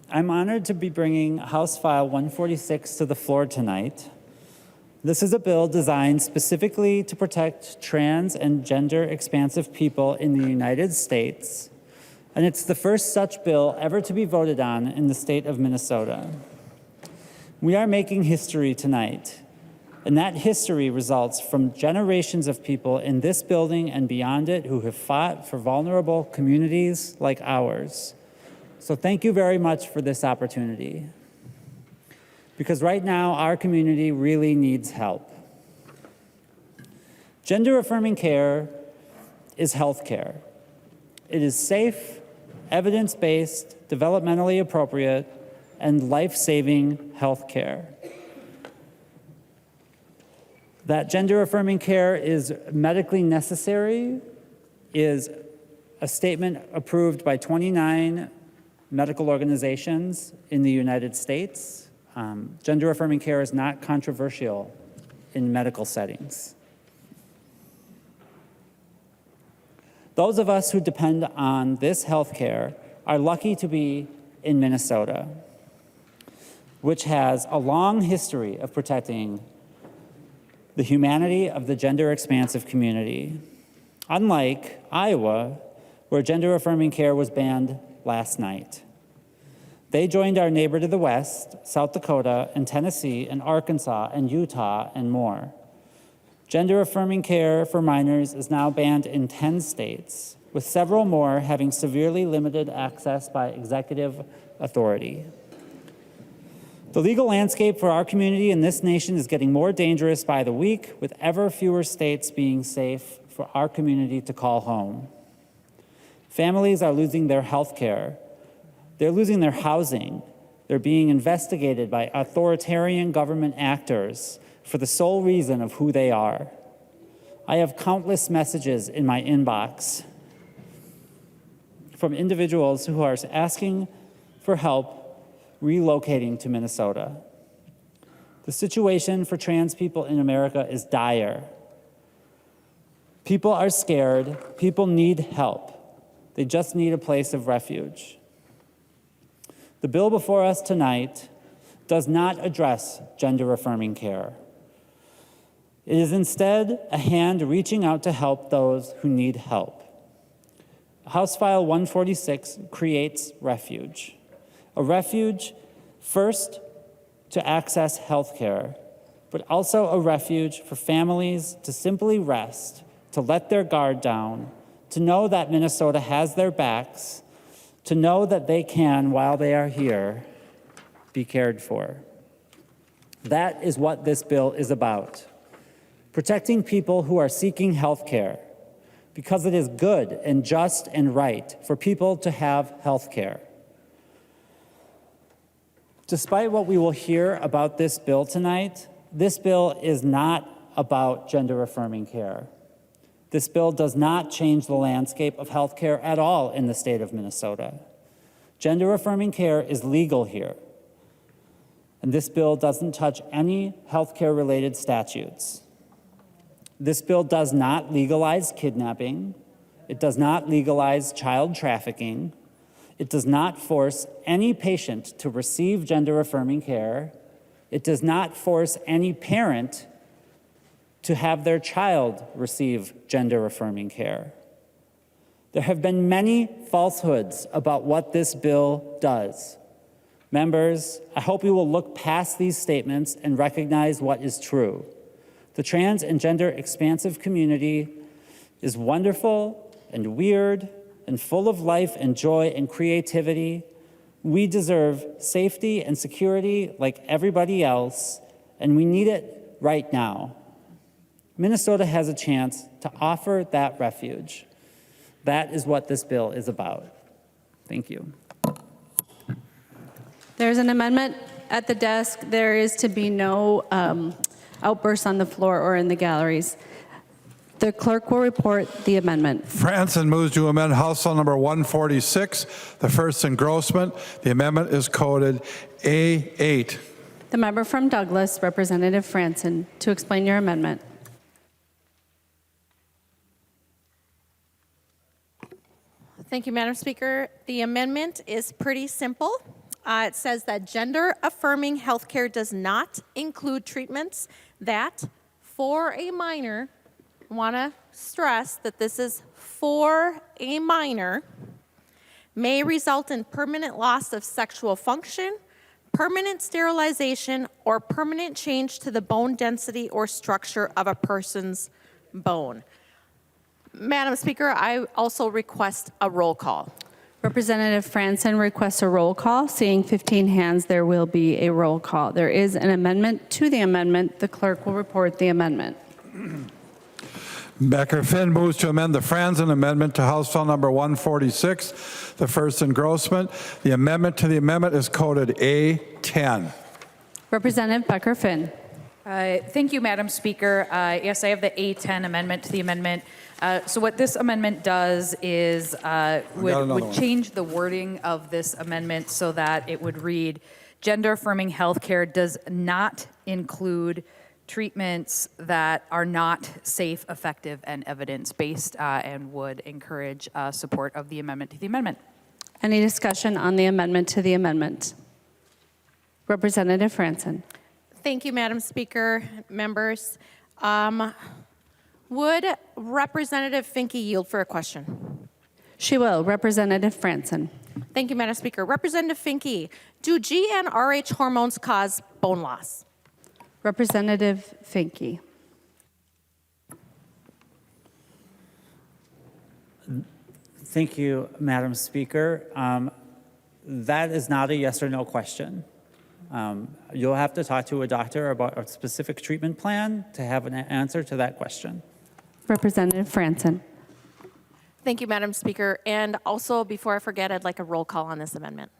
I'm honored to be bringing House File 146 to the floor tonight. This is a bill designed specifically to protect trans and gender-expansive people in the United States, and it's the first such bill ever to be voted on in the state of Minnesota. We are making history tonight. And that history results from generations of people in this building and beyond it who have fought for vulnerable communities like ours. So thank you very much for this opportunity. Because right now, our community really needs help. Gender-affirming care is health care. It is safe, evidence-based, developmentally appropriate, and life-saving health care. That gender-affirming care is medically necessary is a statement approved by 29 medical organizations in the United States. Gender-affirming care is not controversial in medical settings. Those of us who depend on this health care are lucky to be in Minnesota, which has a long history of protecting the humanity of the gender-expansive community, unlike Iowa, where gender-affirming care was banned last night. They joined our neighbor to the west, South Dakota, and Tennessee, and Arkansas, and Utah, and more. Gender-affirming care for minors is now banned in 10 states, with several more having severely limited access by executive authority. The legal landscape for our community in this nation is getting more dangerous by the week, with ever fewer states being safe for our community to call home. Families are losing their health care. They're losing their housing. They're being investigated by authoritarian government actors for the sole reason of who they are. I have countless messages in my inbox from individuals who are asking for help relocating to Minnesota. The situation for trans people in America is dire. People are scared. People need help. They just need a place of refuge. The bill before us tonight does not address gender-affirming care. It is instead a hand reaching out to help those who need help. House File 146 creates refuge. A refuge, first, to access health care, but also a refuge for families to simply rest, to let their guard down, to know that Minnesota has their backs, to know that they can, while they are here, be cared for. That is what this bill is about. Protecting people who are seeking health care, because it is good and just and right for people to have health care. Despite what we will hear about this bill tonight, this bill is not about gender-affirming care. This bill does not change the landscape of health care at all in the state of Minnesota. Gender-affirming care is legal here. And this bill doesn't touch any health care-related statutes. This bill does not legalize kidnapping. It does not legalize child trafficking. It does not force any patient to receive gender-affirming care. It does not force any parent to have their child receive gender-affirming care. There have been many falsehoods about what this bill does. Members, I hope you will look past these statements and recognize what is true. The trans and gender expansive community is wonderful and weird and full of life and joy and creativity. We deserve safety and security like everybody else, and we need it right now. Minnesota has a chance to offer that refuge. That is what this bill is about. Thank you. There's an amendment at the desk. There is to be no outbursts on the floor or in the galleries. The clerk will report the amendment. Franson moves to amend House Bill number 146, the first engrossment. The amendment is coded A8. The member from Douglas, Representative Franson, to explain your amendment. Thank you, Madam Speaker. The amendment is pretty simple. It says that gender-affirming healthcare does not include treatments that, for a minor, want to stress that this is for a minor, may result in permanent loss of sexual function, permanent sterilization, or permanent change to the bone density or structure of a person's bone. Madam Speaker, I also request a roll call. Representative Franson requests a roll call. Seeing 15 hands, there will be a roll call. There is an amendment to the amendment. The clerk will report the amendment. Becker Finn moves to amend the Franson amendment to House Bill number 146, the first engrossment. The amendment to the amendment is coded A10. Representative Becker Finn. Thank you, Madam Speaker. Yes, I have the A10 amendment to the amendment. So what this amendment does is would change the wording of this amendment so that it would read, gender-affirming healthcare does not include treatments that are not safe, effective, and evidence-based, and would encourage support of the amendment to the amendment. Any discussion on the amendment to the amendment? Representative Franson. Thank you, Madam Speaker. Members, would Representative Finke yield for a question? She will. Representative Franson. Thank you, Madam Speaker. Representative Finke, do GnRH hormones cause bone loss? Representative Finke. Thank you, Madam Speaker. That is not a yes or no question. You'll have to talk to a doctor about a specific treatment plan to have an answer to that question. Representative Franson. Thank you, Madam Speaker. And also, before I forget, I'd like a roll call on this amendment.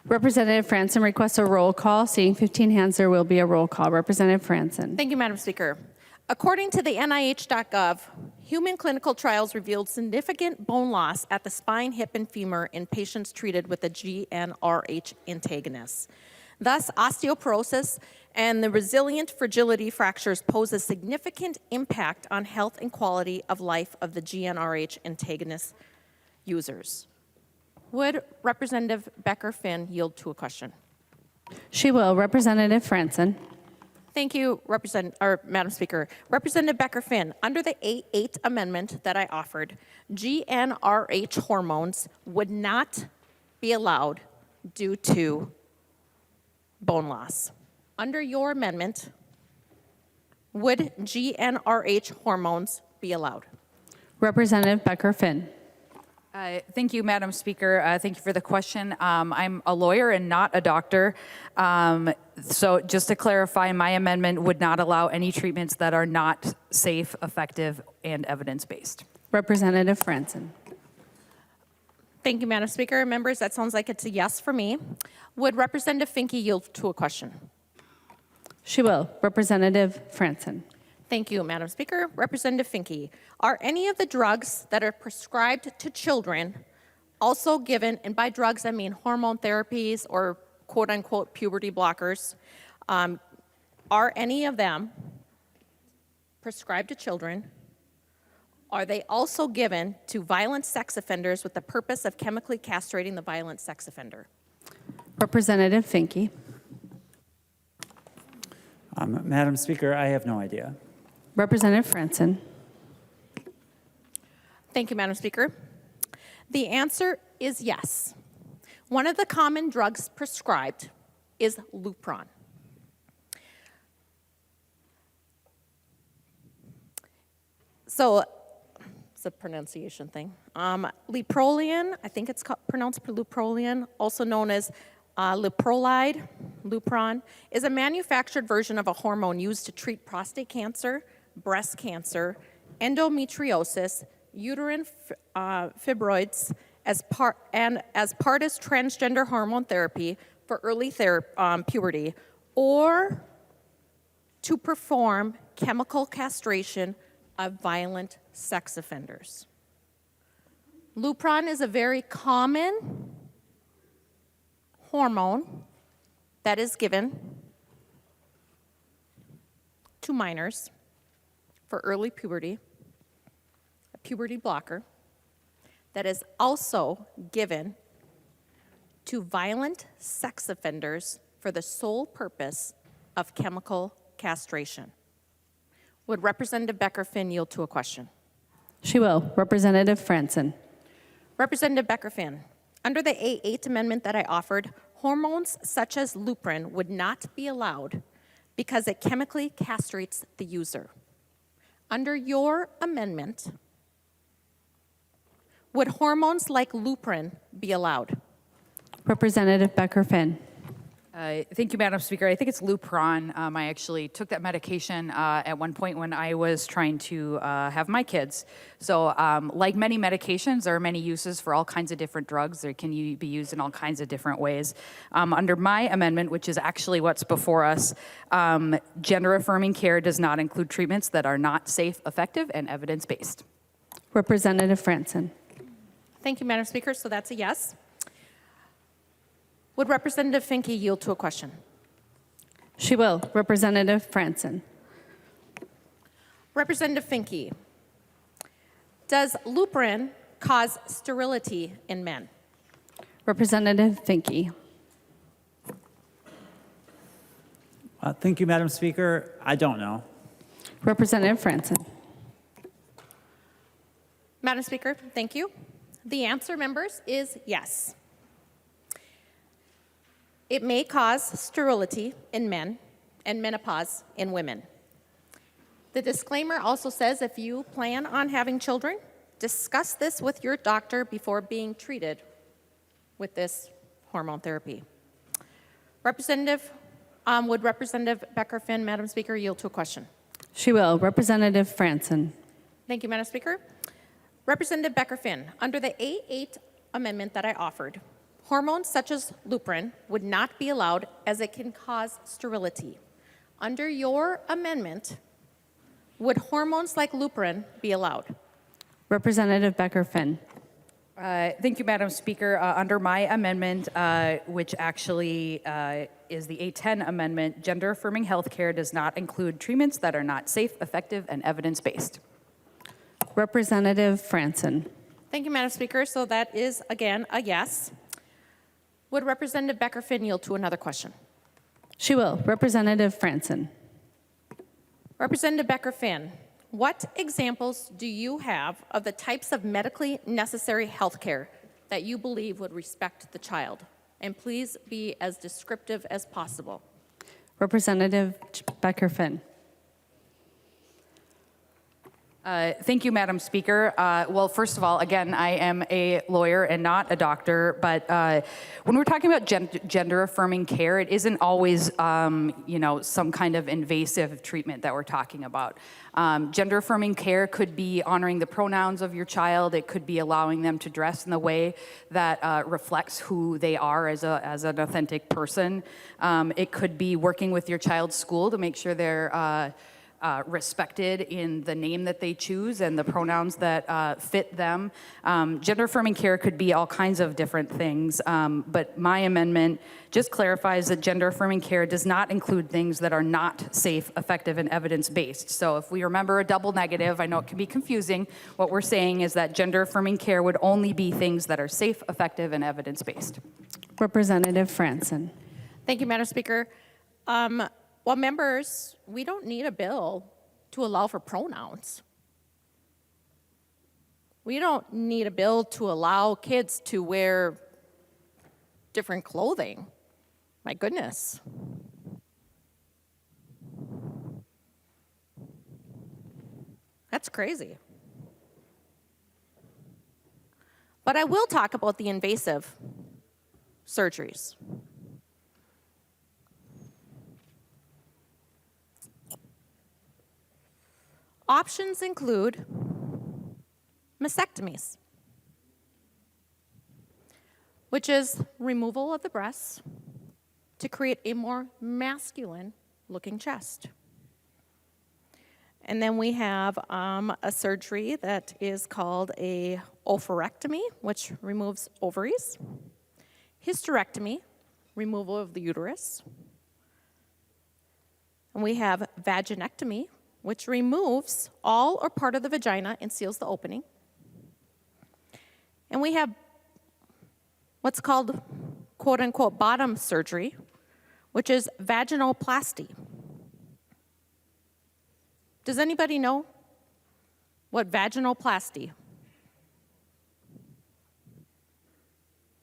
Representative Franson requests a roll call. Seeing 15 hands, there will be a roll call. Representative Franson. Thank you, Madam Speaker. According to the NIH.gov, human clinical trials revealed significant bone loss at the spine, hip, and femur in patients treated with the GnRH antagonist. Thus, osteoporosis and the resilient fragility fractures pose a significant impact on health and quality of life of the GnRH antagonist users. Would Representative Becker Finn yield to a question? She will. Representative Franson. Thank you, Madam Speaker. Representative Becker Finn, under the A8 amendment that I offered, GnRH hormones would not be allowed due to bone loss. Under your amendment, would GnRH hormones be allowed? Representative Becker Finn. Thank you, Madam Speaker. Thank you for the question. I'm a lawyer and not a doctor. So just to clarify, my amendment would not allow any treatments that are not safe, effective, and evidence-based. Representative Franson. Thank you, Madam Speaker. Members, that sounds like it's a yes for me. Would Representative Finke yield to a question? She will. Representative Franson. Thank you, Madam Speaker. Representative Finke, are any of the drugs that are prescribed to children also given, and by drugs I mean hormone therapies or quote-unquote puberty blockers, are any of them prescribed to children? Are they also given to violent sex offenders with the purpose of chemically castrating the violent sex offender? Representative Finke. Madam Speaker, I have no idea. Representative Franson. Thank you, Madam Speaker. The answer is yes. One of the common drugs prescribed is Lupron. So it's a pronunciation thing. Leprolian, I think it's pronounced Leprolian, also known as Leprolide, Lupron, is a manufactured version of a hormone used to treat prostate cancer, breast cancer, endometriosis, uterine fibroids, as part as transgender hormone therapy for early puberty, or to perform chemical castration of violent sex offenders. Lupron is a very common hormone that is given to minors for early puberty, a puberty blocker that is also given to violent sex offenders for the sole purpose of chemical castration. Would Representative Becker-Finn yield to a question? She will. Representative Franson. Representative Becker-Finn, under the A8 amendment that I offered, hormones such as Lupron would not be allowed because it chemically castrates the user. Under your amendment, would hormones like Lupron be allowed? Representative Becker-Finn. Thank you, Madam Speaker. I think it's Lupron. I actually took that medication at one point when I was trying to have my kids. So like many medications, there are many uses for all kinds of different drugs. They can be used in all kinds of different ways. Under my amendment, which is actually what's before us, gender-affirming care does not include treatments that are not safe, effective, and evidence-based. Representative Franson. Thank you, Madam Speaker. So that's a yes. Would Representative Finke yield to a question? She will. Representative Franson. Representative Finke, does Lupron cause sterility in men? Representative Finke. Thank you, Madam Speaker. I don't know. Representative Franson. Madam Speaker, thank you. The answer, members, is yes. It may cause sterility in men and menopause in women. The disclaimer also says if you plan on having children, discuss this with your doctor before being treated with this hormone therapy. Would Representative Becker-Finn, Madam Speaker, yield to a question? She will. Representative Franson. Thank you, Madam Speaker. Representative Becker-Finn, under the A8 amendment that I offered, hormones such as Lupron would not be allowed as it can cause sterility. Under your amendment, would hormones like Lupron be allowed? Representative Becker-Finn. Thank you, Madam Speaker. Under my amendment, which actually is the A10 amendment, gender-affirming health care does not include treatments that are not safe, effective, and evidence-based. Representative Franson. Thank you, Madam Speaker. So that is, again, a yes. Would Representative Becker-Finn yield to another question? She will. Representative Franson. Representative Becker-Finn, what examples do you have of the types of medically necessary health care that you believe would respect the child? And please be as descriptive as possible. Representative Becker-Finn. Thank you, Madam Speaker. Well, first of all, again, I am a lawyer and not a doctor, but when we're talking about gender-affirming care, it isn't always, some kind of invasive treatment that we're talking about. Gender-affirming care could be honoring the pronouns of your child. It could be allowing them to dress in the way that reflects who they are as an authentic person. It could be working with your child's school to make sure they're respected in the name that they choose and the pronouns that fit them. Gender-affirming care could be all kinds of different things, but my amendment just clarifies that gender-affirming care does not include things that are not safe, effective, and evidence-based. So if we remember a double negative, I know it can be confusing, what we're saying is that gender-affirming care would only be things that are safe, effective, and evidence-based. Representative Franson. Thank you, Madam Speaker. Well, members, we don't need a bill to allow for pronouns. We don't need a bill to allow kids to wear different clothing. My goodness. That's crazy. But I will talk about the invasive surgeries. Options include mastectomies, which is removal of the breasts to create a more masculine looking chest. And then we have a surgery that is called a oophorectomy, which removes ovaries. Hysterectomy, removal of the uterus. And we have vaginectomy, which removes all or part of the vagina and seals the opening. And we have what's called quote-unquote bottom surgery, which is vaginoplasty. Does anybody know what vaginoplasty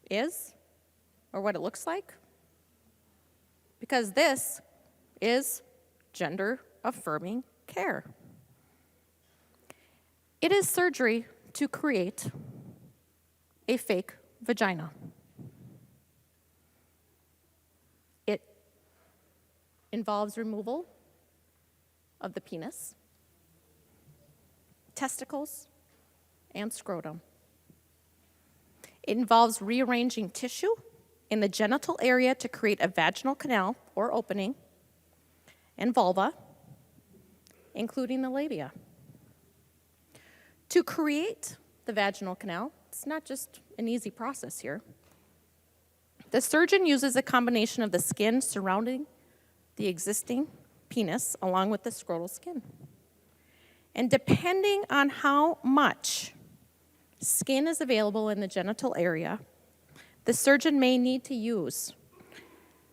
is or what it looks like? Because this is gender-affirming care. It is surgery to create a fake vagina. It involves removal of the penis, testicles, and scrotum. It involves rearranging tissue in the genital area to create a vaginal canal or opening, and vulva, including the labia. To create the vaginal canal, it's not just an easy process here. The surgeon uses a combination of the skin surrounding the existing penis along with the scrotal skin. And depending on how much skin is available in the genital area, the surgeon may need to use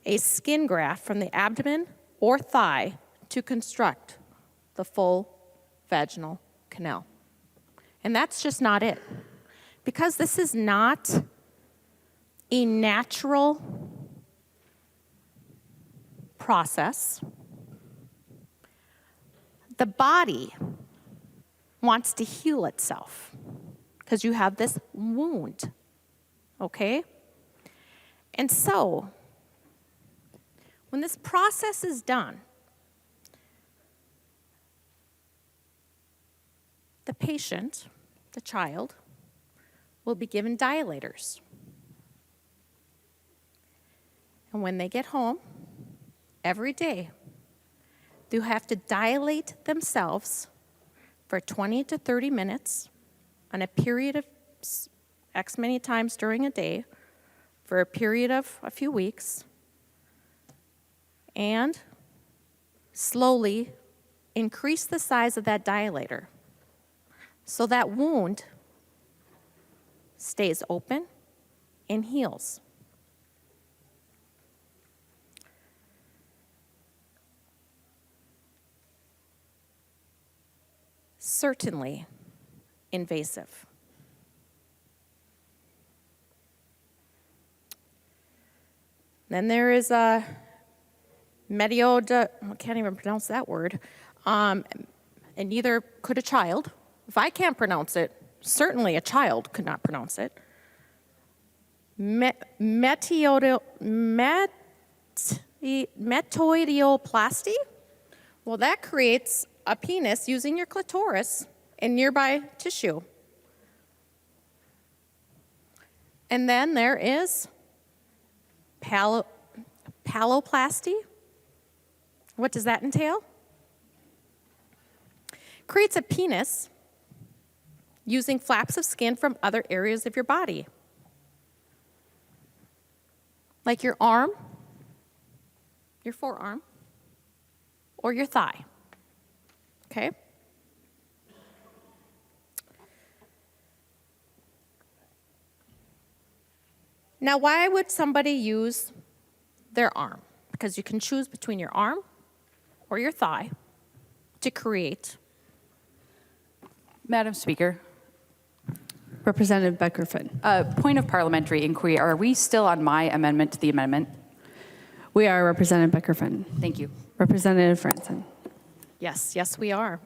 a skin graft from the abdomen or thigh to construct the full vaginal canal. And that's just not it. Because this is not a natural process, the body wants to heal itself because you have this wound, okay? And so, when this process is done, the patient, the child, will be given dilators. And when they get home, every day, they'll have to dilate themselves for 20 to 30 minutes on a period of X many times during a day for a period of a few weeks, and slowly increase the size of that dilator so that wound stays open and heals. Certainly invasive. Then there is a I can't even pronounce that word, and neither could a child. If I can't pronounce it, certainly a child could not pronounce it. Metoidioplasty? Well, that creates a penis using your clitoris and nearby tissue. And then there is palloplasty. What does that entail? Creates a penis using flaps of skin from other areas of your body, like your arm, your forearm, or your thigh. Okay? Now, why would somebody use their arm? Because you can choose between your arm or your thigh to create. Madam Speaker, Representative Becker-Finn. Point of parliamentary inquiry. Are we still on my amendment to the amendment? We are, Representative Becker-Finn. Thank you. Representative Franson. Yes, we are.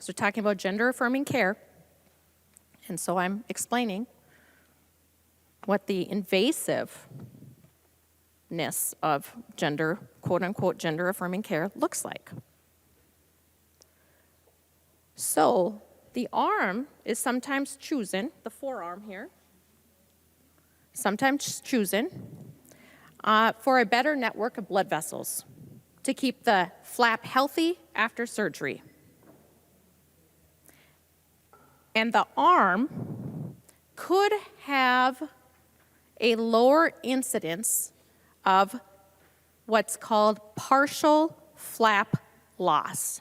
So we're talking about gender-affirming care. And so I'm explaining what the invasiveness of gender, quote-unquote, gender-affirming care looks like. So the arm is sometimes chosen, the forearm here, sometimes chosen for a better network of blood vessels to keep the flap healthy after surgery. And the arm could have a lower incidence of what's called partial flap loss,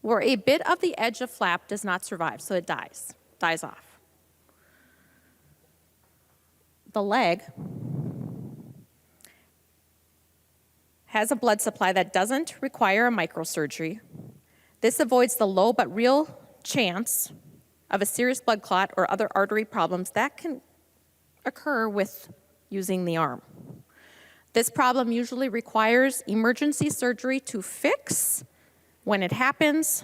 where a bit of the edge of flap does not survive, so it dies off. The leg has a blood supply that doesn't require a microsurgery. This avoids the low but real chance of a serious blood clot or other artery problems that can occur with using the arm. This problem usually requires emergency surgery to fix when it happens,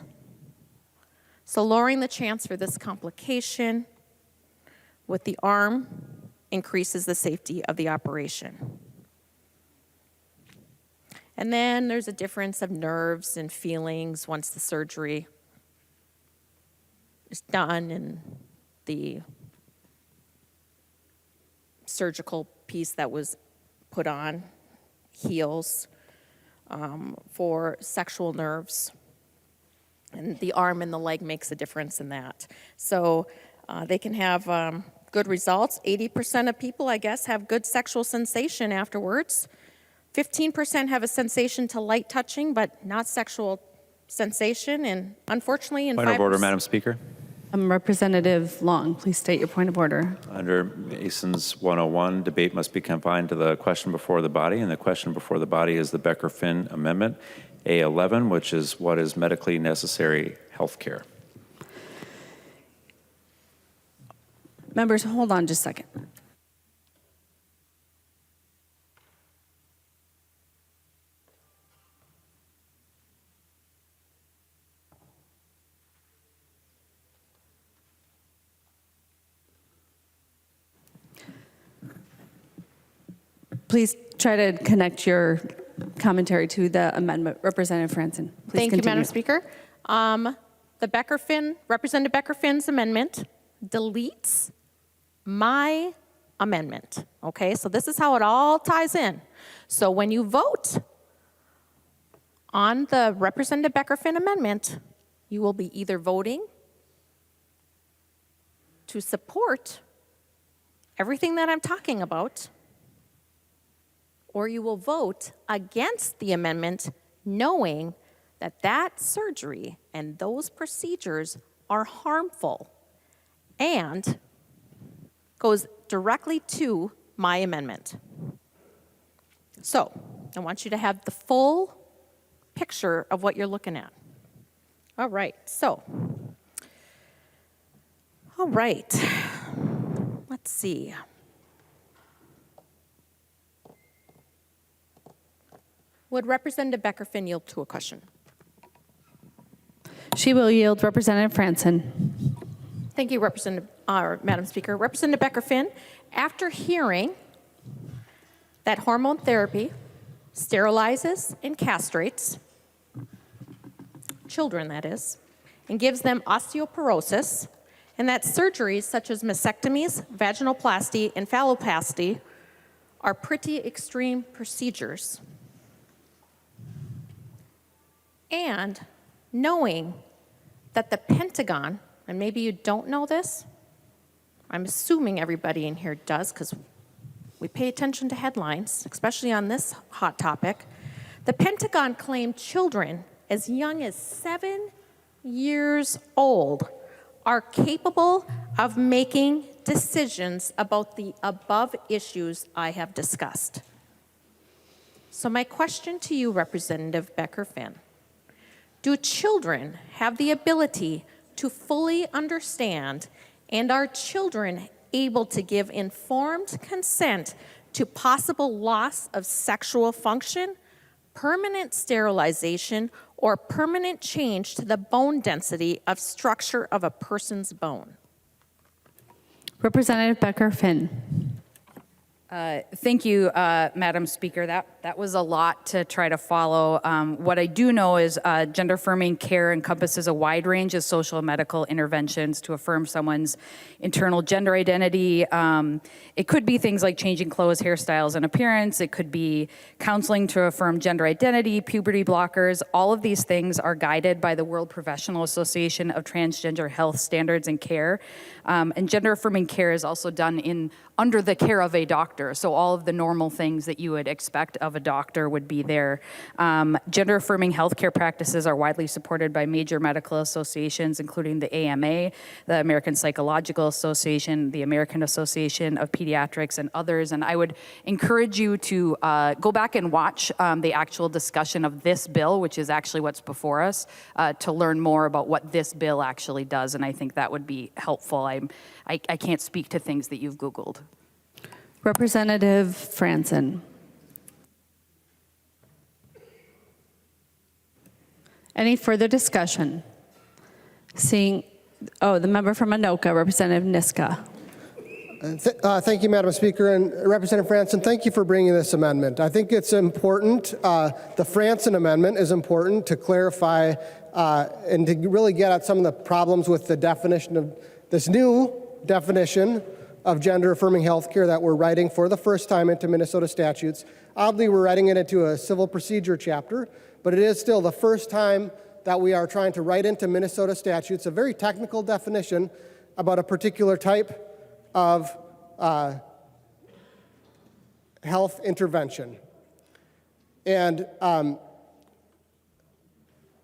so lowering the chance for this complication with the arm increases the safety of the operation. And then there's a difference of nerves and feelings once the surgery is done and the surgical piece that was put on heals for sexual nerves. And the arm and the leg makes a difference in that. So they can have good results. 80% of people, I guess, have good sexual sensation afterwards. 15% have a sensation to light touching, but not sexual sensation. And unfortunately, in 5%. Point of order, Madam Speaker. Representative Long, please state your point of order. Under Mason's 101, debate must be confined to the question before the body, and the question before the body is the Becker-Finn Amendment, A11, which is what is medically necessary health care. Members, hold on just a second. Please try to connect your commentary to the amendment. Representative Franson, please Thank continue. you, Madam Speaker. Representative Becker-Finn's amendment deletes my amendment, okay? So this is how it all ties in. So when you vote on the Representative Becker-Finn amendment, you will be either voting to support everything that I'm talking about, or you will vote against the amendment knowing that that surgery and those procedures are harmful and goes directly to my amendment. So I want you to have the full picture of what you're looking at. All right, let's see. Would Representative Becker-Finn yield to a question? She will yield. Representative Franson. Thank you, Madam Speaker. Representative Becker-Finn, after hearing that hormone therapy sterilizes and castrates children, that is, and gives them osteoporosis, and that surgeries such as mastectomies, vaginoplasty, and phalloplasty are pretty extreme procedures, and knowing that the Pentagon, and maybe you don't know this, I'm assuming everybody in here does because we pay attention to headlines, especially on this hot topic. The Pentagon claimed children as young as 7 years old are capable of making decisions about the above issues I have discussed. So my question to you, Representative Becker-Finn, do children have the ability to fully understand, and are children able to give informed consent to possible loss of sexual function, permanent sterilization, or permanent change to the bone density of structure of a person's bone. Representative Becker-Finn. Thank you, Madam Speaker. That was a lot to try to follow. What I do know is gender-affirming care encompasses a wide range of social and medical interventions to affirm someone's internal gender identity. It could be things like changing clothes, hairstyles, and appearance. It could be counseling to affirm gender identity, puberty blockers. All of these things are guided by the World Professional Association of Transgender Health Standards and Care. And gender-affirming care is also done under the care of a doctor. So all of the normal things that you would expect of a doctor would be there. Gender-affirming healthcare practices are widely supported by major medical associations, including the AMA, the American Psychological Association, the American Association of Pediatrics, and others. And I would encourage you to go back and watch the actual discussion of this bill, which is actually what's before us, to learn more about what this bill actually does. And I think that would be helpful. I can't speak to things that you've Googled. Representative Franson. Any further discussion? The member from Anoka, Representative Niska. Thank you, Madam Speaker. And Representative Franson, thank you for bringing this amendment. I think it's important. The Franson amendment is important to clarify and to really get at some of the problems with the definition of this new definition of gender-affirming health care that we're writing for the first time into Minnesota statutes. Oddly, we're writing it into a civil procedure chapter, but it is still the first time that we are trying to write into Minnesota statutes a very technical definition about a particular type of health intervention. And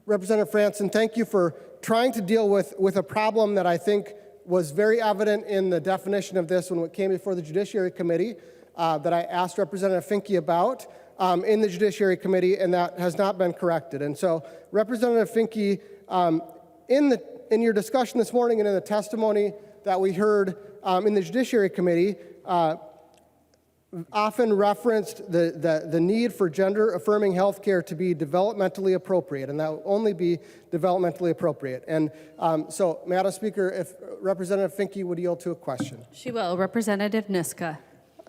Representative Franson, thank you for trying to deal with a problem that I think was very evident in the definition of this when it came before the Judiciary Committee that I asked Representative Finke about in the Judiciary Committee, and that has not been corrected. And so, Representative Finke, in your discussion this morning and in the testimony that we heard in the Judiciary Committee, often referenced the need for gender-affirming health care to be developmentally appropriate, and that will only be developmentally appropriate. And so, Madam Speaker, if Representative Finke would yield to a question. She will. Representative Niska.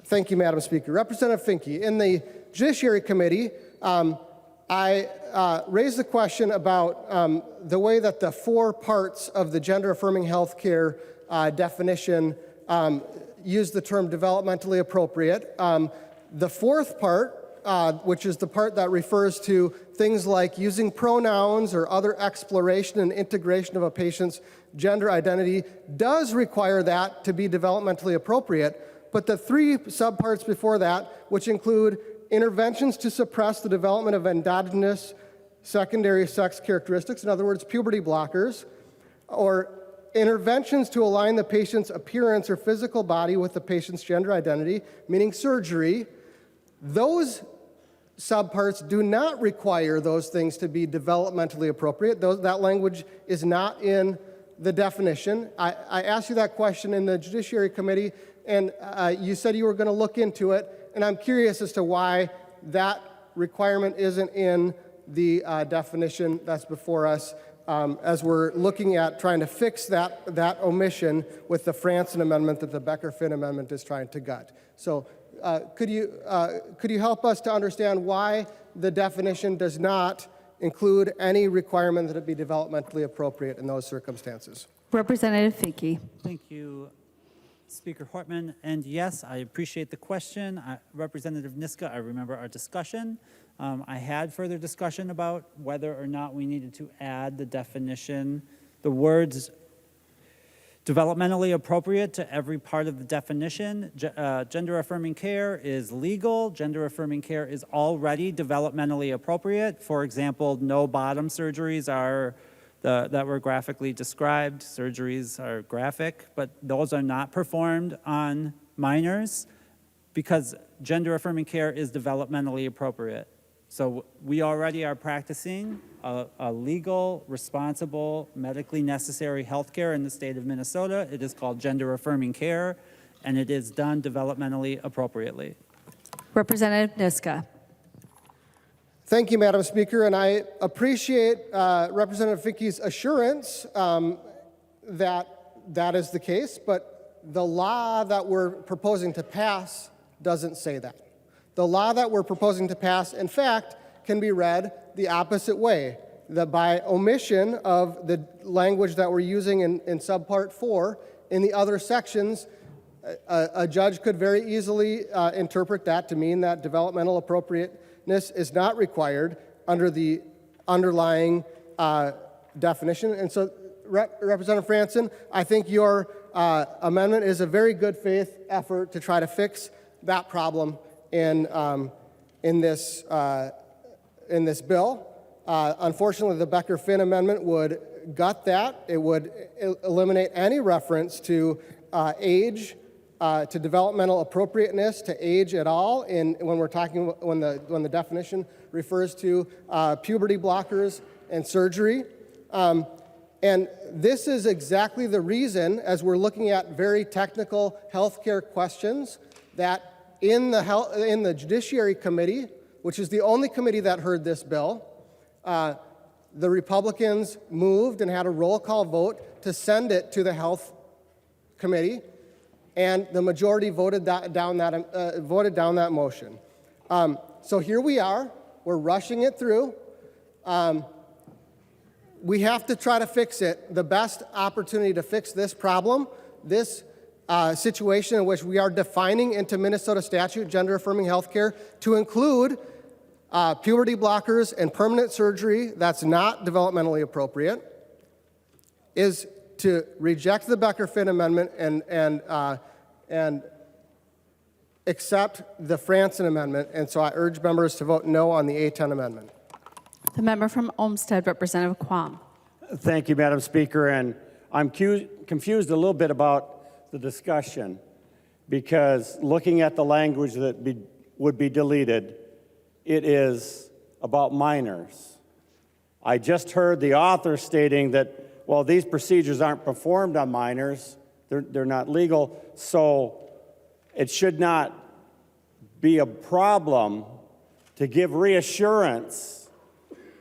Thank you, Madam Speaker. Representative Finke, in the Judiciary Committee, I raised the question about the way that the 4 parts of the gender-affirming health care definition use the term developmentally appropriate. The 4th part, which is the part that refers to things like using pronouns or other exploration and integration of a patient's gender identity, does require that to be developmentally appropriate. But the 3 subparts before that, which include interventions to suppress the development of endogenous secondary sex characteristics, in other words, puberty blockers, or interventions to align the patient's appearance or physical body with the patient's gender identity, meaning surgery, those subparts do not require those things to be developmentally appropriate. That language is not in the definition. I asked you that question in the Judiciary Committee, and you said you were going to look into it, and I'm curious as to why that requirement isn't in the definition that's before us. As we're looking at trying to fix that omission with the Franson amendment that the Becker-Finn amendment is trying to gut. So could you help us to understand why the definition does not include any requirement that it be developmentally appropriate in those circumstances? Representative Finke. Thank you, Speaker Hortman. And yes, I appreciate the question. Representative Niska, I remember our discussion. I had further discussion about whether or not we needed to add the definition, the words developmentally appropriate to every part of the definition. Gender-affirming care is legal. Gender-affirming care is already developmentally appropriate. For example, no bottom surgeries are that were graphically described. Surgeries are graphic, but those are not performed on minors because gender-affirming care is developmentally appropriate. So we already are practicing a legal, responsible, medically necessary health care in the state of Minnesota. It is called gender-affirming care, and it is done developmentally appropriately. Representative Niska. Thank you, Madam Speaker, and I appreciate Representative Finke's assurance that that is the case, but the law that we're proposing to pass doesn't say that. The law that we're proposing to pass, in fact, can be read the opposite way, that by omission of the language that we're using in subpart 4, in the other sections, a judge could very easily interpret that to mean that developmental appropriateness is not required under the underlying definition. And so, Representative Franson, I think your amendment is a very good faith effort to try to fix that problem in this bill. Unfortunately, the Becker-Finn amendment would gut that. It would eliminate any reference to age, to developmental appropriateness, to age at all. When we're talking, when the definition refers to puberty blockers and surgery. And this is exactly the reason, as we're looking at very technical healthcare questions, that in the Judiciary Committee, which is the only committee that heard this bill, the Republicans moved and had a roll call vote to send it to the Health Committee, and the majority voted down that motion. So here we are. We're rushing it through. We have to try to fix it. The best opportunity to fix this problem, this situation in which we are defining into Minnesota statute gender-affirming healthcare to include puberty blockers and permanent surgery that's not developmentally appropriate, is to reject the Becker-Finn amendment and accept the Franson amendment. And so I urge members to vote no on the A10 amendment. The member from Olmsted, Representative Quam. Thank you, Madam Speaker. And I'm confused a little bit about the discussion, because looking at the language that would be deleted, it is about minors. I just heard the author stating that, well, these procedures aren't performed on minors, they're not legal, so it should not be a problem to give reassurance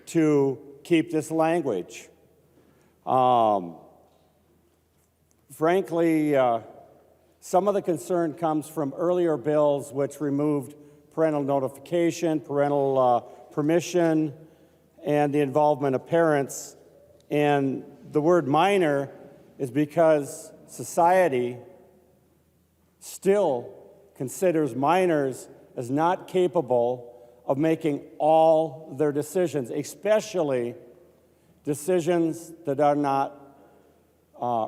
to keep this language. Frankly, some of the concern comes from earlier bills which removed parental notification, parental permission, and the involvement of parents. And the word minor is because society still considers minors as not capable of making all their decisions, especially decisions that are not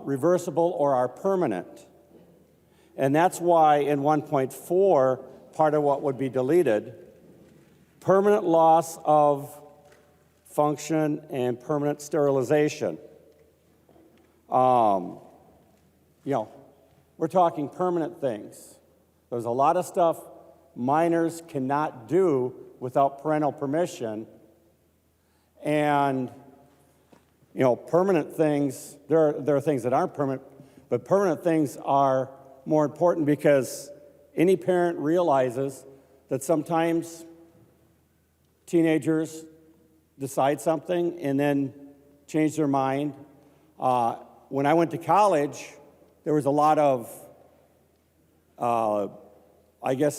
reversible or are permanent. And that's why in 1.4, part of what would be deleted, permanent loss of function and permanent sterilization. We're talking permanent things. There's a lot of stuff minors cannot do without parental permission. And, permanent things, there are things that aren't permanent, but permanent things are more important because any parent realizes that sometimes teenagers decide something and then change their mind. When I went to college, there was a lot of,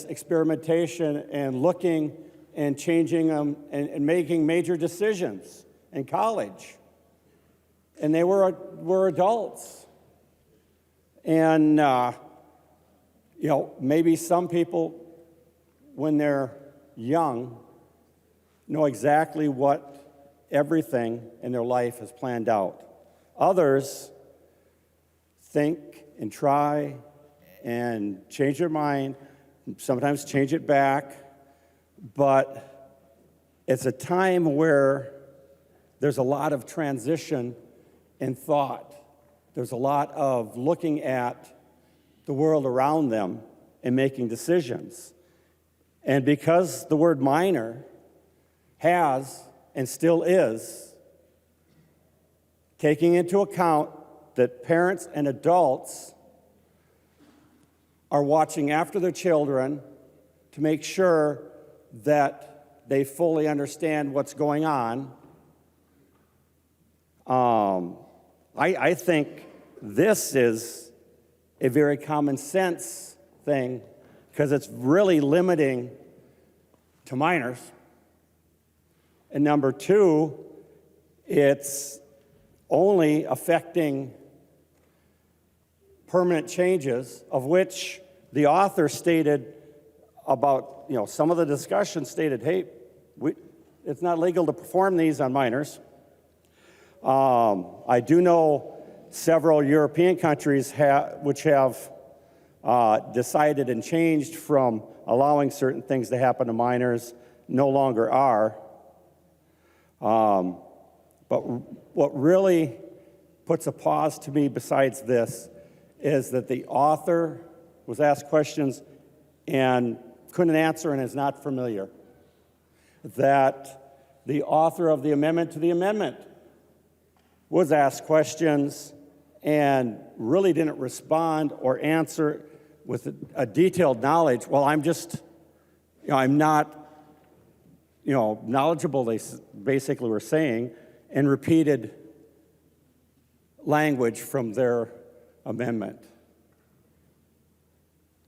experimentation and looking and changing them and making major decisions in college. And they were adults. And, maybe some people, when they're young, know exactly what everything in their life is planned out. Others think and try and change their mind, sometimes change it back, but it's a time where there's a lot of transition in thought. There's a lot of looking at the world around them and making decisions. And because the word minor has and still is taking into account that parents and adults are watching after their children to make sure that they fully understand what's going on. I think this is a very common sense thing because it's really limiting to minors. And number two, it's only affecting permanent changes, of which the author stated about, some of the discussion stated, hey, it's not legal to perform these on minors. I do know several European countries which have decided and changed from allowing certain things to happen to minors, no longer are. But what really puts a pause to me besides this is that the author was asked questions and couldn't answer and is not familiar. That the author of the amendment to the amendment was asked questions and really didn't respond or answer with a detailed knowledge. Well, I'm just, I'm not, knowledgeable, they basically were saying, and repeated language from their amendment.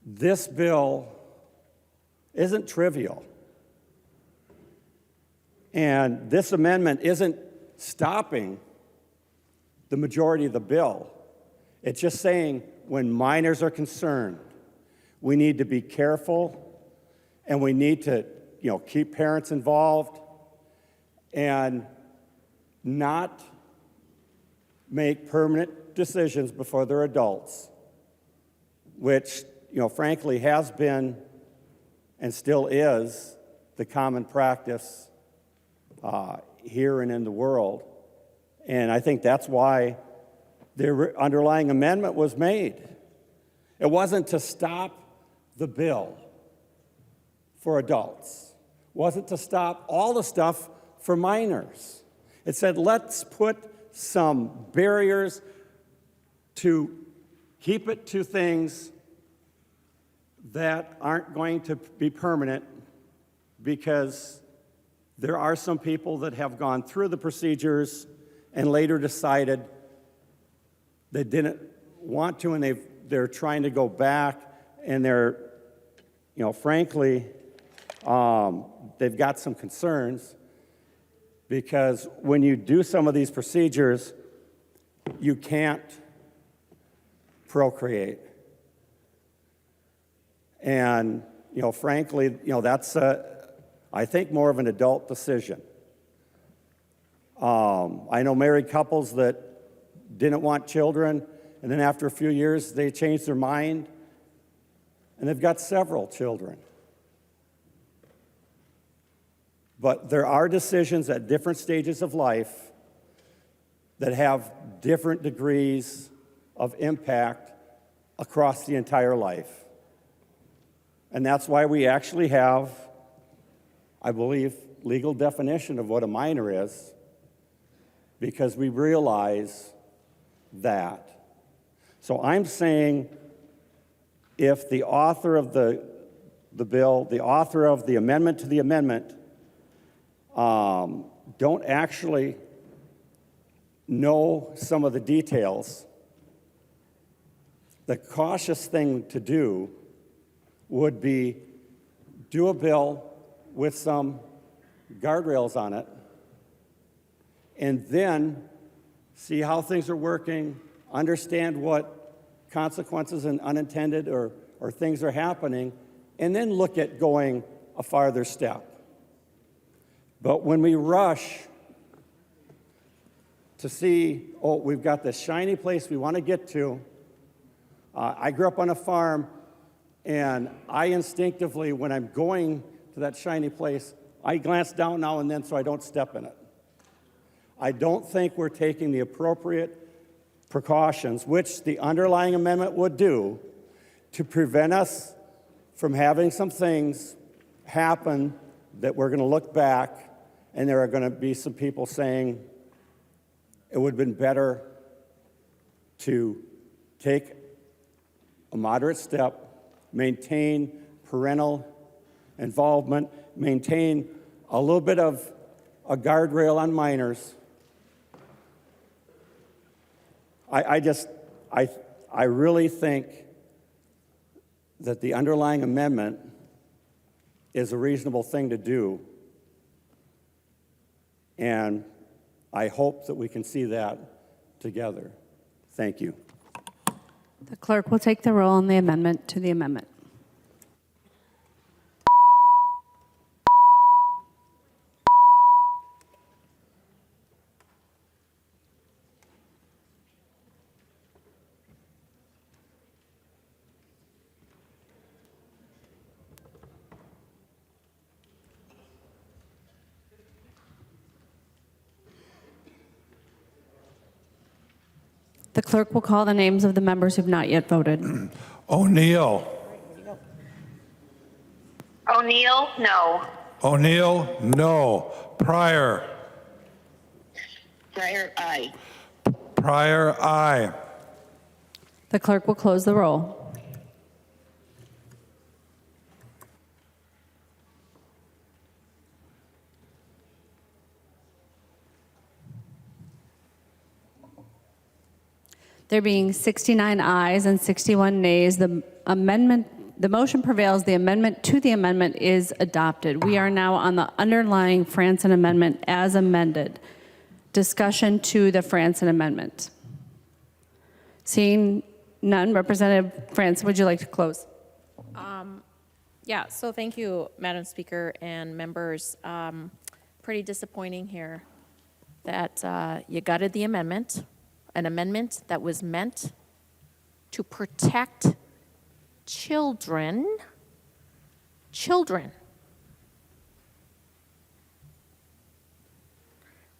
This bill isn't trivial. And this amendment isn't stopping the majority of the bill. It's just saying when minors are concerned, we need to be careful and we need to, keep parents involved and not make permanent decisions before they're adults, which, frankly has been and still is the common practice here and in the world. And I think that's why the underlying amendment was made. It wasn't to stop the bill for adults. It wasn't to stop all the stuff for minors. It said, let's put some barriers to keep it to things that aren't going to be permanent, because there are some people that have gone through the procedures and later decided they didn't want to, and they're trying to go back, and they're, frankly, they've got some concerns, because when you do some of these procedures, you can't procreate. And, frankly, that's, I think, more of an adult decision. I know married couples that didn't want children, and then after a few years, they changed their mind, and they've got several children. But there are decisions at different stages of life that have different degrees of impact across the entire life. And that's why we actually have, I believe, legal definition of what a minor is, because we realize that. So I'm saying if the author of the bill, the author of the amendment to the amendment, don't actually know some of the details, the cautious thing to do would be do a bill with some guardrails on it, and then see how things are working, understand what consequences and unintended or things are happening, and then look at going a farther step. But when we rush to see, we've got this shiny place we want to get to. I grew up on a farm, and I instinctively, when I'm going to that shiny place, I glance down now and then so I don't step in it. I don't think we're taking the appropriate precautions, which the underlying amendment would do, to prevent us from having some things happen that we're going to look back and there are going to be some people saying it would have been better to take a moderate step maintain parental involvement, maintain a little bit of a guardrail on minors. I really think that the underlying amendment is a reasonable thing to do, and I hope that we can see that together. Thank you. The clerk will take the roll on the amendment to the amendment. The clerk will call the names of the members who have not yet voted. O'Neill. O'Neill, no. O'Neill, no. Pryor. Pryor, aye. Pryor, aye. The clerk will close the roll. There being 69 ayes and 61 nays, the motion prevails. The amendment to the amendment is adopted. We are now on the underlying Franson amendment as amended. Discussion to the Franson amendment. Seeing none, Representative Franson, would you like to close? Yeah, so thank you, Madam Speaker and members. Pretty disappointing here that you gutted the amendment, an amendment that was meant to protect children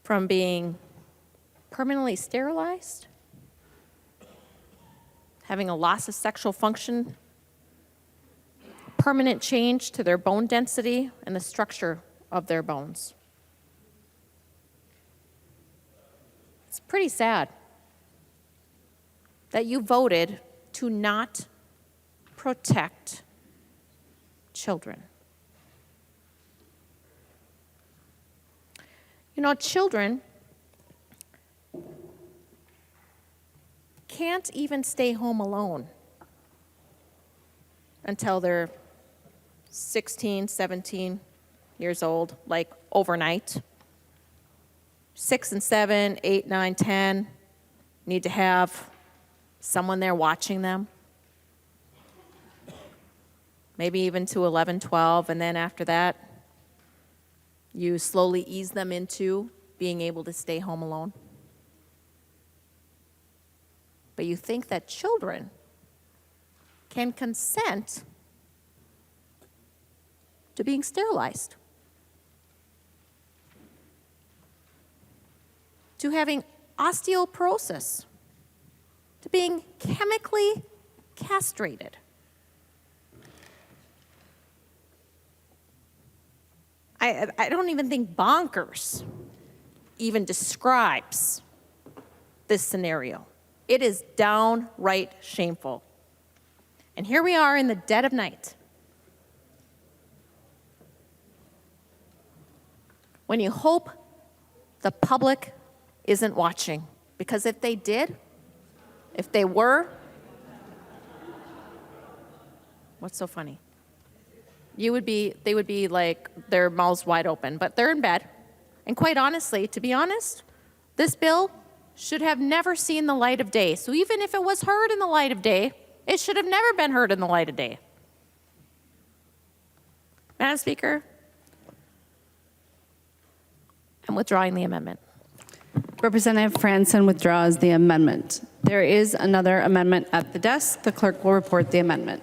from being permanently sterilized, having a loss of sexual function, permanent change to their bone density and the structure of their bones. It's pretty sad that you voted to not protect children. You know, children can't even stay home alone until they're 16, 17 years old, like overnight. 6 and 7, 8, 9, 10 need to have someone there watching them. Maybe even to 11, 12, and then after that, you slowly ease them into being able to stay home alone. But you think that children can consent to being sterilized, to having osteoporosis, to being chemically castrated. I don't even think bonkers even describes this scenario. It is downright shameful. And here we are in the dead of night, when you hope the public isn't watching. Because if they did, if they were, what's so funny? They would be like their mouths wide open, but they're in bed. And quite honestly, to be honest, this bill should have never seen the light of day. So even if it was heard in the light of day, it should have never been heard in the light of day. Madam Speaker, I'm withdrawing the amendment. Representative Franson withdraws the amendment. There is another amendment at the desk. The clerk will report the amendment.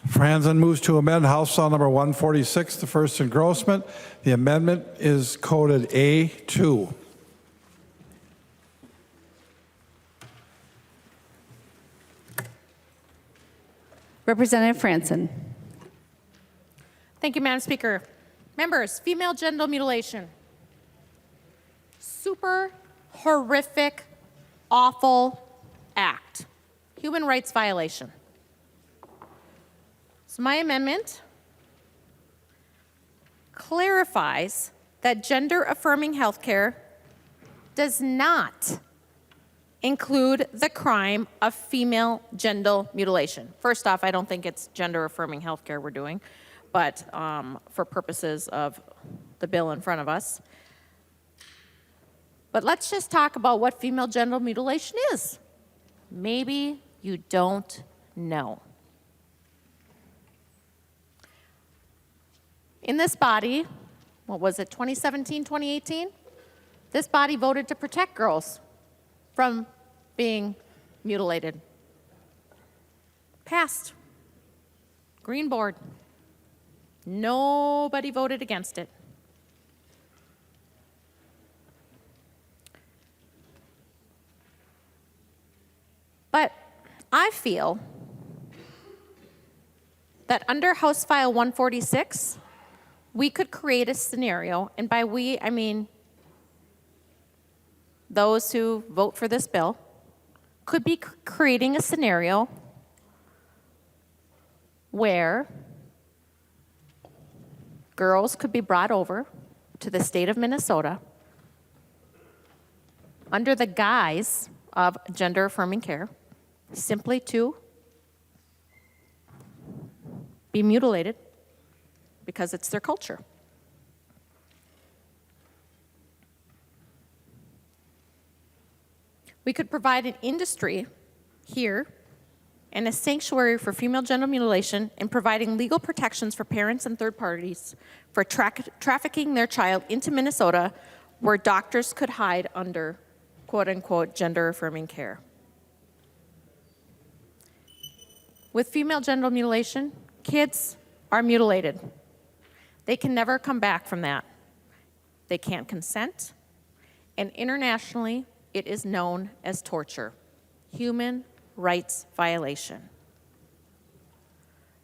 Franson moves to amend House File Number 146, the first engrossment. The amendment is coded A2. Representative Franson. Thank you, Madam Speaker. Members, female genital mutilation. Super horrific, awful act. human rights violation. So my amendment clarifies that gender-affirming healthcare does not include the crime of female genital mutilation. First off, I don't think it's gender-affirming healthcare we're doing, but for purposes of the bill in front of us. But let's just talk about what female genital mutilation is. Maybe you don't know. In this body, what was it, 2017, 2018? This body voted to protect girls from being mutilated. Passed. Green board. Nobody voted against it. But I feel that under House File 146, we could create a scenario, and by we, I mean those who vote for this bill, could be creating a scenario where girls could be brought over to the state of Minnesota under the guise of gender-affirming care, simply to be mutilated because it's their culture. We could provide an industry here and a sanctuary for female genital mutilation and providing legal protections for parents and third parties for trafficking their child into Minnesota, where doctors could hide under quote-unquote gender-affirming care. With female genital mutilation, kids are mutilated. They can never come back from that. They can't consent, and internationally, it is known as torture, human rights violation.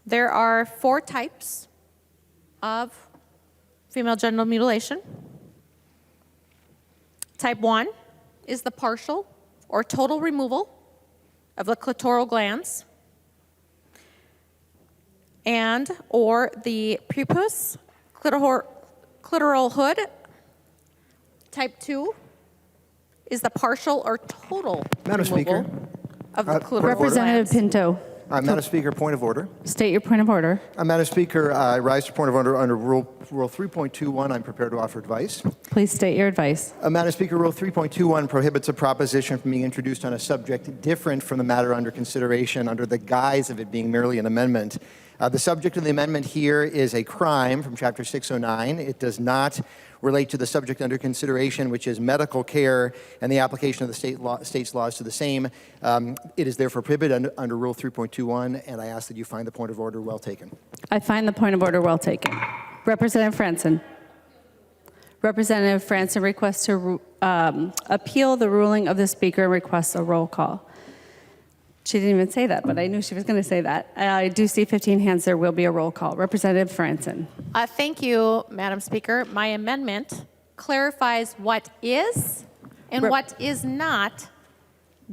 There are 4 types of female genital mutilation. Type 1 is the partial or total removal of the clitoral glands and or the prepuce, clitoral hood. Type 2 is the partial or total Madam Speaker, removal of the clitoral Representative glands. Pinto. Madam Speaker, point of order. State your point of order. Madam Speaker, I rise to point of order under Rule 3.21. I'm prepared to offer advice. Please state your advice. Madam Speaker, Rule 3.21 prohibits a proposition from being introduced on a subject different from the matter under consideration under the guise of it being merely an amendment. The subject of the amendment here is a crime from Chapter 609. It does not relate to the subject under consideration, which is medical care and the application of the state's laws to the same. It is therefore prohibited under Rule 3.21, and I ask that you find the point of order well taken. I find the point of order well taken. Representative Franson. Representative Franson requests to appeal the ruling of the Speaker and requests a roll call. She didn't even say that, but I knew she was going to say that. I do see 15 hands. There will be a roll call. Representative Franson. Thank you, Madam Speaker. My amendment clarifies what is and what is not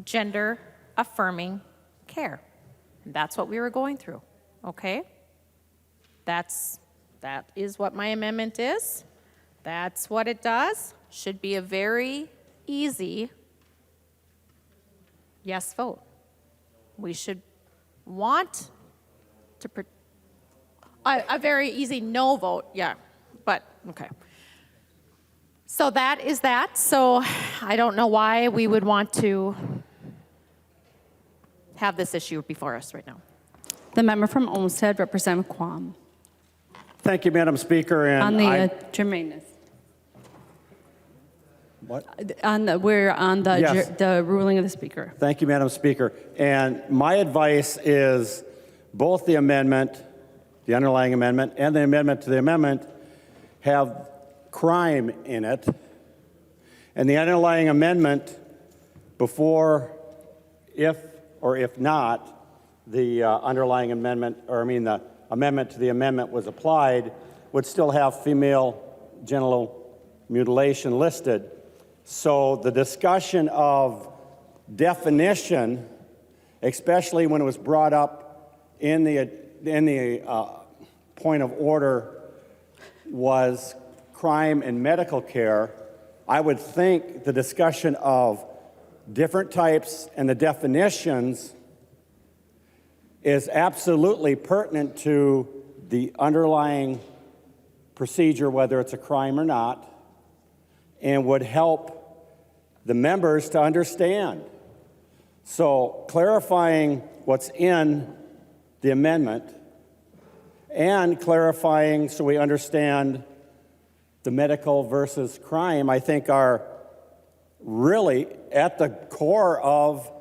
gender-affirming care. And that's what we were going through, okay? That is what my amendment is. That's what it does. Should be a very easy yes vote. We should want to, a very easy no vote, yeah, but okay. So that is that. So I don't know why we would want to have this issue before us right now. The member from Olmsted, Representative Quam. Thank you, Madam Speaker. And on the germaneness. What? We're on the, Yes. the ruling of the Speaker. Thank you, Madam Speaker. And my advice is both the amendment, the underlying amendment, and the amendment to the amendment have crime in it. And the underlying amendment, before, if or if not, the underlying amendment, or I mean the amendment to the amendment was applied, would still have female genital mutilation listed. So the discussion of definition especially when it was brought up in the point of order was crime and medical care. I would think the discussion of different types and the definitions is absolutely pertinent to the underlying procedure, whether it's a crime or not, and would help the members to understand. So clarifying what's in the amendment and clarifying so we understand the medical versus crime, I think are really at the core of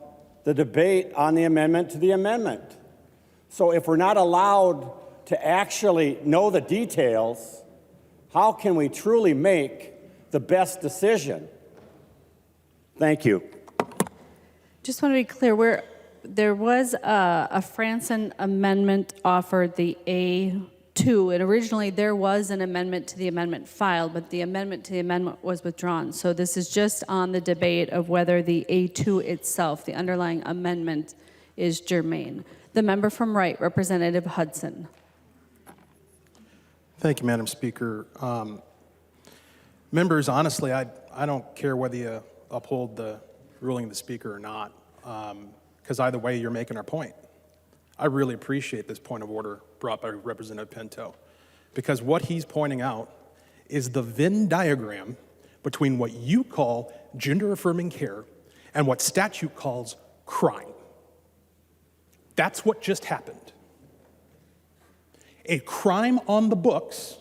the debate on the amendment to the amendment. So if we're not allowed to actually know the details, how can we truly make the best decision? Thank you. Just want to be clear, there was a Franson amendment offered, the A2, and originally there was an amendment to the amendment filed, but the amendment to the amendment was withdrawn. So this is just on the debate of whether the A2 itself, the underlying amendment, is germane. The member from Wright, Representative Hudson. Thank you, Madam Speaker. Members, honestly, I don't care whether you uphold the ruling of the Speaker or not, because either way, you're making our point. I really appreciate this point of order brought by Representative Pinto, because what he's pointing out is the Venn diagram between what you call gender-affirming care and what statute calls crime. That's what just happened. A crime on the books,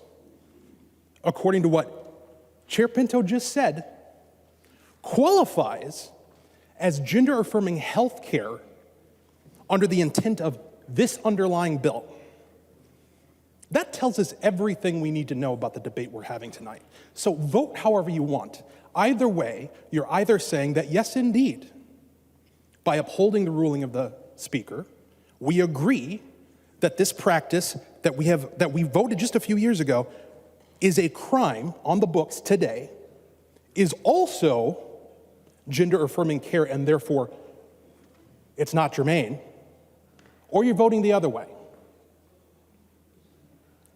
according to what Chair Pinto just said, qualifies as gender-affirming health care under the intent of this underlying bill. That tells us everything we need to know about the debate we're having tonight. So vote however you want. Either way, you're either saying that, yes, indeed, by upholding the ruling of the Speaker, we agree that this practice that we voted just a few years ago is a crime on the books today, is also gender-affirming care, and therefore it's not germane, or you're voting the other way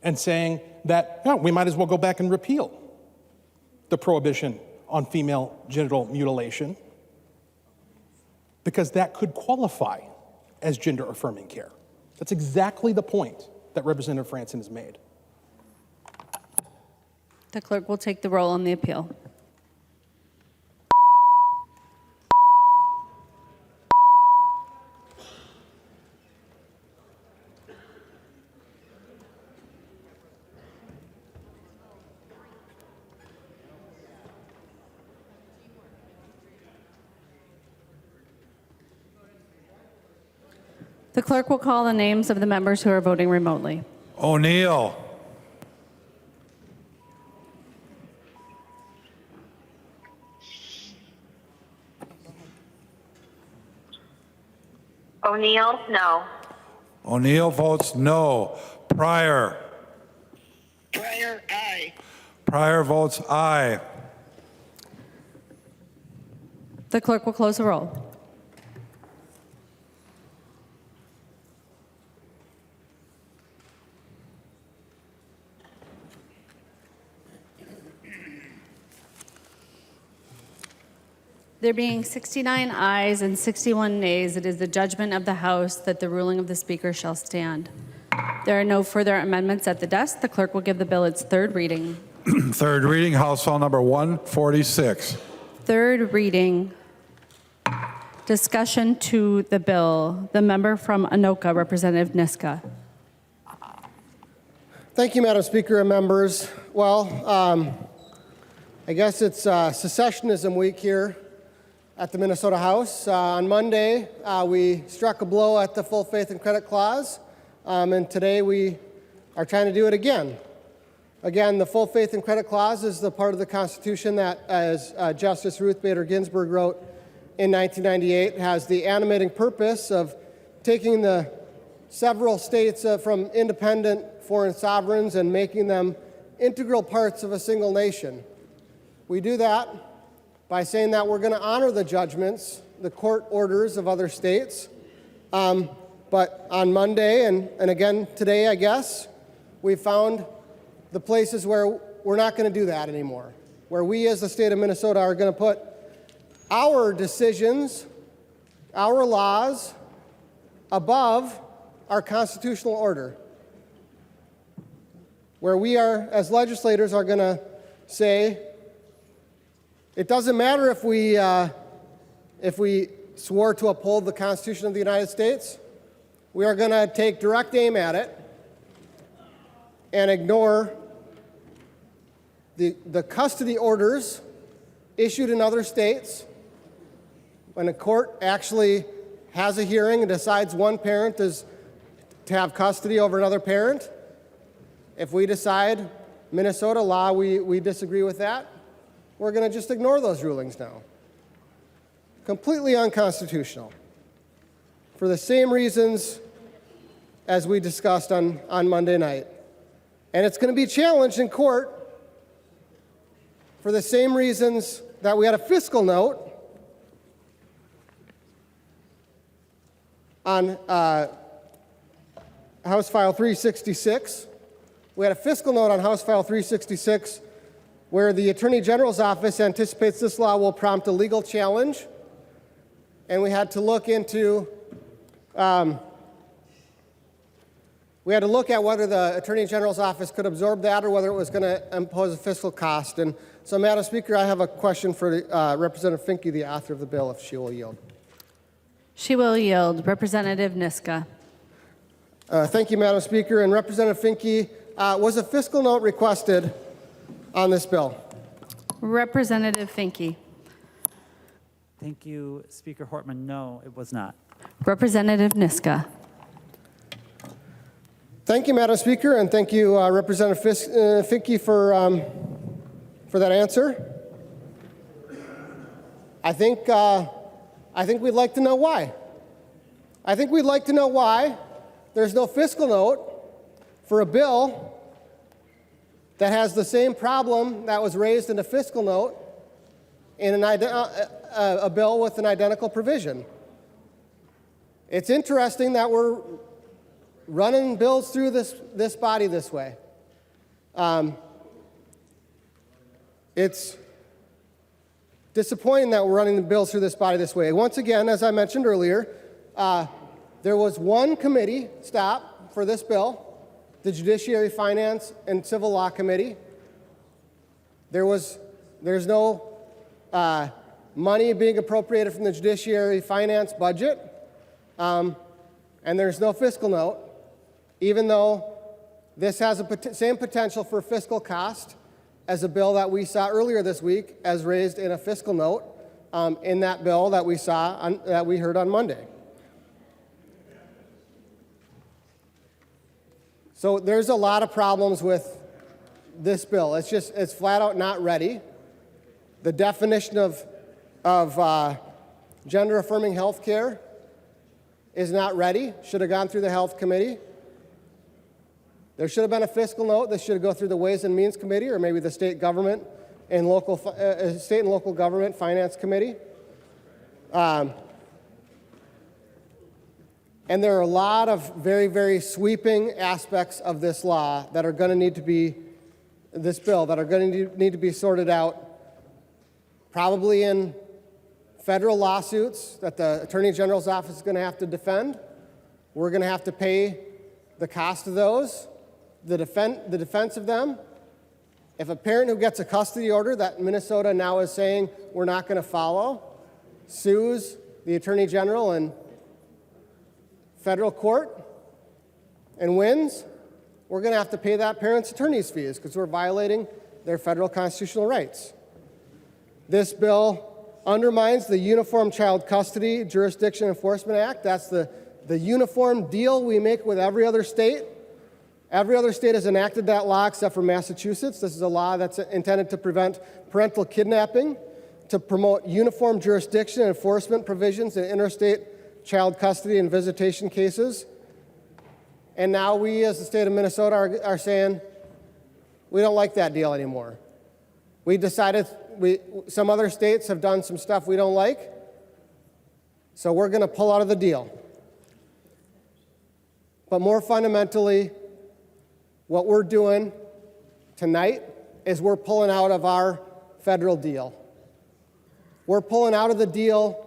and saying that, no, we might as well go back and repeal the prohibition on female genital mutilation because that could qualify as gender-affirming care. That's exactly the point that Representative Franson has made. The clerk will take the roll on the appeal. The clerk will call the names of the members who are voting remotely. O'Neill. O'Neill, no. O'Neill votes no. Pryor. Pryor, aye. Pryor votes aye. The clerk will close the roll. There being 69 ayes and 61 nays, it is the judgment of the House that the ruling of the Speaker shall stand. There are no further amendments at the desk. The clerk will give the bill its third reading. Third reading, House File Number 146. Third reading. Discussion to the bill. The member from Anoka, Representative Niska. Thank you, Madam Speaker and members. Well, I guess it's secessionism week here at the Minnesota House. On Monday, we struck a blow at the full faith and credit clause, and today we are trying to do it again. Again, the full faith and credit clause is the part of the Constitution that, as Justice Ruth Bader Ginsburg wrote in 1998, has the animating purpose of taking the several states from independent foreign sovereigns and making them integral parts of a single nation. We do that by saying that we're going to honor the judgments, the court orders of other states, But on Monday and again today, I guess, we found the places where we're not going to do that anymore, where we as the state of Minnesota are going to put our decisions, our laws, above our constitutional order, where we are, as legislators, are going to say, it doesn't matter if we swore to uphold the Constitution of the United States. We are going to take direct aim at it and ignore the custody orders issued in other states when a court actually has a hearing and decides one parent is to have custody over another parent. If we decide Minnesota law, we disagree with that, we're going to just ignore those rulings now. Completely unconstitutional for the same reasons as we discussed on Monday night. And it's going to be challenged in court for the same reasons that we had a fiscal note on House File 366. We had a fiscal note on House File 366 where the Attorney General's office anticipates this law will prompt a legal challenge. And we had to look into, we had to look at whether the Attorney General's office could absorb that or whether it was going to impose a fiscal cost. And so, Madam Speaker, I have a question for Representative Finke, the author of the bill, if she will yield. She will yield. Representative Niska. Thank you, Madam Speaker. And Representative Finke, was a fiscal note requested on this bill? Representative Finke. Thank you, Speaker Hortman. No, it was not. Representative Niska. Thank you, Madam Speaker, and thank you, Representative Finke, for that answer. I think we'd like to know why. I think we'd like to know why there's no fiscal note for a bill that has the same problem that was raised in a fiscal note in a bill with an identical provision. It's interesting that we're running bills through this body this way. It's disappointing that we're running the bills through this body this way. Once again, as I mentioned earlier, there was one committee stop for this bill, the Judiciary, Finance, and Civil Law Committee. There's no money being appropriated from the Judiciary Finance budget, and there's no fiscal note, even though this has the same potential for fiscal cost as a bill that we saw earlier this week as raised in a fiscal note in that bill that that we heard on Monday. So there's a lot of problems with this bill. It's flat out not ready. The definition of gender-affirming health care is not ready. Should have gone through the Health Committee. There should have been a fiscal note. This should go through the Ways and Means Committee or maybe the State Government and State and Local Government Finance Committee. And there are a lot of very, very sweeping aspects of this law that are going to need to be, this bill, that are going to need to be sorted out probably in federal lawsuits that the Attorney General's office is going to have to defend. We're going to have to pay the cost of those, the defense of them. If a parent who gets a custody order that Minnesota now is saying we're not going to follow sues the Attorney General in federal court and wins, we're going to have to pay that parent's attorney's fees because we're violating their federal constitutional rights. This bill undermines the Uniform Child Custody Jurisdiction Enforcement Act. That's the uniform deal we make with every other state. Every other state has enacted that law except for Massachusetts. This is a law that's intended to prevent parental kidnapping, to promote uniform jurisdiction and enforcement provisions in interstate child custody and visitation cases. And now we, as the state of Minnesota, are saying we don't like that deal anymore. We decided some other states have done some stuff we don't like, so we're going to pull out of the deal. But more fundamentally, what we're doing tonight is we're pulling out of our federal deal. We're pulling out of the deal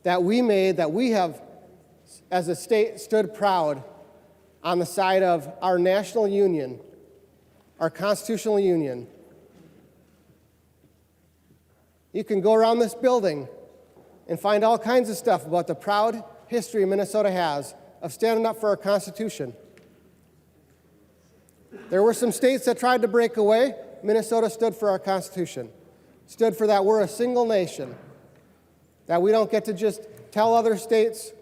that we made, that we have, as a state, stood proud on the side of our national union, our constitutional union. You can go around this building and find all kinds of stuff about the proud history Minnesota has of standing up for our Constitution. There were some states that tried to break away. Minnesota stood for our Constitution, stood for that we're a single nation, that we don't get to just tell other states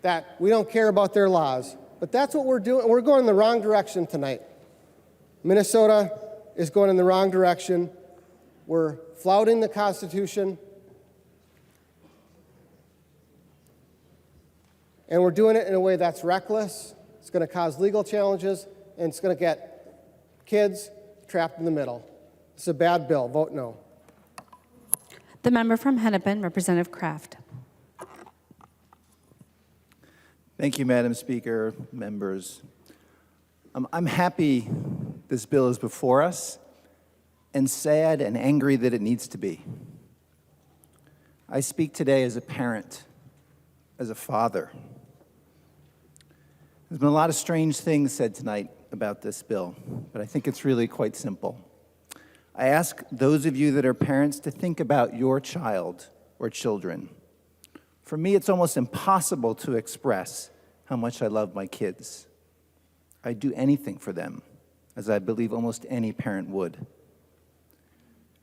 that we don't care about their laws. But that's what we're doing. We're going in the wrong direction tonight. Minnesota is going in the wrong direction. We're flouting the Constitution. And we're doing it in a way that's reckless. It's going to cause legal challenges, and it's going to get kids trapped in the middle. It's a bad bill. Vote no. The member from Hennepin, Representative Kraft. Thank you, Madam Speaker, members. I'm happy this bill is before us, and sad and angry that it needs to be. I speak today as a parent, as a father. There's been a lot of strange things said tonight about this bill, but I think it's really quite simple. I ask those of you that are parents to think about your child or children. For me, it's almost impossible to express how much I love my kids. I'd do anything for them, as I believe almost any parent would.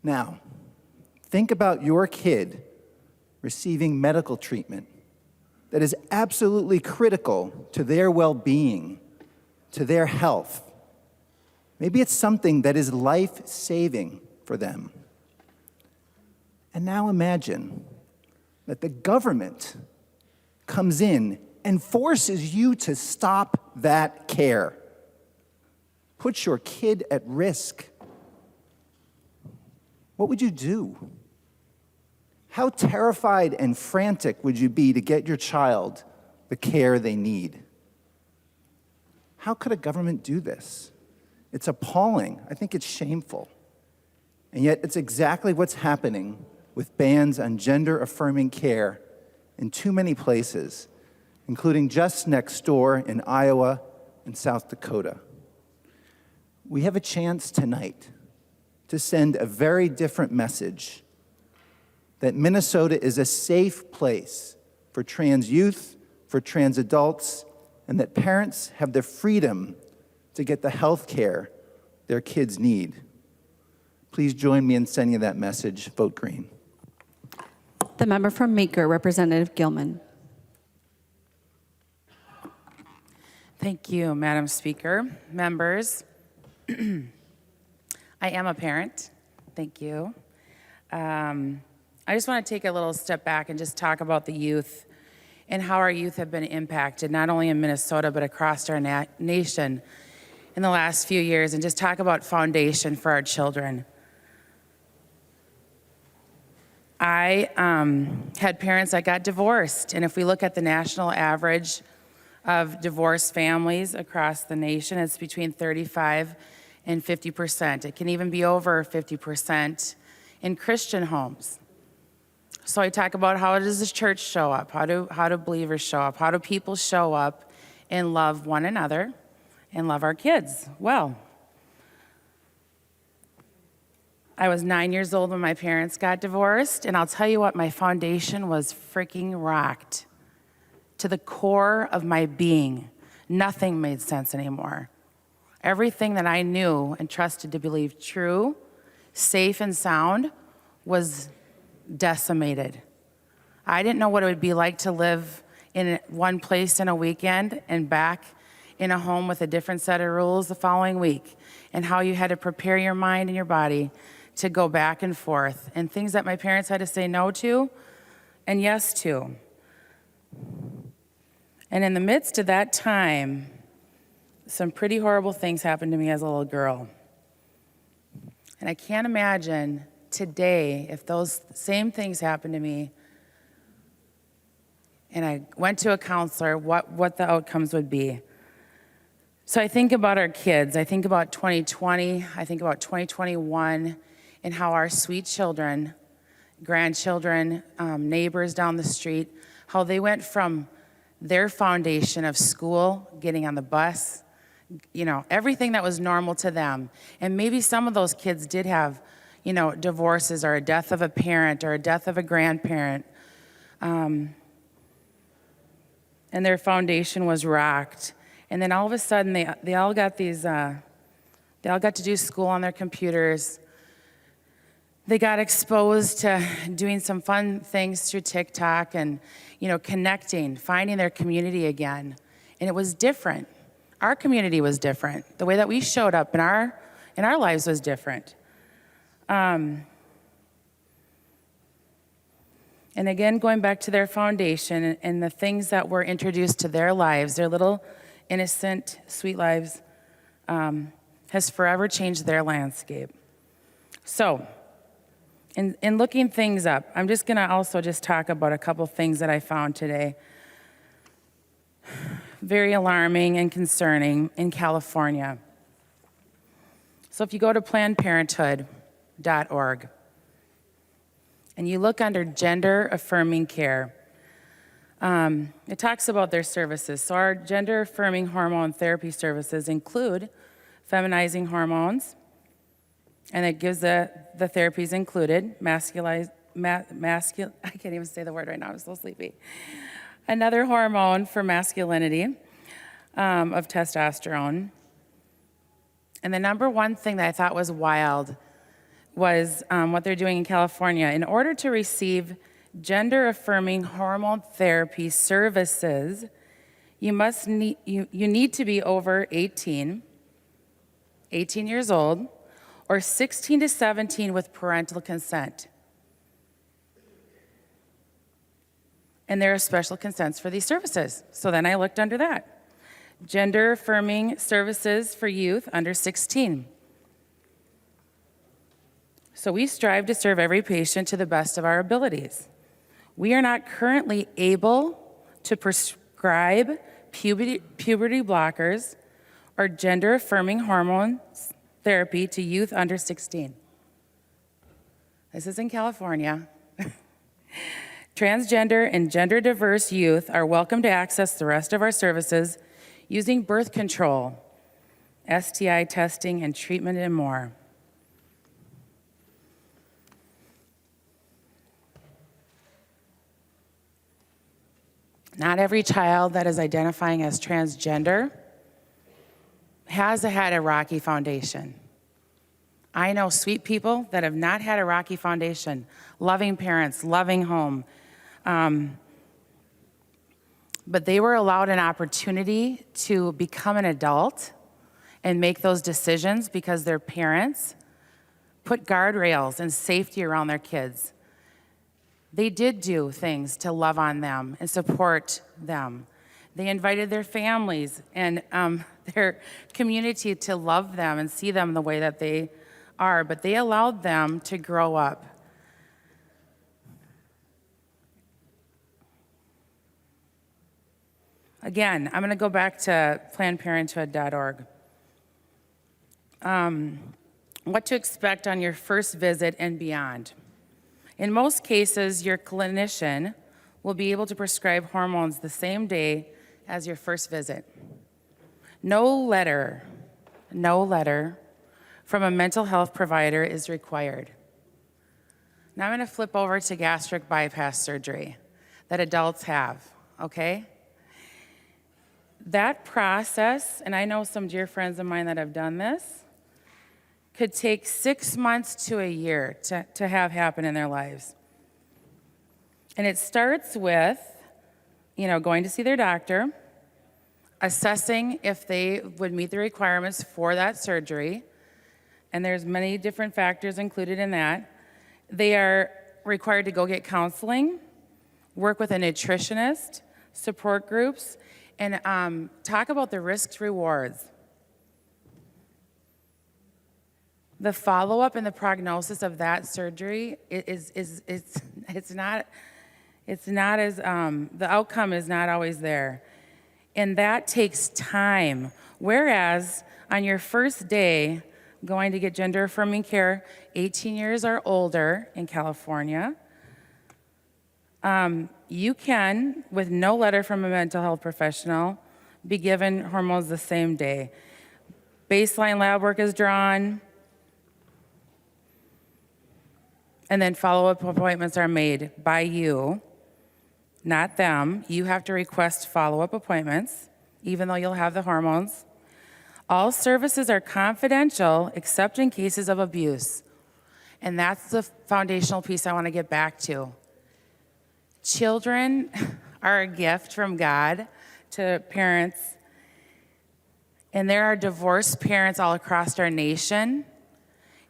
Now, think about your kid receiving medical treatment that is absolutely critical to their well-being, to their health. Maybe it's something that is life-saving for them. And now imagine that the government comes in and forces you to stop that care. Puts your kid at risk. What would you do? How terrified and frantic would you be to get your child the care they need? How could a government do this? It's appalling. I think it's shameful. And yet it's exactly what's happening with bans on gender-affirming care in too many places, including just next door in Iowa and South Dakota. We have a chance tonight to send a very different message, that Minnesota is a safe place for trans youth, for trans adults, and that parents have the freedom to get the health care their kids need. Please join me in sending that message. Vote green. The member from Meeker, Representative Gilman. Thank you, Madam Speaker. Members, I am a parent. Thank you. I just want to take a little step back and just talk about the youth and how our youth have been impacted, not only in Minnesota, but across our nation in the last few years, and just talk about foundation for our children. I had parents that got divorced, and if we look at the national average of divorced families across the nation, it's between 35 and 50%. It can even be over 50% in Christian homes. So I talk about how does the church show up? How do believers show up? How do people show up and love one another and love our kids? Well, I was 9 years old when my parents got divorced, and I'll tell you what, my foundation was freaking rocked to the core of my being. Nothing made sense anymore. Everything that I knew and trusted to believe true, safe, and sound was decimated. I didn't know what it would be like to live in one place in a weekend and back in a home with a different set of rules the following week, and how you had to prepare your mind and your body to go back and forth, and things that my parents had to say no to and yes to. And in the midst of that time, some pretty horrible things happened to me as a little girl. And I can't imagine today if those same things happened to me and I went to a counselor what the outcomes would be. So I think about our kids. I think about 2020. I think about 2021 and how our sweet children, grandchildren, neighbors down the street, how they went from their foundation of school, getting on the bus, everything that was normal to them. And maybe some of those kids did have, divorces or a death of a parent or a death of a grandparent. And their foundation was rocked. And then all of a sudden, they all got these, they all got to do school on their computers. They got exposed to doing some fun things through TikTok and, connecting, finding their community again. And it was different. Our community was different. The way that we showed up in our lives was different. And again, going back to their foundation and the things that were introduced to their lives, their little innocent, sweet lives, has forever changed their landscape. So, in looking things up, I'm just gonna also just talk about a couple things that I found today. Very alarming and concerning in California. So if you go to PlannedParenthood.org and you look under gender-affirming care, it talks about their services. So our gender-affirming hormone therapy services include feminizing hormones, and it gives the therapies included, I can't even say the word right now, I'm so sleepy. Another hormone for masculinity of testosterone. And the number one thing that I thought was wild was what they're doing in California. In order to receive gender-affirming hormone therapy services, you need to be over 18 years old, or 16 to 17 with parental consent. And there are special consents for these services. So then I looked under that. Gender-affirming services for youth under 16. So we strive to serve every patient to the best of our abilities. We are not currently able to prescribe puberty blockers or gender-affirming hormone therapy to youth under 16. This is in California. Transgender and gender-diverse youth are welcome to access the rest of our services using birth control, STI testing and treatment, and more. Not every child that is identifying as transgender has had a rocky foundation. I know sweet people that have not had a rocky foundation, loving parents, loving home. But they were allowed an opportunity to become an adult and make those decisions because their parents put guardrails and safety around their kids. They did do things to love on them and support them. They invited their families and their community to love them and see them the way that they are, but they allowed them to grow up. Again, I'm going to go back to PlannedParenthood.org. What to expect on your first visit and beyond. In most cases, your clinician will be able to prescribe hormones the same day as your first visit. No letter from a mental health provider is required. Now I'm going to flip over to gastric bypass surgery that adults have, okay? That process, and I know some dear friends of mine that have done this, could take 6 months to a year to have happen in their lives. And it starts with, going to see their doctor, assessing if they would meet the requirements for that surgery, and there's many different factors included in that. They are required to go get counseling, work with a nutritionist, support groups, and talk about the risks, rewards. The follow-up and the prognosis of that surgery it's It's not as, the outcome is not always there. And that takes time. Whereas on your first day going to get gender affirming care, 18 years or older in California, you can, with no letter from a mental health professional, be given hormones the same day. Baseline lab work is drawn, and then follow-up appointments are made by you, not them. You have to request follow-up appointments, even though you'll have the hormones. All services are confidential except in cases of abuse. And that's the foundational piece I want to get back to. Children are a gift from God to parents. And there are divorced parents all across our nation.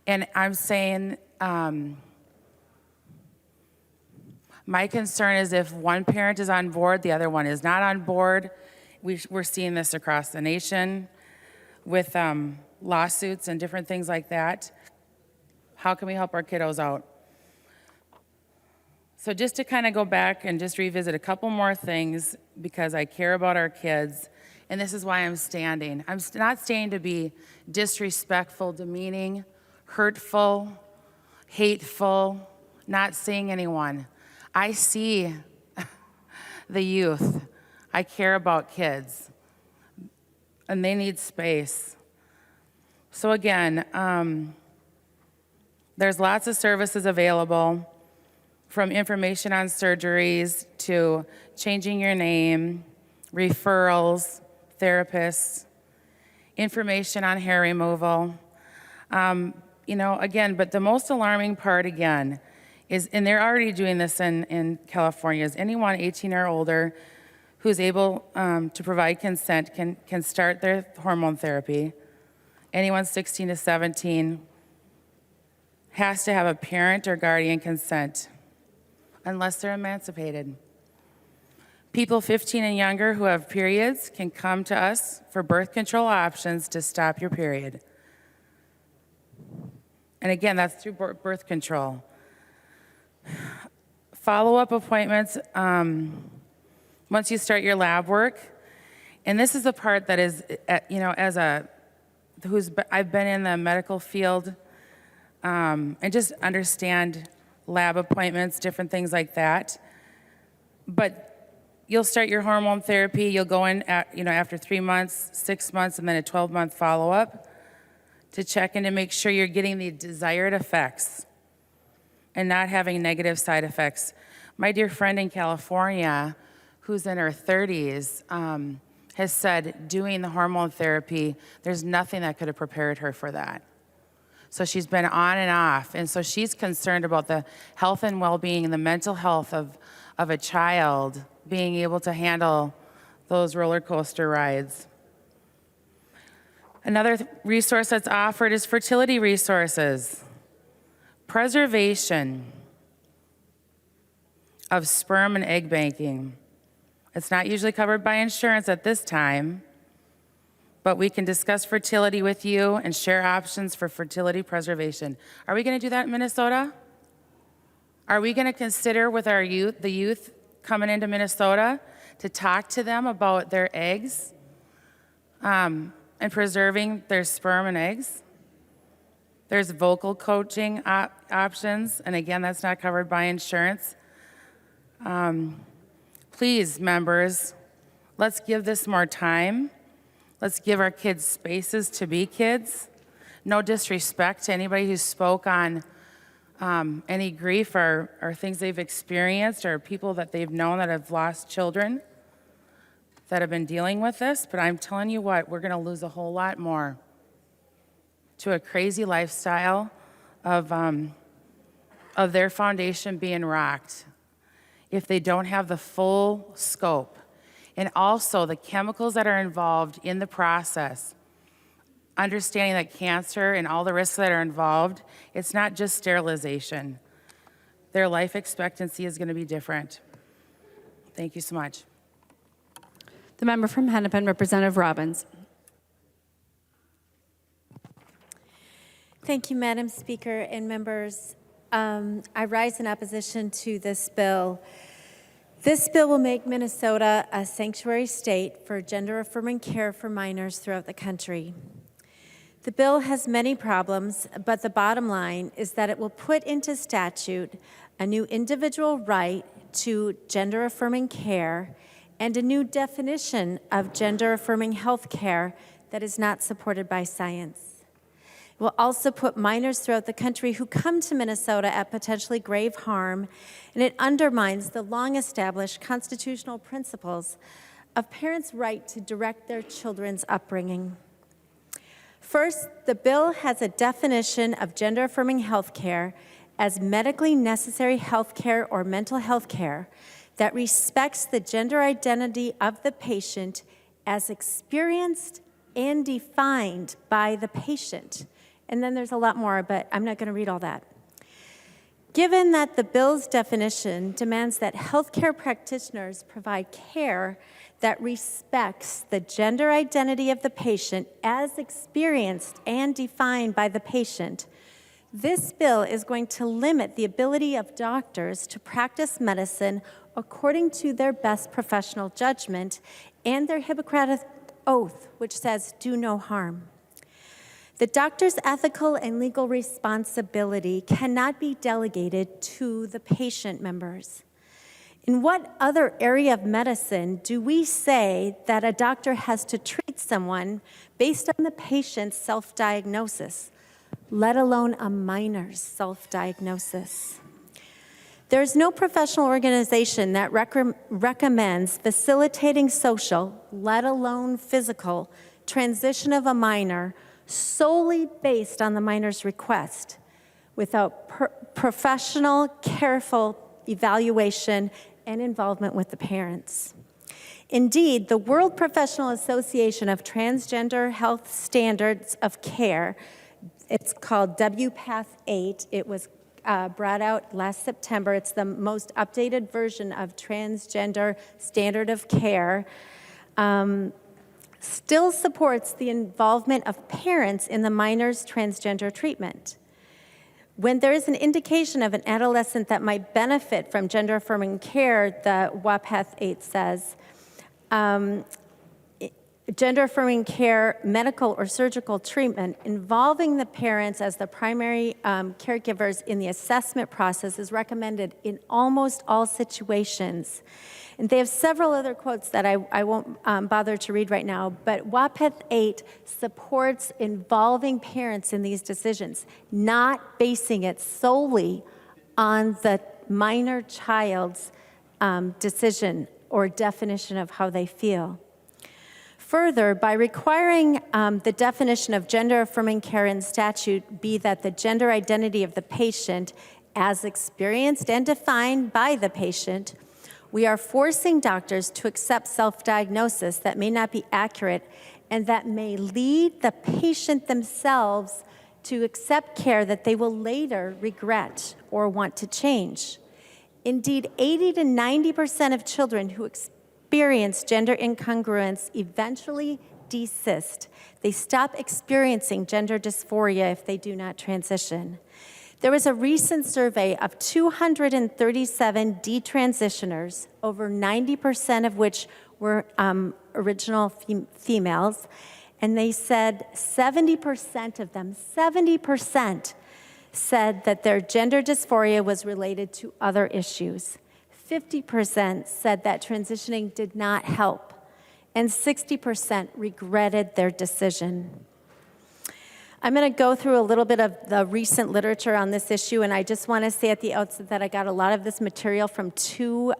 And I'm saying, my concern is if one parent is on board, the other one is not on board. We're seeing this across the nation with lawsuits and different things like that. How can we help our kiddos out? So just to kind of go back and just revisit a couple more things because I care about our kids, and this is why I'm standing. I'm not standing to be disrespectful, demeaning, hurtful, hateful, not seeing anyone. I see the youth. I care about kids, and they need space. So again, there's lots of services available, from information on surgeries to changing your name, referrals, therapists, information on hair removal. Again, but the most alarming part, again, is, and they're already doing this in California, is anyone 18 or older who's able to provide consent can start their hormone therapy. Anyone 16 to 17 has to have a parent or guardian consent, unless they're emancipated. People 15 and younger who have periods can come to us for birth control options to stop your period. And again, that's through birth control. Follow-up appointments, once you start your lab work, and this is the part that is, I've been in the medical field, and just understand lab appointments, different things like that. But you'll start your hormone therapy, you'll go in after 3 months, 6 months, and then a 12-month follow-up to check in to make sure you're getting the desired effects and not having negative side effects. My dear friend in California, who's in her 30s, has said doing the hormone therapy, there's nothing that could have prepared her for that. So she's been on and off, and so she's concerned about the health and well-being and the mental health of a child being able to handle those roller coaster rides. Another resource that's offered is fertility resources. Preservation of sperm and egg banking. It's not usually covered by insurance at this time, but we can discuss fertility with you and share options for fertility preservation. Are we going to do that in Minnesota? Are we going to consider with our youth, the youth coming into Minnesota, to talk to them about their eggs and preserving their sperm and eggs? There's vocal coaching options, and again, that's not covered by insurance. Please, members, let's give this more time. Let's give our kids spaces to be kids. No disrespect to anybody who spoke on any grief or things they've experienced or people that they've known that have lost children that have been dealing with this, but I'm telling you what, we're gonna lose a whole lot more to a crazy lifestyle of their foundation being rocked if they don't have the full scope. And also the chemicals that are involved in the process, understanding that cancer and all the risks that are involved, it's not just sterilization. Their life expectancy is going to be different. Thank you so much. The member from Hennepin, Representative Robbins. Thank you, Madam Speaker and members. I rise in opposition to this bill. This bill will make Minnesota a sanctuary state for gender-affirming care for minors throughout the country. The bill has many problems, but the bottom line is that it will put into statute a new individual right to gender-affirming care and a new definition of gender-affirming health care that is not supported by science. It will also put minors throughout the country who come to Minnesota at potentially grave harm, and it undermines the long-established constitutional principles of parents' right to direct their children's upbringing. First, the bill has a definition of gender-affirming health care as medically necessary health care or mental health care that respects the gender identity of the patient as experienced and defined by the patient. And then there's a lot more, but I'm not going to read all that. Given that the bill's definition demands that healthcare practitioners provide care that respects the gender identity of the patient as experienced and defined by the patient, this bill is going to limit the ability of doctors to practice medicine according to their best professional judgment and their Hippocratic oath, which says, "Do no harm." The doctor's ethical and legal responsibility cannot be delegated to the patient members. In what other area of medicine do we say that a doctor has to treat someone based on the patient's self-diagnosis, let alone a minor's self-diagnosis? There's no professional organization that recommends facilitating social, let alone physical, transition of a minor solely based on the minor's request without professional, careful evaluation and involvement with the parents. Indeed, the World Professional Association of Transgender Health Standards of Care, it's called WPATH 8, it was brought out last September. It's the most updated version of transgender standard of care. Still supports the involvement of parents in the minor's transgender treatment. When there is an indication of an adolescent that might benefit from gender-affirming care, the WPATH 8 says, gender-affirming care, medical or surgical treatment involving the parents as the primary caregivers in the assessment process is recommended in almost all situations. And they have several other quotes that I won't bother to read right now, but WPATH 8 supports involving parents in these decisions, not basing it solely on the minor child's decision or definition of how they feel. Further, by requiring the definition of gender-affirming care in statute be that the gender identity of the patient as experienced and defined by the patient, we are forcing doctors to accept self-diagnosis that may not be accurate and that may lead the patient themselves to accept care that they will later regret or want to change. Indeed, 80 to 90% of children who experience gender incongruence eventually desist. They stop experiencing gender dysphoria if they do not transition. There was a recent survey of 237 detransitioners, over 90% of which were original females, and they said 70% of them, 70% said that their gender dysphoria was related to other issues. 50% said that transitioning did not help, and 60% regretted their decision. I'm going to go through a little bit of the recent literature on this issue, and I just want to say at the outset that I got a lot of this material from two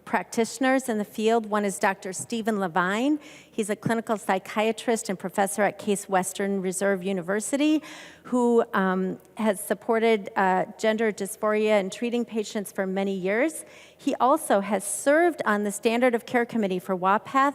practitioners in the field. One is Dr. Stephen Levine. He's a clinical psychiatrist and professor at Case Western Reserve University who has supported gender dysphoria in treating patients for many years. He also has served on the Standard of Care Committee for WPATH,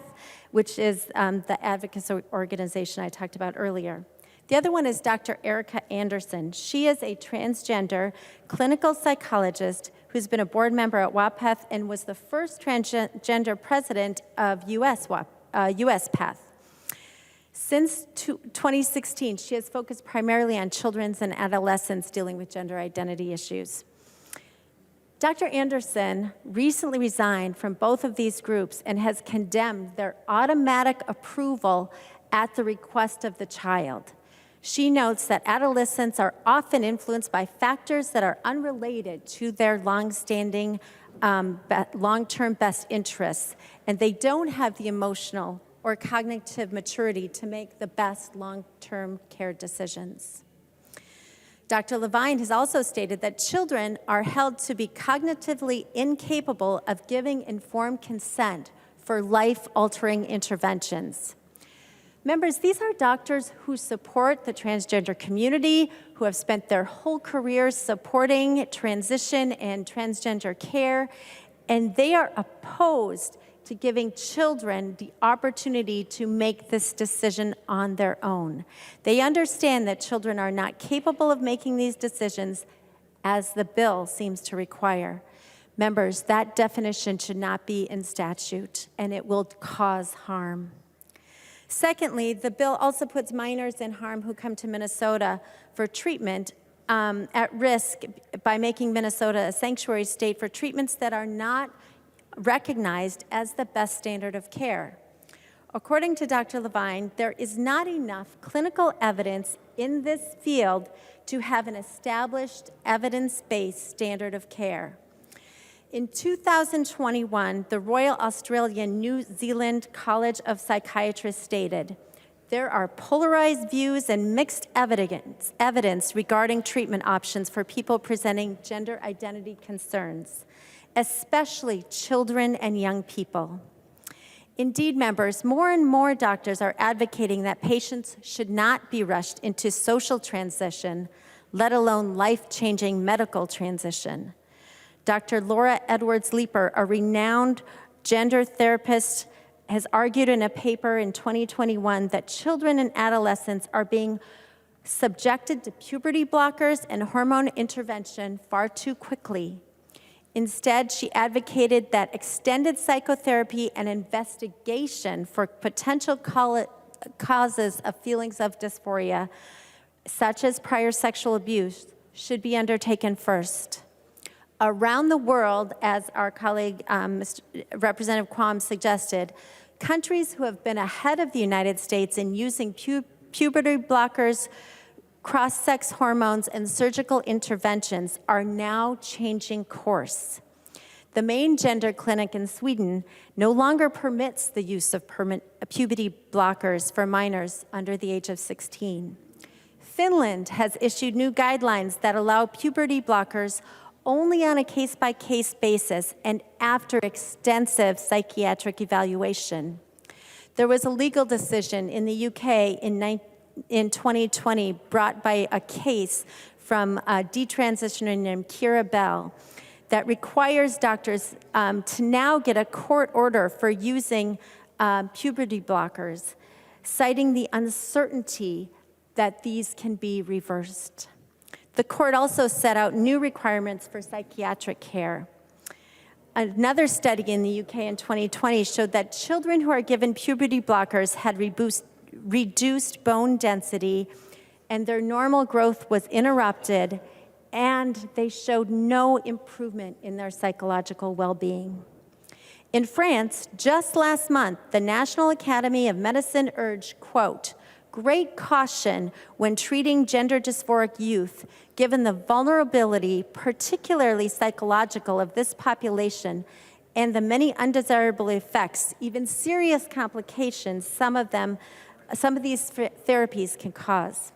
which is the advocacy organization I talked about earlier. The other one is Dr. Erica Anderson. She is a transgender clinical psychologist who's been a board member at WPATH and was the first transgender president of USPATH. Since 2016, she has focused primarily on children's and adolescents dealing with gender identity issues. Dr. Anderson recently resigned from both of these groups and has condemned their automatic approval at the request of the child. She notes that adolescents are often influenced by factors that are unrelated to their long-standing, long-term best interests, and they don't have the emotional or cognitive maturity to make the best long-term care decisions. Dr. Levine has also stated that children are held to be cognitively incapable of giving informed consent for life-altering interventions. Members, these are doctors who support the transgender community, who have spent their whole careers supporting transition and transgender care, and they are opposed to giving children the opportunity to make this decision on their own. They understand that children are not capable of making these decisions as the bill seems to require. Members, that definition should not be in statute, and it will cause harm. Secondly, the bill also puts minors in harm who come to Minnesota for treatment at risk by making Minnesota a sanctuary state for treatments that are not recognized as the best standard of care. According to Dr. Levine, there is not enough clinical evidence in this field to have an established evidence-based standard of care. In 2021, the Royal Australian New Zealand College of Psychiatrists stated, there are polarized views and mixed evidence regarding treatment options for people presenting gender identity concerns, especially children and young people. Indeed, members, more and more doctors are advocating that patients should not be rushed into social transition, let alone life-changing medical transition. Dr. Laura Edwards-Leeper, a renowned gender therapist, has argued in a paper in 2021 that children and adolescents are being subjected to puberty blockers and hormone intervention far too quickly. Instead, she advocated that extended psychotherapy and investigation for potential causes of feelings of dysphoria, such as prior sexual abuse, should be undertaken first. Around the world, as our colleague Representative Quam suggested, countries who have been ahead of the United States in using puberty blockers, cross-sex hormones, and surgical interventions are now changing course. The main gender clinic in Sweden no longer permits the use of puberty blockers for minors under the age of 16. Finland has issued new guidelines that allow puberty blockers only on a case-by-case basis and after extensive psychiatric evaluation. There was a legal decision in the UK in 2020 brought by a case from a detransitioner named Kira Bell that requires doctors to now get a court order for using puberty blockers, citing the uncertainty that these can be reversed. The court also set out new requirements for psychiatric care. Another study in the UK in 2020 showed that children who are given puberty blockers had reduced bone density, and their normal growth was interrupted, and they showed no improvement in their psychological well-being. In France, just last month, the National Academy of Medicine urged, quote, great caution when treating gender dysphoric youth, given the vulnerability, particularly psychological, of this population and the many undesirable effects, even serious complications, some of these therapies can cause.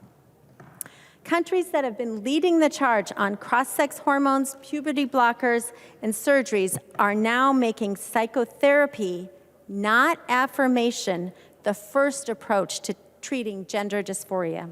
Countries that have been leading the charge on cross-sex hormones, puberty blockers, and surgeries are now making psychotherapy, not affirmation, the first approach to treating gender dysphoria.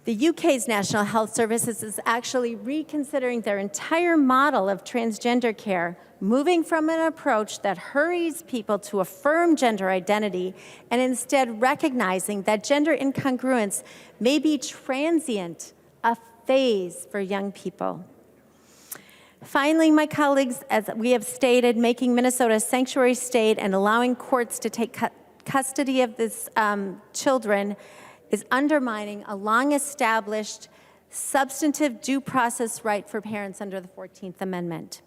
The UK's National Health Service is actually reconsidering their entire model of transgender care, moving from an approach that hurries people to affirm gender identity and instead recognizing that gender incongruence may be transient, a phase for young people. Finally, my colleagues, as we have stated, making Minnesota a sanctuary state and allowing courts to take custody of these children is undermining a long-established substantive due process right for parents under the 14th Amendment.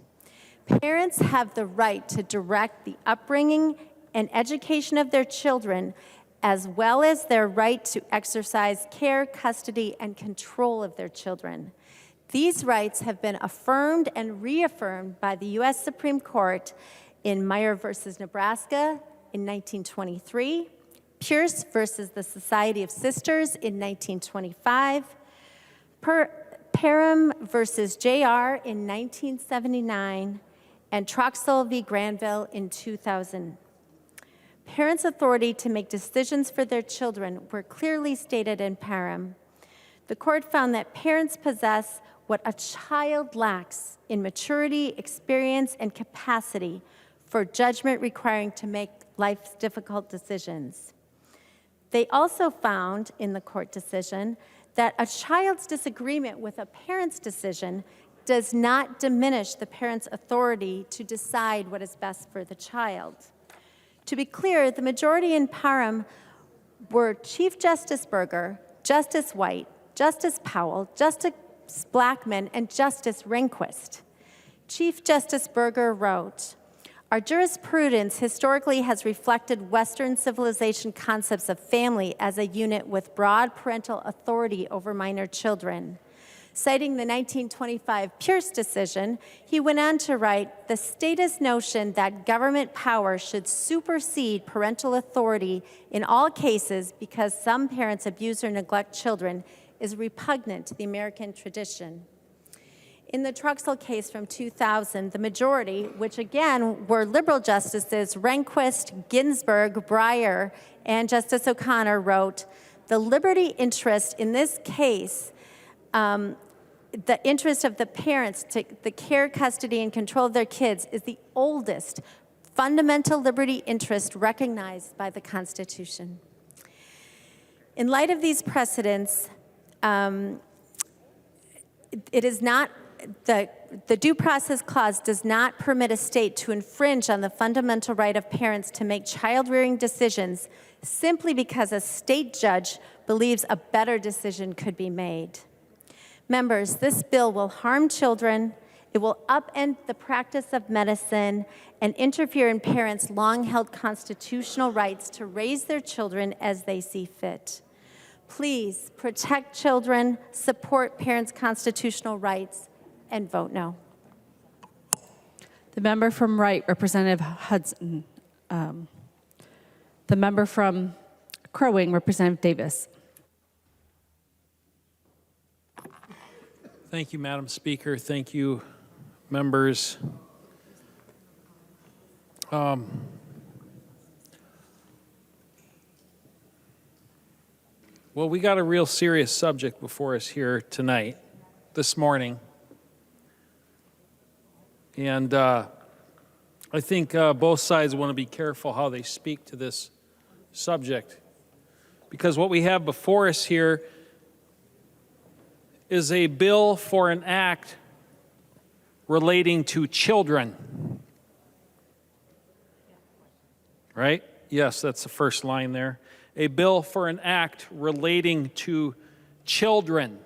Parents have the right to direct the upbringing and education of their children, as well as their right to exercise care, custody, and control of their children. These rights have been affirmed and reaffirmed by the U.S. Supreme Court in Meyer versus Nebraska in 1923, Pierce versus the Society of Sisters in 1925, Parham versus JR in 1979, and Troxell v. Granville in 2000. Parents' authority to make decisions for their children were clearly stated in Parham. The court found that parents possess what a child lacks in maturity, experience, and capacity for judgment requiring to make life's difficult decisions. They also found in the court decision that a child's disagreement with a parent's decision does not diminish the parent's authority to decide what is best for the child. To be clear, the majority in Parham were Chief Justice Berger, Justice White, Justice Powell, Justice Blackmun, and Justice Rehnquist. Chief Justice Berger wrote, "Our jurisprudence historically has reflected Western civilization concepts of family as a unit with broad parental authority over minor children." Citing the 1925 Pierce decision, he went on to write, "The statist notion that government power should supersede parental authority in all cases because some parents abuse or neglect children is repugnant to the American tradition." In the Troxell case from 2000, the majority, which again were liberal justices Rehnquist, Ginsburg, Breyer, and Justice O'Connor, wrote, "The liberty interest in this case, the interest of the parents to the care, custody, and control of their kids is the oldest fundamental liberty interest recognized by the Constitution." In light of these precedents, it is not the Due Process Clause does not permit a state to infringe on the fundamental right of parents to make child-rearing decisions simply because a state judge believes a better decision could be made. Members, this bill will harm children, it will upend the practice of medicine, and interfere in parents' long-held constitutional rights to raise their children as they see fit. Please protect children, support parents' constitutional rights, and vote no. The member from Wright, Representative Hudson. The member from Crow Wing, Representative Davis. Thank you, Madam Speaker. Thank you, members. Well, we got a real serious subject before us here tonight, this morning. And I think both sides want to be careful how they speak to this subject. Because what we have before us here is a bill for an act relating to children. Right? Yes, that's the first line there. A bill for an act relating to children,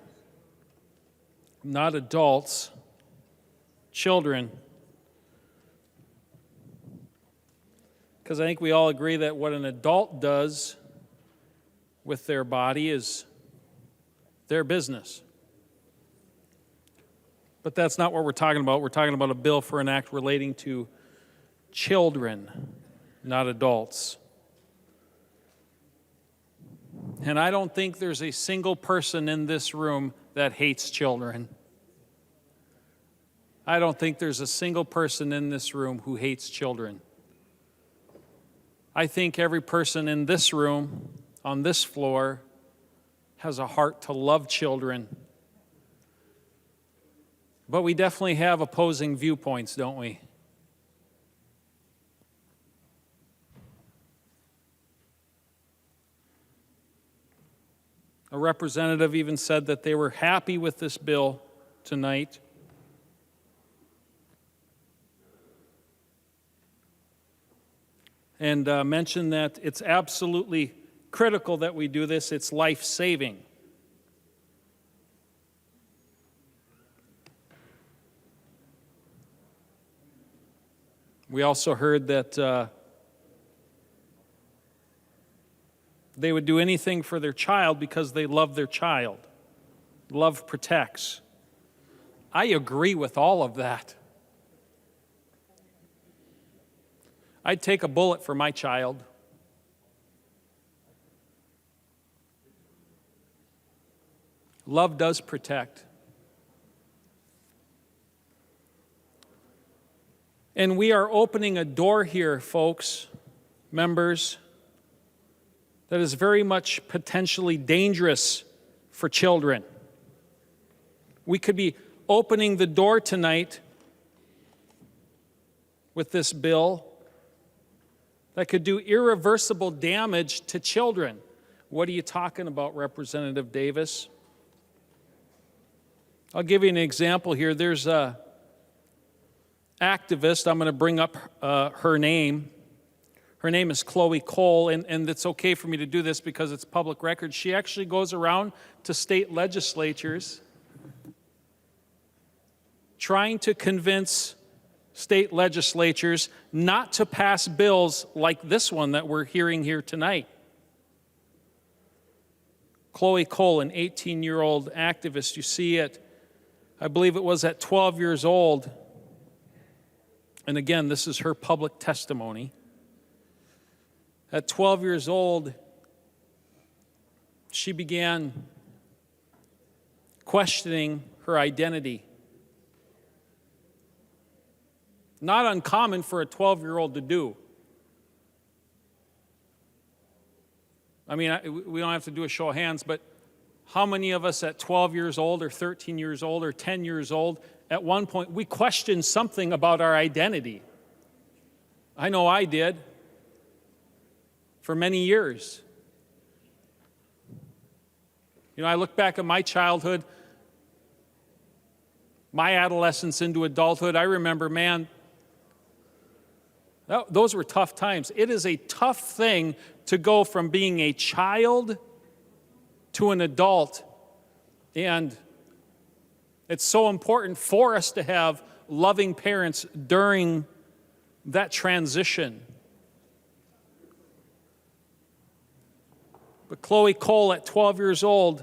not adults, children. Because I think we all agree that what an adult does with their body is their business. But that's not what we're talking about. We're talking about a bill for an act relating to children, not adults. And I don't think there's a single person in this room that hates children. I don't think there's a single person in this room who hates children. I think every person in this room, on this floor, has a heart to love children. But we definitely have opposing viewpoints, don't we? A representative even said that they were happy with this bill tonight. And mentioned that it's absolutely critical that we do this. It's life-saving. We also heard that they would do anything for their child because they love their child. Love protects. I agree with all of that. I'd take a bullet for my child. Love does protect. And we are opening a door here, folks, members, that is very much potentially dangerous for children. We could be opening the door tonight with this bill that could do irreversible damage to children. What are you talking about, Representative Davis? I'll give you an example here. There's a activist. I'm going to bring up her name. Her name is Chloe Cole, and it's okay for me to do this because it's public record. She actually goes around to state legislatures trying to convince state legislatures not to pass bills like this one that we're hearing here tonight. Chloe Cole, an 18-year-old activist, you see it, I believe it was at 12 years old, and again, this is her public testimony. At 12 years old, she began questioning her identity. Not uncommon for a 12-year-old to do. I mean, we don't have to do a show of hands, but how many of us at 12 years old or 13 years old or 10 years old, at one point, we questioned something about our identity? I know I did for many years. You know, I look back at my childhood, my adolescence into adulthood. I remember, man, those were tough times. It is a tough thing to go from being a child to an adult. And it's so important for us to have loving parents during that transition. But Chloe Cole, at 12 years old,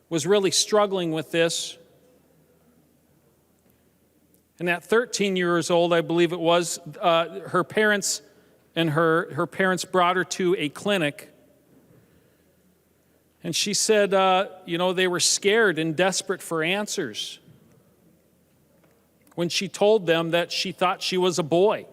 was really struggling with this. And at 13 years old, I believe it was, her parents brought her to a clinic. And she said, they were scared and desperate for answers when she told them that she thought she was a boy,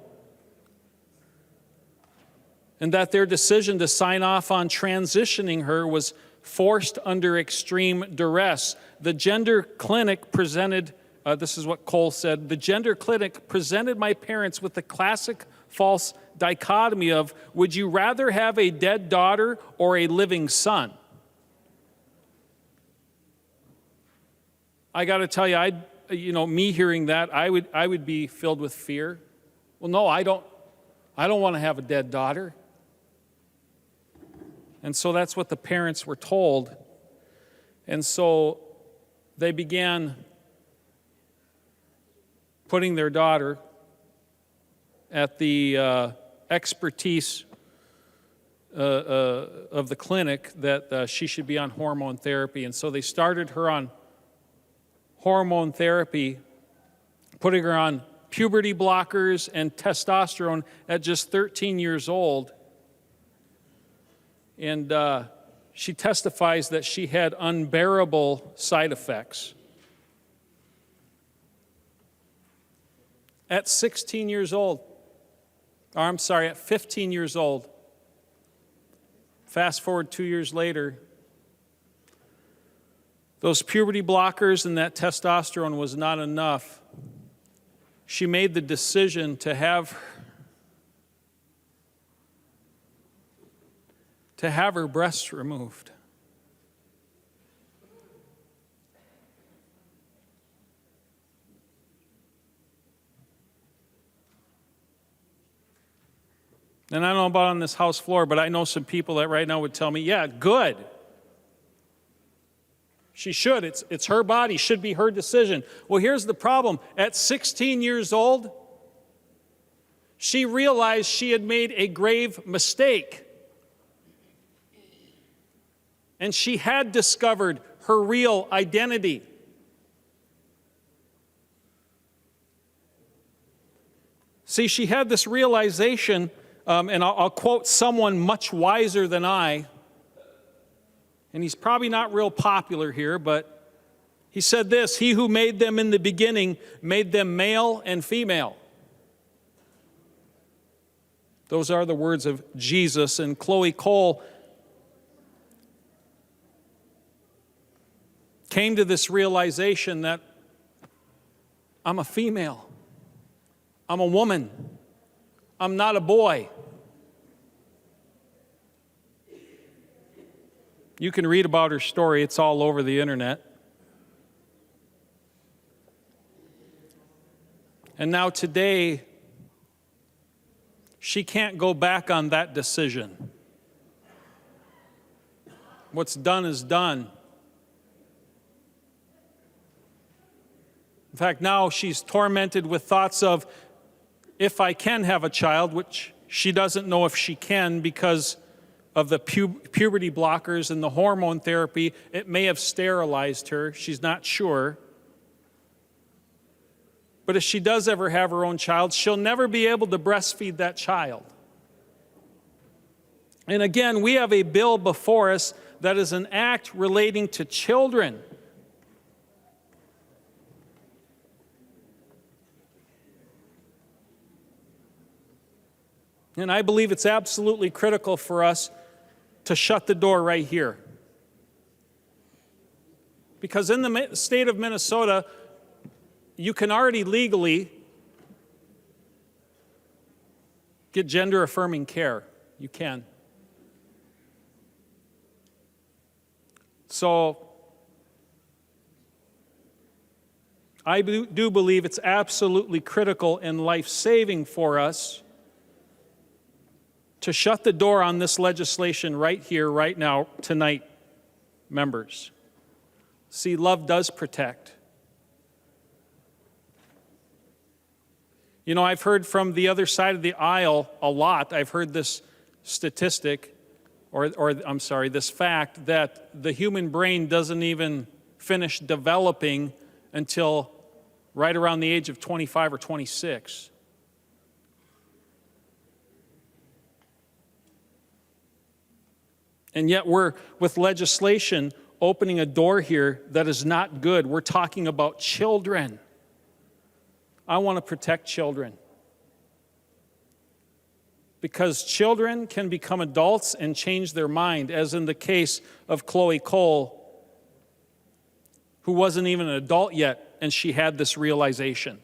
and that their decision to sign off on transitioning her was forced under extreme duress. The gender clinic presented, this is what Cole said, the gender clinic presented my parents with the classic false dichotomy of, would you rather have a dead daughter or a living son? I got to tell you, me hearing that, I would be filled with fear. Well, no, I don't want to have a dead daughter. And so that's what the parents were told. And so they began putting their daughter at the expertise of the clinic that she should be on hormone therapy. And so they started her on hormone therapy, putting her on puberty blockers and testosterone at just 13 years old. And she testifies that she had unbearable side effects. At 16 years old, at 15 years old, fast forward 2 years later, those puberty blockers and that testosterone was not enough. She made the decision to have her breasts removed. And I don't know about on this House floor, but I know some people that right now would tell me, yeah, good. She should. It's her body. Should be her decision. Well, here's the problem. At 16 years old, She realized she had made a grave mistake. And she had discovered her real identity. See, she had this realization, and I'll quote someone much wiser than I, and he's probably not real popular here, but he said this: "He who made them in the beginning made them male and female." Those are the words of Jesus. And Chloe Cole came to this realization that I'm a female. I'm a woman. I'm not a boy. You can read about her story. It's all over the internet. And now today, she can't go back on that decision. What's done is done. In fact, now she's tormented with thoughts of, if I can have a child, which she doesn't know if she can because of the puberty blockers and the hormone therapy. It may have sterilized her. She's not sure. But if she does ever have her own child, she'll never be able to breastfeed that child. And again, we have a bill before us that is an act relating to children. And I believe it's absolutely critical for us to shut the door right here. Because in the state of Minnesota, you can already legally get gender-affirming care. You can. So I do believe it's absolutely critical and life-saving for us to shut the door on this legislation right here, right now, tonight, members. See, love does protect. You know, I've heard from the other side of the aisle a lot. I've heard this statistic, this fact that the human brain doesn't even finish developing until right around the age of 25 or 26. And yet we're, with legislation, opening a door here that is not good. We're talking about children. I want to protect children. Because children can become adults and change their mind, as in the case of Chloe Cole, who wasn't even an adult yet, and she had this realization.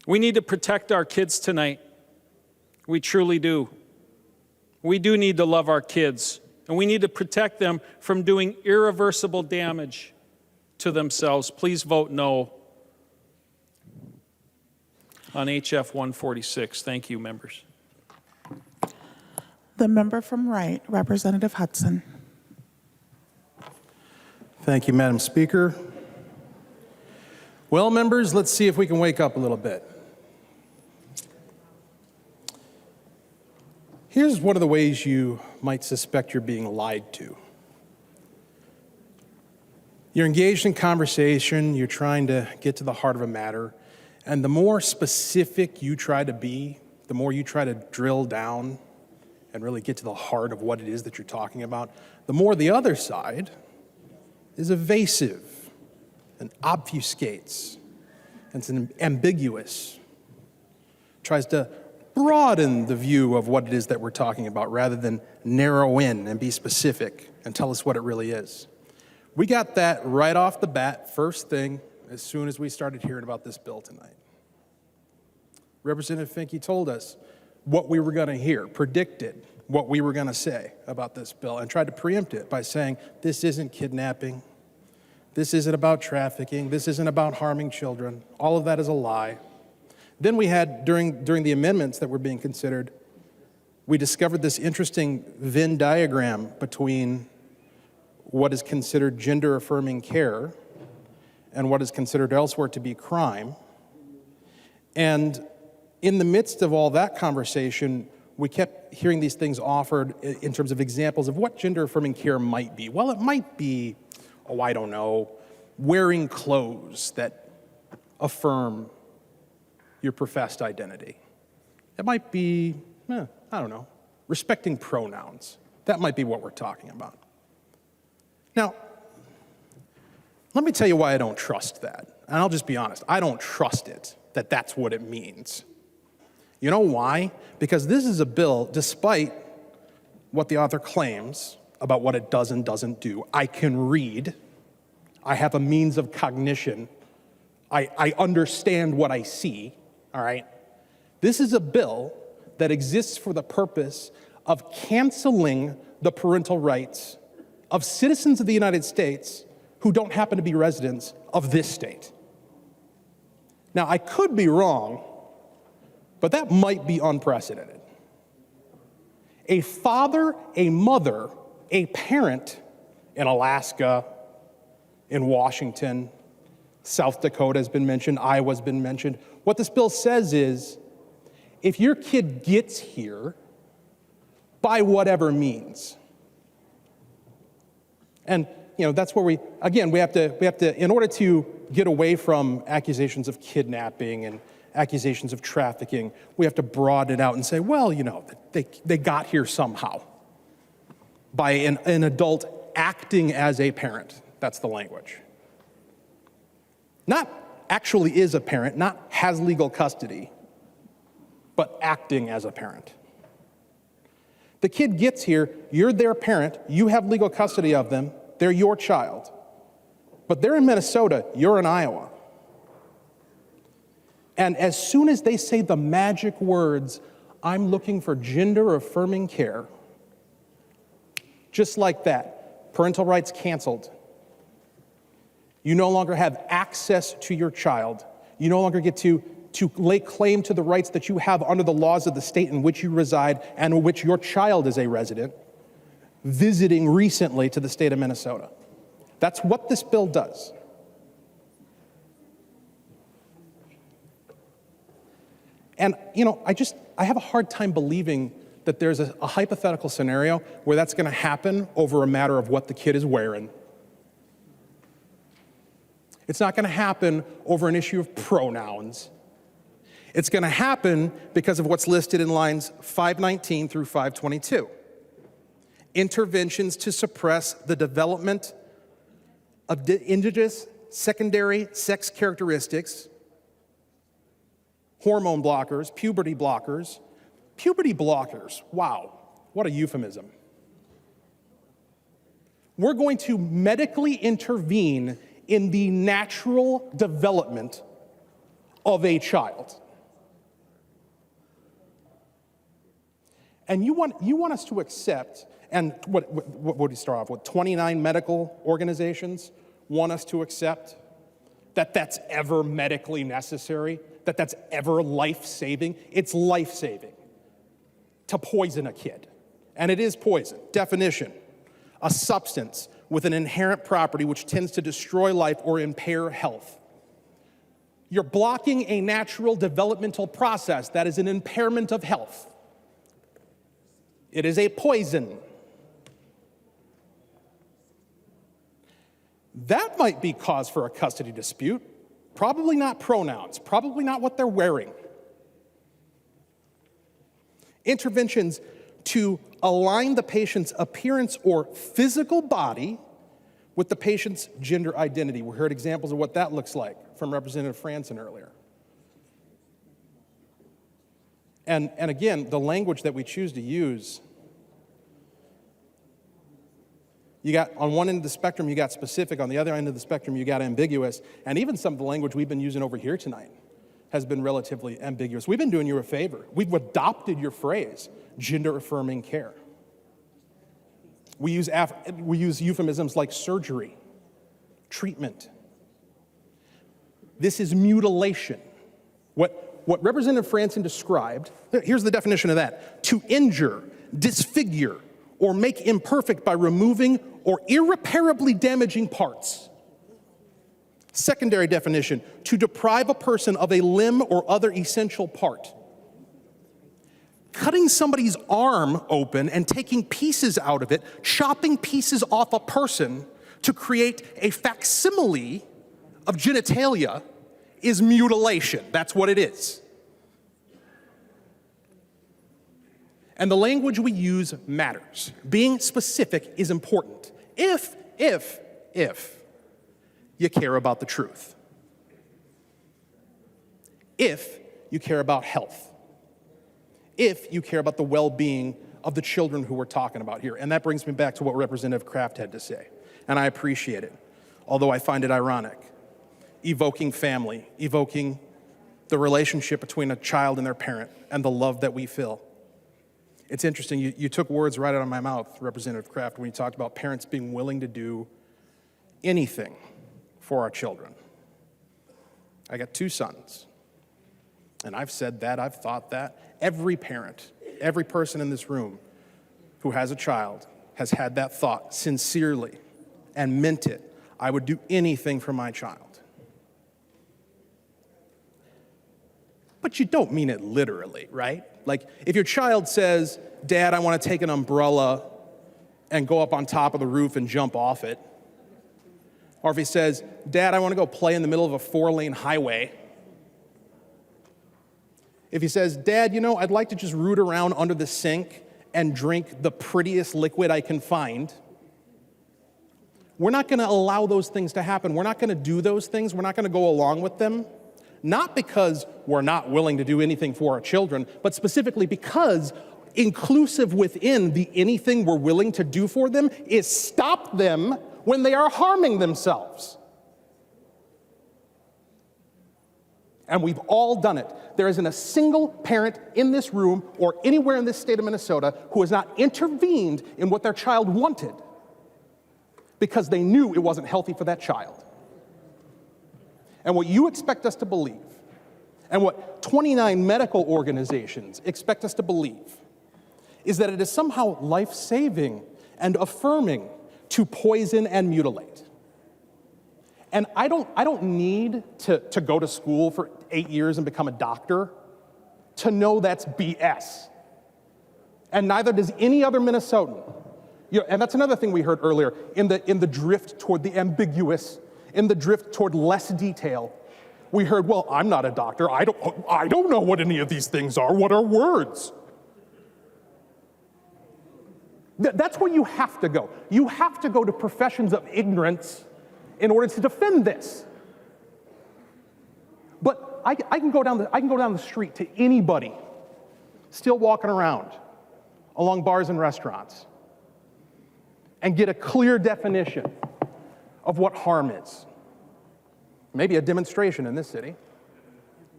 We need to protect our kids tonight. We truly do. We do need to love our kids, and we need to protect them from doing irreversible damage to themselves. Please vote no on HF 146. Thank you, members. The member from Wright, Representative Hudson. Thank you, Madam Speaker. Well, members, let's see if we can wake up a little bit. Here's one of the ways you might suspect you're being lied to. You're engaged in conversation, you're trying to get to the heart of a matter, and the more specific you try to be, the more you try to drill down and really get to the heart of what it is that you're talking about, the more the other side is evasive and obfuscates and it's ambiguous, tries to broaden the view of what it is that we're talking about rather than narrow in and be specific and tell us what it really is. We got that right off the bat, first thing, as soon as we started hearing about this bill tonight. Representative Finke told us what we were going to hear, predicted what we were going to say about this bill, and tried to preempt it by saying, this isn't kidnapping, this isn't about trafficking, this isn't about harming children. All of that is a lie. Then we had, during the amendments that were being considered, we discovered this interesting Venn diagram between what is considered gender-affirming care and what is considered elsewhere to be crime. And in the midst of all that conversation, we kept hearing these things offered in terms of examples of what gender-affirming care might be. Well, it might be, I don't know, wearing clothes that affirm your professed identity. It might be, I don't know, respecting pronouns. That might be what we're talking about. Now, let me tell you why I don't trust that. And I'll just be honest, I don't trust it, that that's what it means. You know why? Because this is a bill, despite what the author claims about what it does and doesn't do. I can read. I have a means of cognition. I understand what I see, all right? This is a bill that exists for the purpose of canceling the parental rights of citizens of the United States who don't happen to be residents of this state. Now, I could be wrong, but that might be unprecedented. A father, a mother, a parent in Alaska, in Washington, South Dakota has been mentioned, Iowa's been mentioned. What this bill says is, if your kid gets here by whatever means, and that's where we have to, in order to get away from accusations of kidnapping and accusations of trafficking, we have to broaden it out and say, well, they got here somehow by an adult acting as a parent. That's the language. Not actually is a parent, not has legal custody, but acting as a parent. The kid gets here, you're their parent, you have legal custody of them, they're your child. But they're in Minnesota, you're in Iowa. And as soon as they say the magic words, I'm looking for gender-affirming care, just like that, parental rights canceled. You no longer have access to your child. You no longer get to lay claim to the rights that you have under the laws of the state in which you reside and in which your child is a resident, visiting recently to the state of Minnesota. That's what this bill does. And, I have a hard time believing that there's a hypothetical scenario where that's going to happen over a matter of what the kid is wearing. It's not going to happen over an issue of pronouns. It's going to happen because of what's listed in lines 519 through 522. Interventions to suppress the development of indigenous secondary sex characteristics, hormone blockers, puberty blockers. Puberty blockers, wow, what a euphemism. We're going to medically intervene in the natural development of a child. And you want us to accept, and what would you start off with? 29 medical organizations want us to accept that that's ever medically necessary, that that's ever life-saving. It's life-saving to poison a kid. And it is poison. Definition: a substance with an inherent property which tends to destroy life or impair health. You're blocking a natural developmental process that is an impairment of health. It is a poison. That might be cause for a custody dispute. Probably not pronouns, probably not what they're wearing. Interventions to align the patient's appearance or physical body with the patient's gender identity. We heard examples of what that looks like from Representative Franson earlier. And again, the language that we choose to use, you got, on one end of the spectrum, you got specific. On the other end of the spectrum, you got ambiguous. And even some of the language we've been using over here tonight has been relatively ambiguous. We've been doing you a favor. We've adopted your phrase, gender-affirming care. We use euphemisms like surgery, treatment. This is mutilation. What Representative Franson described, here's the definition of that: to injure, disfigure, or make imperfect by removing or irreparably damaging parts. Secondary definition, to deprive a person of a limb or other essential part. Cutting somebody's arm open and taking pieces out of it, chopping pieces off a person to create a facsimile of genitalia is mutilation. That's what it is. And the language we use matters. Being specific is important. If you care about the truth. If you care about health. If you care about the well-being of the children who we're talking about here. And that brings me back to what Representative Kraft had to say. And I appreciate it, although I find it ironic. Evoking family, evoking the relationship between a child and their parent and the love that we feel. It's interesting, you took words right out of my mouth, Representative Kraft, when you talked about parents being willing to do anything for our children. I got 2 sons, and I've said that, I've thought that. Every parent, every person in this room who has a child has had that thought sincerely and meant it. I would do anything for my child. But you don't mean it literally, right? Like, if your child says, Dad, I want to take an umbrella and go up on top of the roof and jump off it, or if he says, Dad, I want to go play in the middle of a 4-lane highway. If he says, Dad, I'd like to just root around under the sink and drink the prettiest liquid I can find, we're not going to allow those things to happen. We're not going to do those things. We're not going to go along with them. Not because we're not willing to do anything for our children, but specifically because inclusive within the anything we're willing to do for them is stop them when they are harming themselves. And we've all done it. There isn't a single parent in this room or anywhere in this state of Minnesota who has not intervened in what their child wanted because they knew it wasn't healthy for that child. And what you expect us to believe, and what 29 medical organizations expect us to believe, is that it is somehow life-saving and affirming to poison and mutilate. And I don't need to go to school for 8 years and become a doctor to know that's BS. And neither does any other Minnesotan. And that's another thing we heard earlier, in the drift toward the ambiguous, in the drift toward less detail. We heard, well, I'm not a doctor. I don't know what any of these things are. What are words? That's where you have to go. You have to go to professions of ignorance in order to defend this. But I can go down the street to anybody still walking around along bars and restaurants and get a clear definition of what harm is. Maybe a demonstration in this city,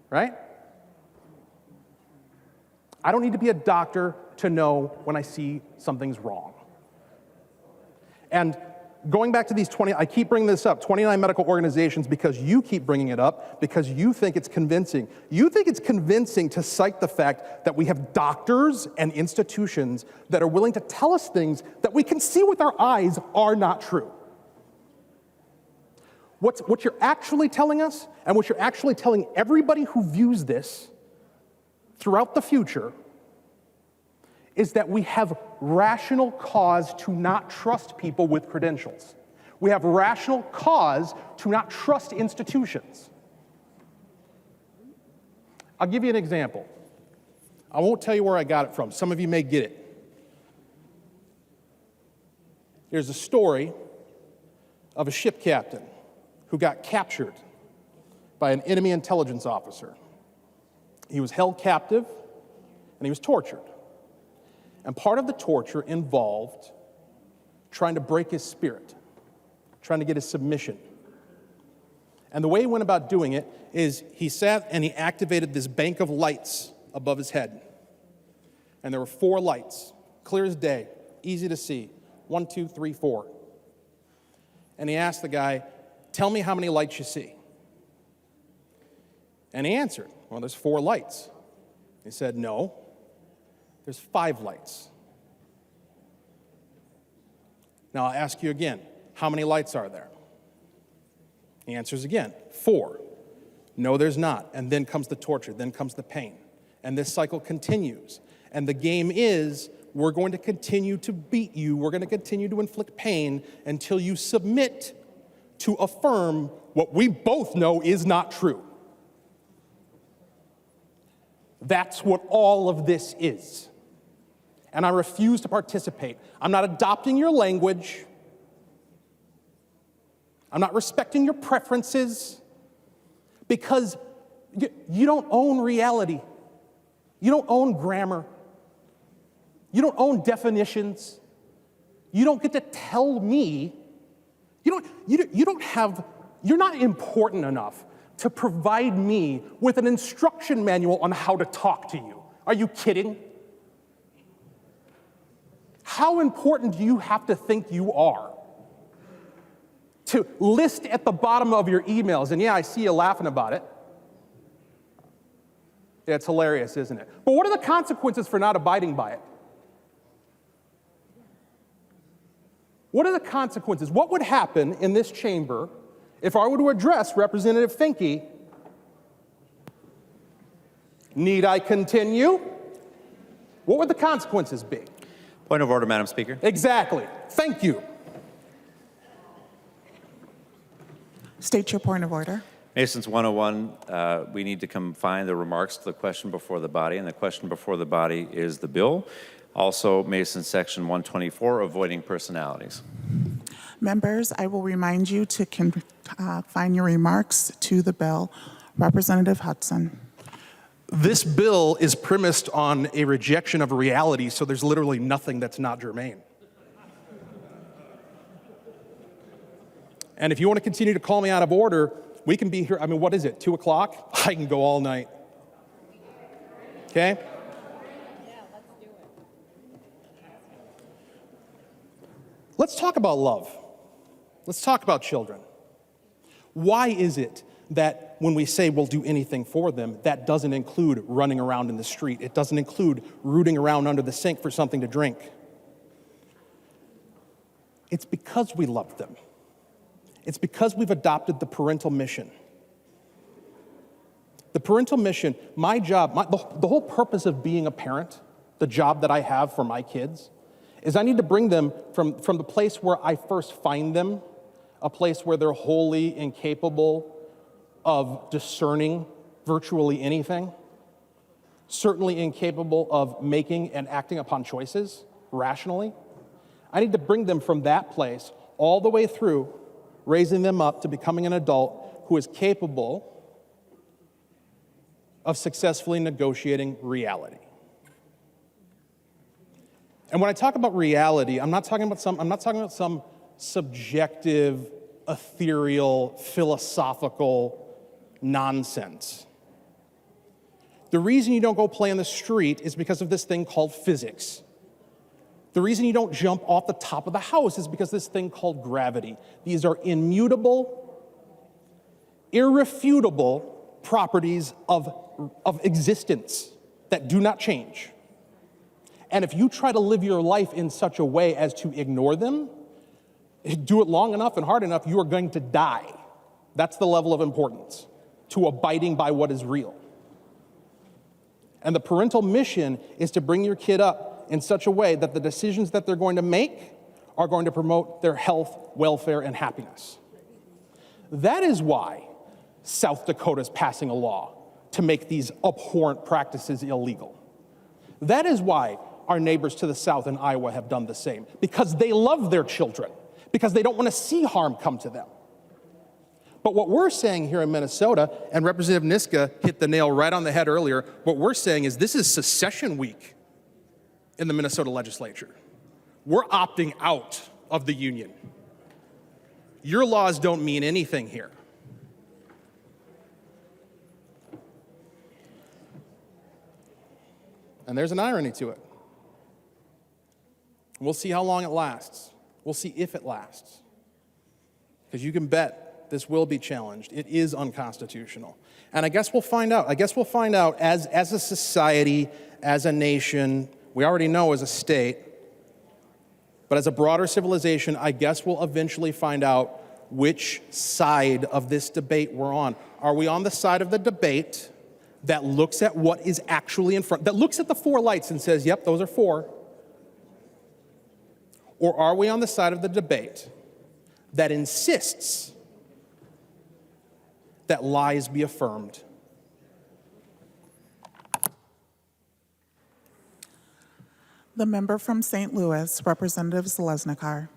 right? I don't need to be a doctor to know when I see something's wrong. And going back to these I keep bringing this up, 29 medical organizations, because you keep bringing it up, because you think it's convincing. You think it's convincing to cite the fact that we have doctors and institutions that are willing to tell us things that we can see with our eyes are not true. What you're actually telling us, and what you're actually telling everybody who views this throughout the future, is that we have rational cause to not trust people with credentials. We have rational cause to not trust institutions. I'll give you an example. I won't tell you where I got it from. Some of you may get it. There's a story of a ship captain who got captured by an enemy intelligence officer. He was held captive and he was tortured. And part of the torture involved trying to break his spirit, trying to get his submission. And the way he went about doing it is he sat and he activated this bank of lights above his head. And there were 4 lights, clear as day, easy to see. 1, 2, 3, 4. And he asked the guy, tell me how many lights you see. And he answered, well, there's 4 lights. He said, no, there's 5 lights. Now I'll ask you again, how many lights are there? He answers again, 4. No, there's not. And then comes the torture, then comes the pain. And this cycle continues. And the game is, we're going to continue to beat you, we're going to continue to inflict pain until you submit to affirm what we both know is not true. That's what all of this is. And I refuse to participate. I'm not adopting your language. I'm not respecting your preferences, because you don't own reality. You don't own grammar. You don't own definitions. You don't get to tell me. You're not important enough to provide me with an instruction manual on how to talk to you. Are you kidding? How important do you have to think you are to list at the bottom of your emails? And yeah, I see you laughing about it. Yeah, it's hilarious, isn't it? But what are the consequences for not abiding by it? What are the consequences? What would happen in this chamber if I were to address Representative Finke? Need I continue? What would the consequences be? Point of order, Madam Speaker. Exactly. Thank you. State your point of order. Masons 101, we need to confine the remarks to the question before the body, and the question before the body is the bill. Also, Mason Section 124, avoiding personalities. Members, I will remind you to confine your remarks to the bill. Representative Hudson. This bill is premised on a rejection of reality, so there's literally nothing that's not germane. And if you want to continue to call me out of order, we can be here, I mean, what is it, 2 o'clock? I can go all night. Okay? Let's talk about love. Let's talk about children. Why is it that when we say we'll do anything for them, that doesn't include running around in the street? It doesn't include rooting around under the sink for something to drink. It's because we love them. It's because we've adopted the parental mission. The parental mission, my job, the whole purpose of being a parent, the job that I have for my kids, is I need to bring them from the place where I first find them, a place where they're wholly incapable of discerning virtually anything, certainly incapable of making and acting upon choices rationally. I need to bring them from that place all the way through, raising them up to becoming an adult who is capable of successfully negotiating reality. And when I talk about reality, I'm not talking about some subjective, ethereal, philosophical nonsense. The reason you don't go play in the street is because of this thing called physics. The reason you don't jump off the top of the house is because of this thing called gravity. These are immutable, irrefutable properties of existence that do not change. And if you try to live your life in such a way as to ignore them, do it long enough and hard enough, you are going to die. That's the level of importance to abiding by what is real. And the parental mission is to bring your kid up in such a way that the decisions that they're going to make are going to promote their health, welfare, and happiness. That is why South Dakota is passing a law to make these abhorrent practices illegal. That is why our neighbors to the south in Iowa have done the same, because they love their children, because they don't want to see harm come to them. But what we're saying here in Minnesota, and Representative Niska hit the nail right on the head earlier, what we're saying is this is secession week in the Minnesota legislature. We're opting out of the union. Your laws don't mean anything here. And there's an irony to it. We'll see how long it lasts. We'll see if it lasts. Because you can bet this will be challenged. It is unconstitutional. And I guess we'll find out. I guess we'll find out as a society, as a nation, we already know as a state, but as a broader civilization, I guess we'll eventually find out which side of this debate we're on. Are we on the side of the debate that looks at what is actually in front, that looks at the 4 lights and says, yep, those are 4? Or are we on the side of the debate that insists that lies be affirmed? The member from St. Louis, Representative Zalesnikar.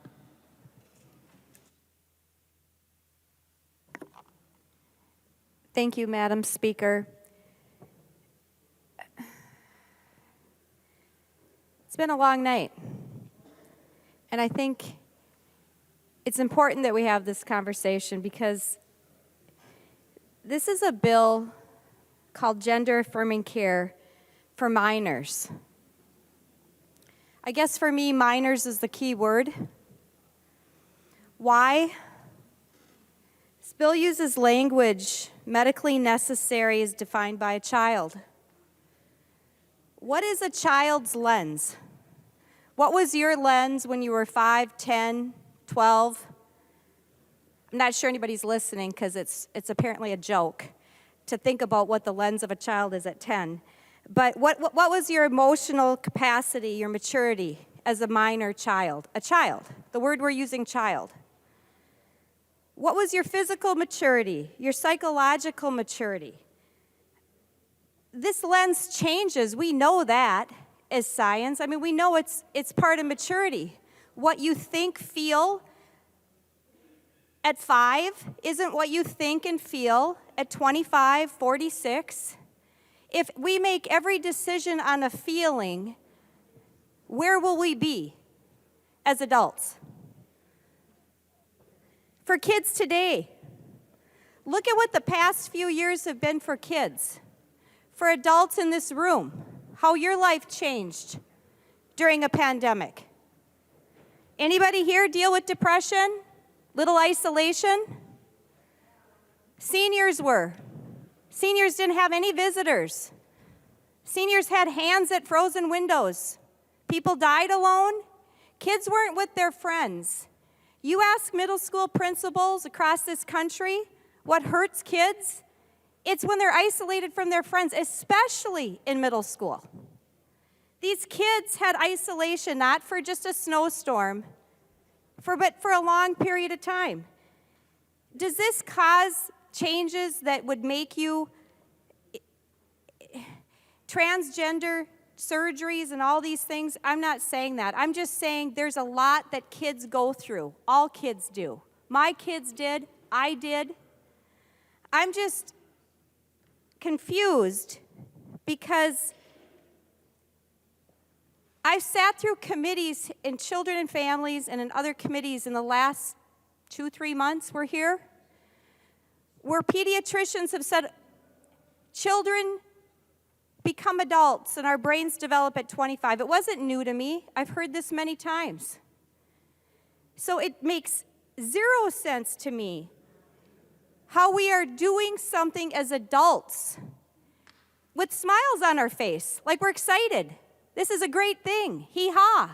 Thank you, Madam Speaker. It's been a long night, and I think it's important that we have this conversation because this is a bill called Gender-affirming care for minors. I guess for me, minors is the key word. Why? This bill uses language, medically necessary is defined by a child. What is a child's lens? What was your lens when you were 5, 10, 12? I'm not sure anybody's listening because it's apparently a joke to think about what the lens of a child is at 10. But what was your emotional capacity, your maturity as a minor child? A child. The word we're using, child. What was your physical maturity, your psychological maturity? This lens changes. We know that as science. I mean, we know it's part of maturity. What you think, feel at 5 isn't what you think and feel at 25, 46. If we make every decision on a feeling, where will we be as adults? For kids today, look at what the past few years have been for kids. For adults in this room, how your life changed during a pandemic. Anybody here deal with depression? Little isolation? Seniors were. Seniors didn't have any visitors. Seniors had hands at frozen windows. People died alone. Kids weren't with their friends. You ask middle school principals across this country what hurts kids, it's when they're isolated from their friends, especially in middle school. These kids had isolation not for just a snowstorm, but for a long period of time. Does this cause changes that would make you transgender surgeries and all these things? I'm not saying that. I'm just saying there's a lot that kids go through. All kids do. My kids did. I did. I'm just confused because I've sat through committees in children and families and in other committees in the last 2-3 months we're here, where pediatricians have said children become adults and our brains develop at 25. It wasn't new to me. I've heard this many times. So it makes 0 sense to me how we are doing something as adults with smiles on our face, like we're excited. This is a great thing. Hee-haw.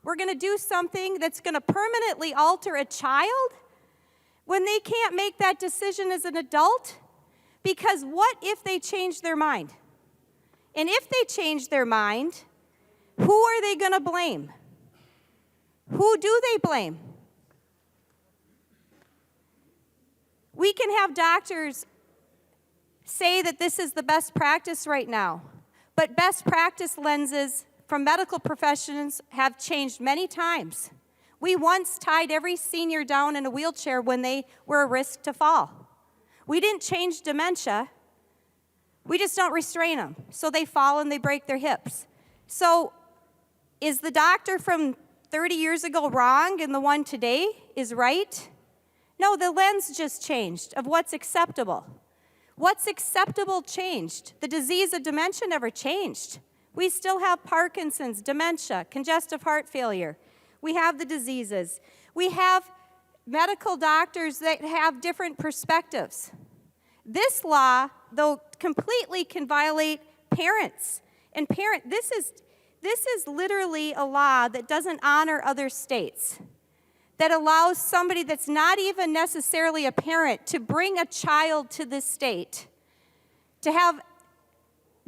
We're going to do something that's going to permanently alter a child when they can't make that decision as an adult? Because what if they change their mind? And if they change their mind, who are they going to blame? Who do they blame? We can have doctors say that this is the best practice right now, but best practice lenses from medical professions have changed many times. We once tied every senior down in a wheelchair when they were a risk to fall. We didn't change dementia. We just don't restrain them. So they fall and they break their hips. So is the doctor from 30 years ago wrong and the one today is right? No, the lens just changed of what's acceptable. What's acceptable changed. The disease of dementia never changed. We still have Parkinson's, dementia, congestive heart failure. We have the diseases. We have medical doctors that have different perspectives. This law, though, completely can violate parents. And this is literally a law that doesn't honor other states. that allows somebody that's not even necessarily a parent to bring a child to this state, to have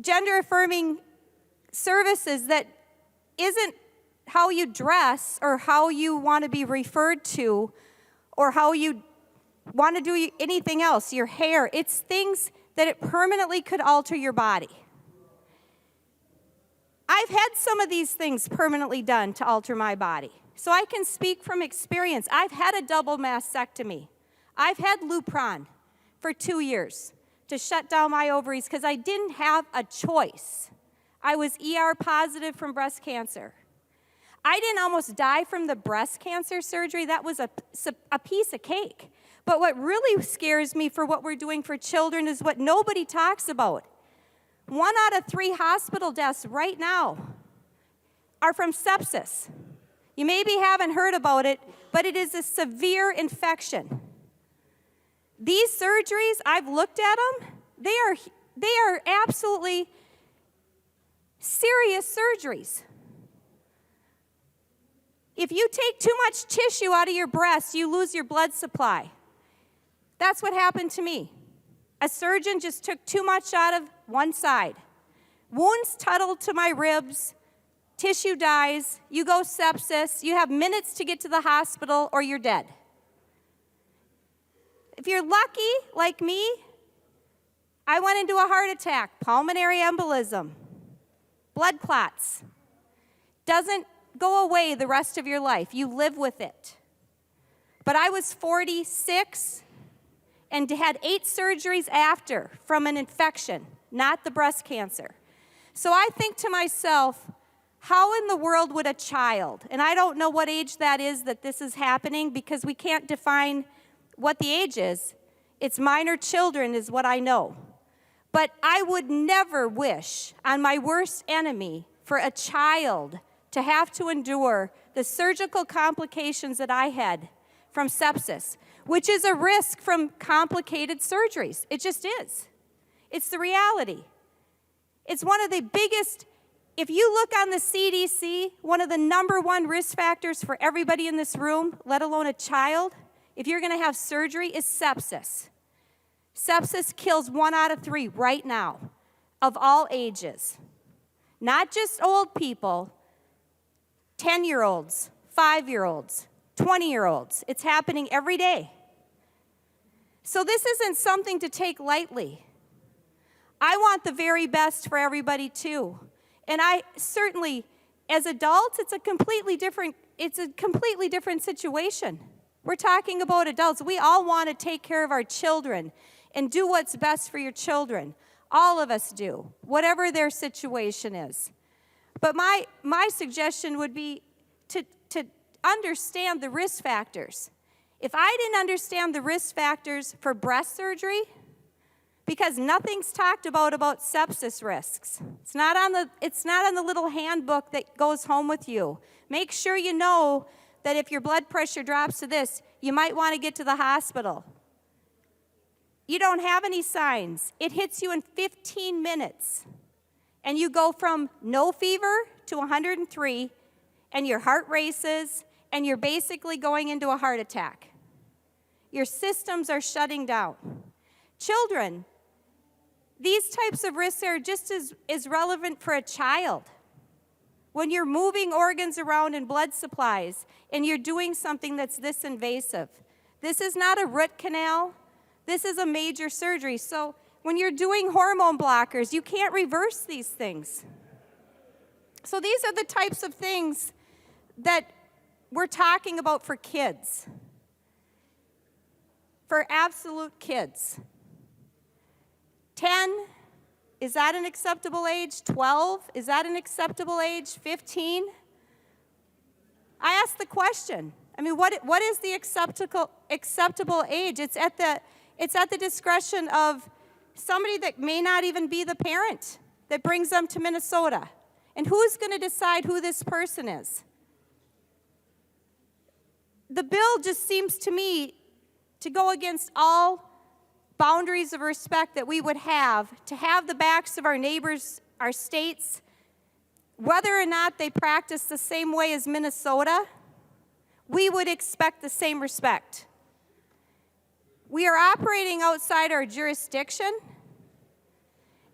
gender-affirming services that isn't how you dress or how you want to be referred to or how you want to do anything else, your hair. It's things that it permanently could alter your body. I've had some of these things permanently done to alter my body. So I can speak from experience. I've had a double mastectomy. I've had Lupron for 2 years to shut down my ovaries because I didn't have a choice. I was ER positive from breast cancer. I didn't almost die from the breast cancer surgery. That was a piece of cake. But what really scares me for what we're doing for children is what nobody talks about. 1 out of 3 hospital deaths right now are from sepsis. You maybe haven't heard about it, but it is a severe infection. These surgeries, I've looked at them, they are absolutely serious surgeries. If you take too much tissue out of your breast, you lose your blood supply. That's what happened to me. A surgeon just took too much out of one side. Wounds tunneled to my ribs, tissue dies, you go sepsis, you have minutes to get to the hospital or you're dead. If you're lucky, like me, I went into a heart attack, pulmonary embolism, blood clots. Doesn't go away the rest of your life. You live with it. But I was 46 and had 8 surgeries after from an infection, not the breast cancer. So I think to myself, how in the world would a child, and I don't know what age that is that this is happening because we can't define what the age is. It's minor children is what I know. But I would never wish on my worst enemy for a child to have to endure the surgical complications that I had from sepsis, which is a risk from complicated surgeries. It just is. It's the reality. It's one of the biggest, if you look on the CDC, one of the #1 risk factors for everybody in this room, let alone a child, if you're going to have surgery, is sepsis. Sepsis kills 1 out of 3 right now, of all ages. Not just old people, 10-year-olds, 5-year-olds, 20-year-olds. It's happening every day. So this isn't something to take lightly. I want the very best for everybody too. And I certainly, as adults, it's a completely different situation. We're talking about adults. We all want to take care of our children and do what's best for your children. All of us do, whatever their situation is. But my suggestion would be to understand the risk factors. If I didn't understand the risk factors for breast surgery, because nothing's talked about sepsis risks. It's not on the little handbook that goes home with you. Make sure you know that if your blood pressure drops to this, you might want to get to the hospital. You don't have any signs. It hits you in 15 minutes. And you go from no fever to 103, and your heart races, and you're basically going into a heart attack. Your systems are shutting down. Children, these types of risks are just as relevant for a child. When you're moving organs around in blood supplies and you're doing something that's this invasive. This is not a root canal. This is a major surgery. So when you're doing hormone blockers, you can't reverse these things. So these are the types of things that we're talking about for kids. For absolute kids. 10, is that an acceptable age? 12, is that an acceptable age? 15? I ask the question. I mean, what is the acceptable age? It's at the discretion of somebody that may not even be the parent that brings them to Minnesota. And who's going to decide who this person is? The bill just seems to me to go against all boundaries of respect that we would have to have the backs of our neighbors, our states, whether or not they practice the same way as Minnesota. we would expect the same respect. We are operating outside our jurisdiction,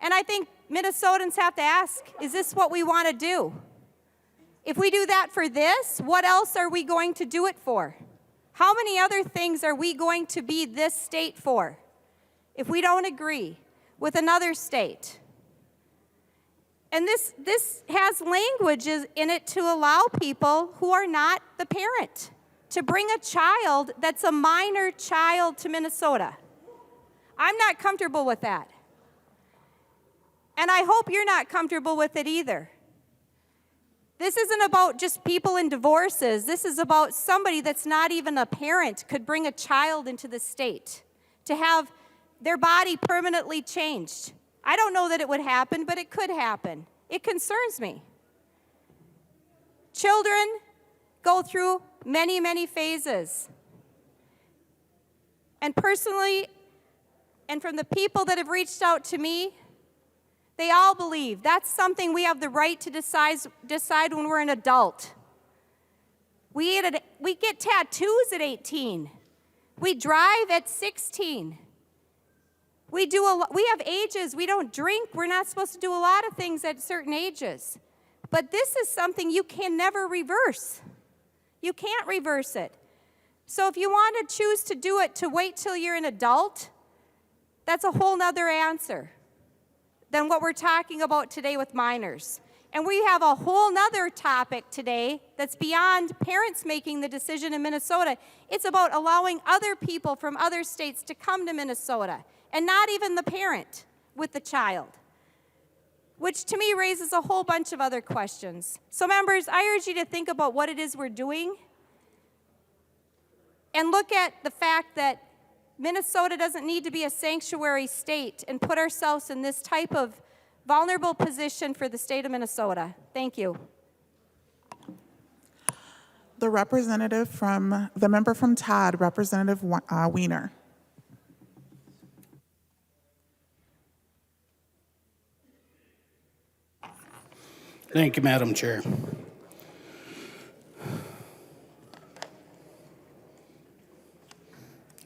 and I think Minnesotans have to ask, is this what we want to do? If we do that for this, what else are we going to do it for? How many other things are we going to be this state for if we don't agree with another state? And this has language in it to allow people who are not the parent to bring a child that's a minor child to Minnesota. I'm not comfortable with that. And I hope you're not comfortable with it either. This isn't about just people in divorces. This is about somebody that's not even a parent could bring a child into the state to have their body permanently changed. I don't know that it would happen, but it could happen. It concerns me. Children go through many, many phases. And personally, and from the people that have reached out to me, they all believe that's something we have the right to decide when we're an adult. We get tattoos at 18. We drive at 16. We have ages. We don't drink. We're not supposed to do a lot of things at certain ages. But this is something you can never reverse. You can't reverse it. So if you want to choose to do it to wait till you're an adult, that's a whole nother answer than what we're talking about today with minors. And we have a whole nother topic today that's beyond parents making the decision in Minnesota. It's about allowing other people from other states to come to Minnesota, and not even the parent with the child, which to me raises a whole bunch of other questions. So members, I urge you to think about what it is we're doing and look at the fact that Minnesota doesn't need to be a sanctuary state and put ourselves in this type of vulnerable position for the state of Minnesota. Thank you. The member from Todd, Representative Wiener. Thank you, Madam Chair.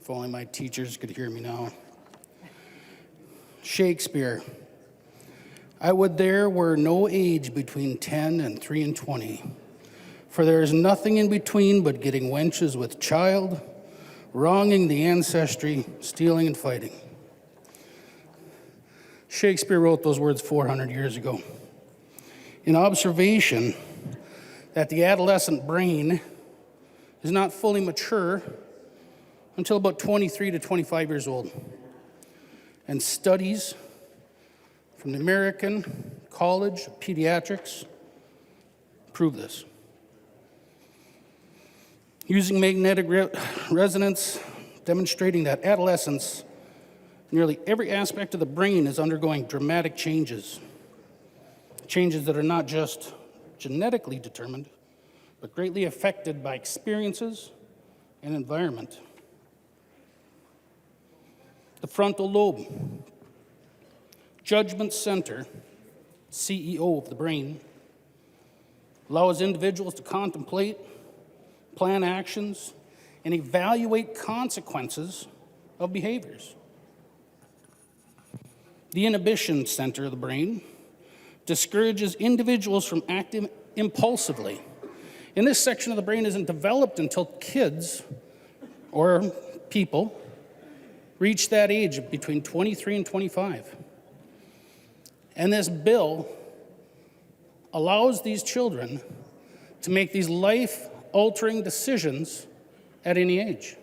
If only my teachers could hear me now. Shakespeare. I would there were no age between 10 and 3 and 20, for there is nothing in between but getting wenches with child, wronging the ancestry, stealing and fighting. Shakespeare wrote those words 400 years ago. In observation that the adolescent brain is not fully mature until about 23 to 25 years old. And studies from the American College of Pediatrics prove this. Using magnetic resonance, demonstrating that adolescence, nearly every aspect of the brain is undergoing dramatic changes. Changes that are not just genetically determined, but greatly affected by experiences and environment. The frontal lobe, judgment center, CEO of the brain, allows individuals to contemplate, plan actions, and evaluate consequences of behaviors. The inhibition center of the brain discourages individuals from acting impulsively. And this section of the brain isn't developed until kids or people reach that age of between 23 and 25. And this bill allows these children to make these life-altering decisions at any age.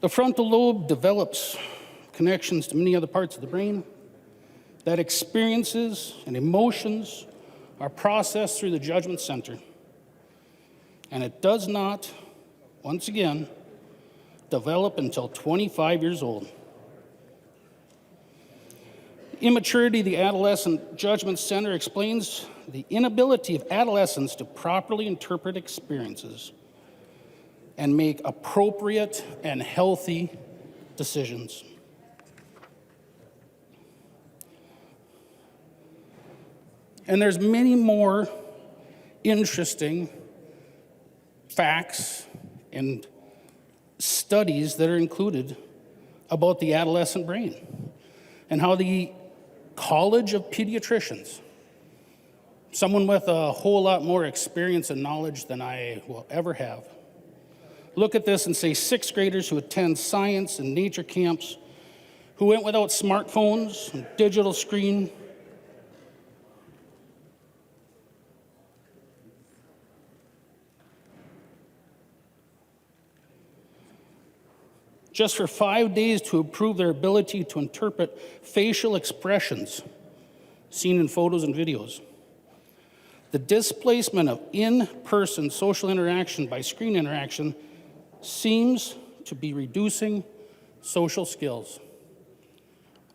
The frontal lobe develops connections to many other parts of the brain. That experiences and emotions are processed through the judgment center. And it does not, once again, develop until 25 years old. Immaturity of the adolescent judgment center explains the inability of adolescents to properly interpret experiences and make appropriate and healthy decisions. And there's many more interesting facts and studies that are included about the adolescent brain and how the College of Pediatricians, someone with a whole lot more experience and knowledge than I will ever have, look at this and say 6th graders who attend science and nature camps, who went without smartphones and digital screen, just for 5 days to improve their ability to interpret facial expressions seen in photos and videos. The displacement of in-person social interaction by screen interaction seems to be reducing social skills.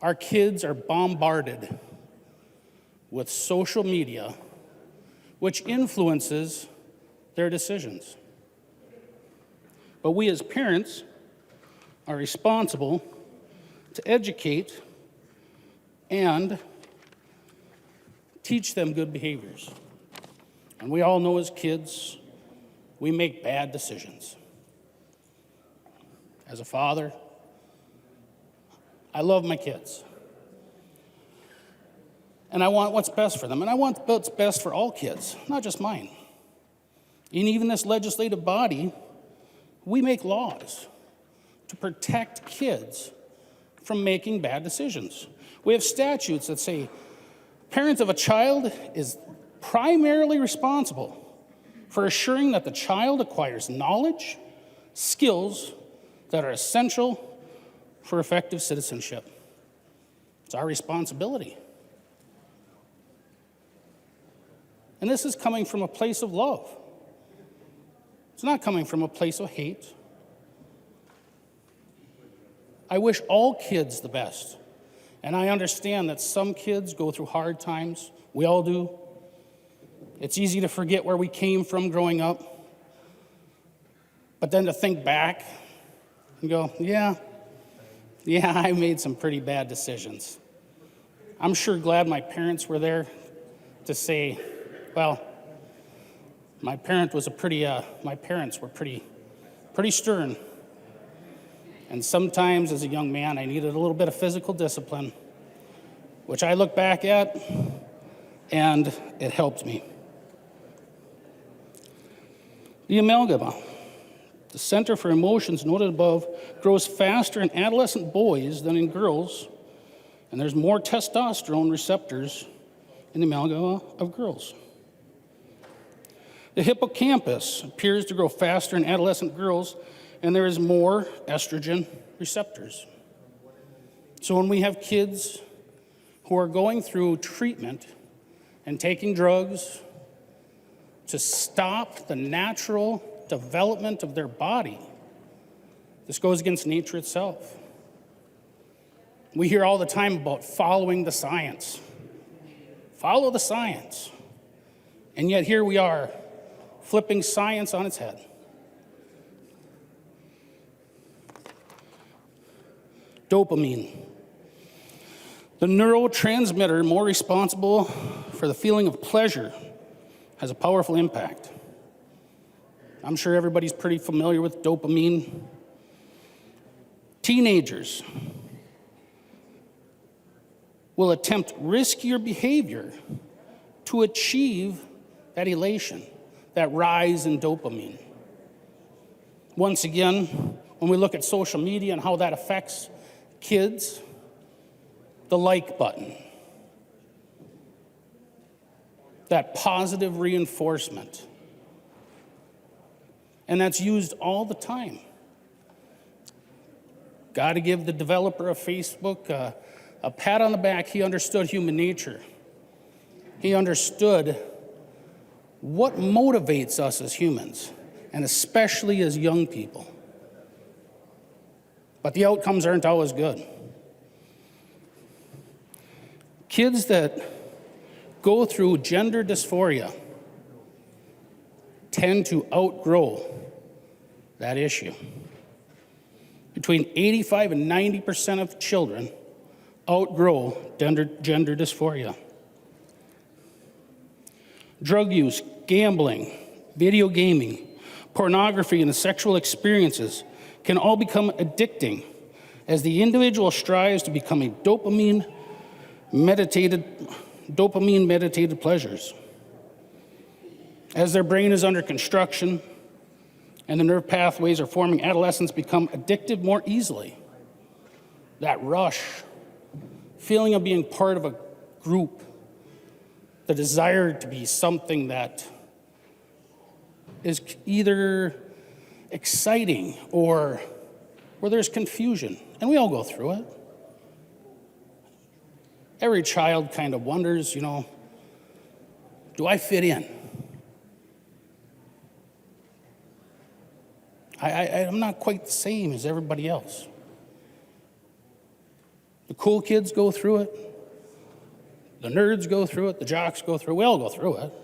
Our kids are bombarded with social media, which influences their decisions. But we as parents are responsible to educate and teach them good behaviors. And we all know as kids, we make bad decisions. As a father, I love my kids. And I want what's best for them. And I want what's best for all kids, not just mine. And even this legislative body, we make laws to protect kids from making bad decisions. We have statutes that say parents of a child is primarily responsible for assuring that the child acquires knowledge, skills that are essential for effective citizenship. It's our responsibility. And this is coming from a place of love. It's not coming from a place of hate. I wish all kids the best. And I understand that some kids go through hard times. We all do. It's easy to forget where we came from growing up. But then to think back and go, yeah, I made some pretty bad decisions. I'm sure glad my parents were there to say, well, my parents were pretty stern. And sometimes as a young man, I needed a little bit of physical discipline, which I look back at and it helped me. The amalgama, the Center for Emotions noted above, grows faster in adolescent boys than in girls, and there's more testosterone receptors in the amalgama of girls. The hippocampus appears to grow faster in adolescent girls, and there is more estrogen receptors. So when we have kids who are going through treatment and taking drugs to stop the natural development of their body, this goes against nature itself. We hear all the time about following the science. Follow the science. And yet here we are, flipping science on its head. Dopamine, the neurotransmitter more responsible for the feeling of pleasure, has a powerful impact. I'm sure everybody's pretty familiar with dopamine. Teenagers will attempt riskier behavior to achieve that elation, that rise in dopamine. Once again, when we look at social media and how that affects kids, the like button, that positive reinforcement, and that's used all the time. Got to give the developer of Facebook a pat on the back. He understood human nature. He understood what motivates us as humans, and especially as young people. But the outcomes aren't always good. Kids that go through gender dysphoria tend to outgrow that issue. Between 85 and 90% of children outgrow gender dysphoria. drug use, gambling, video gaming, pornography, and the sexual experiences can all become addicting as the individual strives to become a dopamine meditated pleasures. As their brain is under construction and the nerve pathways are forming, adolescents become addicted more easily. That rush, feeling of being part of a group, the desire to be something that is either exciting or where there's confusion, and we all go through it. Every child kind of wonders, do I fit in? I'm not quite the same as everybody else. The cool kids go through it. The nerds go through it. The jocks go through it. We all go through it.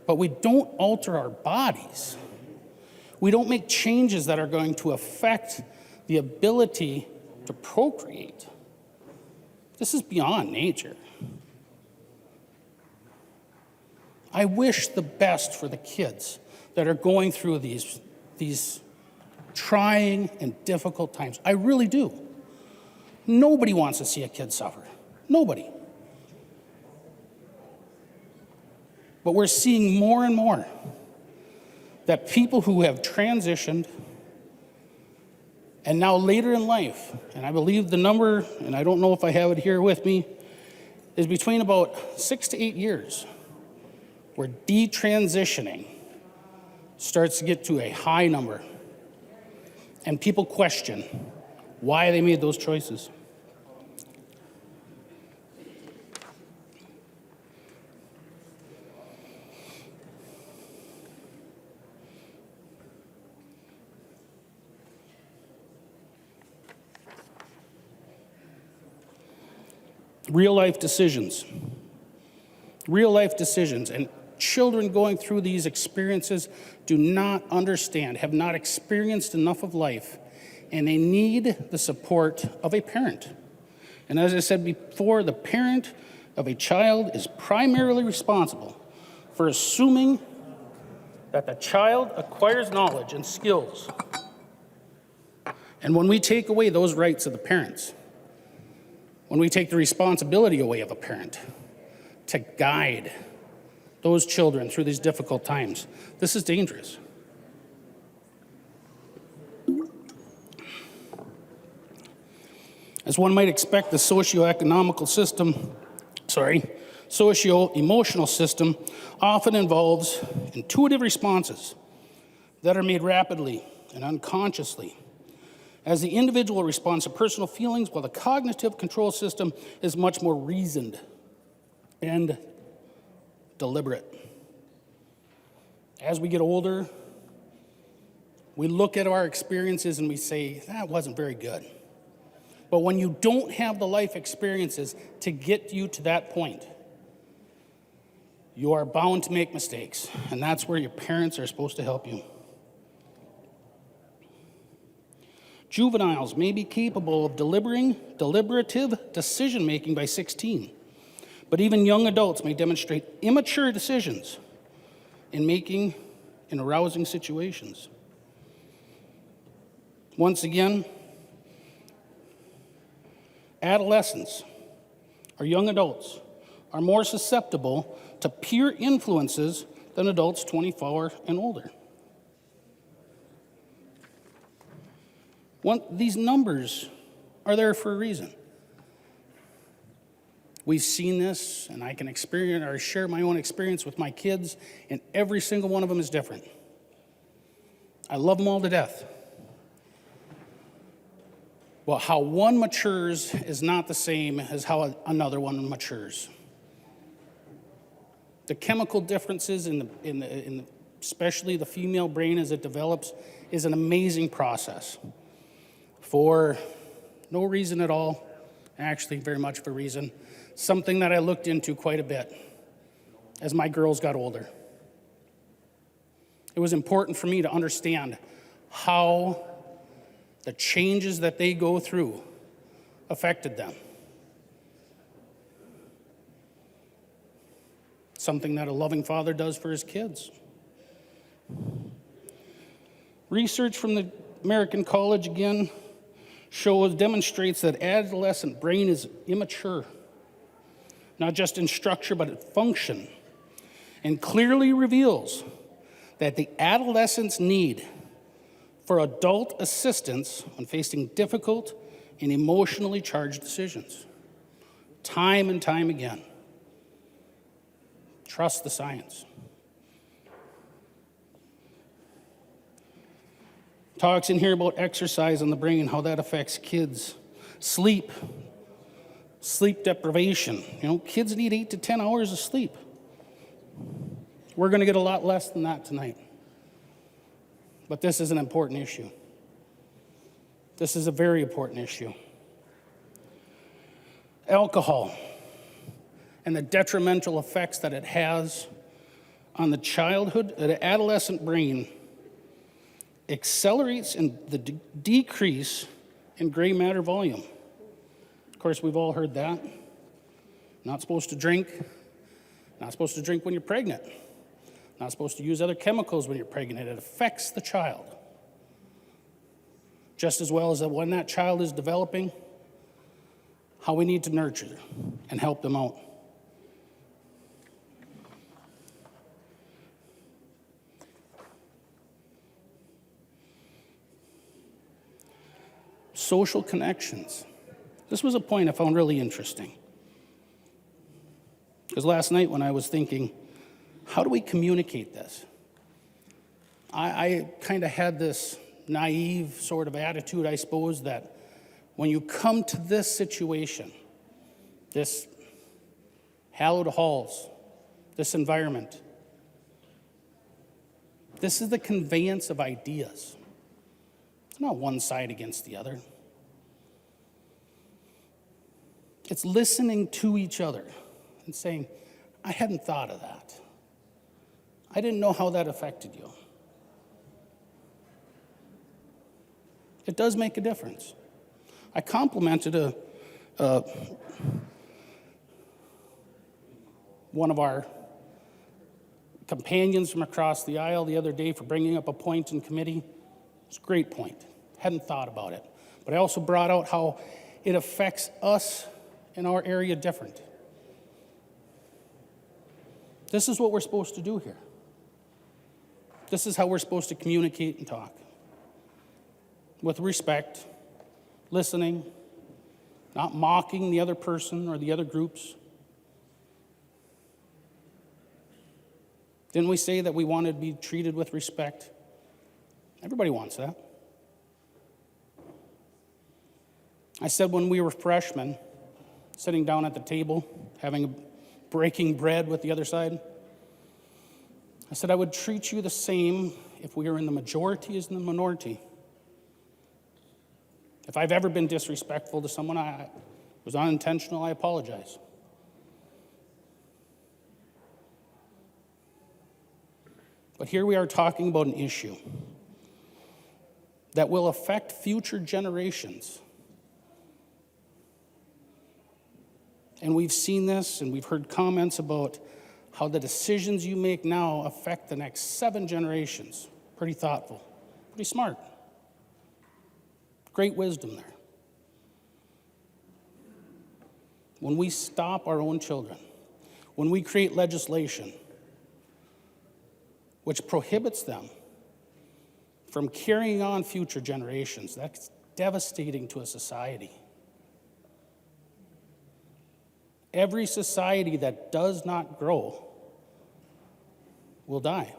But we don't alter our bodies. We don't make changes that are going to affect the ability to procreate. This is beyond nature. I wish the best for the kids that are going through these trying and difficult times. I really do. Nobody wants to see a kid suffer. Nobody. But we're seeing more and more that people who have transitioned and now later in life, and I believe the number, and I don't know if I have it here with me, is between about 6 to 8 years, where detransitioning starts to get to a high number. And people question why they made those choices. Real life decisions. Real life decisions. And children going through these experiences do not understand, have not experienced enough of life, and they need the support of a parent. And as I said before, the parent of a child is primarily responsible for assuming that the child acquires knowledge and skills. And when we take away those rights of the parents, when we take the responsibility away of a parent to guide those children through these difficult times, this is dangerous. As one might expect, the socio-emotional system often involves intuitive responses that are made rapidly and unconsciously as the individual responds to personal feelings, while the cognitive control system is much more reasoned and deliberate. As we get older, we look at our experiences and we say, that wasn't very good. But when you don't have the life experiences to get you to that point, you are bound to make mistakes, and that's where your parents are supposed to help you. Juveniles may be capable of deliberative decision-making by 16, but even young adults may demonstrate immature decisions in making in arousing situations. Once again, adolescents or young adults are more susceptible to peer influences than adults 24 and older. These numbers are there for a reason. We've seen this, and I can experience or share my own experience with my kids, and every single one of them is different. I love them all to death. Well, how one matures is not the same as how another one matures. The chemical differences in especially the female brain as it develops is an amazing process. For no reason at all, actually very much of a reason, something that I looked into quite a bit as my girls got older. It was important for me to understand how the changes that they go through affected them. something that a loving father does for his kids. Research from the American College again demonstrates that adolescent brain is immature, not just in structure, but in function, and clearly reveals that the adolescent's need for adult assistance when facing difficult and emotionally charged decisions. Time and time again. Trust the science. Talks in here about exercise on the brain, how that affects kids. Sleep deprivation. Kids need 8 to 10 hours of sleep. We're going to get a lot less than that tonight. But this is an important issue. This is a very important issue. Alcohol and the detrimental effects that it has on the childhood, the adolescent brain accelerates in the decrease in gray matter volume. Of course, we've all heard that. Not supposed to drink. Not supposed to drink when you're pregnant. Not supposed to use other chemicals when you're pregnant. It affects the child. Just as well as that when that child is developing, how we need to nurture and help them out. Social connections. This was a point I found really interesting. Because last night when I was thinking, how do we communicate this? I kind of had this naive sort of attitude, I suppose, that when you come to this situation, this hallowed halls, this environment, this is the conveyance of ideas. It's not one side against the other. It's listening to each other and saying, I hadn't thought of that. I didn't know how that affected you. It does make a difference. I complimented one of our companions from across the aisle the other day for bringing up a point in committee. It's a great point. Hadn't thought about it. But I also brought out how it affects us in our area different. This is what we're supposed to do here. This is how we're supposed to communicate and talk. With respect, listening, not mocking the other person or the other groups. Didn't we say that we wanted to be treated with respect? Everybody wants that. I said when we were freshmen, sitting down at the table, breaking bread with the other side, I said I would treat you the same if we were in the majority as in the minority. If I've ever been disrespectful to someone, it was unintentional, I apologize. But here we are talking about an issue that will affect future generations. And we've seen this, and we've heard comments about how the decisions you make now affect the next 7 generations. Pretty thoughtful, pretty smart. Great wisdom there. When we stop our own children, when we create legislation which prohibits them from carrying on future generations, that's devastating to a society. Every society that does not grow will die.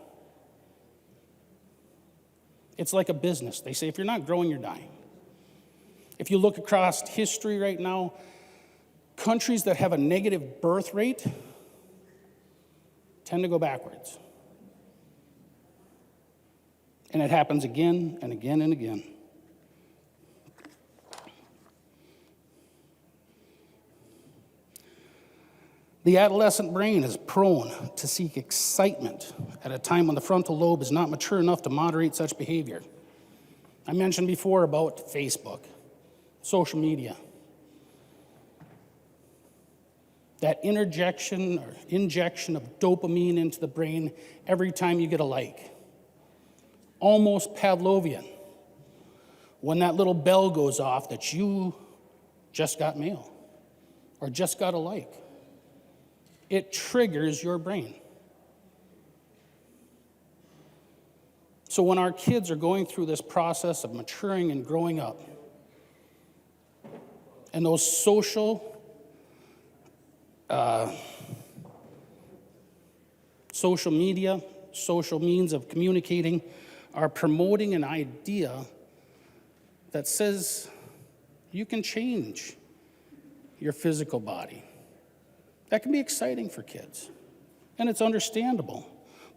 It's like a business. They say if you're not growing, you're dying. If you look across history right now, countries that have a negative birth rate tend to go backwards. And it happens again and again and again. The adolescent brain is prone to seek excitement at a time when the frontal lobe is not mature enough to moderate such behavior. I mentioned before about Facebook, social media. that injection of dopamine into the brain every time you get a like. Almost Pavlovian. When that little bell goes off that you just got mail or just got a like, it triggers your brain. So when our kids are going through this process of maturing and growing up, and those social media, social means of communicating are promoting an idea that says you can change your physical body. That can be exciting for kids, and it's understandable,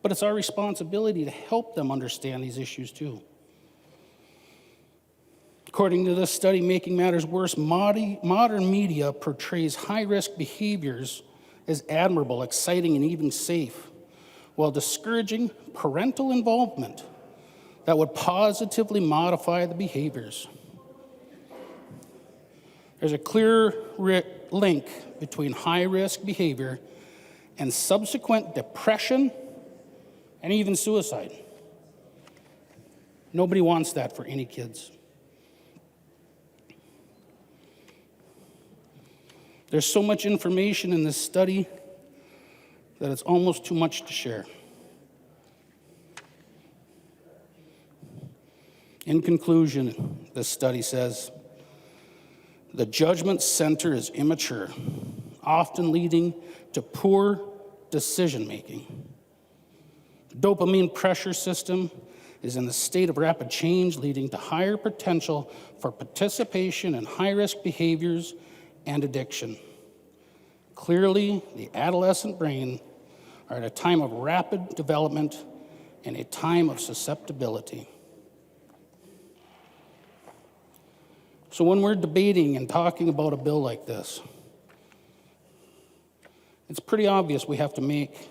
but it's our responsibility to help them understand these issues too. According to this study, making matters worse, modern media portrays high-risk behaviors as admirable, exciting, and even safe, while discouraging parental involvement that would positively modify the behaviors. There's a clear link between high-risk behavior and subsequent depression and even suicide. Nobody wants that for any kids. There's so much information in this study that it's almost too much to share. In conclusion, this study says, the judgment center is immature, often leading to poor decision-making. The dopamine pressure system is in a state of rapid change, leading to higher potential for participation in high-risk behaviors and addiction. Clearly, the adolescent brain are at a time of rapid development and a time of susceptibility. So when we're debating and talking about a bill like this, it's pretty obvious we have to make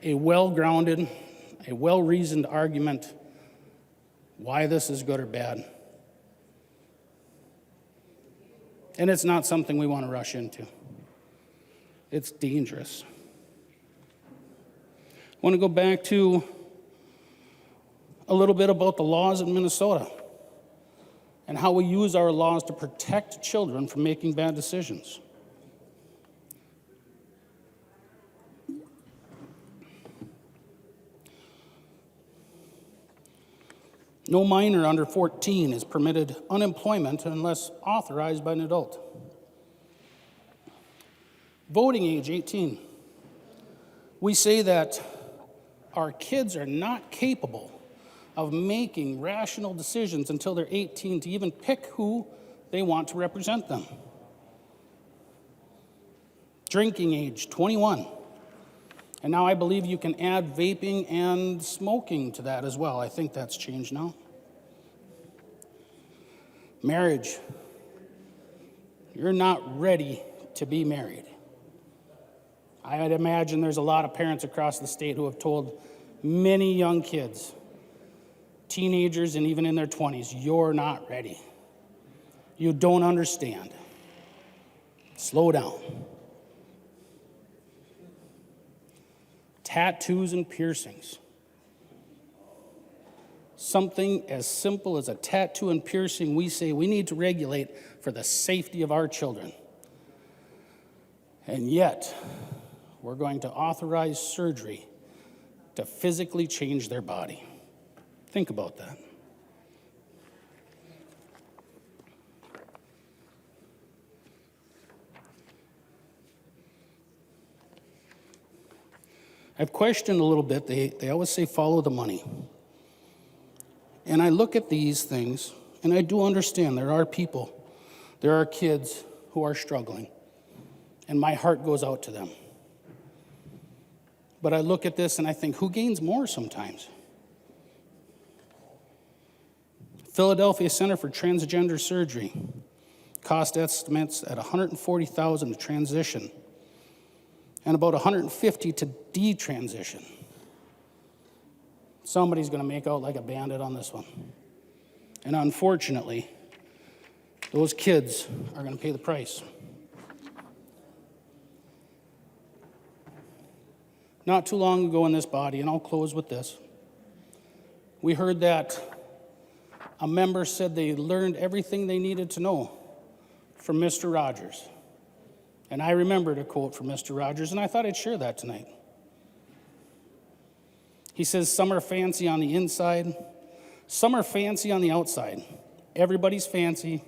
a well-grounded, a well-reasoned argument why this is good or bad. And it's not something we want to rush into. It's dangerous. I want to go back to a little bit about the laws in Minnesota and how we use our laws to protect children from making bad decisions. No minor under 14 is permitted unemployment unless authorized by an adult. Voting age, 18. We say that our kids are not capable of making rational decisions until they're 18 to even pick who they want to represent them. Drinking age, 21. And now I believe you can add vaping and smoking to that as well. I think that's changed now. Marriage. You're not ready to be married. I would imagine there's a lot of parents across the state who have told many young kids, teenagers and even in their 20s, you're not ready. You don't understand. Slow down. Tattoos and piercings. Something as simple as a tattoo and piercing, we say we need to regulate for the safety of our children. And yet, we're going to authorize surgery to physically change their body. Think about that. I've questioned a little bit. They always say follow the money. And I look at these things, and I do understand there are people, there are kids who are struggling, and my heart goes out to them. But I look at this and I think, who gains more sometimes? Philadelphia Center for Transgender Surgery, cost estimates at $140,000 to transition, and about $150,000 to detransition. Somebody's going to make out like a bandit on this one. And unfortunately, those kids are going to pay the price. not too long ago in this body, and I'll close with this. We heard that a member said they learned everything they needed to know from Mr. Rogers. And I remembered a quote from Mr. Rogers, and I thought I'd share that tonight. He says, "Some are fancy on the inside, some are fancy on the outside. Everybody's fancy,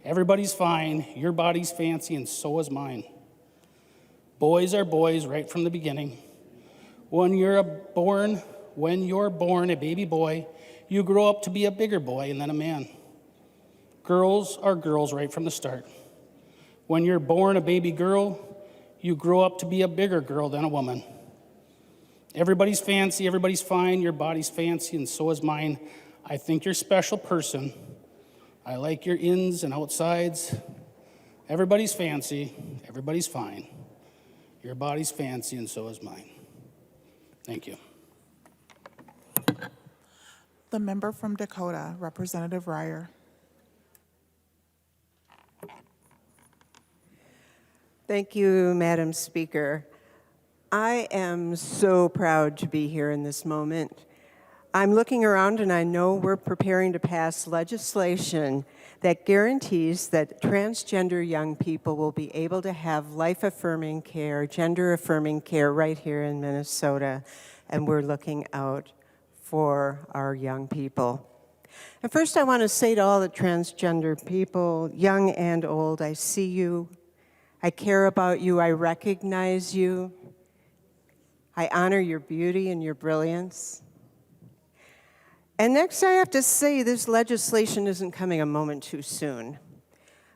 everybody's fine, your body's fancy, and so is mine. Boys are boys right from the beginning. When you're born a baby boy, you grow up to be a bigger boy and then a man. Girls are girls right from the start. When you're born a baby girl, you grow up to be a bigger girl than a woman. Everybody's fancy, everybody's fine, your body's fancy, and so is mine. I think you're a special person. I like your ins and outsides. Everybody's fancy, everybody's fine. Your body's fancy, and so is mine." Thank you. The member from Dakota, Representative Ryer. Thank you, Madam Speaker. I am so proud to be here in this moment. I'm looking around and I know we're preparing to pass legislation that guarantees that transgender young people will be able to have life-affirming care, gender-affirming care right here in Minnesota, and we're looking out for our young people. And first I want to say to all the transgender people, young and old, I see you, I care about you, I recognize you, I honor your beauty and your brilliance. And next I have to say this legislation isn't coming a moment too soon.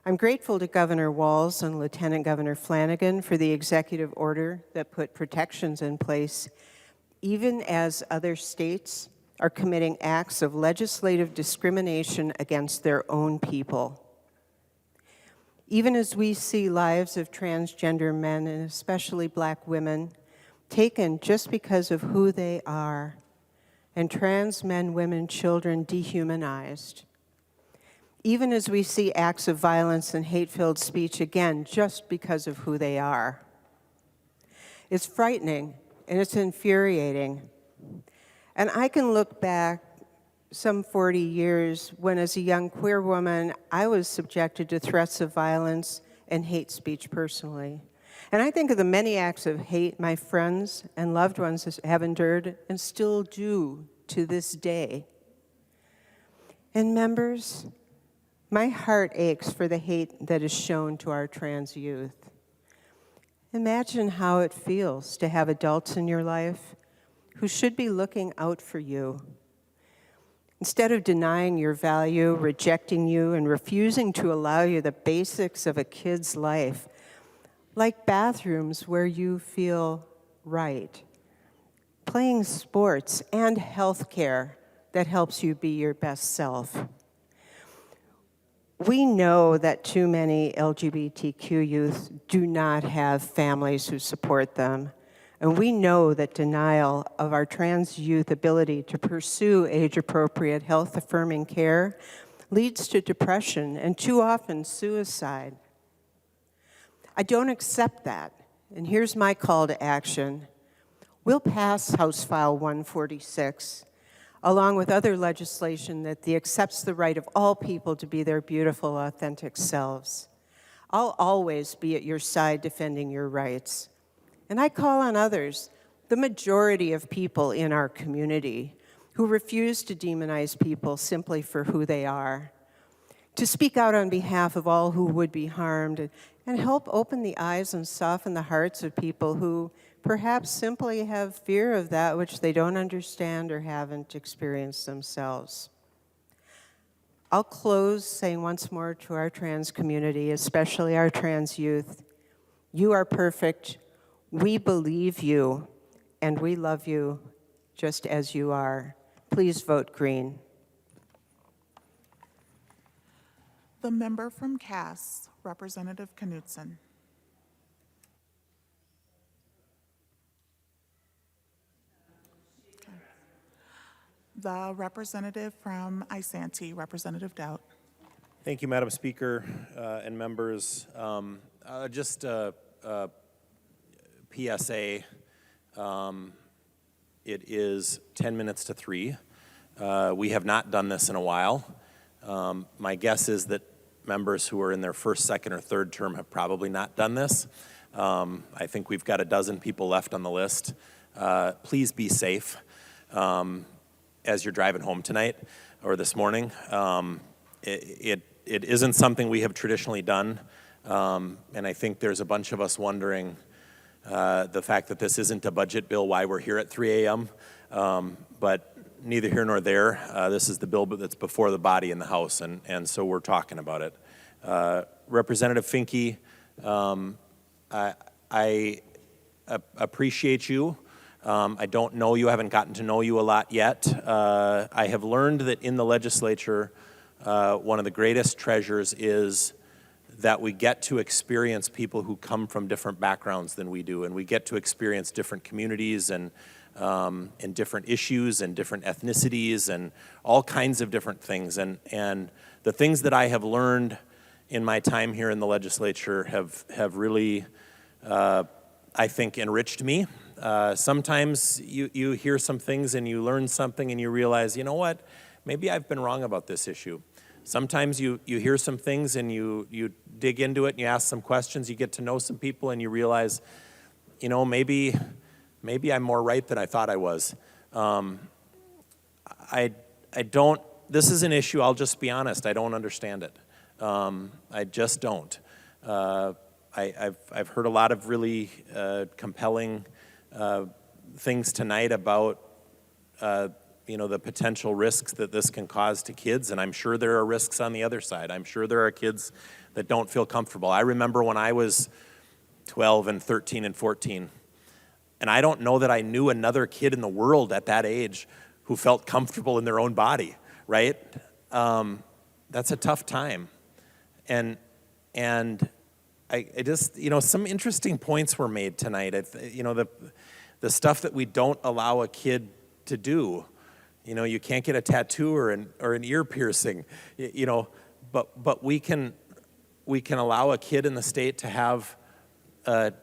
I'm grateful to Governor Walz and Lieutenant Governor Flanagan for the executive order that put protections in place, even as other states are committing acts of legislative discrimination against their own people. Even as we see lives of transgender men, and especially Black women, taken just because of who they are, and trans men, women, children dehumanized. Even as we see acts of violence and hate-filled speech, again, just because of who they are. It's frightening and it's infuriating. And I can look back some 40 years when, as a young queer woman, I was subjected to threats of violence and hate speech personally. And I think of the many acts of hate my friends and loved ones have endured and still do to this day. And members, my heart aches for the hate that is shown to our trans youth. Imagine how it feels to have adults in your life who should be looking out for you. Instead of denying your value, rejecting you, and refusing to allow you the basics of a kid's life, like bathrooms where you feel right, playing sports, and health care that helps you be your best self. We know that too many LGBTQ youth do not have families who support them. And we know that denial of our trans youth ability to pursue age-appropriate, health-affirming care leads to depression and too often suicide. I don't accept that, and here's my call to action. We'll pass House File 146, along with other legislation that accepts the right of all people to be their beautiful, authentic selves. I'll always be at your side defending your rights. And I call on others, the majority of people in our community, who refuse to demonize people simply for who they are, to speak out on behalf of all who would be harmed, and help open the eyes and soften the hearts of people who perhaps simply have fear of that which they don't understand or haven't experienced themselves. I'll close saying once more to our trans community, especially our trans youth, you are perfect, we believe you, and we love you just as you are. Please vote green. The member from Cass, Representative Knudsen. Okay. The representative from Isanti, Representative Doubt. Thank you, Madam Speaker and members. Just a PSA. It is 10 minutes to 3. We have not done this in a while. My guess is that members who are in their first, second, or third term have probably not done this. I think we've got a dozen people left on the list. Please be safe as you're driving home tonight or this morning. It isn't something we have traditionally done, and I think there's a bunch of us wondering the fact that this isn't a budget bill, why we're here at 3 a.m., but neither here nor there. This is the bill that's before the body in the House, and so we're talking about it. Representative Finke, I appreciate you. I don't know you, I haven't gotten to know you a lot yet. I have learned that in the legislature, one of the greatest treasures is that we get to experience people who come from different backgrounds than we do, and we get to experience different communities and different issues and different ethnicities and all kinds of different things. And the things that I have learned in my time here in the legislature have really, I think, enriched me. Sometimes you hear some things and you learn something and you realize, you know what, maybe I've been wrong about this issue. Sometimes you hear some things and you dig into it and you ask some questions, you get to know some people and you realize, you know, maybe I'm more right than I thought I was. I don't, this is an issue, I'll just be honest, I don't understand it. I just don't. I've heard a lot of really compelling things tonight about you know, the potential risks that this can cause to kids, and I'm sure there are risks on the other side. I'm sure there are kids that don't feel comfortable. I remember when I was 12 and 13 and 14, and I don't know that I knew another kid in the world at that age who felt comfortable in their own body, right? That's a tough time. And I just, you know, some interesting points were made tonight. You know, the stuff that we don't allow a kid to do. You know, you can't get a tattoo or an ear piercing, you know, but we can allow a kid in the state to have a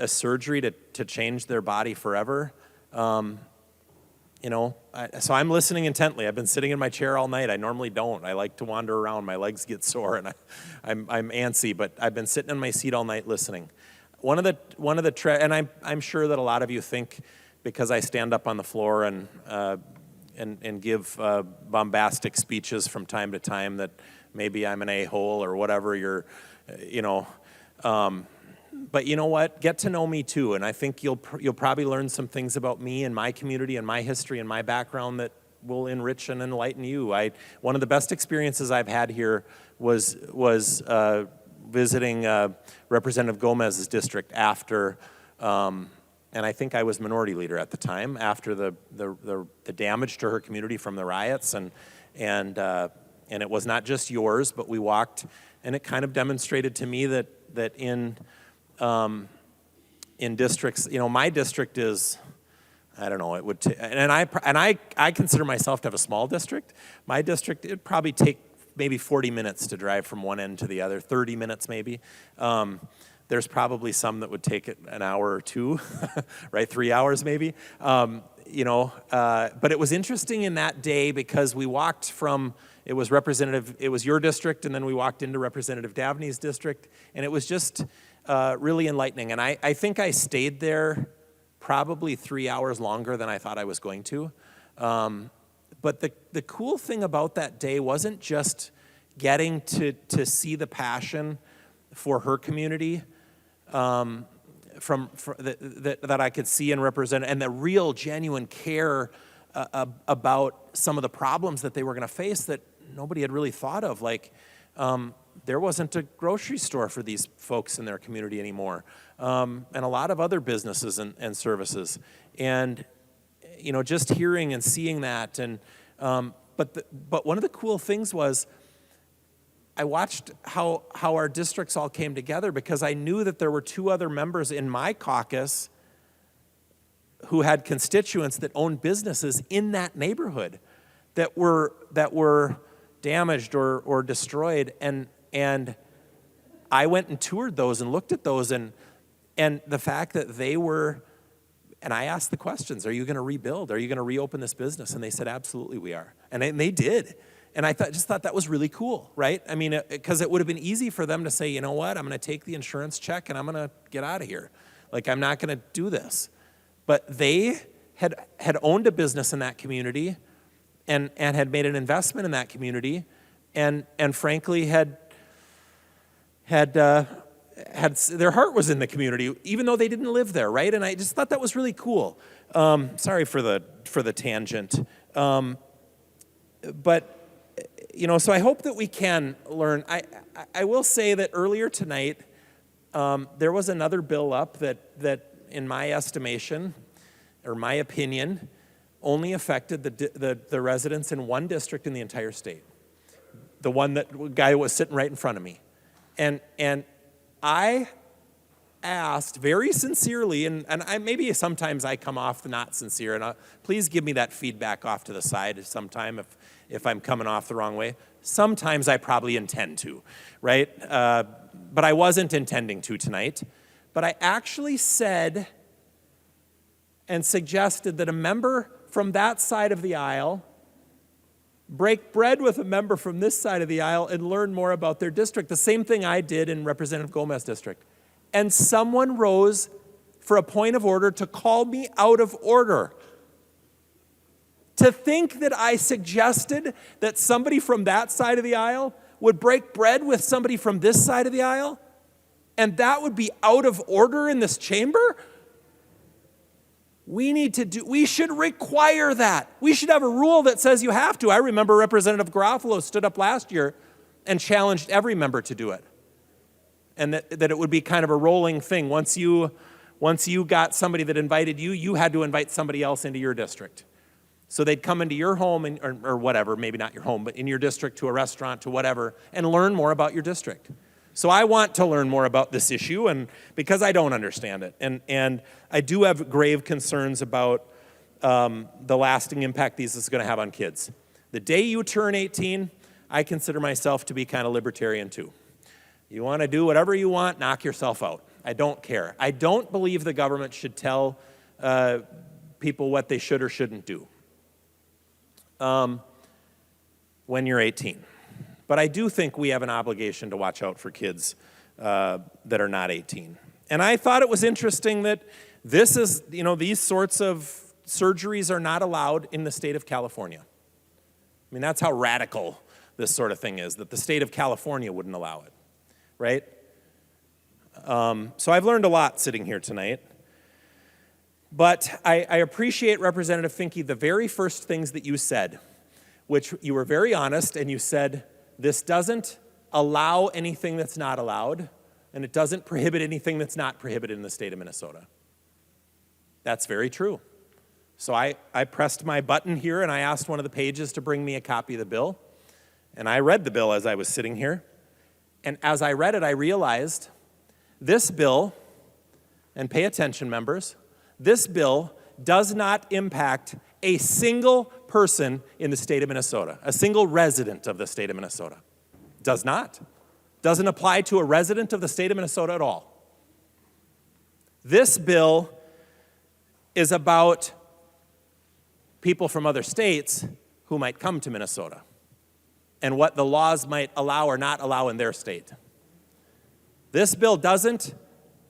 surgery to change their body forever. You know, so I'm listening intently. I've been sitting in my chair all night. I normally don't. I like to wander around. My legs get sore and I'm antsy, but I've been sitting in my seat all night listening. One of the and I'm sure that a lot of you think, because I stand up on the floor and give bombastic speeches from time to time, that maybe I'm an a-hole or whatever you're, you know. But you know what? Get to know me too, and I think you'll probably learn some things about me and my community and my history and my background that will enrich and enlighten you. One of the best experiences I've had here was visiting Representative Gomez's district after. And I think I was minority leader at the time, after the damage to her community from the riots, and it was not just yours, but we walked, and it kind of demonstrated to me that in districts, you know, my district is, I don't know, it would and I consider myself to have a small district. My district, it'd probably take maybe 40 minutes to drive from one end to the other, 30 minutes maybe. There's probably some that would take it an hour or two, right? 3 hours maybe. You know, but it was interesting in that day because we walked from, it was your district, and then we walked into Representative Davney's district, and it was just really enlightening. And I think I stayed there probably 3 hours longer than I thought I was going to. But the cool thing about that day wasn't just getting to see the passion for her community, that I could see and represent, and the real genuine care about some of the problems that they were going to face that nobody had really thought of. Like, there wasn't a grocery store for these folks in their community anymore, and a lot of other businesses and services. And, you know, just hearing and seeing that, and but one of the cool things was, I watched how our districts all came together, because I knew that there were 2 other members in my caucus who had constituents that owned businesses in that neighborhood that were damaged or destroyed, and I went and toured those and looked at those, and the fact that they were And I asked the questions, are you going to rebuild? Are you going to reopen this business? And they said, absolutely we are. And they did. And I just thought that was really cool, right? I mean, because it would have been easy for them to say, you know what, I'm going to take the insurance check and I'm going to get out of here. Like, I'm not going to do this. But they had owned a business in that community and had made an investment in that community and frankly had their heart was in the community, even though they didn't live there, right? And I just thought that was really cool. Sorry for the tangent. But, you know, so I hope that we can learn. I will say that earlier tonight, there was another bill up that in my estimation, or my opinion, only affected the residents in one district in the entire state. The guy who was sitting right in front of me. And I asked very sincerely, and maybe sometimes I come off not sincere, and please give me that feedback off to the side sometime if I'm coming off the wrong way. Sometimes I probably intend to, right? But I wasn't intending to tonight. But I actually said and suggested that a member from that side of the aisle break bread with a member from this side of the aisle and learn more about their district. The same thing I did in Representative Gomez's district. And someone rose for a point of order to call me out of order. To think that I suggested that somebody from that side of the aisle would break bread with somebody from this side of the aisle, and that would be out of order in this chamber? We should require that. We should have a rule that says you have to. I remember Representative Garofalo stood up last year and challenged every member to do it. And that it would be kind of a rolling thing. Once you got somebody that invited you, you had to invite somebody else into your district. So they'd come into your home, or whatever, maybe not your home, but in your district, to a restaurant, to whatever, and learn more about your district. So I want to learn more about this issue, and because I don't understand it. And I do have grave concerns about the lasting impact this is going to have on kids. The day you turn 18, I consider myself to be kind of libertarian too. You want to do whatever you want, knock yourself out. I don't care. I don't believe the government should tell people what they should or shouldn't do when you're 18. But I do think we have an obligation to watch out for kids that are not 18. And I thought it was interesting that these sorts of surgeries are not allowed in the state of California. I mean, that's how radical this sort of thing is, that the state of California wouldn't allow it, right? So I've learned a lot sitting here tonight. But I appreciate, Representative Finke, the very first things that you said, which you were very honest, and you said, this doesn't allow anything that's not allowed, and it doesn't prohibit anything that's not prohibited in the state of Minnesota. That's very true. So I pressed my button here, and I asked one of the pages to bring me a copy of the bill. And I read the bill as I was sitting here. And as I read it, I realized this bill, and pay attention, members, this bill does not impact a single person in the state of Minnesota, a single resident of the state of Minnesota. Does not. Doesn't apply to a resident of the state of Minnesota at all. This bill is about people from other states who might come to Minnesota and what the laws might allow or not allow in their state. This bill doesn't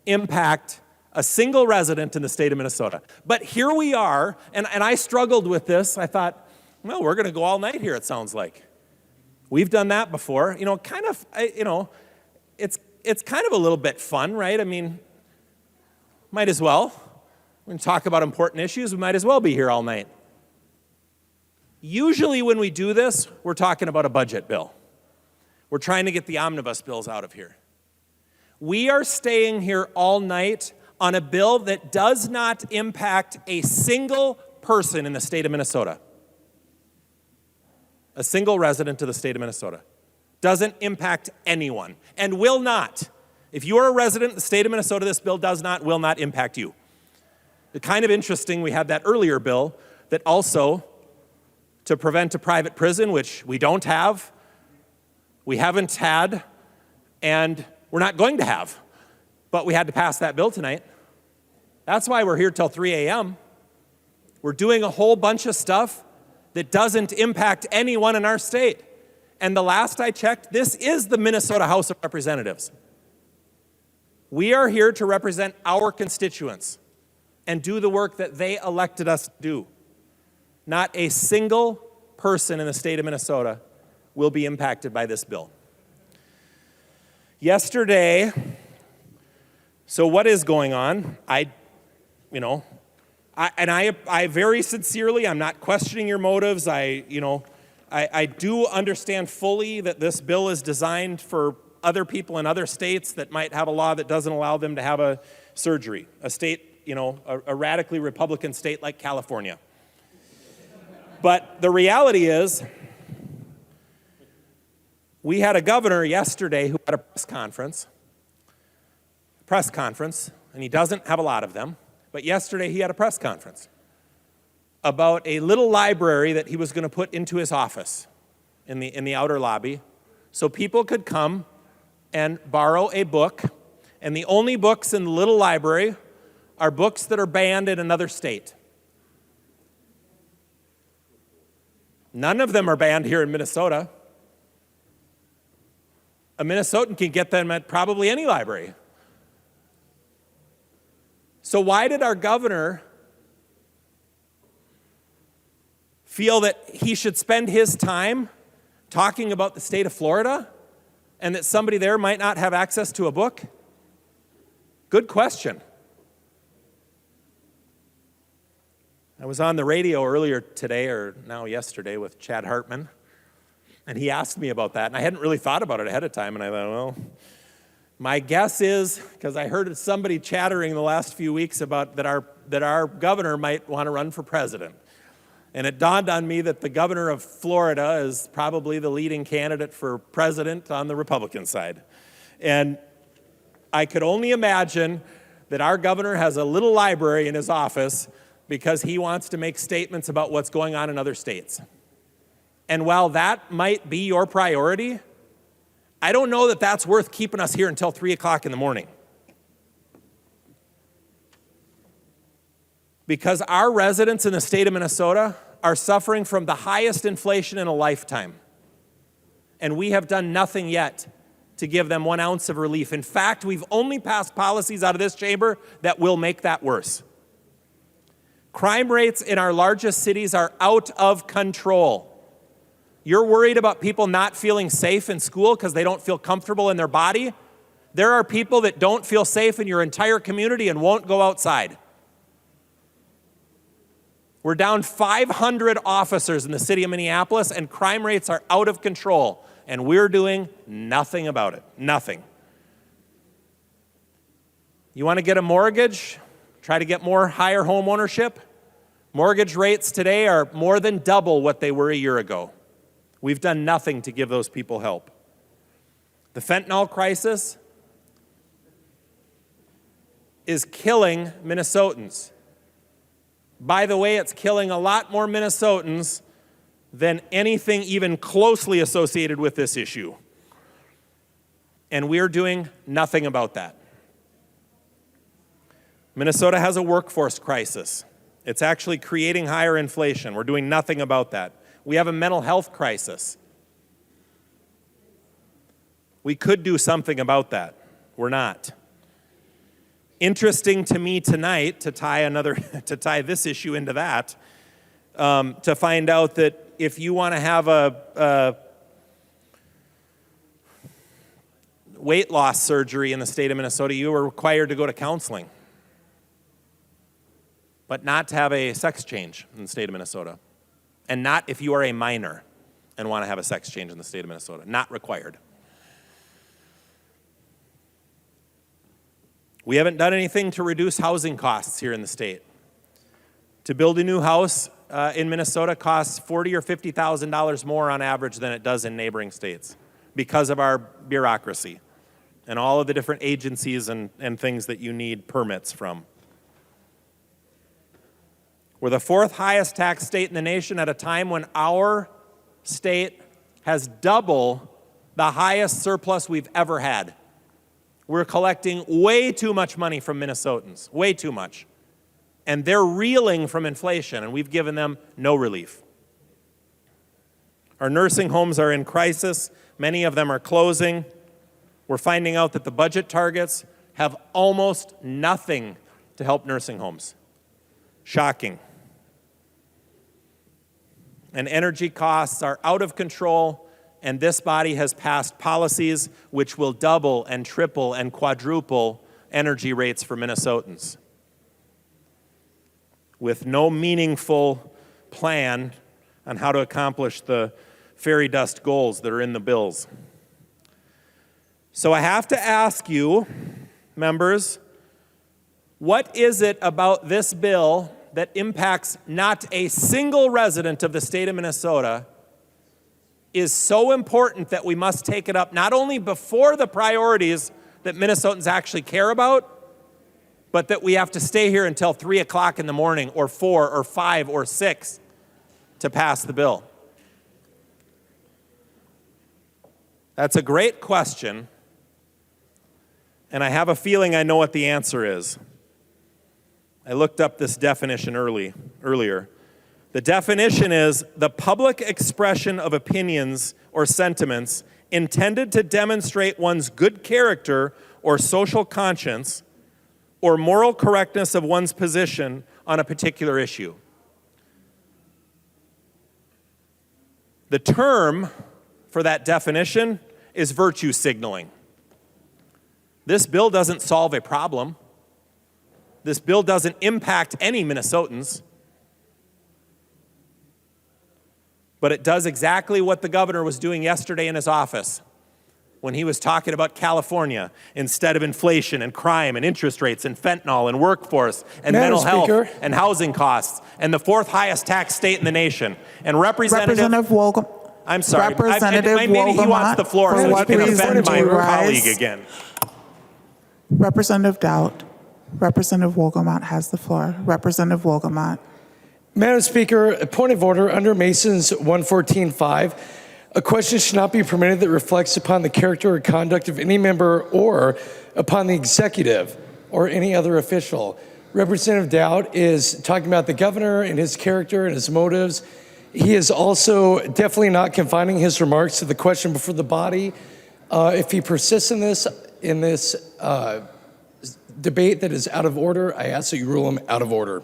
impact a single resident in the state of Minnesota. But here we are, and I struggled with this. I thought, well, we're going to go all night here, it sounds like. We've done that before. You know, kind of, it's kind of a little bit fun, right? I mean, might as well. We're going to talk about important issues. We might as well be here all night. Usually when we do this, we're talking about a budget bill. We're trying to get the omnibus bills out of here. We are staying here all night on a bill that does not impact a single person in the state of Minnesota. A single resident of the state of Minnesota. Doesn't impact anyone, and will not. If you are a resident of the state of Minnesota, this bill will not impact you. It's kind of interesting, we had that earlier bill that also, to prevent a private prison, which we don't have, we haven't had, and we're not going to have. But we had to pass that bill tonight. That's why we're here till 3 a.m. We're doing a whole bunch of stuff that doesn't impact anyone in our state. And the last I checked, this is the Minnesota House of Representatives. We are here to represent our constituents and do the work that they elected us to do. Not a single person in the state of Minnesota will be impacted by this bill. Yesterday, so what is going on? I very sincerely, I'm not questioning your motives. I do understand fully that this bill is designed for other people in other states that might have a law that doesn't allow them to have a surgery. A state, a radically Republican state like California. But the reality is, we had a governor yesterday who had a press conference, and he doesn't have a lot of them, but yesterday he had a press conference about a little library that he was going to put into his office in the outer lobby so people could come and borrow a book, and the only books in the little library are books that are banned in another state. None of them are banned here in Minnesota. A Minnesotan can get them at probably any library. So why did our governor feel that he should spend his time talking about the state of Florida and that somebody there might not have access to a book? Good question. I was on the radio earlier today, or now yesterday, with Chad Hartman, and he asked me about that, and I hadn't really thought about it ahead of time, and I thought, well, my guess is, because I heard somebody chattering the last few weeks about that our governor might want to run for president. And it dawned on me that the governor of Florida is probably the leading candidate for president on the Republican side. And I could only imagine that our governor has a little library in his office because he wants to make statements about what's going on in other states. And while that might be your priority, I don't know that that's worth keeping us here until 3 o'clock in the morning. Because our residents in the state of Minnesota are suffering from the highest inflation in a lifetime. And we have done nothing yet to give them 1 ounce of relief. In fact, we've only passed policies out of this chamber that will make that worse. Crime rates in our largest cities are out of control. You're worried about people not feeling safe in school because they don't feel comfortable in their body? There are people that don't feel safe in your entire community and won't go outside. We're down 500 officers in the city of Minneapolis, and crime rates are out of control, and we're doing nothing about it. Nothing. You want to get a mortgage? Try to get more higher home ownership? Mortgage rates today are more than double what they were a year ago. We've done nothing to give those people help. The fentanyl crisis is killing Minnesotans. By the way, it's killing a lot more Minnesotans than anything even closely associated with this issue. And we're doing nothing about that. Minnesota has a workforce crisis. It's actually creating higher inflation. We're doing nothing about that. We have a mental health crisis. We could do something about that. We're not. Interesting to me tonight, to tie this issue into that, to find out that if you want to have a weight loss surgery in the state of Minnesota, you are required to go to counseling, but not to have a sex change in the state of Minnesota. And not if you are a minor and want to have a sex change in the state of Minnesota. Not required. We haven't done anything to reduce housing costs here in the state. To build a new house in Minnesota costs $40,000 or $50,000 more on average than it does in neighboring states because of our bureaucracy and all of the different agencies and things that you need permits from. We're the 4th highest tax state in the nation at a time when our state has double the highest surplus we've ever had. We're collecting way too much money from Minnesotans, way too much. and they're reeling from inflation, and we've given them no relief. Our nursing homes are in crisis. Many of them are closing. We're finding out that the budget targets have almost nothing to help nursing homes. Shocking. And energy costs are out of control, and this body has passed policies which will double and triple and quadruple energy rates for Minnesotans, with no meaningful plan on how to accomplish the fairy dust goals that are in the bills. So I have to ask you, members, what is it about this bill that impacts not a single resident of the state of Minnesota is so important that we must take it up not only before the priorities that Minnesotans actually care about, but that we have to stay here until 3 o'clock in the morning or 4 or 5 or 6 to pass the bill? That's a great question, and I have a feeling I know what the answer is. I looked up this definition earlier. The definition is the public expression of opinions or sentiments intended to demonstrate one's good character or social conscience or moral correctness of one's position on a particular issue. The term for that definition is virtue signaling. This bill doesn't solve a problem. This bill doesn't impact any Minnesotans. But it does exactly what the governor was doing yesterday in his office when he was talking about California instead of inflation and crime and interest rates and fentanyl and workforce and mental health and housing costs and the 4th highest tax state in the nation. And Representative Wolgamott. I'm sorry. Representative Maybe he wants the floor so he can offend my colleague again. Representative Dowd. Representative Wolgamott has the floor. Representative Wolgamott. Madam Speaker, a point of order under Mason's 114.5. A question should not be permitted that reflects upon the character or conduct of any member or upon the executive or any other official. Representative Dowd is talking about the governor and his character and his motives. He is also definitely not confining his remarks to the question before the body. If he persists in this debate that is out of order, I ask that you rule him out of order.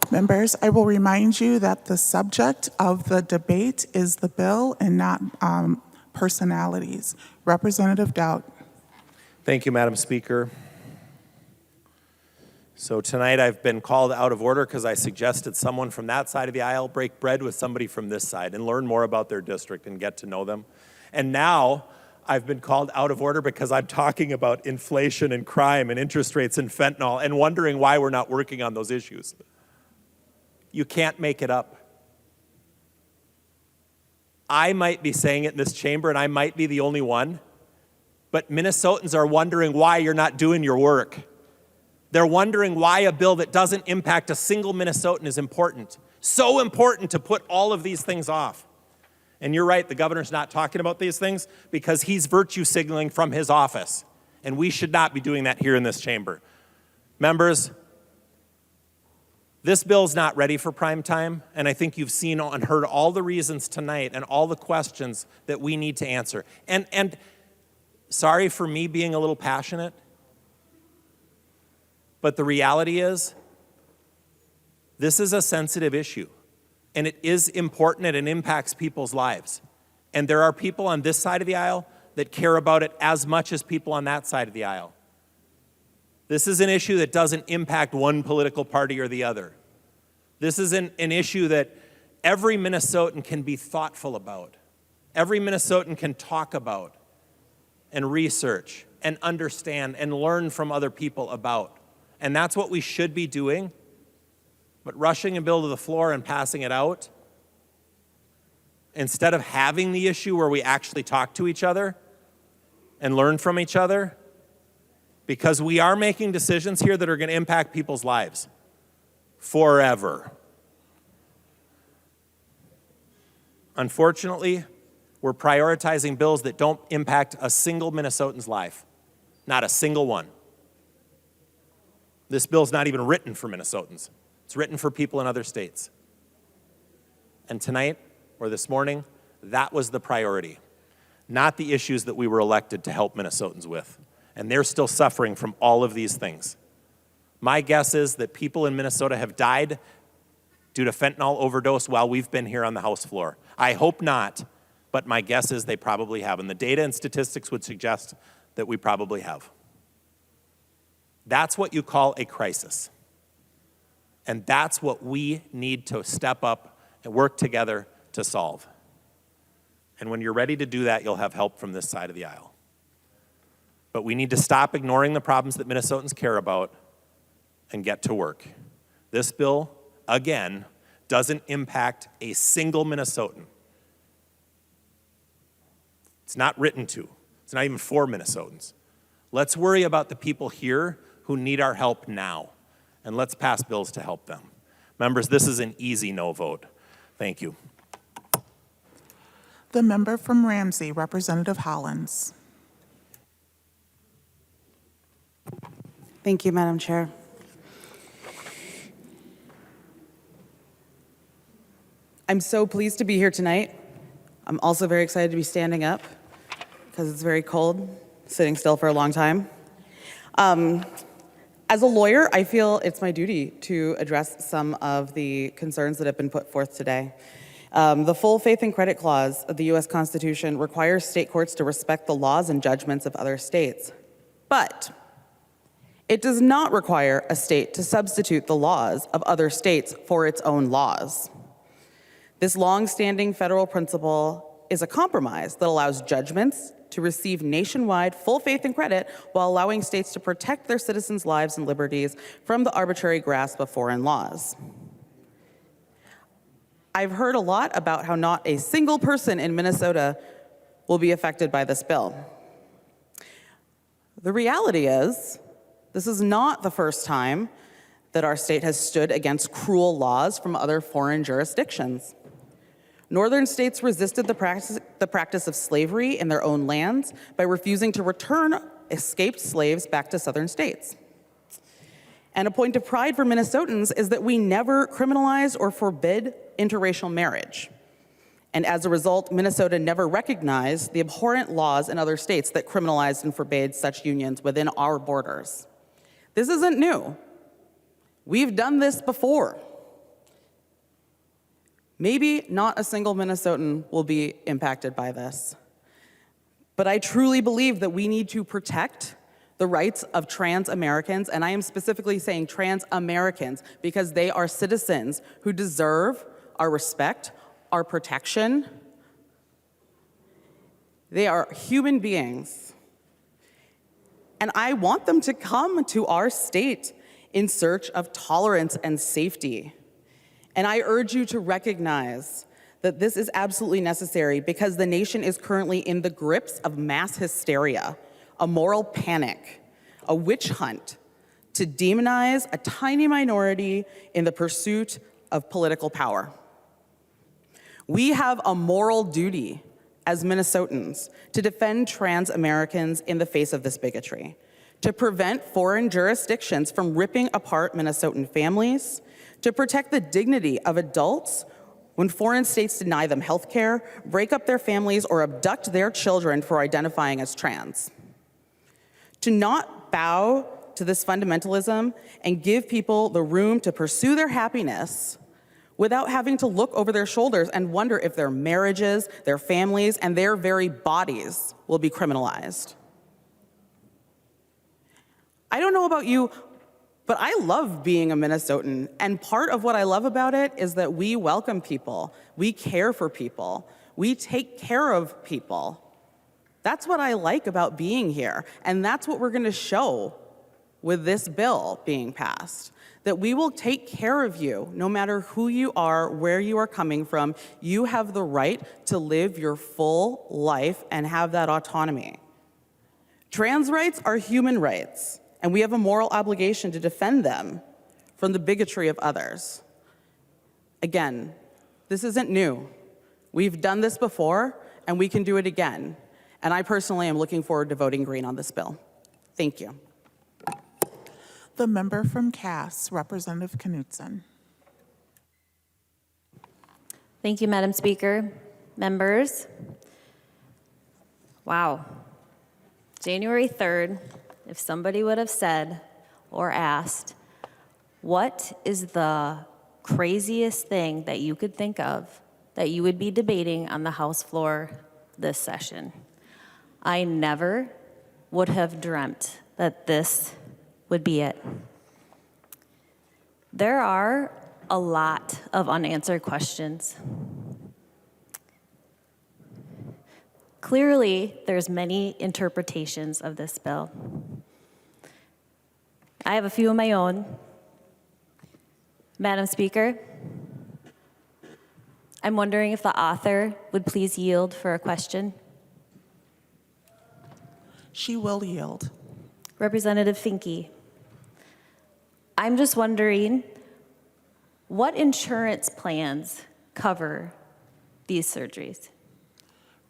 Members, I will remind you that the subject of the debate is the bill and not personalities. Representative Dowd. Thank you, Madam Speaker. So tonight I've been called out of order because I suggested someone from that side of the aisle break bread with somebody from this side and learn more about their district and get to know them. And now I've been called out of order because I'm talking about inflation and crime and interest rates and fentanyl and wondering why we're not working on those issues. You can't make it up. I might be saying it in this chamber, and I might be the only one, but Minnesotans are wondering why you're not doing your work. They're wondering why a bill that doesn't impact a single Minnesotan is important. So important to put all of these things off. And you're right, the governor's not talking about these things because he's virtue signaling from his office. And we should not be doing that here in this chamber. Members, this bill's not ready for prime time, and I think you've seen and heard all the reasons tonight and all the questions that we need to answer. And sorry for me being a little passionate, but the reality is this is a sensitive issue, and it is important and it impacts people's lives. And there are people on this side of the aisle that care about it as much as people on that side of the aisle. This is an issue that doesn't impact one political party or the other. This is an issue that every Minnesotan can be thoughtful about. Every Minnesotan can talk about and research and understand and learn from other people about. And that's what we should be doing. But rushing a bill to the floor and passing it out, instead of having the issue where we actually talk to each other and learn from each other, because we are making decisions here that are going to impact people's lives forever. Unfortunately, we're prioritizing bills that don't impact a single Minnesotan's life. Not a single one. This bill's not even written for Minnesotans. It's written for people in other states. And tonight, or this morning, that was the priority, not the issues that we were elected to help Minnesotans with. And they're still suffering from all of these things. My guess is that people in Minnesota have died due to fentanyl overdose while we've been here on the House floor. I hope not, but my guess is they probably have. And the data and statistics would suggest that we probably have. That's what you call a crisis. And that's what we need to step up and work together to solve. And when you're ready to do that, you'll have help from this side of the aisle. But we need to stop ignoring the problems that Minnesotans care about and get to work. This bill, again, doesn't impact a single Minnesotan. It's not written to. It's not even for Minnesotans. Let's worry about the people here who need our help now, and let's pass bills to help them. Members, this is an easy no vote. Thank you. The member from Ramsey, Representative Hollins. Thank you, Madam Chair. I'm so pleased to be here tonight. I'm also very excited to be standing up because it's very cold, sitting still for a long time. As a lawyer, I feel it's my duty to address some of the concerns that have been put forth today. The full faith and credit clause of the U.S. Constitution requires state courts to respect the laws and judgments of other states. But it does not require a state to substitute the laws of other states for its own laws. This long-standing federal principle is a compromise that allows judgments to receive nationwide full faith and credit while allowing states to protect their citizens' lives and liberties from the arbitrary grasp of foreign laws. I've heard a lot about how not a single person in Minnesota will be affected by this bill. The reality is, this is not the first time that our state has stood against cruel laws from other foreign jurisdictions. Northern states resisted the practice of slavery in their own lands by refusing to return escaped slaves back to southern states. And a point of pride for Minnesotans is that we never criminalized or forbid interracial marriage. And as a result, Minnesota never recognized the abhorrent laws in other states that criminalized and forbade such unions within our borders. This isn't new. We've done this before. Maybe not a single Minnesotan will be impacted by this, but I truly believe that we need to protect the rights of trans Americans, and I am specifically saying trans Americans because they are citizens who deserve our respect, our protection. They are human beings, and I want them to come to our state in search of tolerance and safety. And I urge you to recognize that this is absolutely necessary because the nation is currently in the grips of mass hysteria, a moral panic, a witch hunt to demonize a tiny minority in the pursuit of political power. We have a moral duty as Minnesotans to defend trans Americans in the face of this bigotry, to prevent foreign jurisdictions from ripping apart Minnesotan families, to protect the dignity of adults when foreign states deny them health care, break up their families, or abduct their children for identifying as trans. To not bow to this fundamentalism and give people the room to pursue their happiness without having to look over their shoulders and wonder if their marriages, their families, and their very bodies will be criminalized. I don't know about you, but I love being a Minnesotan, and part of what I love about it is that we welcome people, we care for people, we take care of people. That's what I like about being here, and that's what we're gonna show with this bill being passed, that we will take care of you no matter who you are, where you are coming from. You have the right to live your full life and have that autonomy. Trans rights are human rights, and we have a moral obligation to defend them from the bigotry of others. Again, this isn't new. We've done this before, and we can do it again. And I personally am looking forward to voting green on this bill. Thank you. The member from Cass, Representative Knutson. Thank you, Madam Speaker. Members, wow. January 3rd, if somebody would have said or asked, what is the craziest thing that you could think of that you would be debating on the House floor this session? I never would have dreamt that this would be it. There are a lot of unanswered questions. Clearly, there's many interpretations of this bill. I have a few of my own. Madam Speaker, I'm wondering if the author would please yield for a question. She will yield. Representative Finke, I'm just wondering, what insurance plans cover these surgeries?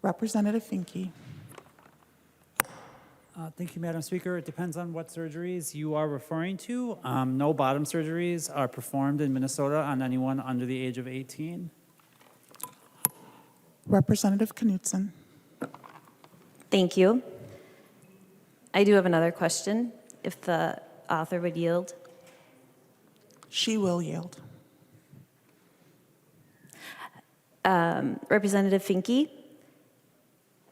Representative Finke. Thank you, Madam Speaker. It depends on what surgeries you are referring to. No bottom surgeries are performed in Minnesota on anyone under the age of 18. Representative Knutson. Thank you. I do have another question, if the author would yield. She will yield. Representative Finke,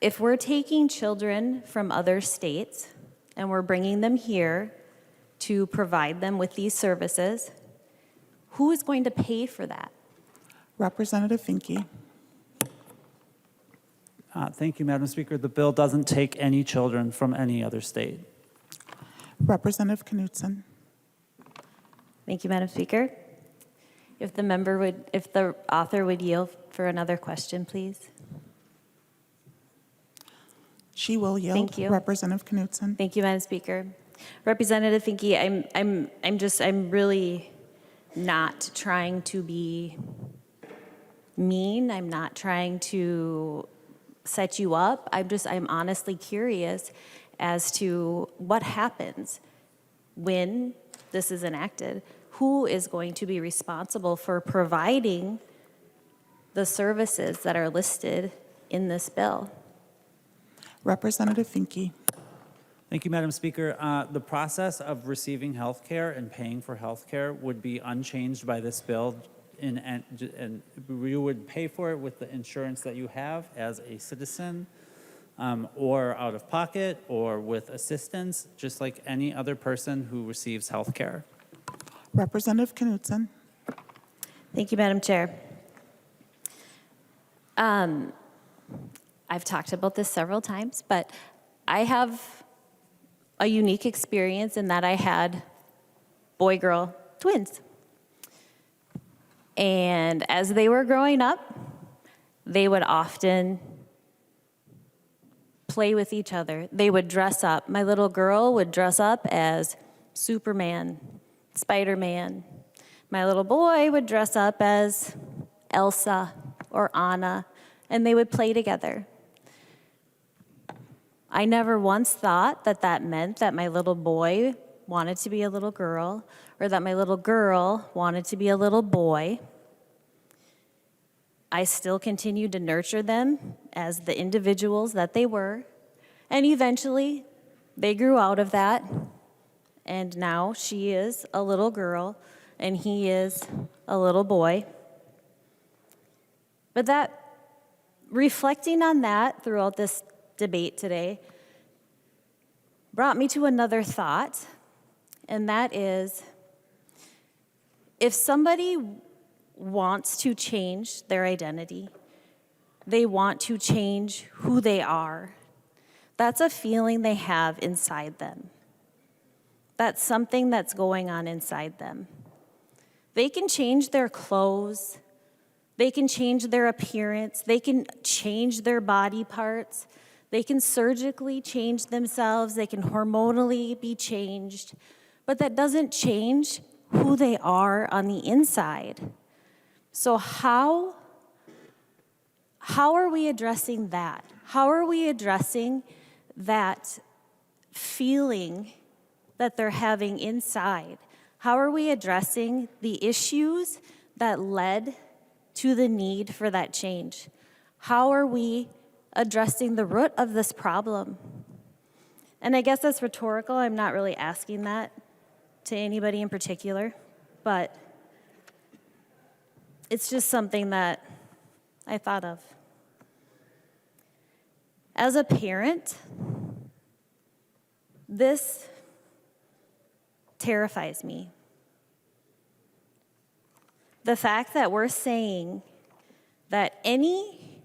if we're taking children from other states and we're bringing them here to provide them with these services, who is going to pay for that? Representative Finke. Thank you, Madam Speaker. The bill doesn't take any children from any other state. Representative Knutson. Thank you, Madam Speaker. If the author would yield for another question, please. She will yield. Thank you. Representative Knutson. Thank you, Madam Speaker. Representative Finke, I'm really not trying to be mean. I'm not trying to set you up. I'm honestly curious as to what happens when this is enacted. Who is going to be responsible for providing the services that are listed in this bill? Representative Finke. Thank you, Madam Speaker. The process of receiving health care and paying for health care would be unchanged by this bill, and you would pay for it with the insurance that you have as a citizen, or out of pocket, or with assistance, just like any other person who receives health care. Representative Knutson. Thank you, Madam Chair. I've talked about this several times, but I have a unique experience in that I had boy-girl twins. And as they were growing up, they would often play with each other. They would dress up. My little girl would dress up as Superman, Spider-Man. My little boy would dress up as Elsa or Anna, and they would play together. I never once thought that that meant that my little boy wanted to be a little girl, or that my little girl wanted to be a little boy. I still continued to nurture them as the individuals that they were, and eventually they grew out of that. And now she is a little girl, and he is a little boy. But reflecting on that throughout this debate today brought me to another thought, and that is, if somebody wants to change their identity, they want to change who they are, that's a feeling they have inside them. That's something that's going on inside them. They can change their clothes, they can change their appearance, they can change their body parts, they can surgically change themselves, they can hormonally be changed, but that doesn't change who they are on the inside. So how are we addressing that? How are we addressing that feeling that they're having inside? How are we addressing the issues that led to the need for that change? How are we addressing the root of this problem? And I guess that's rhetorical. I'm not really asking that to anybody in particular, but it's just something that I thought of. As a parent, this terrifies me. The fact that we're saying that any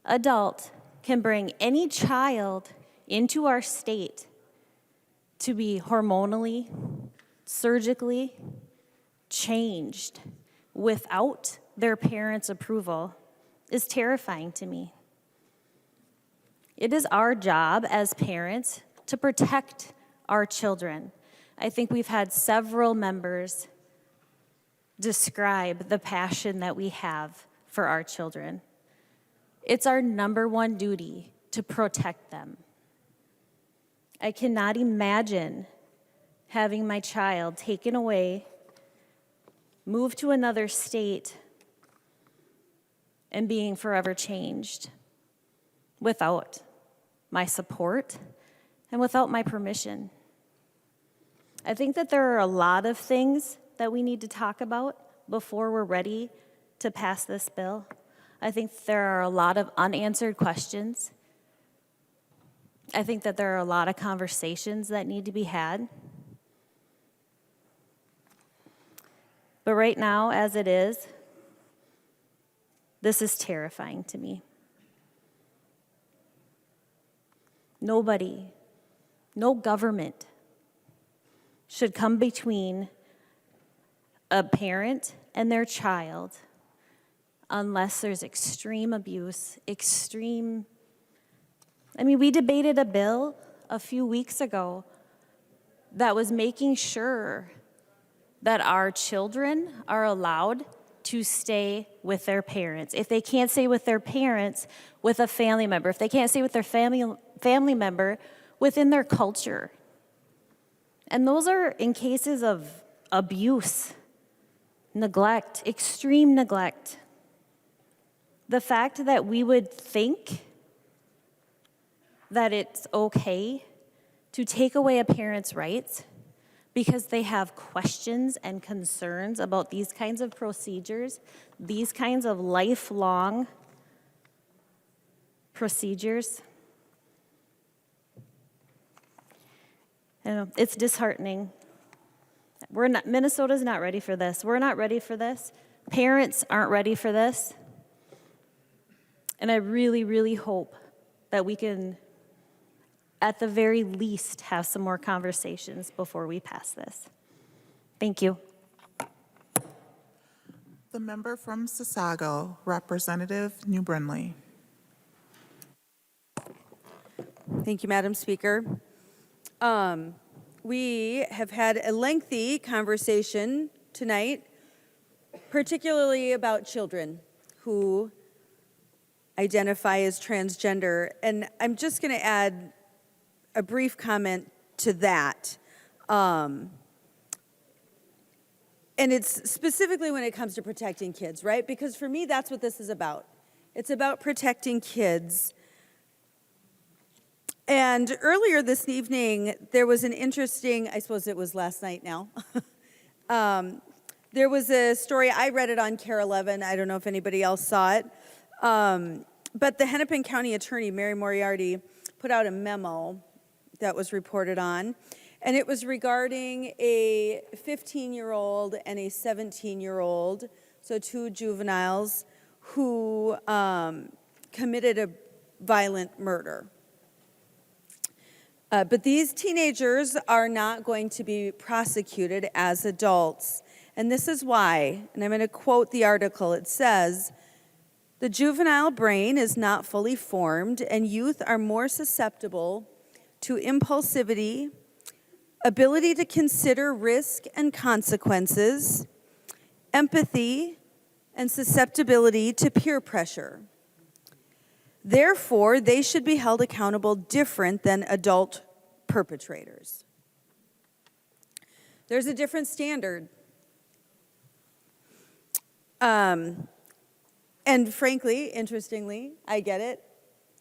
adult can bring any child into our state to be hormonally, surgically changed without their parents' approval is terrifying to me. It is our job as parents to protect our children. I think we've had several members describe the passion that we have for our children. It's our number one duty to protect them. I cannot imagine having my child taken away, moved to another state, and being forever changed without my support and without my permission. I think that there are a lot of things that we need to talk about before we're ready to pass this bill. I think there are a lot of unanswered questions. I think that there are a lot of conversations that need to be had. But right now, as it is, this is terrifying to me. Nobody, no government should come between a parent and their child unless there's extreme abuse, we debated a bill a few weeks ago that was making sure that our children are allowed to stay with their parents. If they can't stay with their parents, with a family member. If they can't stay with their family member, within their culture. And those are in cases of abuse, neglect, extreme neglect. The fact that we would think that it's okay to take away a parent's rights because they have questions and concerns about these kinds of procedures, these kinds of lifelong procedures. It's disheartening. Minnesota's not ready for this. We're not ready for this. Parents aren't ready for this. And I really, really hope that we can, at the very least, have some more conversations before we pass this. Thank you. The member from Sasago, Representative New Brindley. Thank you, Madam Speaker. We have had a lengthy conversation tonight, particularly about children who identify as transgender. And I'm just going to add a brief comment to that. And it's specifically when it comes to protecting kids, right? Because for me, that's what this is about. It's about protecting kids. And earlier this evening, there was an interesting, I suppose it was last night now, there was a story, I read it on KARE 11, I don't know if anybody else saw it, but the Hennepin County Attorney, Mary Moriarty, put out a memo that was reported on, and it was regarding a 15-year-old and a 17-year-old, so two juveniles, who committed a violent murder. But these teenagers are not going to be prosecuted as adults. And this is why, and I'm going to quote the article, it says, "The juvenile brain is not fully formed, and youth are more susceptible to impulsivity, ability to consider risk and consequences, empathy, and susceptibility to peer pressure. Therefore, they should be held accountable different than adult perpetrators." There's a different standard. And frankly, interestingly, I get it.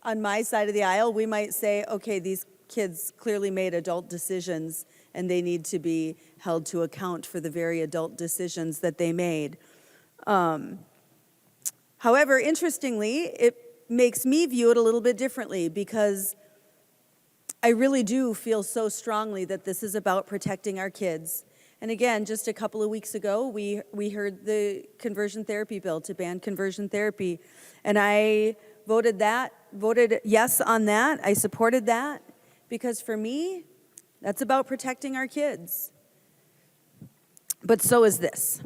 On my side of the aisle, we might say, okay, these kids clearly made adult decisions and they need to be held to account for the very adult decisions that they made. However, interestingly, it makes me view it a little bit differently because I really do feel so strongly that this is about protecting our kids. And again, just a couple of weeks ago, we heard the conversion therapy bill to ban conversion therapy. And I voted yes on that. I supported that because for me, that's about protecting our kids. But so is this.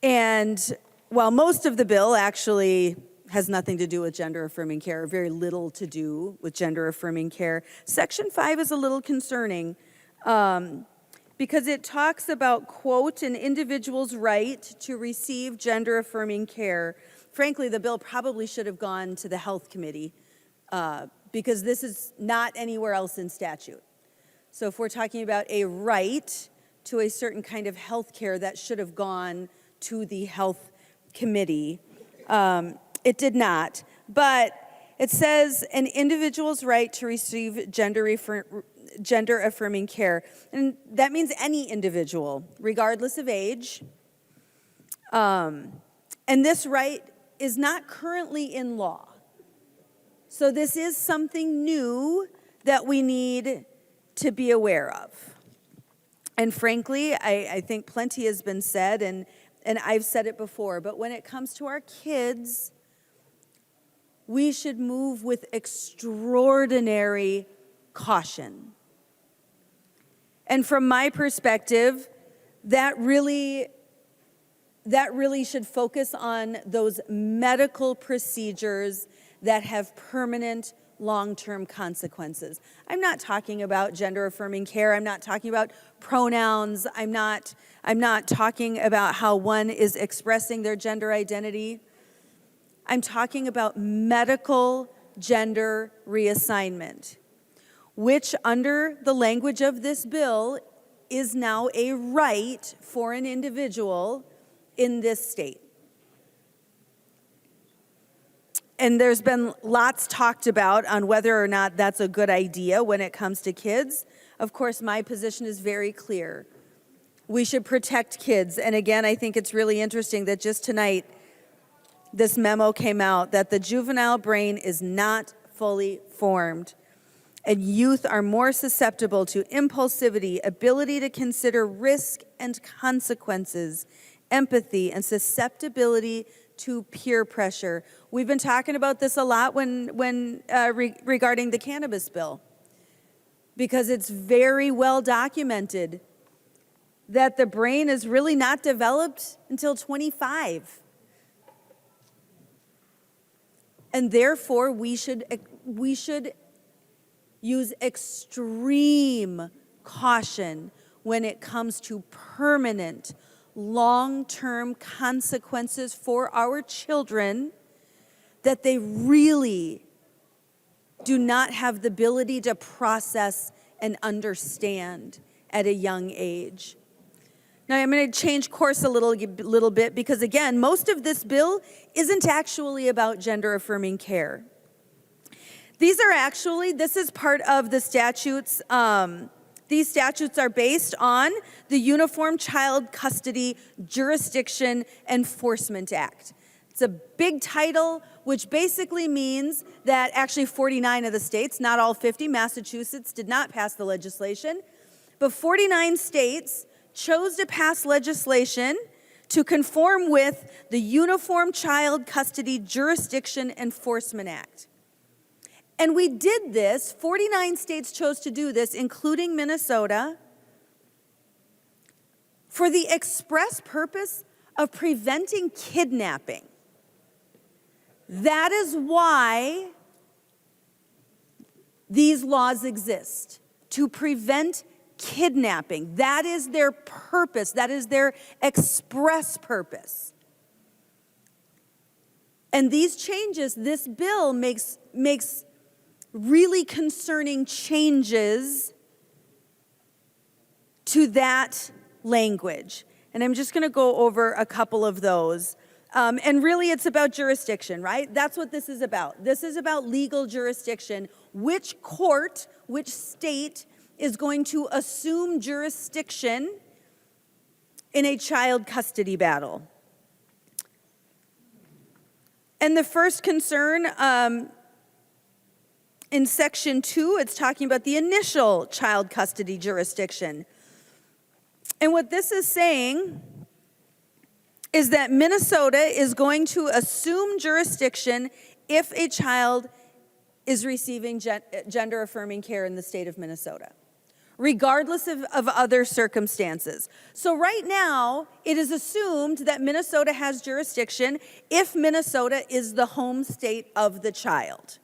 And while most of the bill actually has nothing to do with gender-affirming care, very little to do with gender-affirming care, Section 5 is a little concerning because it talks about, quote, an individual's right to receive gender-affirming care. Frankly, the bill probably should have gone to the Health Committee because this is not anywhere else in statute. So if we're talking about a right to a certain kind of health care, that should have gone to the Health Committee. It did not. But it says an individual's right to receive gender-affirming care. And that means any individual, regardless of age. And this right is not currently in law. So this is something new that we need to be aware of. And frankly, I think plenty has been said, and I've said it before, but when it comes to our kids, we should move with extraordinary caution. And from my perspective, that really should focus on those medical procedures that have permanent long-term consequences. I'm not talking about gender-affirming care. I'm not talking about pronouns. I'm not talking about how one is expressing their gender identity. I'm talking about medical gender reassignment, which under the language of this bill is now a right for an individual in this state. And there's been lots talked about on whether or not that's a good idea when it comes to kids. Of course, my position is very clear. We should protect kids. And again, I think it's really interesting that just tonight, this memo came out that the juvenile brain is not fully formed. And youth are more susceptible to impulsivity, ability to consider risk and consequences, empathy, and susceptibility to peer pressure. We've been talking about this a lot regarding the cannabis bill, because it's very well documented that the brain is really not developed until 25. And therefore, we should use extreme caution when it comes to permanent, long-term consequences for our children that they really do not have the ability to process and understand at a young age. Now, I'm going to change course a little bit because, again, most of this bill isn't actually about gender-affirming care. This is part of the statutes. These statutes are based on the Uniform Child Custody Jurisdiction Enforcement Act. It's a big title, which basically means that actually 49 of the states, not all 50, Massachusetts did not pass the legislation, but 49 states chose to pass legislation to conform with the Uniform Child Custody Jurisdiction Enforcement Act. And we did this, 49 states chose to do this, including Minnesota, for the express purpose of preventing kidnapping. That is why these laws exist, to prevent kidnapping. That is their purpose. That is their express purpose. And these changes, this bill makes really concerning changes to that language. And I'm just going to go over a couple of those. And really, it's about jurisdiction, right? That's what this is about. This is about legal jurisdiction. Which court, which state is going to assume jurisdiction in a child custody battle? And the first concern in Section 2, it's talking about the initial child custody jurisdiction. And what this is saying is that Minnesota is going to assume jurisdiction if a child is receiving gender-affirming care in the state of Minnesota, regardless of other circumstances. So right now, it is assumed that Minnesota has jurisdiction if Minnesota is the home state of the child.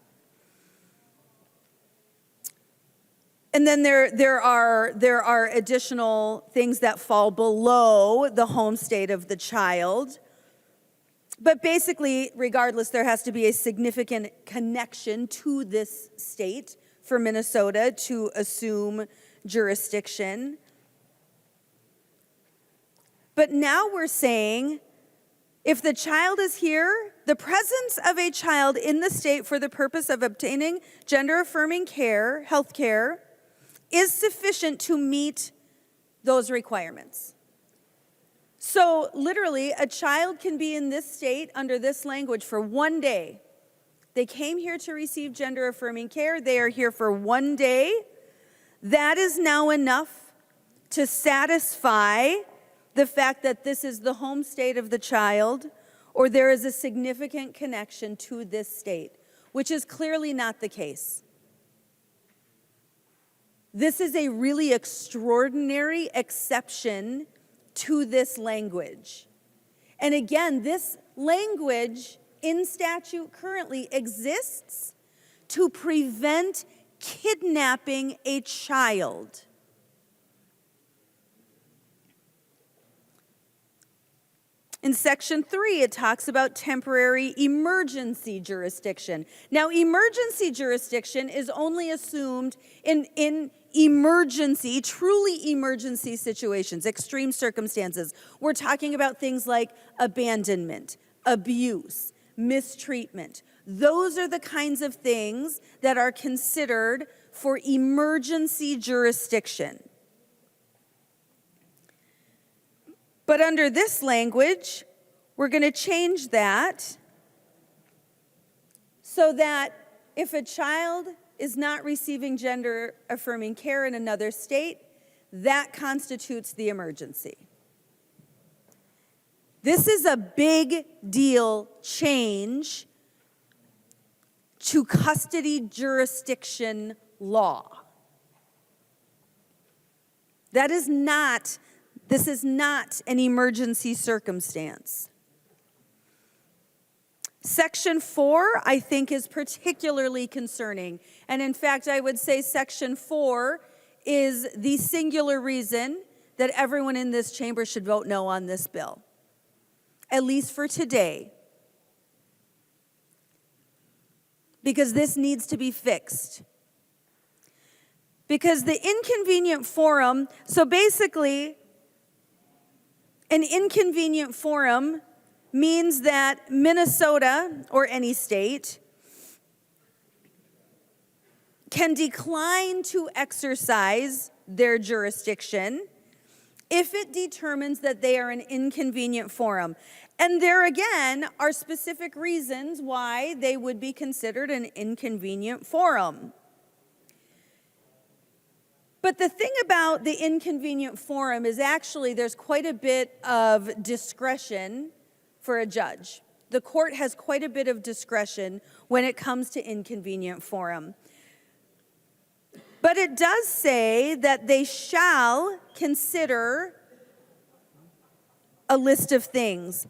And then there are additional things that fall below the home state of the child. But basically, regardless, there has to be a significant connection to this state for Minnesota to assume jurisdiction. But now we're saying, if the child is here, the presence of a child in the state for the purpose of obtaining gender-affirming care, health care, is sufficient to meet those requirements. So literally, a child can be in this state under this language for 1 day. They came here to receive gender-affirming care. They are here for 1 day. That is now enough to satisfy the fact that this is the home state of the child, or there is a significant connection to this state, which is clearly not the case. This is a really extraordinary exception to this language. And again, this language in statute currently exists to prevent kidnapping a child. In Section 3, it talks about temporary emergency jurisdiction. Now, emergency jurisdiction is only assumed in emergency, truly emergency situations, extreme circumstances. We're talking about things like abandonment, abuse, mistreatment. Those are the kinds of things that are considered for emergency jurisdiction. But under this language, we're going to change that so that if a child is not receiving gender-affirming care in another state, that constitutes the emergency. This is a big deal change to custody jurisdiction law. This is not an emergency circumstance. Section 4, I think, is particularly concerning. And in fact, I would say Section 4 is the singular reason that everyone in this chamber should vote no on this bill, at least for today. Because this needs to be fixed. Because the inconvenient forum, so basically, an inconvenient forum means that Minnesota, or any state, can decline to exercise their jurisdiction if it determines that they are an inconvenient forum. And there again are specific reasons why they would be considered an inconvenient forum. But the thing about the inconvenient forum is actually there's quite a bit of discretion for a judge. The court has quite a bit of discretion when it comes to inconvenient forum. But it does say that they shall consider a list of things.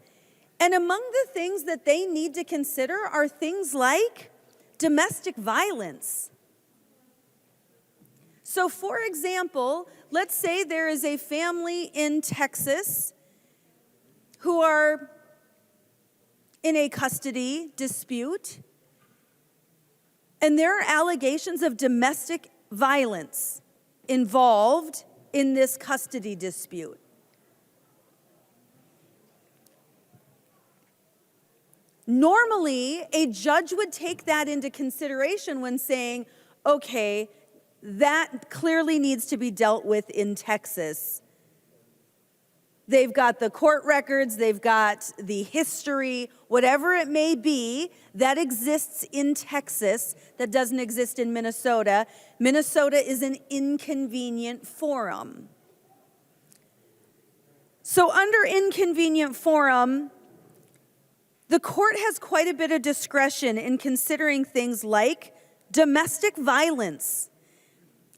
And among the things that they need to consider are things like domestic violence. So for example, let's say there is a family in Texas who are in a custody dispute, and there are allegations of domestic violence involved in this custody dispute. Normally, a judge would take that into consideration when saying, okay, that clearly needs to be dealt with in Texas. They've got the court records, they've got the history, whatever it may be that exists in Texas that doesn't exist in Minnesota. Minnesota is an inconvenient forum. So under inconvenient forum, the court has quite a bit of discretion in considering things like domestic violence.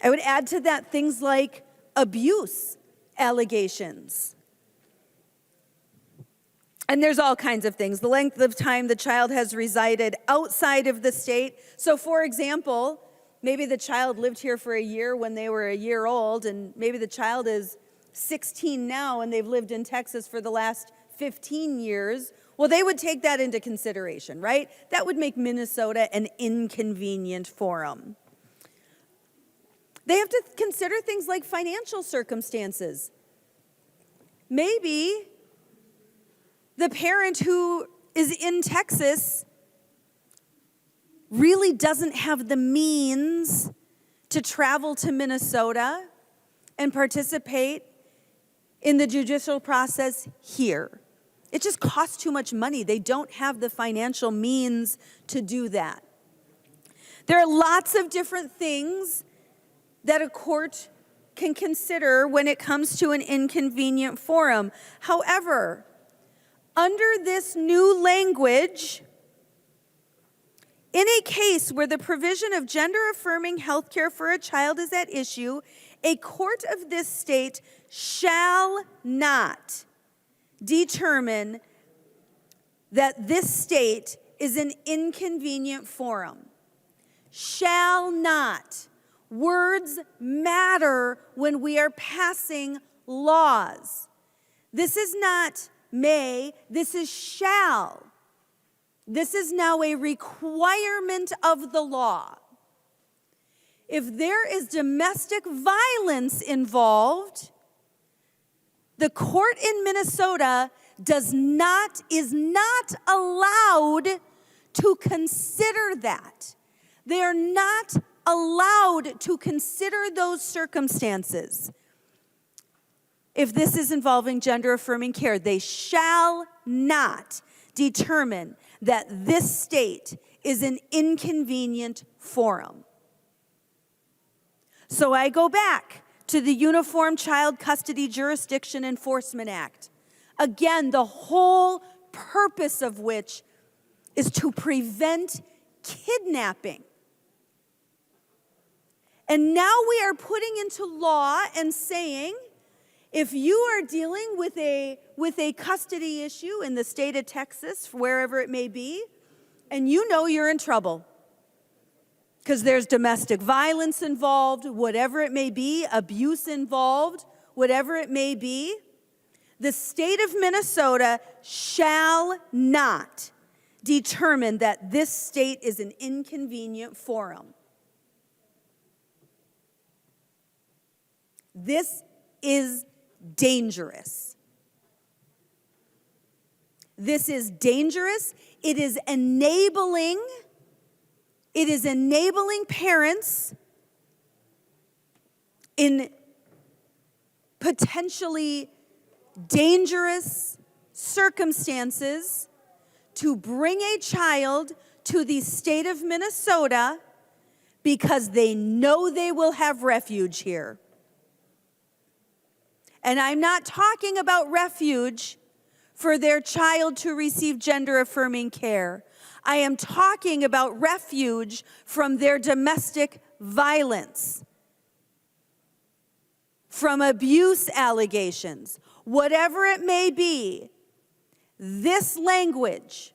I would add to that things like abuse allegations. And there's all kinds of things. The length of time the child has resided outside of the state. So for example, maybe the child lived here for a year when they were a year old, and maybe the child is 16 now and they've lived in Texas for the last 15 years. Well, they would take that into consideration, right? That would make Minnesota an inconvenient forum. They have to consider things like financial circumstances. Maybe the parent who is in Texas really doesn't have the means to travel to Minnesota and participate in the judicial process here. It just costs too much money. They don't have the financial means to do that. There are lots of different things that a court can consider when it comes to an inconvenient forum. However, under this new language, in a case where the provision of gender-affirming health care for a child is at issue, a court of this state shall not determine that this state is an inconvenient forum. Shall not. Words matter when we are passing laws. This is not may, this is shall. This is now a requirement of the law. If there is domestic violence involved, the court in Minnesota is not allowed to consider that. They are not allowed to consider those circumstances. If this is involving gender-affirming care, they shall not determine that this state is an inconvenient forum. So I go back to the Uniform Child Custody Jurisdiction Enforcement Act. Again, the whole purpose of which is to prevent kidnapping. And now we are putting into law and saying, if you are dealing with a custody issue in the state of Texas, wherever it may be, and you know you're in trouble because there's domestic violence involved, whatever it may be, abuse involved, whatever it may be, the state of Minnesota shall not determine that this state is an inconvenient forum. This is dangerous. This is dangerous. It is enabling parents in potentially dangerous circumstances to bring a child to the state of Minnesota because they know they will have refuge here. And I'm not talking about refuge for their child to receive gender-affirming care. I am talking about refuge from their domestic violence, from abuse allegations, whatever it may be. This language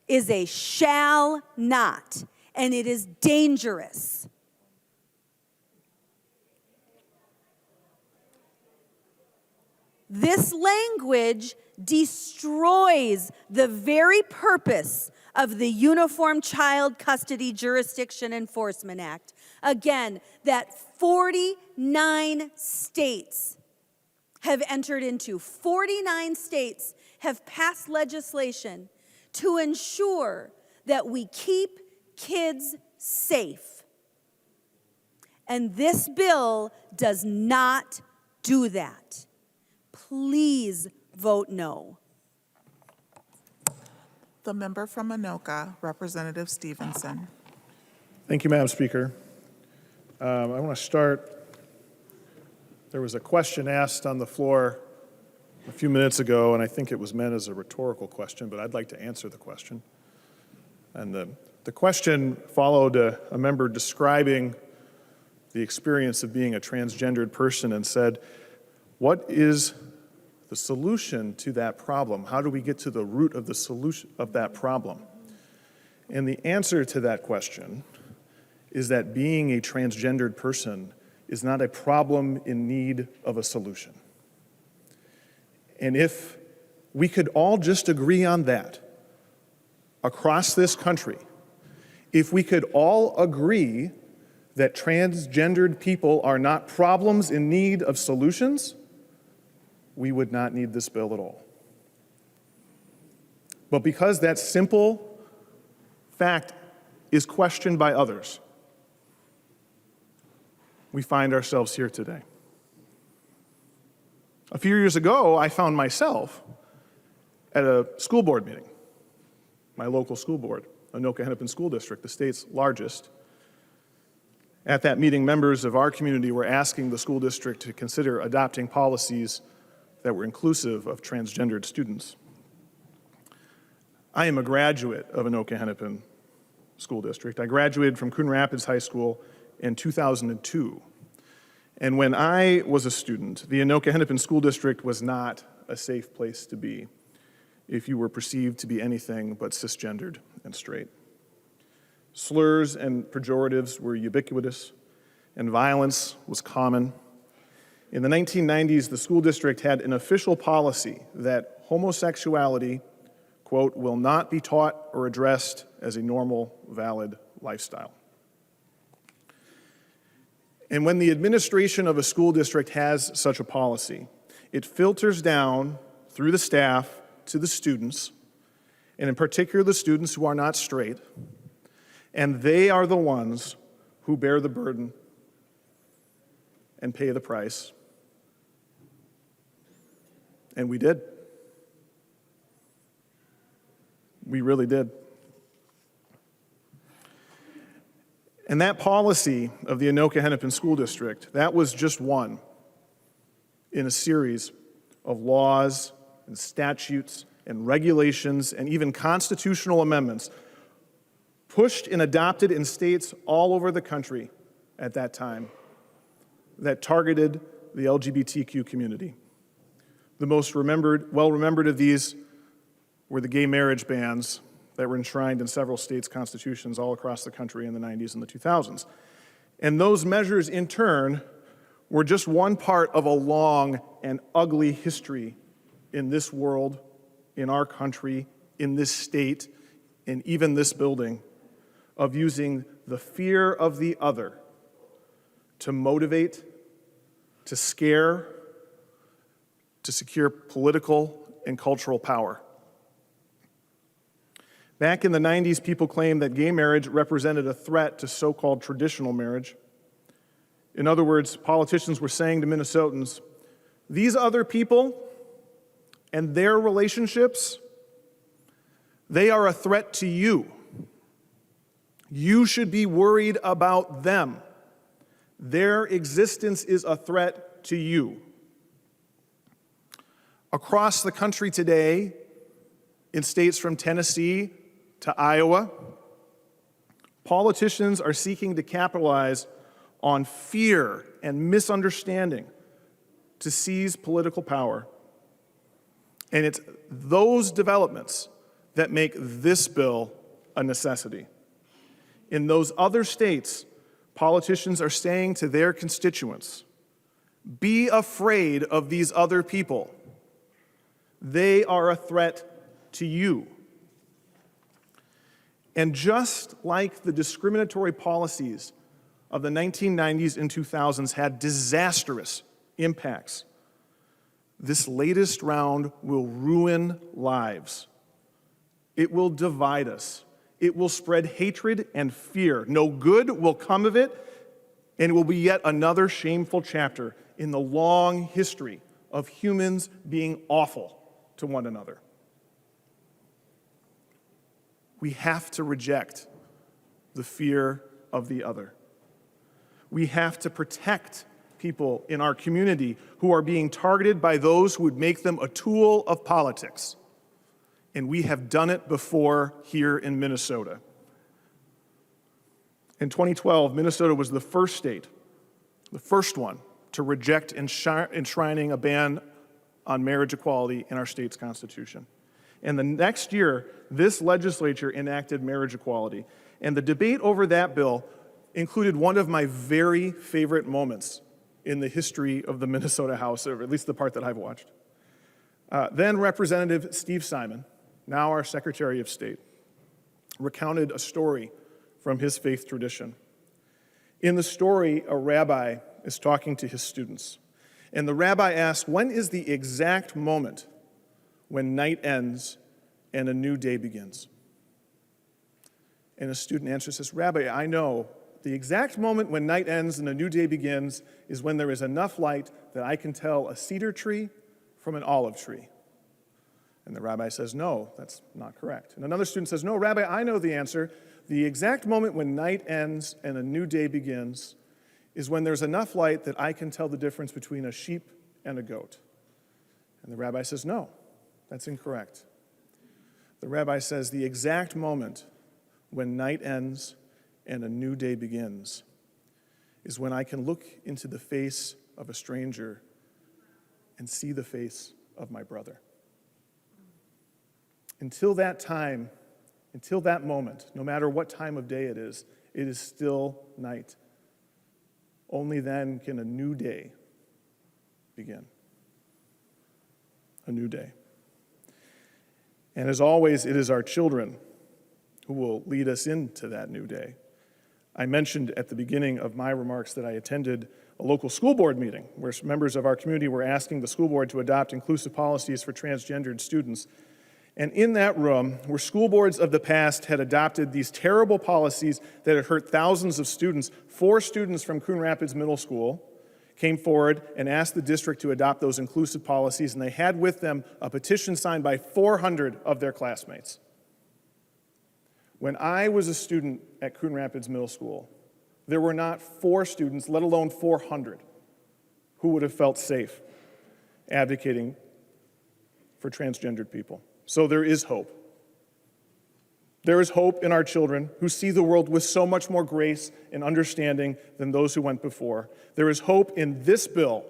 is a shall not, and it is dangerous. This language destroys the very purpose of the Uniform Child Custody Jurisdiction Enforcement Act. Again, that 49 states have entered into, 49 states have passed legislation to ensure that we keep kids safe. And this bill does not do that. Please vote no. The member from Anoka, Representative Stevenson. Thank you, Madam Speaker. I want to start. There was a question asked on the floor a few minutes ago, and I think it was meant as a rhetorical question, but I'd like to answer the question. And the question followed a member describing the experience of being a transgendered person and said, what is the solution to that problem? How do we get to the root of the solution of that problem? And the answer to that question is that being a transgendered person is not a problem in need of a solution. And if we could all just agree on that across this country, if we could all agree that transgendered people are not problems in need of solutions, we would not need this bill at all. But because that simple fact is questioned by others, we find ourselves here today. A few years ago, I found myself at a school board meeting, my local school board, Anoka-Hennepin School District, the state's largest. At that meeting, members of our community were asking the school district to consider adopting policies that were inclusive of transgendered students. I am a graduate of Anoka-Hennepin School District. I graduated from Coon Rapids High School in 2002. And when I was a student, the Anoka-Hennepin School District was not a safe place to be if you were perceived to be anything but cisgendered and straight. Slurs and pejoratives were ubiquitous, and violence was common. In the 1990s, the school district had an official policy that homosexuality, quote, will not be taught or addressed as a normal, valid lifestyle. And when the administration of a school district has such a policy, it filters down through the staff to the students, and in particular the students who are not straight, and they are the ones who bear the burden and pay the price. And we did. We really did. And that policy of the Anoka-Hennepin School District, that was just one in a series of laws and statutes and regulations and even constitutional amendments pushed and adopted in states all over the country at that time that targeted the LGBTQ community. The most well-remembered of these were the gay marriage bans that were enshrined in several states' constitutions all across the country in the 90s and the 2000s. And those measures, in turn, were just one part of a long and ugly history in this world, in our country, in this state, and even this building, of using the fear of the other to motivate, to scare, to secure political and cultural power. Back in the 90s, people claimed that gay marriage represented a threat to so-called traditional marriage. In other words, politicians were saying to Minnesotans, these other people and their relationships, they are a threat to you. You should be worried about them. Their existence is a threat to you. Across the country today, in states from Tennessee to Iowa, politicians are seeking to capitalize on fear and misunderstanding to seize political power. And it's those developments that make this bill a necessity. In those other states, politicians are saying to their constituents, be afraid of these other people. They are a threat to you. And just like the discriminatory policies of the 1990s and 2000s had disastrous impacts. This latest round will ruin lives. It will divide us. It will spread hatred and fear. No good will come of it, and it will be yet another shameful chapter in the long history of humans being awful to one another. We have to reject the fear of the other. We have to protect people in our community who are being targeted by those who would make them a tool of politics. And we have done it before here in Minnesota. In 2012, Minnesota was the first state, the first one, to reject enshrining a ban on marriage equality in our state's constitution. And the next year, this legislature enacted marriage equality. And the debate over that bill included one of my very favorite moments in the history of the Minnesota House, or at least the part that I've watched. Then Representative Steve Simon, now our Secretary of State, recounted a story from his faith tradition. In the story, a rabbi is talking to his students. And the rabbi asks, when is the exact moment when night ends and a new day begins? And a student answers, says, Rabbi, I know the exact moment when night ends and a new day begins is when there is enough light that I can tell a cedar tree from an olive tree. And the rabbi says, no, that's not correct. And another student says, no, Rabbi, I know the answer. The exact moment when night ends and a new day begins is when there's enough light that I can tell the difference between a sheep and a goat. And the rabbi says, no, that's incorrect. The rabbi says, the exact moment when night ends and a new day begins is when I can look into the face of a stranger and see the face of my brother. Until that time, until that moment, no matter what time of day it is still night. Only then can a new day begin. A new day. And as always, it is our children who will lead us into that new day. I mentioned at the beginning of my remarks that I attended a local school board meeting where members of our community were asking the school board to adopt inclusive policies for transgendered students. And in that room, where school boards of the past had adopted these terrible policies that had hurt thousands of students, 4 students from Coon Rapids Middle School came forward and asked the district to adopt those inclusive policies, and they had with them a petition signed by 400 of their classmates. When I was a student at Coon Rapids Middle School, there were not 4 students, let alone 400, who would have felt safe advocating for transgendered people. So there is hope. There is hope in our children who see the world with so much more grace and understanding than those who went before. There is hope in this bill,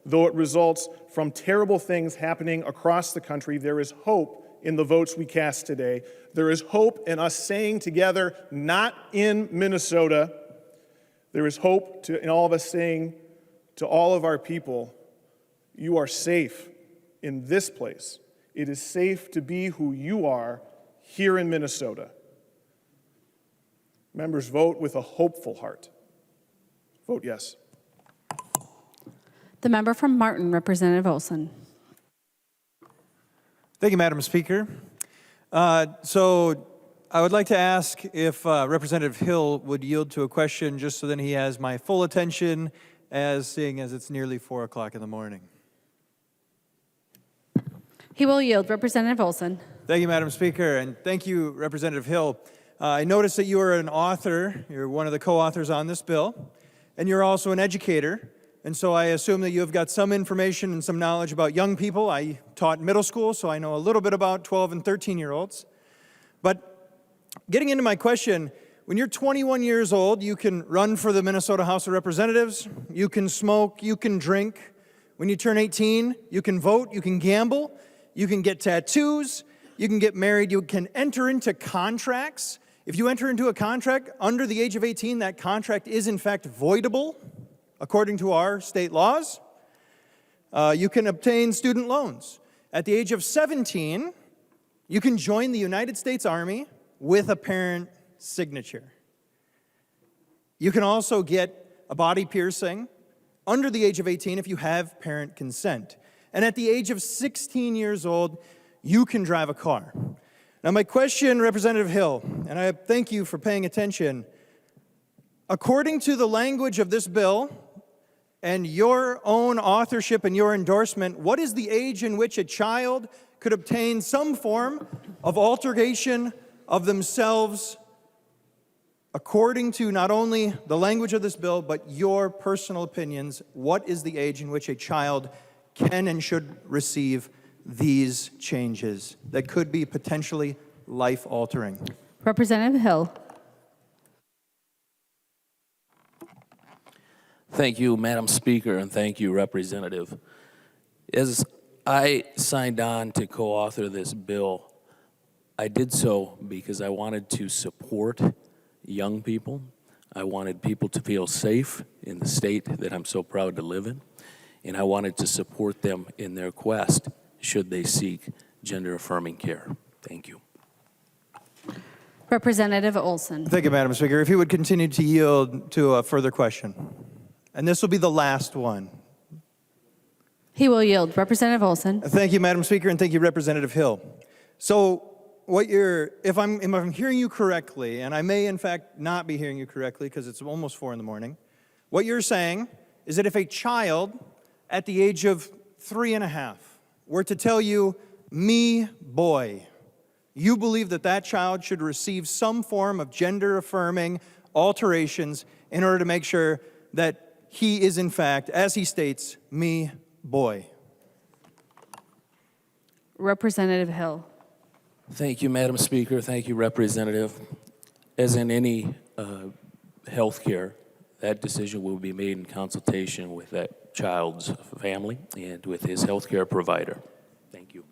though it results from terrible things happening across the country. There is hope in the votes we cast today. There is hope in us saying together, not in Minnesota. There is hope in all of us saying to all of our people, you are safe in this place. It is safe to be who you are here in Minnesota. Members, vote with a hopeful heart. Vote yes. The member from Martin, Representative Olson. Thank you, Madam Speaker. So I would like to ask if Representative Hill would yield to a question just so then he has my full attention, seeing as it's nearly 4 o'clock in the morning. He will yield. Representative Olson. Thank you, Madam Speaker, and thank you, Representative Hill. I noticed that you are an author, you're one of the co-authors on this bill, and you're also an educator, and so I assume that you have got some information and some knowledge about young people. I taught middle school, so I know a little bit about 12 and 13-year-olds. But getting into my question, when you're 21 years old, you can run for the Minnesota House of Representatives, you can smoke, you can drink. When you turn 18, you can vote, you can gamble, you can get tattoos, you can get married, you can enter into contracts. If you enter into a contract under the age of 18, that contract is in fact voidable according to our state laws. You can obtain student loans. At the age of 17, you can join the United States Army with a parent signature. You can also get a body piercing under the age of 18 if you have parent consent. And at the age of 16 years old, you can drive a car. Now, my question, Representative Hill, and I thank you for paying attention, according to the language of this bill and your own authorship and your endorsement, what is the age in which a child could obtain some form of alteration of themselves according to not only the language of this bill, but your personal opinions? What is the age in which a child can and should receive these changes that could be potentially life-altering? Representative Hill. Thank you, Madam Speaker, and thank you, Representative. As I signed on to co-author this bill, I did so because I wanted to support young people. I wanted people to feel safe in the state that I'm so proud to live in, and I wanted to support them in their quest should they seek gender-affirming care. Thank you. Representative Olson. Thank you, Madam Speaker. If you would continue to yield to a further question. And this will be the last one. He will yield. Representative Olson. Thank you, Madam Speaker, and thank you, Representative Hill. So if I'm hearing you correctly, and I may in fact not be hearing you correctly because it's almost 4 in the morning, what you're saying is that if a child at the age of 3.5 were to tell you, "Me, boy," you believe that that child should receive some form of gender-affirming alterations in order to make sure that he is in fact, as he states, "Me, boy." Representative Hill. Thank you, Madam Speaker. Thank you, Representative. As in any health care, that decision will be made in consultation with that child's family and with his health care provider. Thank you.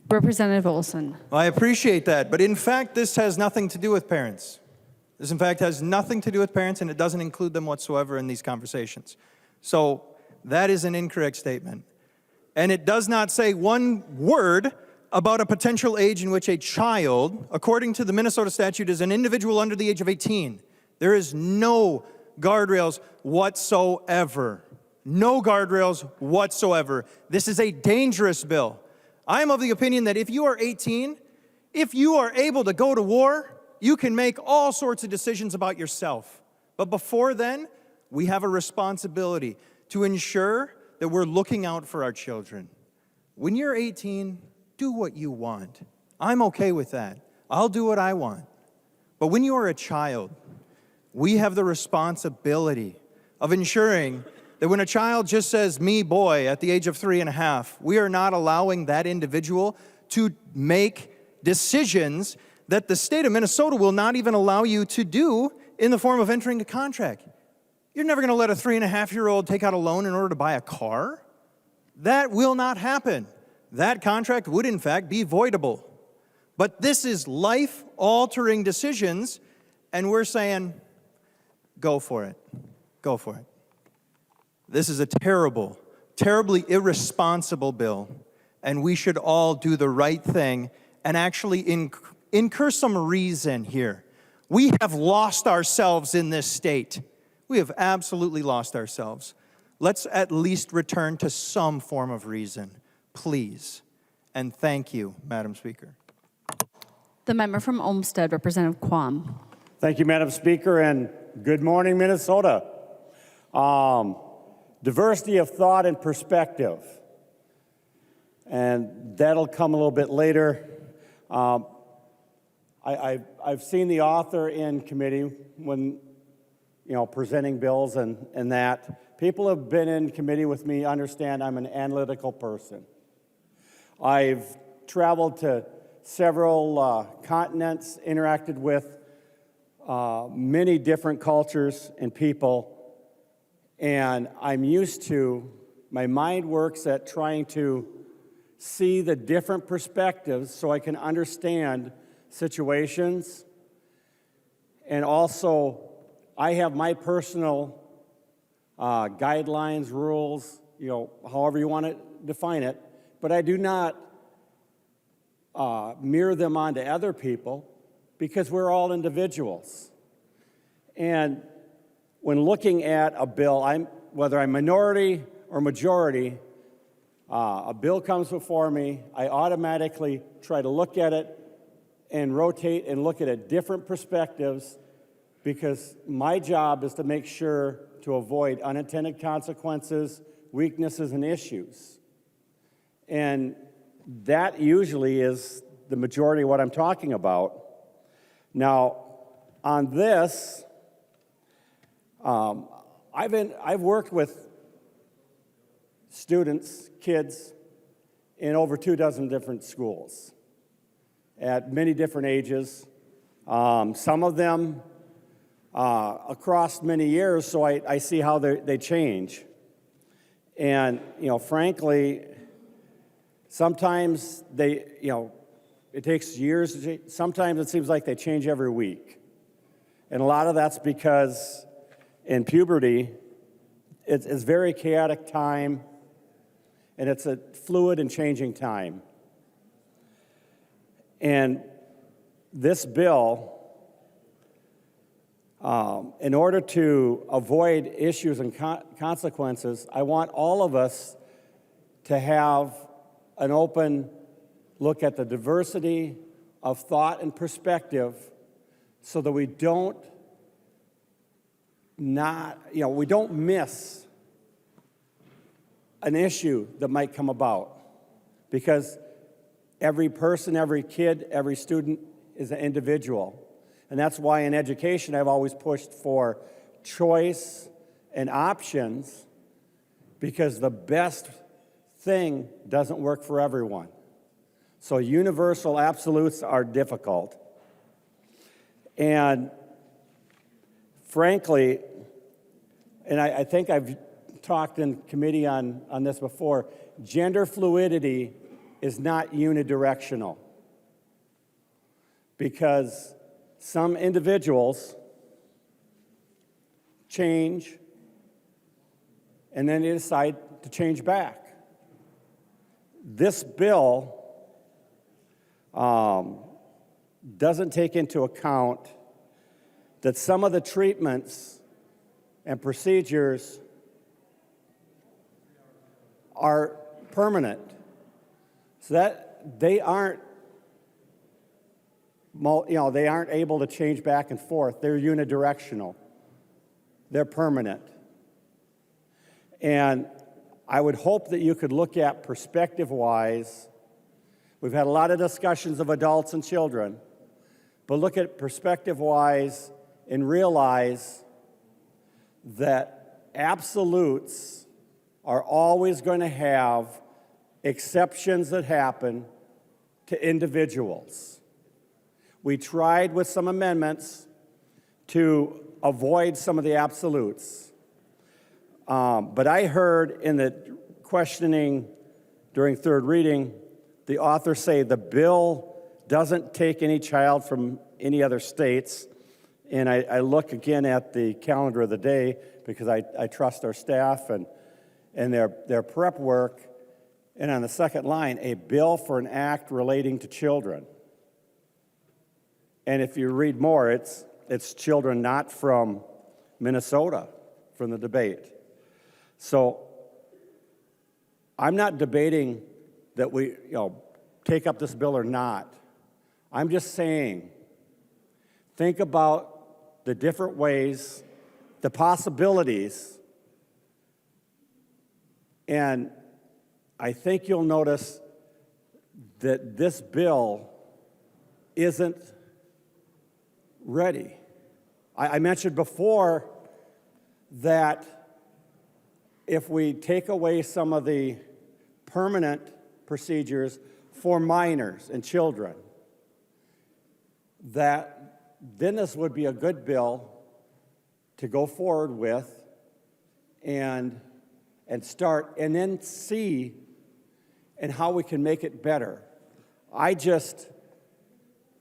Representative Olson. Well, I appreciate that, but in fact, this has nothing to do with parents. This, in fact, has nothing to do with parents, and it doesn't include them whatsoever in these conversations. So that is an incorrect statement. And it does not say one word about a potential age in which a child, according to the Minnesota statute, is an individual under the age of 18. There is no guardrails whatsoever. No guardrails whatsoever. This is a dangerous bill. I am of the opinion that if you are 18, if you are able to go to war, you can make all sorts of decisions about yourself. But before then, we have a responsibility to ensure that we're looking out for our children. When you're 18, do what you want. I'm okay with that. I'll do what I want. But when you are a child, we have the responsibility of ensuring that when a child just says, "Me, boy," at the age of 3.5, we are not allowing that individual to make decisions that the state of Minnesota will not even allow you to do in the form of entering a contract. You're never going to let a 3.5-year-old take out a loan in order to buy a car. That will not happen. That contract would, in fact, be voidable. But this is life-altering decisions, and we're saying, go for it. Go for it. This is a terrible, terribly irresponsible bill, and we should all do the right thing and actually incur some reason here. We have lost ourselves in this state. We have absolutely lost ourselves. Let's at least return to some form of reason, please. And thank you, Madam Speaker. The member from Olmsted, Representative Quam. Thank you, Madam Speaker, and good morning, Minnesota. Diversity of thought and perspective. And that'll come a little bit later. I've seen the author in committee when, presenting bills and that. People who have been in committee with me understand I'm an analytical person. I've traveled to several continents, interacted with many different cultures and people, and I'm used to, my mind works at trying to see the different perspectives so I can understand situations. And also, I have my personal guidelines, rules, however you want to define it, but I do not mirror them onto other people because we're all individuals. And when looking at a bill, whether I'm minority or majority, a bill comes before me, I automatically try to look at it and rotate and look at it different perspectives, because my job is to make sure to avoid unintended consequences, weaknesses, and issues. And that usually is the majority of what I'm talking about. Now, on this, I've worked with students, kids, in over 24 different schools at many different ages. Some of them across many years, so I see how they change. And, frankly, sometimes it takes years. Sometimes it seems like they change every week. And a lot of that's because in puberty, it's a very chaotic time, and it's a fluid and changing time. And this bill, in order to avoid issues and consequences, I want all of us to have an open look at the diversity of thought and perspective, so that we don't miss an issue that might come about. Because every person, every kid, every student is an individual. And that's why in education I've always pushed for choice and options, because the best thing doesn't work for everyone. So universal absolutes are difficult. And frankly, and I think I've talked in committee on this before, gender fluidity is not unidirectional, because some individuals change and then they decide to change back. This bill doesn't take into account that some of the treatments and procedures are permanent, so that they aren't able to change back and forth. They're unidirectional. They're permanent. And I would hope that you could look at perspective-wise. We've had a lot of discussions of adults and children, but look at perspective-wise and realize that absolutes are always going to have exceptions that happen to individuals. We tried with some amendments to avoid some of the absolutes. But I heard in the questioning during third reading, the author say the bill doesn't take any child from any other states. And I look again at the calendar of the day, because I trust our staff and their prep work. And on the second line, a bill for an act relating to children. And if you read more, it's children not from Minnesota, from the debate. So I'm not debating that we take up this bill or not. I'm just saying, think about the different ways, the possibilities, and I think you'll notice that this bill isn't ready. I mentioned before that if we take away some of the permanent procedures for minors and children, that then this would be a good bill to go forward with and start, and then see and how we can make it better.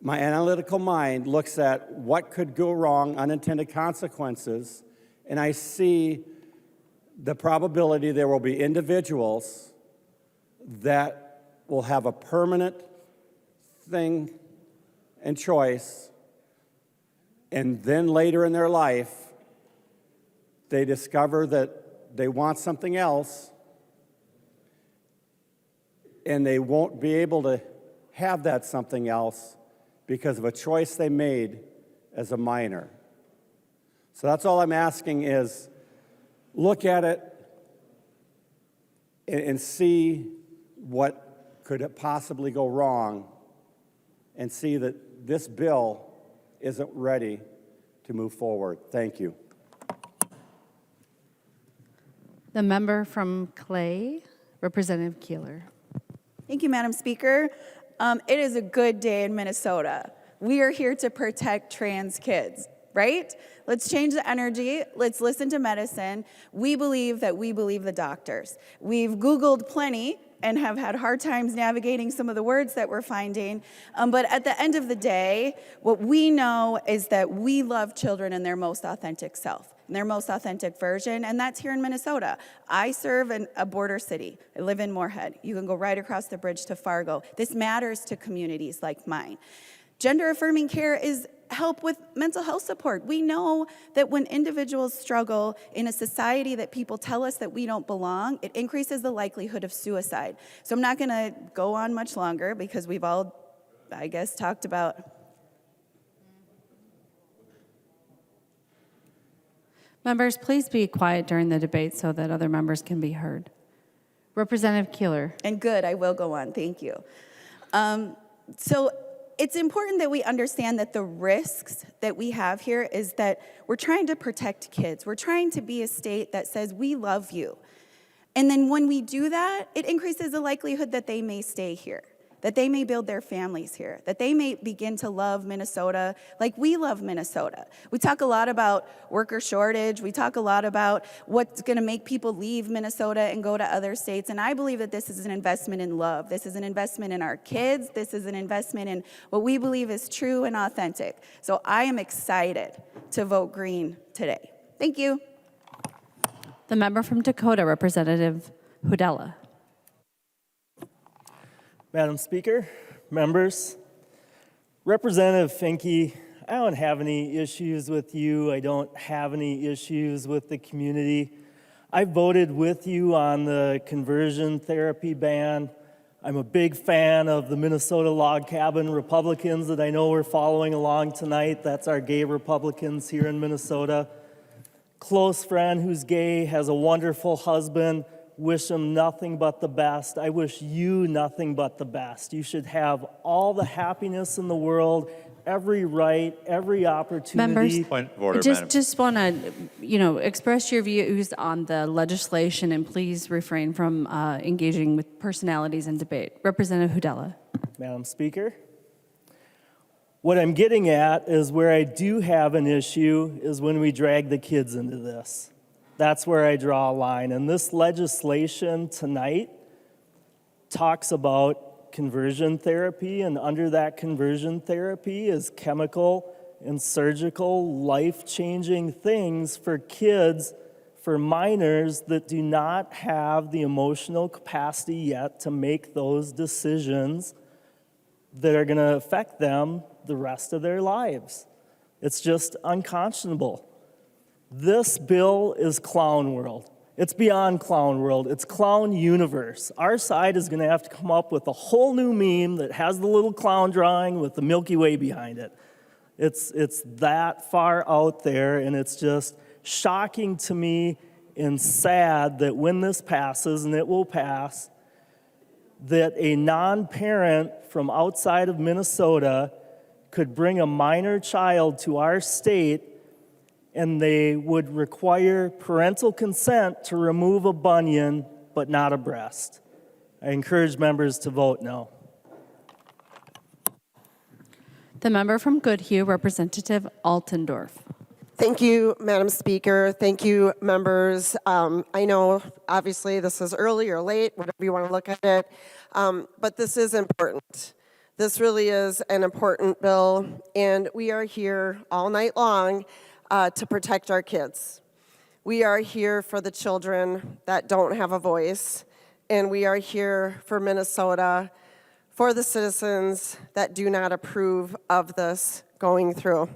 My analytical mind looks at what could go wrong, unintended consequences, and I see the probability there will be individuals that will have a permanent thing and choice, and then later in their life, they discover that they want something else, and they won't be able to have that something else because of a choice they made as a minor. So that's all I'm asking is look at it and see what could possibly go wrong and see that this bill isn't ready to move forward. Thank you. The member from Clay, Representative Keeler. Thank you, Madam Speaker. It is a good day in Minnesota. We are here to protect trans kids, right? Let's change the energy. Let's listen to medicine. We believe that we believe the doctors. We've Googled plenty and have had hard times navigating some of the words that we're finding. But at the end of the day, what we know is that we love children in their most authentic self, in their most authentic version, and that's here in Minnesota. I serve in a border city. I live in Moorhead. You can go right across the bridge to Fargo. This matters to communities like mine. Gender-affirming care is help with mental health support. We know that when individuals struggle in a society that people tell us that we don't belong, it increases the likelihood of suicide. So I'm not going to go on much longer because we've all, I guess, talked about. Members, please be quiet during the debate so that other members can be heard. Representative Keeler. And good, I will go on. Thank you. So it's important that we understand that the risks that we have here is that we're trying to protect kids. We're trying to be a state that says we love you. And then when we do that, it increases the likelihood that they may stay here, that they may build their families here, that they may begin to love Minnesota like we love Minnesota. We talk a lot about worker shortage. We talk a lot about what's going to make people leave Minnesota and go to other states. And I believe that this is an investment in love. This is an investment in our kids. This is an investment in what we believe is true and authentic. So I am excited to vote green today. Thank you. The member from Dakota, Representative Hudella. Madam Speaker, members, Representative Finke, I don't have any issues with you. I don't have any issues with the community. I voted with you on the conversion therapy ban. I'm a big fan of the Minnesota Log Cabin Republicans that I know we're following along tonight. That's our gay Republicans here in Minnesota. Close friend who's gay, has a wonderful husband. Wish him nothing but the best. I wish you nothing but the best. You should have all the happiness in the world, every right, every opportunity. Members, Point of order, Madam. just want to, express your views on the legislation, and please refrain from engaging with personalities in debate. Representative Hudella. Madam Speaker, what I'm getting at is where I do have an issue is when we drag the kids into this. That's where I draw a line. And this legislation tonight talks about conversion therapy, and under that conversion therapy is chemical and surgical life-changing things for kids, for minors that do not have the emotional capacity yet to make those decisions that are going to affect them the rest of their lives. It's just unconscionable. This bill is clown world. It's beyond clown world. It's clown universe. Our side is going to have to come up with a whole new meme that has the little clown drawing with the Milky Way behind it. It's that far out there, and it's just shocking to me and sad that when this passes, and it will pass, that a non-parent from outside of Minnesota could bring a minor child to our state and they would require parental consent to remove a bunion, but not a breast. I encourage members to vote no. The member from Goodhue, Representative Altendorf. Thank you, Madam Speaker. Thank you, members. I know, obviously, this is early or late, whatever you want to look at it, but this is important. This really is an important bill, and we are here all night long to protect our kids. We are here for the children that don't have a voice, and we are here for Minnesota, for the citizens that do not approve of this going through.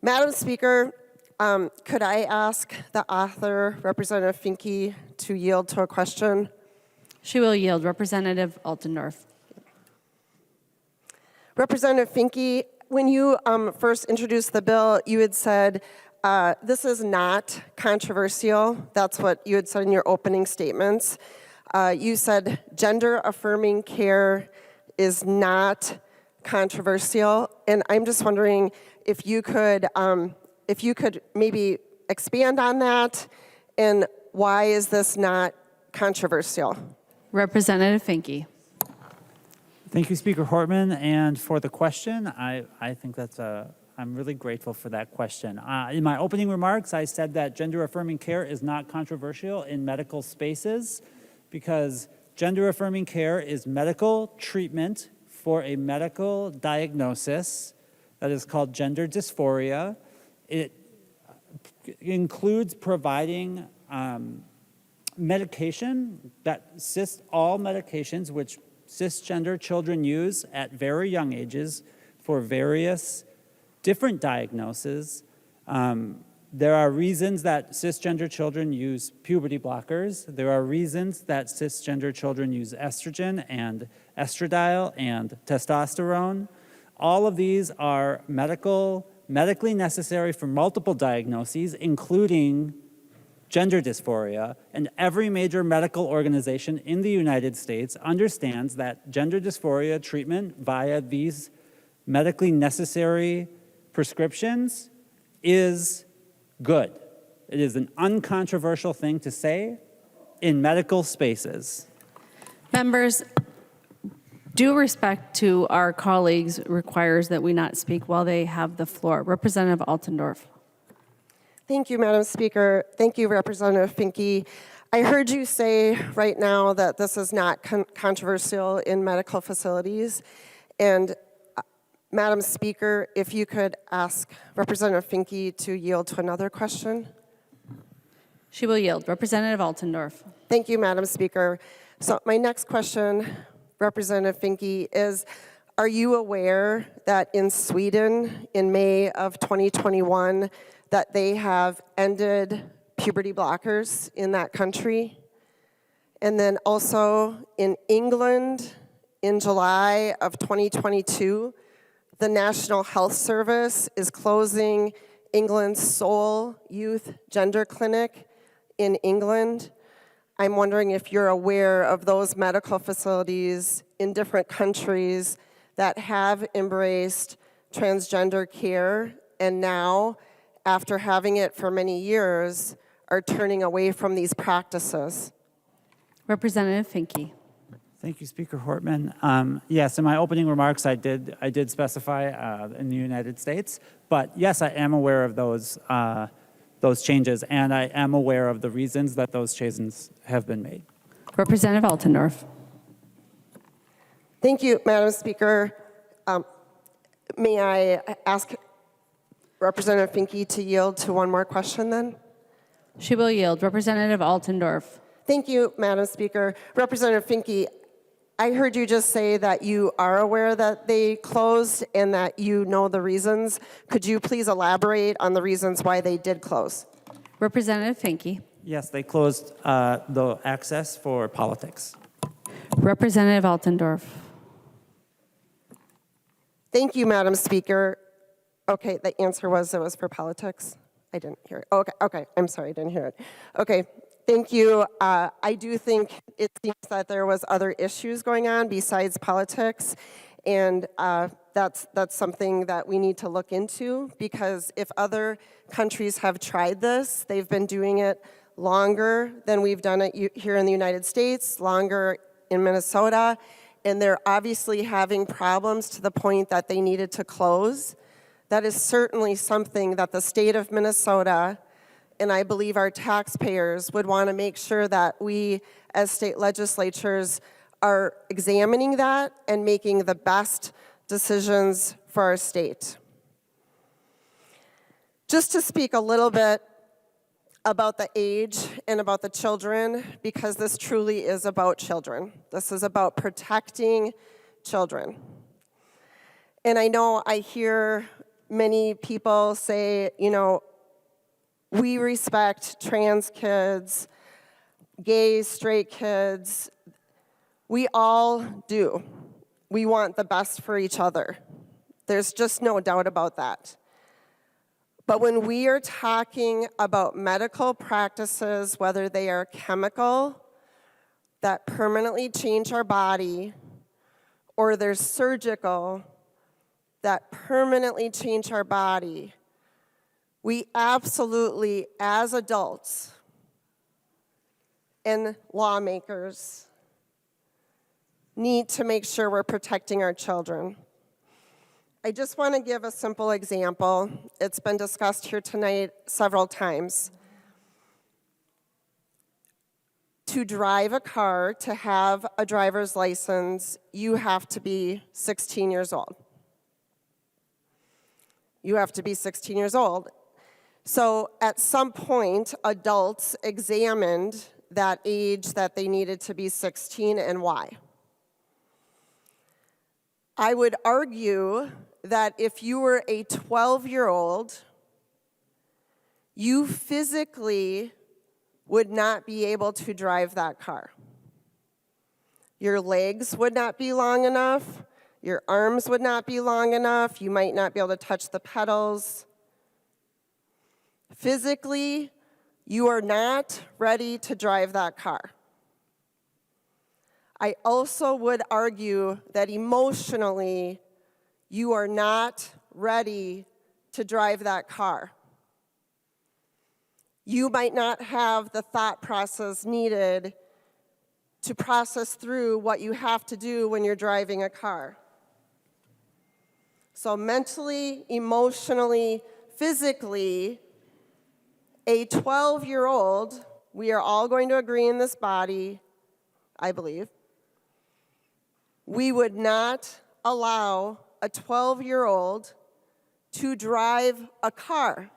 Madam Speaker, Could I ask the author, Representative Finke, to yield to a question? She will yield. Representative Altendorf. Representative Finke, when you first introduced the bill, you had said this is not controversial. That's what you had said in your opening statements. You said gender-affirming care is not controversial, and I'm just wondering if you could maybe expand on that, and why is this not controversial? Representative Finke. Thank you, Speaker Hortman, and for the question. I think that's I'm really grateful for that question. In my opening remarks, I said that gender-affirming care is not controversial in medical spaces because gender-affirming care is medical treatment for a medical diagnosis that is called gender dysphoria. It includes providing medication that all medications which cisgender children use at very young ages for various different diagnoses. There are reasons that cisgender children use puberty blockers. There are reasons that cisgender children use estrogen and estradiol and testosterone. All of these are medically necessary for multiple diagnoses, including gender dysphoria, and every major medical organization in the United States understands that gender dysphoria treatment via these medically necessary prescriptions is good. It is an uncontroversial thing to say in medical spaces. Members, due respect to our colleagues requires that we not speak while they have the floor. Representative Altendorf. Thank you, Madam Speaker. Thank you, Representative Finke. I heard you say right now that this is not controversial in medical facilities. And Madam Speaker, if you could ask Representative Finke to yield to another question. She will yield. Representative Altendorf. Thank you, Madam Speaker. So my next question, Representative Finke, is are you aware that in Sweden in May of 2021 that they have ended puberty blockers in that country? And then also in England in July of 2022, the National Health Service is closing England's sole youth gender clinic in England. I'm wondering if you're aware of those medical facilities in different countries that have embraced transgender care and now, after having it for many years, are turning away from these practices. Representative Finke. Thank you, Speaker Hortman. Yes, in my opening remarks, I did specify in the United States, but yes, I am aware of those changes, and I am aware of the reasons that those changes have been made. Representative Altendorf. Thank you, Madam Speaker. May I ask Representative Finke to yield to one more question then? She will yield. Representative Altendorf. Thank you, Madam Speaker. Representative Finke, I heard you just say that you are aware that they closed and that you know the reasons. Could you please elaborate on the reasons why they did close? Representative Finke. Yes, they closed the access for politics. Representative Altendorf. Thank you, Madam Speaker. Okay, the answer was it was for politics. I didn't hear it. Okay, I'm sorry, I didn't hear it. Okay, thank you. I do think it seems that there was other issues going on besides politics, and that's something that we need to look into, because if other countries have tried this, they've been doing it longer than we've done it here in the United States, longer in Minnesota, and they're obviously having problems to the point that they needed to close. That is certainly something that the state of Minnesota, and I believe our taxpayers, would want to make sure that we as state legislatures are examining that and making the best decisions for our state. Just to speak a little bit about the age and about the children, because this truly is about children. This is about protecting children. And I know I hear many people say, you know, We respect trans kids, gay, straight kids. We all do. We want the best for each other. There's just no doubt about that. But when we are talking about medical practices, whether they are chemical, that permanently change our body, or they're surgical, that permanently change our body, we absolutely, as adults and lawmakers, need to make sure we're protecting our children. I just want to give a simple example. It's been discussed here tonight several times. To drive a car, to have a driver's license, you have to be 16 years old. You have to be 16 years old. So at some point, adults examined that age that they needed to be 16 and why. I would argue that if you were a 12-year-old, you physically would not be able to drive that car. Your legs would not be long enough. Your arms would not be long enough. You might not be able to touch the pedals. Physically, you are not ready to drive that car. I also would argue that emotionally, you are not ready to drive that car. You might not have the thought process needed to process through what you have to do when you're driving a car. So mentally, emotionally, physically, a 12-year-old, we are all going to agree in this body, I believe, we would not allow a 12-year-old to drive a car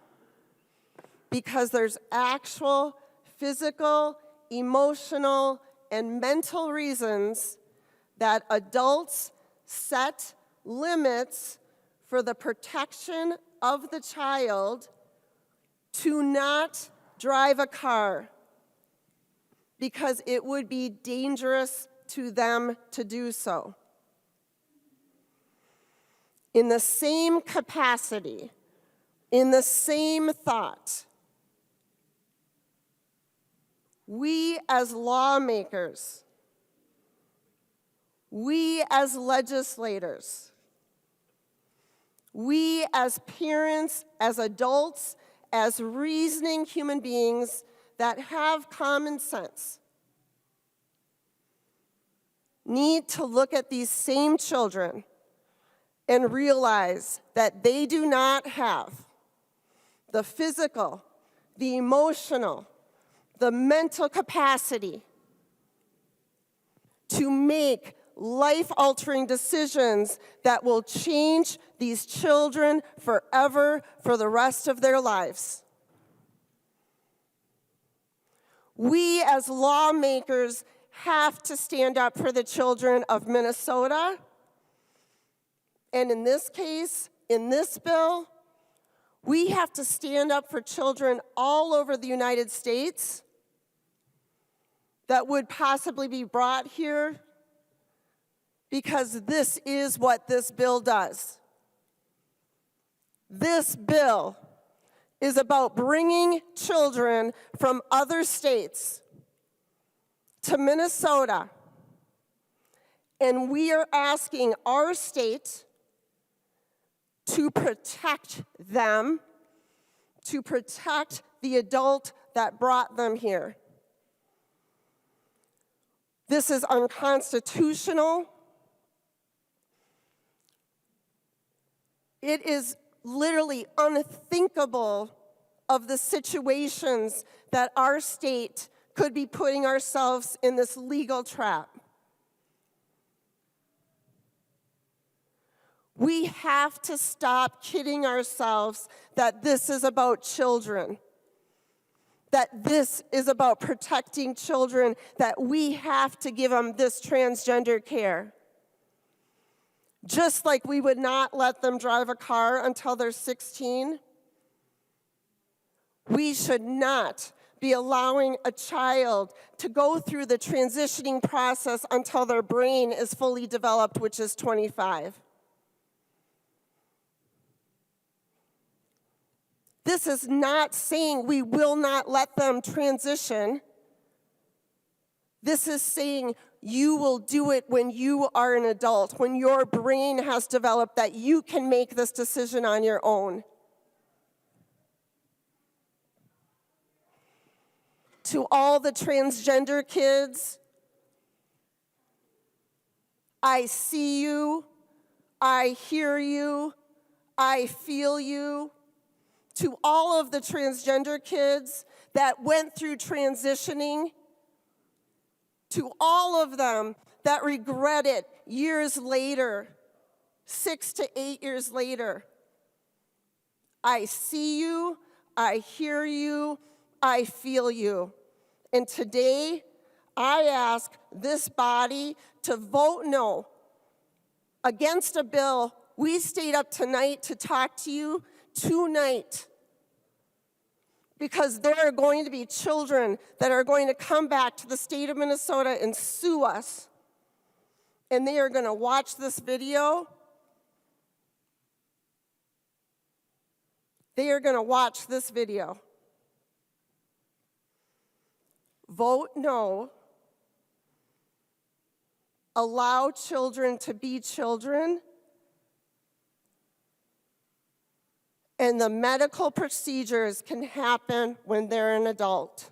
because there's actual physical, emotional, and mental reasons that adults set limits for the protection of the child to not drive a car because it would be dangerous to them to do so. In the same capacity, in the same thought, we as lawmakers, we as legislators, we as parents, as adults, as reasoning human beings that have common sense, need to look at these same children and realize that they do not have the physical, the emotional, the mental capacity to make life-altering decisions that will change these children forever for the rest of their lives. We as lawmakers have to stand up for the children of Minnesota. And in this case, in this bill, we have to stand up for children all over the United States that would possibly be brought here because this is what this bill does. This bill is about bringing children from other states to Minnesota, and we are asking our state to protect them, to protect the adult that brought them here. This is unconstitutional. It is literally unthinkable of the situations that our state could be putting ourselves in this legal trap. We have to stop kidding ourselves that this is about children, that this is about protecting children, that we have to give them this transgender care. Just like we would not let them drive a car until they're 16, We should not be allowing a child to go through the transitioning process until their brain is fully developed, which is 25. This is not saying we will not let them transition. This is saying you will do it when you are an adult, when your brain has developed that you can make this decision on your own. To all the transgender kids, I see you, I hear you, I feel you. To all of the transgender kids that went through transitioning, to all of them that regret it years later, 6 to 8 years later, I see you, I hear you, I feel you. And today, I ask this body to vote no against a bill. We stayed up tonight to talk to you tonight because there are going to be children that are going to come back to the state of Minnesota and sue us. And they are going to watch this video. They are going to watch this video. Vote no. Allow children to be children. And the medical procedures can happen when they're an adult,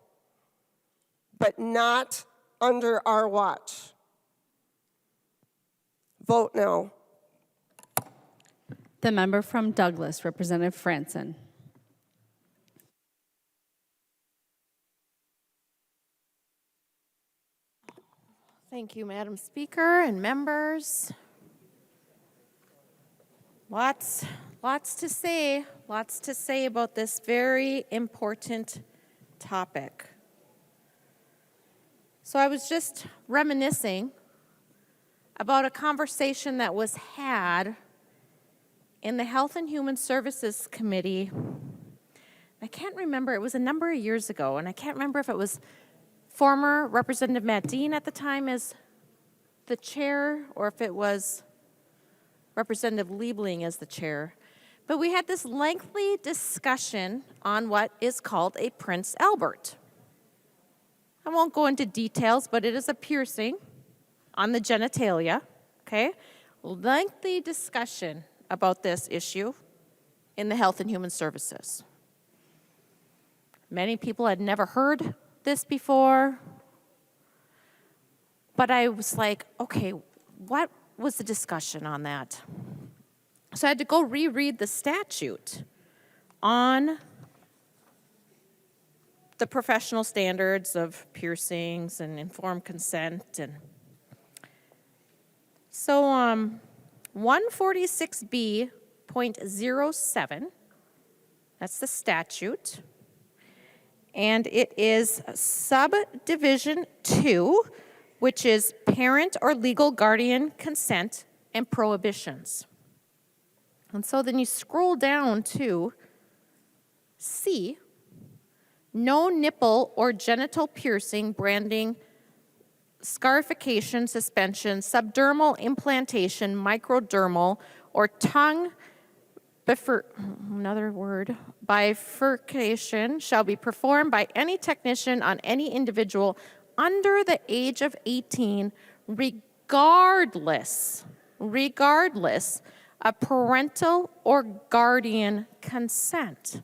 but not under our watch. Vote no. The member from Douglas, Representative Franson. Thank you, Madam Speaker and members. Lots to say about this very important topic. So I was just reminiscing about a conversation that was had in the Health and Human Services Committee. I can't remember, it was a number of years ago, and I can't remember if it was former Representative Matt Dean at the time as the chair, or if it was Representative Liebling as the chair. But we had this lengthy discussion on what is called a Prince Albert. I won't go into details, but it is a piercing on the genitalia, okay? Lengthy discussion about this issue in the Health and Human Services. Many people had never heard this before, but I was like, okay, what was the discussion on that? So I had to go reread the statute on the professional standards of piercings and informed consent. And so 146B.07, that's the statute, and it is subdivision 2, which is parent or legal guardian consent and prohibitions. And so then you scroll down to C, no nipple or genital piercing, branding, scarification, suspension, subdermal implantation, microdermal, or tongue bifurcation shall be performed by any technician on any individual under the age of 18, regardless of parental or guardian consent.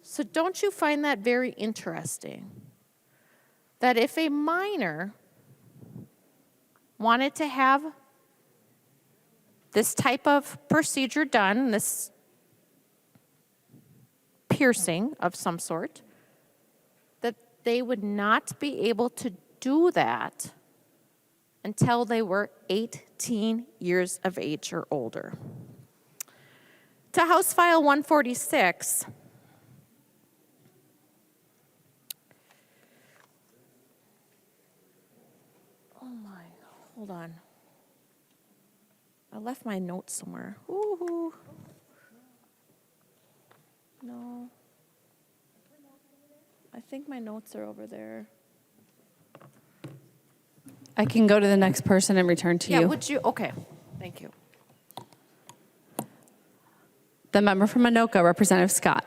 So don't you find that very interesting? That if a minor wanted to have this type of procedure done, this piercing of some sort, that they would not be able to do that until they were 18 years of age or older. To House File 146, hold on. I left my notes somewhere. Ooh. No. I think my notes are over there. I can go to the next person and return to Yeah, you. would you? Okay, thank you. The member from Anoka, Representative Scott.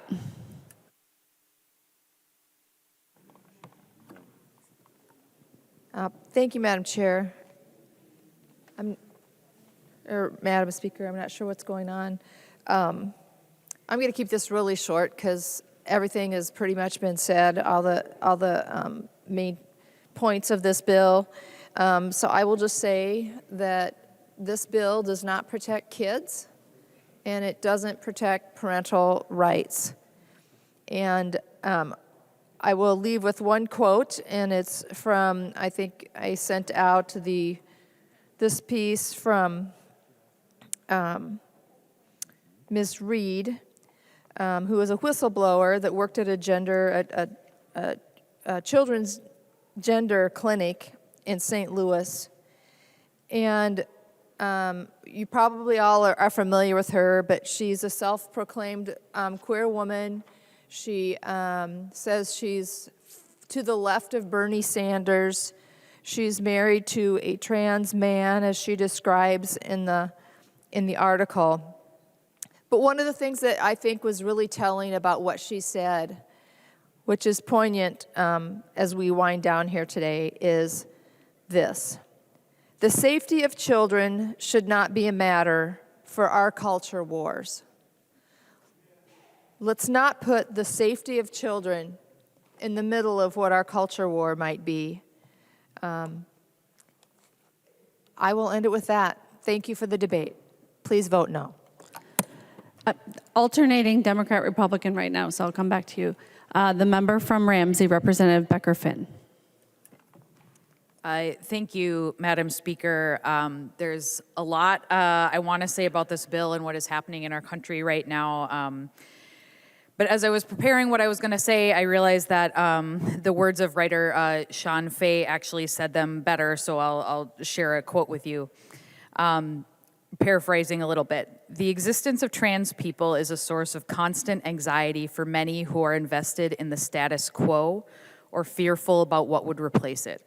Thank you, Madam Chair. Madam Speaker, I'm not sure what's going on. I'm going to keep this really short because everything has pretty much been said, all the main points of this bill. So I will just say that this bill does not protect kids, and it doesn't protect parental rights. And I will leave with one quote, and it's from, I think I sent out this piece from Ms. Reed, who is a whistleblower that worked at a children's gender clinic in St. Louis. And you probably all are familiar with her, but she's a self-proclaimed queer woman. She says she's to the left of Bernie Sanders. She's married to a trans man, as she describes in the article. But one of the things that I think was really telling about what she said, which is poignant as we wind down here today, is this: the safety of children should not be a matter for our culture wars. Let's not put the safety of children in the middle of what our culture war might be. I will end it with that. Thank you for the debate. Please vote no. Alternating Democrat, Republican right now, so I'll come back to you. The member from Ramsey, Representative Becker-Finn. Thank you, Madam Speaker. There's a lot I want to say about this bill and what is happening in our country right now. But as I was preparing what I was going to say, I realized that the words of writer Sean Fay actually said them better, so I'll share a quote with you. Paraphrasing a little bit. The existence of trans people is a source of constant anxiety for many who are invested in the status quo or fearful about what would replace it.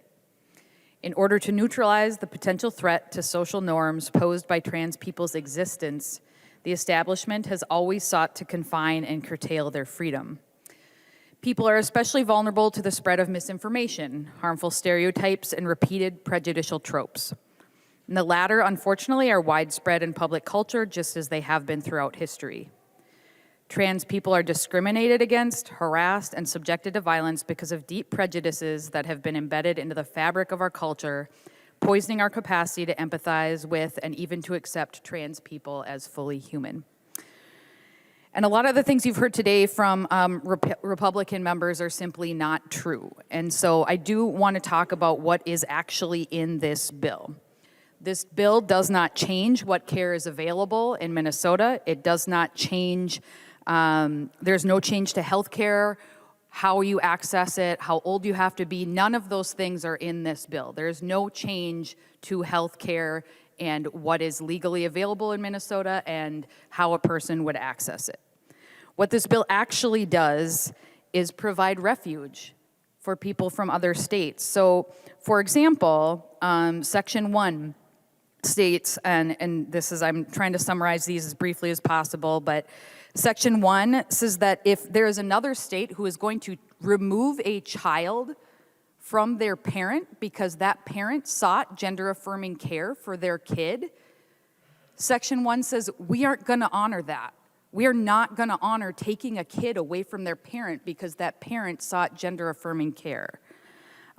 In order to neutralize the potential threat to social norms posed by trans people's existence, the establishment has always sought to confine and curtail their freedom. People are especially vulnerable to the spread of misinformation, harmful stereotypes, and repeated prejudicial tropes. And the latter, unfortunately, are widespread in public culture, just as they have been throughout history. Trans people are discriminated against, harassed, and subjected to violence because of deep prejudices that have been embedded into the fabric of our culture, poisoning our capacity to empathize with and even to accept trans people as fully human. And a lot of the things you've heard today from Republican members are simply not true. And so I do want to talk about what is actually in this bill. This bill does not change what care is available in Minnesota. It does not change, there's no change to health care, how you access it, how old you have to be. None of those things are in this bill. There's no change to health care and what is legally available in Minnesota and how a person would access it. What this bill actually does is provide refuge for people from other states. So, for example, Section 1 states, and this is, I'm trying to summarize these as briefly as possible, but Section 1 says that if there is another state who is going to remove a child from their parent because that parent sought gender-affirming care for their kid, Section 1 says we aren't going to honor that. We are not going to honor taking a kid away from their parent because that parent sought gender-affirming care.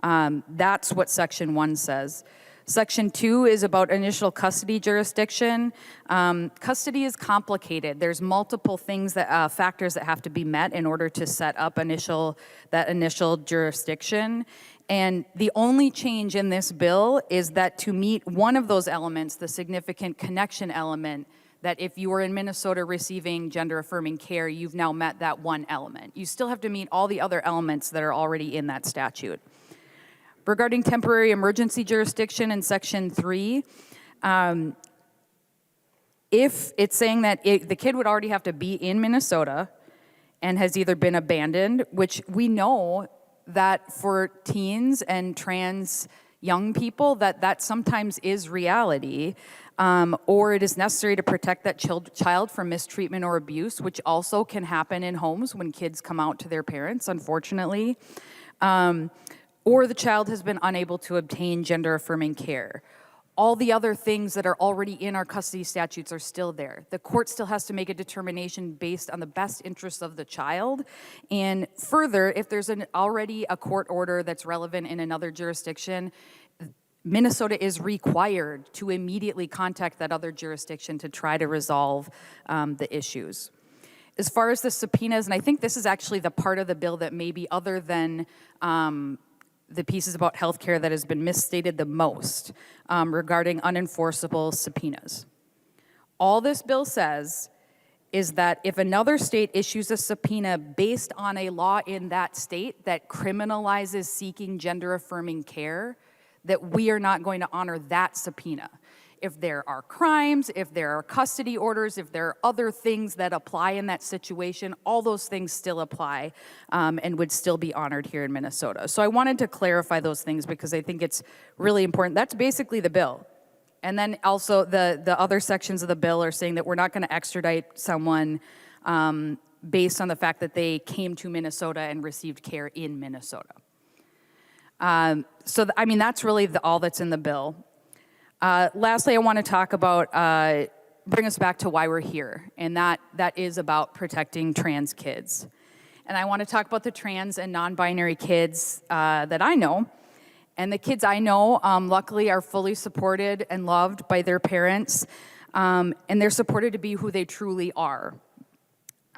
That's what Section 1 says. Section 2 is about initial custody jurisdiction. Custody is complicated. There's multiple things that factors that have to be met in order to set up that initial jurisdiction. And the only change in this bill is that to meet one of those elements, the significant connection element, that if you are in Minnesota receiving gender-affirming care, you've now met that one element. You still have to meet all the other elements that are already in that statute. Regarding temporary emergency jurisdiction in Section 3, if it's saying that the kid would already have to be in Minnesota, and has either been abandoned, which we know that for teens and trans young people that sometimes is reality, or it is necessary to protect that child from mistreatment or abuse, which also can happen in homes when kids come out to their parents, unfortunately, or the child has been unable to obtain gender-affirming care. All the other things that are already in our custody statutes are still there. The court still has to make a determination based on the best interests of the child. And further, if there's already a court order that's relevant in another jurisdiction, Minnesota is required to immediately contact that other jurisdiction to try to resolve the issues. As far as the subpoenas, and I think this is actually the part of the bill that maybe other than the pieces about healthcare that has been misstated the most regarding unenforceable subpoenas. All this bill says is that if another state issues a subpoena based on a law in that state that criminalizes seeking gender-affirming care, that we are not going to honor that subpoena. If there are crimes, if there are custody orders, if there are other things that apply in that situation, all those things still apply and would still be honored here in Minnesota. So I wanted to clarify those things because I think it's really important. That's basically the bill. And then also the other sections of the bill are saying that we're not going to extradite someone based on the fact that they came to Minnesota and received care in Minnesota. I mean, that's really all that's in the bill. Lastly, I want to talk about, bring us back to why we're here, and that is about protecting trans kids. And I want to talk about the trans and non-binary kids that I know. And the kids I know, luckily, are fully supported and loved by their parents, and they're supported to be who they truly are.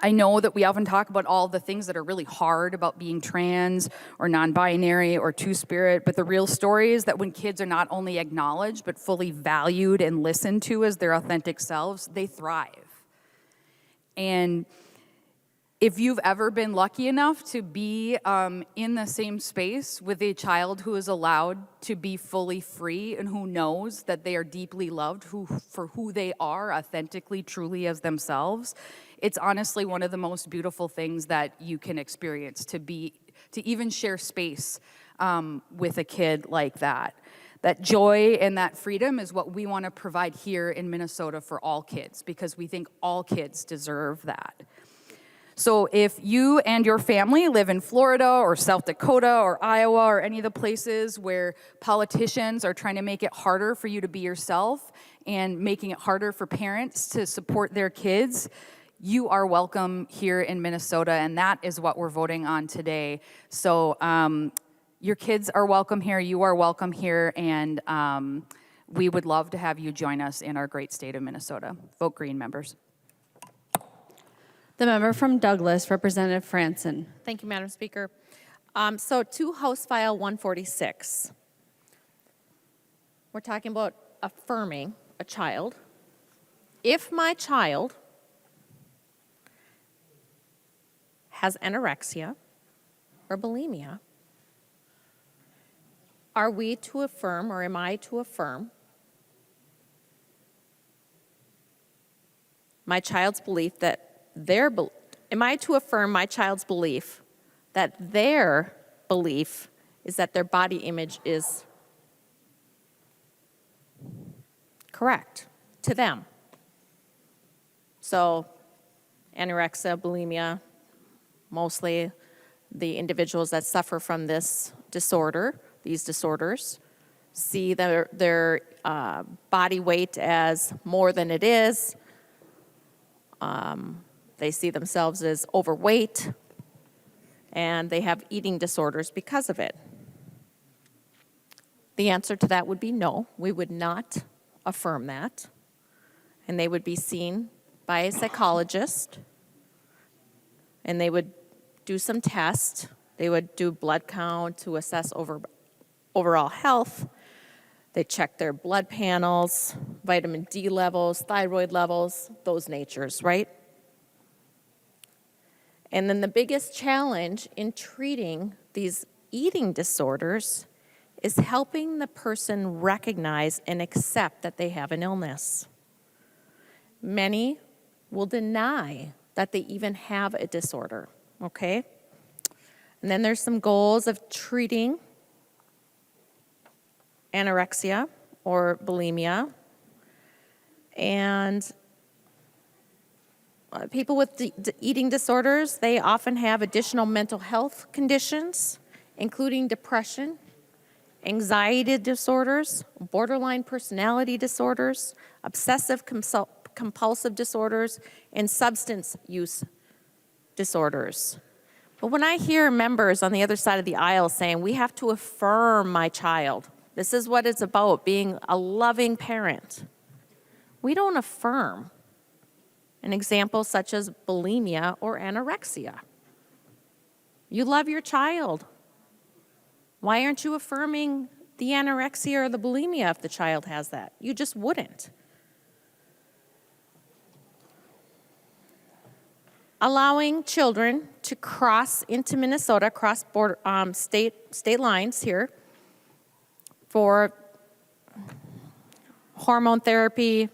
I know that we often talk about all the things that are really hard about being trans or non-binary or two-spirit, but the real story is that when kids are not only acknowledged but fully valued and listened to as their authentic selves, they thrive. And if you've ever been lucky enough to be in the same space with a child who is allowed to be fully free and who knows that they are deeply loved for who they are, authentically, truly as themselves, it's honestly one of the most beautiful things that you can experience, to even share space with a kid like that. That joy and that freedom is what we want to provide here in Minnesota for all kids, because we think all kids deserve that. So if you and your family live in Florida or South Dakota or Iowa or any of the places where politicians are trying to make it harder for you to be yourself and making it harder for parents to support their kids, you are welcome here in Minnesota, and that is what we're voting on today. So your kids are welcome here, you are welcome here, and we would love to have you join us in our great state of Minnesota. Vote green, members. The member from Douglas, Representative Franson. Thank you, Madam Speaker. So to House File 146, we're talking about affirming a child. If my child has anorexia or bulimia, are we to affirm, or am I to affirm, my child's belief that am I to affirm my child's belief that their belief is that their body image is correct to them? So anorexia, bulimia, mostly the individuals that suffer from this disorder, these disorders, see their body weight as more than it is. They see themselves as overweight, and they have eating disorders because of it. The answer to that would be no, we would not affirm that. And they would be seen by a psychologist, and they would do some tests. They would do blood count to assess overall health. They check their blood panels, vitamin D levels, thyroid levels, those natures, right? And then the biggest challenge in treating these eating disorders is helping the person recognize and accept that they have an illness. Many will deny that they even have a disorder, okay? And then there's some goals of treating anorexia or bulimia. And people with eating disorders, they often have additional mental health conditions, including depression, anxiety disorders, borderline personality disorders, obsessive compulsive disorders, and substance use disorders. But when I hear members on the other side of the aisle saying, we have to affirm my child, this is what it's about, being a loving parent. We don't affirm an example such as bulimia or anorexia. You love your child. Why aren't you affirming the anorexia or the bulimia if the child has that? You just wouldn't. Allowing children to cross into Minnesota, cross border, state lines here for hormone therapy,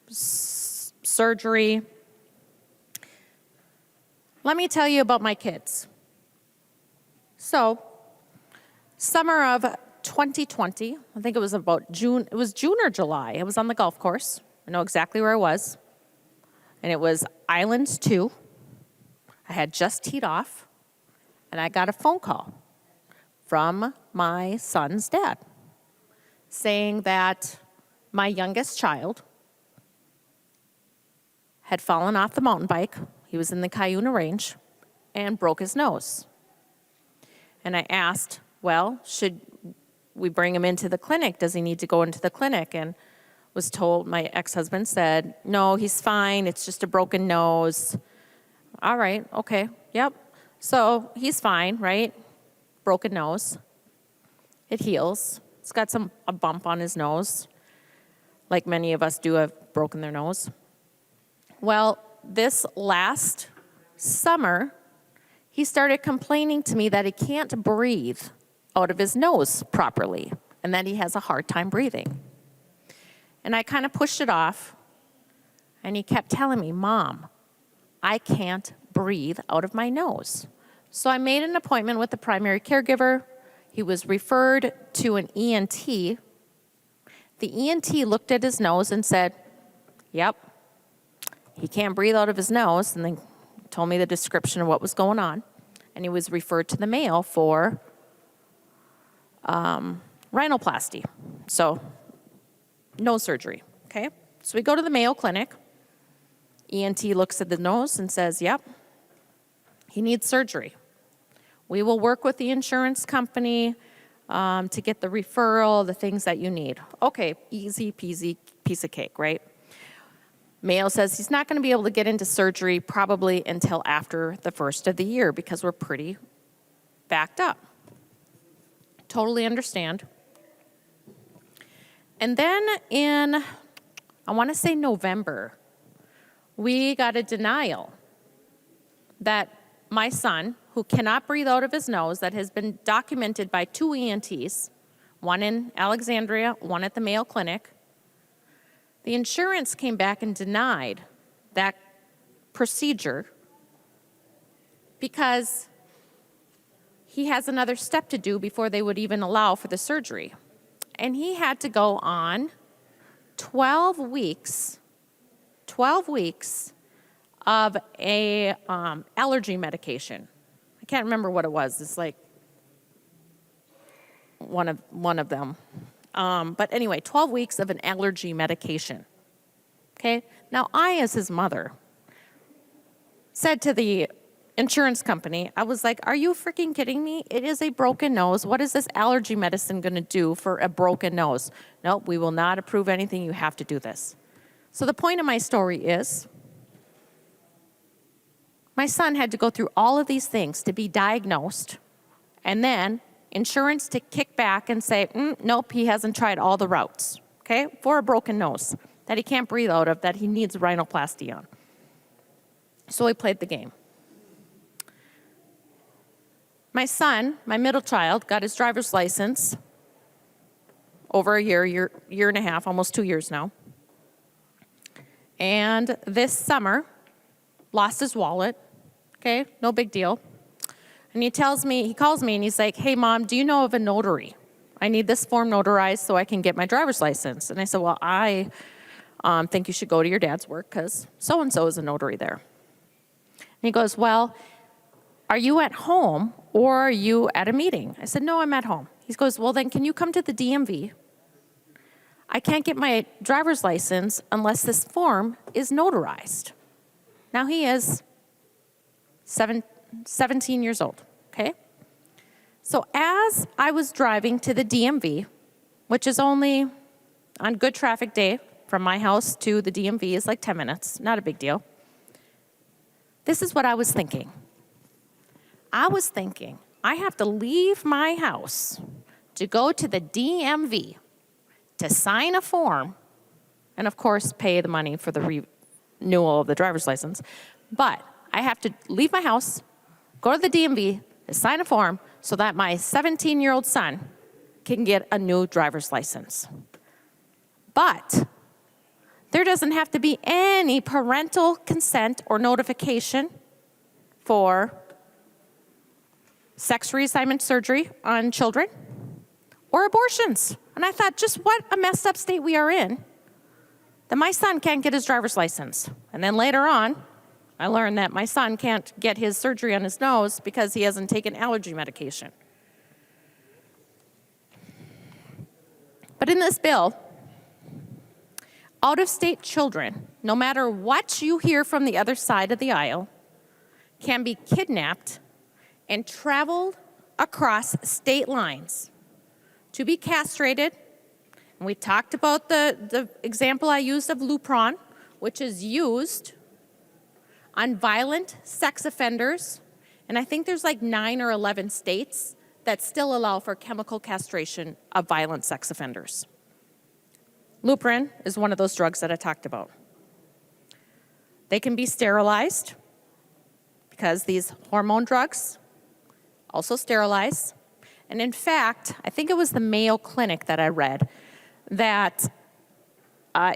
surgery. Let me tell you about my kids. So, summer of 2020, I think it was about June, it was June or July. I was on the golf course. I know exactly where I was. And it was Islands 2. I had just teed off, and I got a phone call from my son's dad saying that my youngest child had fallen off the mountain bike. He was in the Cuyuna Range and broke his nose. And I asked, well, should we bring him into the clinic? Does he need to go into the clinic? And was told, my ex-husband said, no, he's fine. It's just a broken nose. All right, okay, yep. So he's fine, right? Broken nose. It heals. He's got a bump on his nose, like many of us do have broken their nose. Well, this last summer, he started complaining to me that he can't breathe out of his nose properly and that he has a hard time breathing. And I kind of pushed it off, and he kept telling me, Mom, I can't breathe out of my nose. So I made an appointment with the primary caregiver. He was referred to an ENT. The ENT looked at his nose and said, yep, he can't breathe out of his nose, and then told me the description of what was going on. And he was referred to the Mayo for rhinoplasty, so nose surgery, okay? So we go to the Mayo Clinic. ENT looks at the nose and says, yep, he needs surgery. We will work with the insurance company to get the referral, the things that you need. Okay, easy peasy piece of cake, right? Mayo says he's not going to be able to get into surgery probably until after the first of the year because we're pretty backed up. Totally understand. And then in, I want to say November, we got a denial that my son, who cannot breathe out of his nose, that has been documented by 2 ENTs, one in Alexandria, one at the Mayo Clinic, the insurance came back and denied that procedure because he has another step to do before they would even allow for the surgery. And he had to go on 12 weeks of a allergy medication. I can't remember what it was. It's like one of them. But anyway, 12 weeks of an allergy medication. Okay? Now, I, as his mother, said to the insurance company, I was like, are you freaking kidding me? It is a broken nose. What is this allergy medicine going to do for a broken nose? Nope, we will not approve anything. You have to do this. So the point of my story is, my son had to go through all of these things to be diagnosed, and then insurance to kick back and say, nope, he hasn't tried all the routes, okay, for a broken nose that he can't breathe out of, that he needs rhinoplasty on. So we played the game. My son, my middle child, got his driver's license over a year and a half, almost 2 years now. And this summer, lost his wallet. Okay, no big deal. And he calls me and he's like, hey, Mom, do you know of a notary? I need this form notarized so I can get my driver's license. And I said, well, I think you should go to your dad's work because so-and-so is a notary there. And he goes, well, are you at home or are you at a meeting? I said, no, I'm at home. He goes, well, then can you come to the DMV? I can't get my driver's license unless this form is notarized. Now he is 17 years old, okay? So as I was driving to the DMV, which is only on good traffic day from my house to the DMV is like 10 minutes, not a big deal. This is what I was thinking. I was thinking, I have to leave my house to go to the DMV to sign a form, and of course pay the money for the renewal of the driver's license. But I have to leave my house, go to the DMV to sign a form so that my 17-year-old son can get a new driver's license. But there doesn't have to be any parental consent or notification for sex reassignment surgery on children or abortions. And I thought, just what a messed up state we are in that my son can't get his driver's license. And then later on, I learned that my son can't get his surgery on his nose because he hasn't taken allergy medication. But in this bill, out-of-state children, no matter what you hear from the other side of the aisle, can be kidnapped and traveled across state lines to be castrated. And we talked about the example I used of Lupron, which is used on violent sex offenders. And I think there's like 9 or 11 states that still allow for chemical castration of violent sex offenders. Lupron is one of those drugs that I talked about. They can be sterilized because these hormone drugs also sterilize. And in fact, I think it was the Mayo Clinic that I read that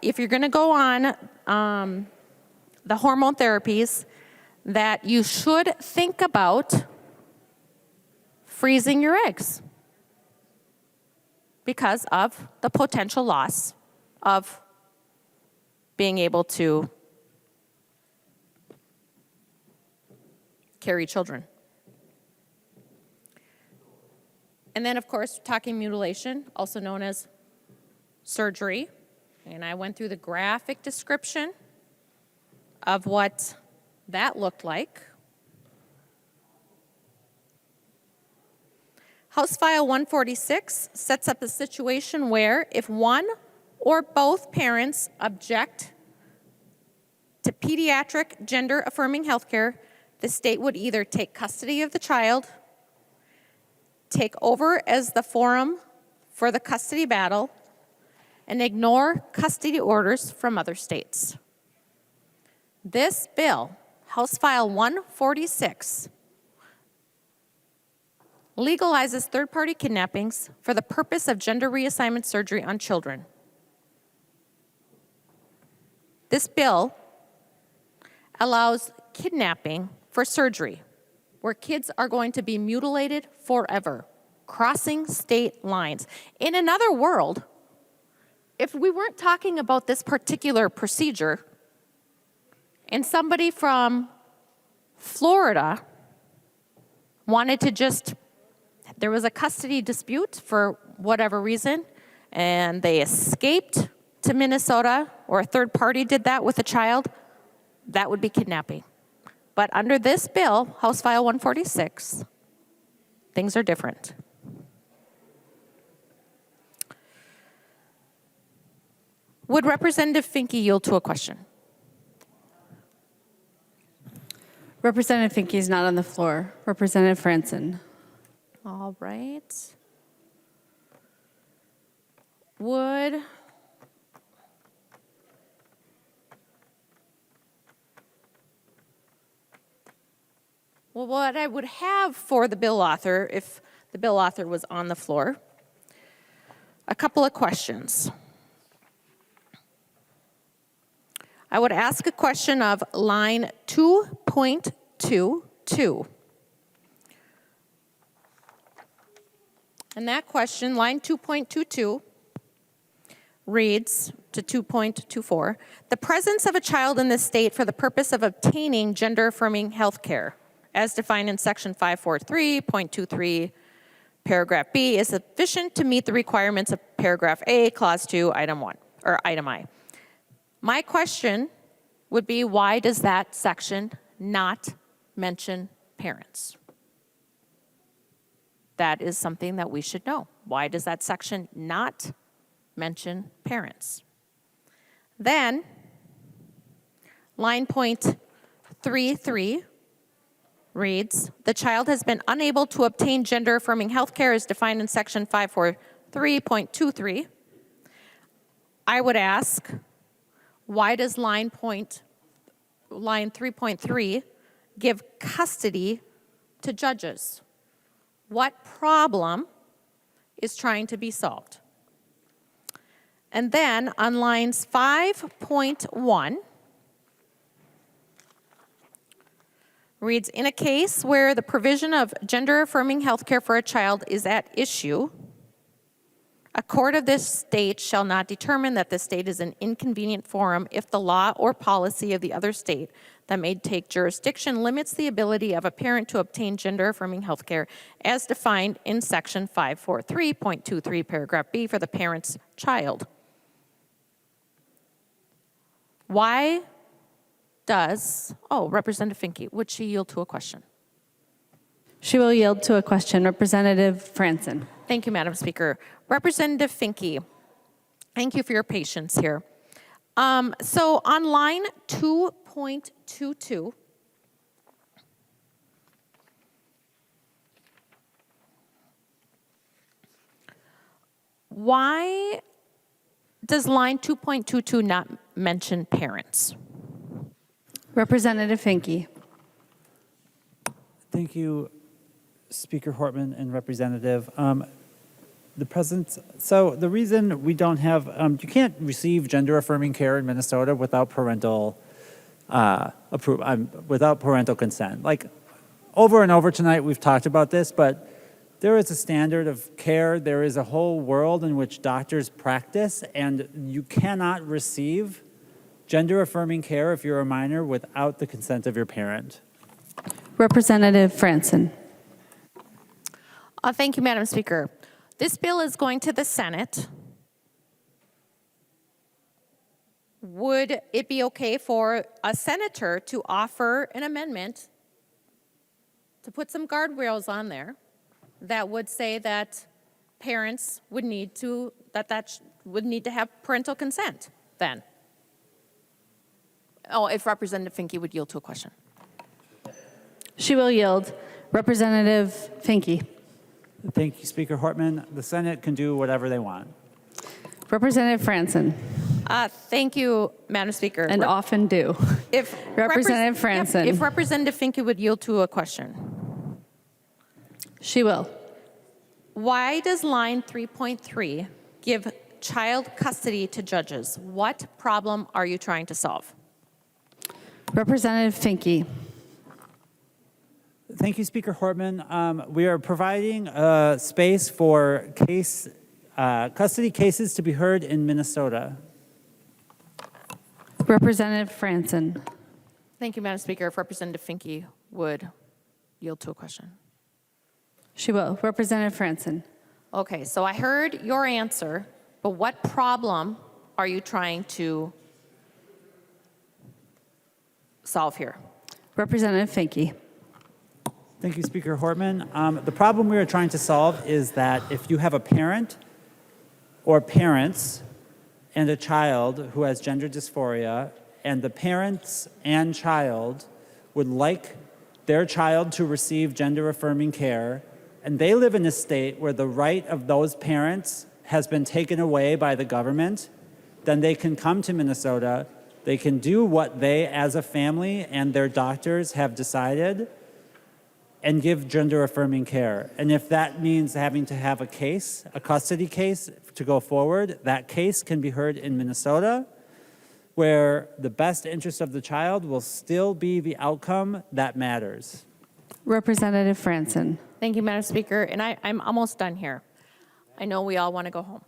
if you're going to go on the hormone therapies, that you should think about freezing your eggs because of the potential loss of being able to carry children. And then, of course, talking mutilation, also known as surgery. And I went through the graphic description of what that looked like. House File 146 sets up a situation where if one or both parents object to pediatric gender-affirming health care, the state would either take custody of the child, take over as the forum for the custody battle, and ignore custody orders from other states. This bill, House File 146, legalizes third-party kidnappings for the purpose of gender reassignment surgery on children. This bill allows kidnapping for surgery, where kids are going to be mutilated forever, crossing state lines. In another world, if we weren't talking about this particular procedure, and somebody from Florida wanted to just, there was a custody dispute for whatever reason, and they escaped to Minnesota, or a third party did that with a child, that would be kidnapping. But under this bill, House File 146, things are different. Would Representative Finke yield to a question? Representative Finke is not on the floor. Representative Franson. All right. Would well, what I would have for the bill author, if the bill author was on the floor, a couple of questions. I would ask a question of line 2.22. And that question, line 2.22, reads to 2.24, the presence of a child in this state for the purpose of obtaining gender-affirming health care, as defined in section 543.23, paragraph B, is sufficient to meet the requirements of paragraph A, clause 2, item 1, or item I. My question would be, why does that section not mention parents? That is something that we should know. Why does that section not mention parents? Then, line point 33 reads, the child has been unable to obtain gender-affirming health care as defined in section 543.23. I would ask, why does line 3.3 give custody to judges? What problem is trying to be solved? And then on lines 5.1, reads, in a case where the provision of gender-affirming health care for a child is at issue, a court of this state shall not determine that the state is an inconvenient forum if the law or policy of the other state that may take jurisdiction limits the ability of a parent to obtain gender-affirming health care as defined in section 543.23, paragraph B, for the parent's child. Why does, Representative Finke, would she yield to a question? She will yield to a question. Representative Franson. Thank you, Madam Speaker. Representative Finke, thank you for your patience here. So on line 2.22, why does line 2.22 not mention parents? Representative Finke. Thank you, Speaker Hortman and Representative. The reason we don't have, you can't receive gender-affirming care in Minnesota without parental without parental consent. Like over and over tonight, we've talked about this, but there is a standard of care. There is a whole world in which doctors practice, and you cannot receive gender-affirming care if you're a minor without the consent of your parent. Representative Franson. Thank you, Madam Speaker. This bill is going to the Senate. Would it be okay for a senator to offer an amendment to put some guardrails on there that would say that parents would need to, would need to have parental consent then? If Representative Finke would yield to a question. She will yield. Representative Finke. Thank you, Speaker Hortman. The Senate can do whatever they want. Representative Franson. Thank you, Madam Speaker. And often do. If Representative Franson. If Representative Finke would yield to a question. She will. Why does line 3.3 give child custody to judges? What problem are you trying to solve? Representative Finke. Thank you, Speaker Hortman. We are providing space for custody cases to be heard in Minnesota. Representative Franson. Thank you, Madam Speaker. If Representative Finke would yield to a question. She will. Representative Franson. Okay, so I heard your answer, but what problem are you trying to solve here? Representative Finke. Thank you, Speaker Hortman. The problem we are trying to solve is that if you have a parent or parents and a child who has gender dysphoria, and the parents and child would like their child to receive gender-affirming care, and they live in a state where the right of those parents has been taken away by the government, then they can come to Minnesota, they can do what they as a family and their doctors have decided, and give gender-affirming care. And if that means having to have a case, a custody case to go forward, that case can be heard in Minnesota. where the best interest of the child will still be the outcome that matters. Representative Franson. Thank you, Madam Speaker. And I'm almost done here. I know we all want to go home.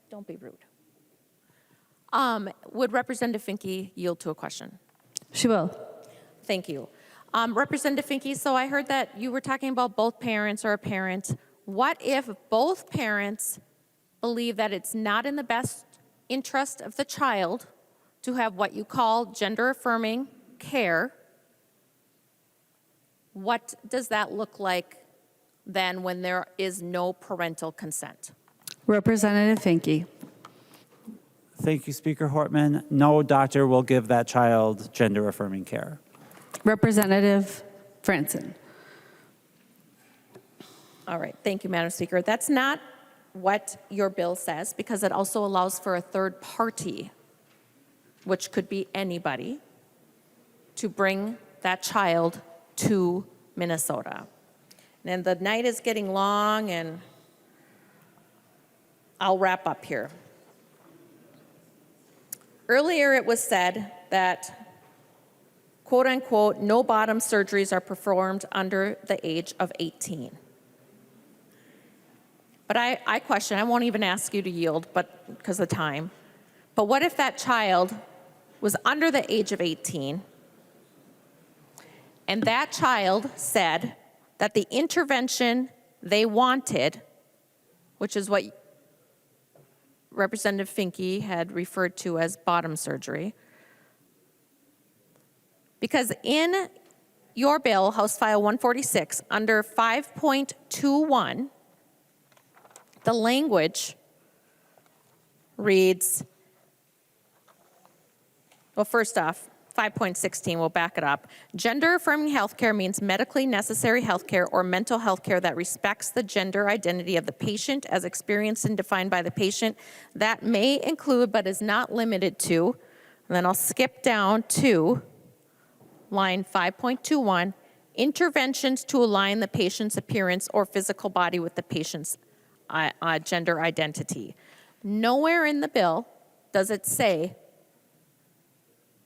Don't be rude. Would Representative Finke yield to a question? She will. Thank you. Representative Finke, so I heard that you were talking about both parents or a parent. What if both parents believe that it's not in the best interest of the child to have what you call gender-affirming care? What does that look like then when there is no parental consent? Representative Finke. Thank you, Speaker Hortman. No doctor will give that child gender-affirming care. Representative Franson. All right, thank you, Madam Speaker. That's not what your bill says, because it also allows for a third party, which could be anybody, to bring that child to Minnesota. And the night is getting long, and I'll wrap up here. Earlier it was said that, quote unquote, no bottom surgeries are performed under the age of 18. But I question, I won't even ask you to yield, but because of time. But what if that child was under the age of 18 and that child said that the intervention they wanted, which is what Representative Finke had referred to as bottom surgery, because in your bill, House File 146, under 5.21, the language reads, well, first off, 5.16, we'll back it up. Gender-affirming healthcare means medically necessary healthcare or mental health care that respects the gender identity of the patient as experienced and defined by the patient. That may include, but is not limited to, and then I'll skip down to line 5.21, interventions to align the patient's appearance or physical body with the patient's gender identity. Nowhere in the bill does it say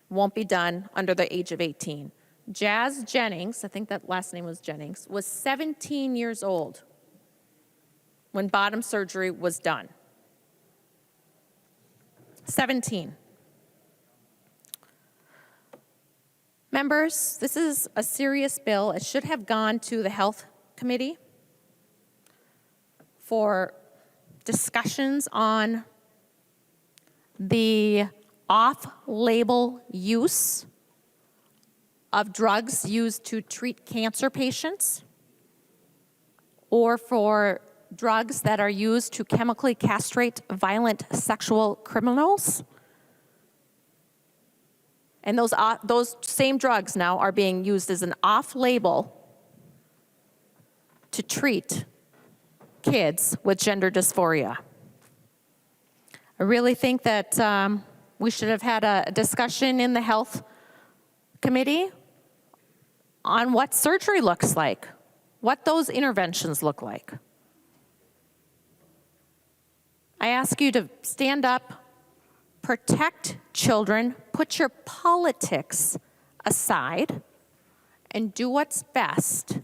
won't be done under the age of 18. Jazz Jennings, I think that last name was Jennings, was 17 years old when bottom surgery was done. 17. Members, this is a serious bill. It should have gone to the Health Committee for discussions on the off-label use of drugs used to treat cancer patients, or for drugs that are used to chemically castrate violent sexual criminals. And those same drugs now are being used as an off-label to treat kids with gender dysphoria. I really think that we should have had a discussion in the Health Committee on what surgery looks like, what those interventions look like. I ask you to stand up, protect children, put your politics aside, and do what's best,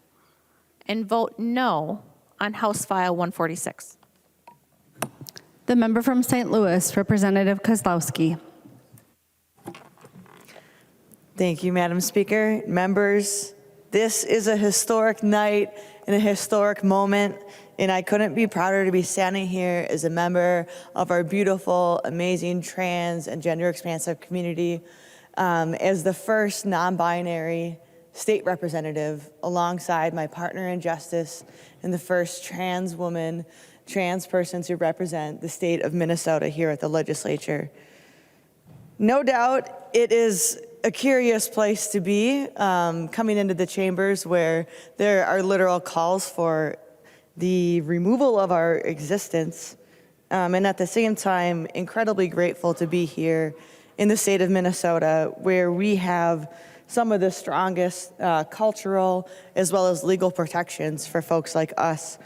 and vote no on House File 146. The member from St. Louis, Representative Kozlowski. Thank you, Madam Speaker. Members, this is a historic night and a historic moment, and I couldn't be prouder to be standing here as a member of our beautiful, amazing trans and gender expansive community, as the first non-binary state representative alongside my partner in justice and the first trans woman, trans person to represent the state of Minnesota here at the legislature. No doubt it is a curious place to be, coming into the chambers where there are literal calls for the removal of our existence, and at the same time, incredibly grateful to be here in the state of Minnesota, where we have some of the strongest cultural as well as legal protections for folks like us.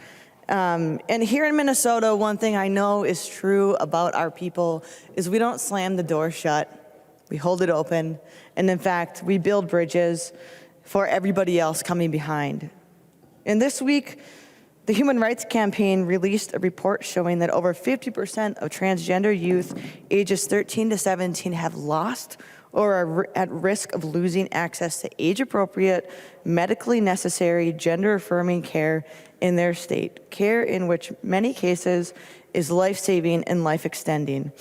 And here in Minnesota, one thing I know is true about our people is we don't slam the door shut. we hold it open, and in fact, we build bridges for everybody else coming behind. And this week, the Human Rights Campaign released a report showing that over 50% of transgender youth ages 13 to 17 have lost or are at risk of losing access to age-appropriate, medically necessary, gender-affirming care in their state, care in which many cases is life-saving and life-extending.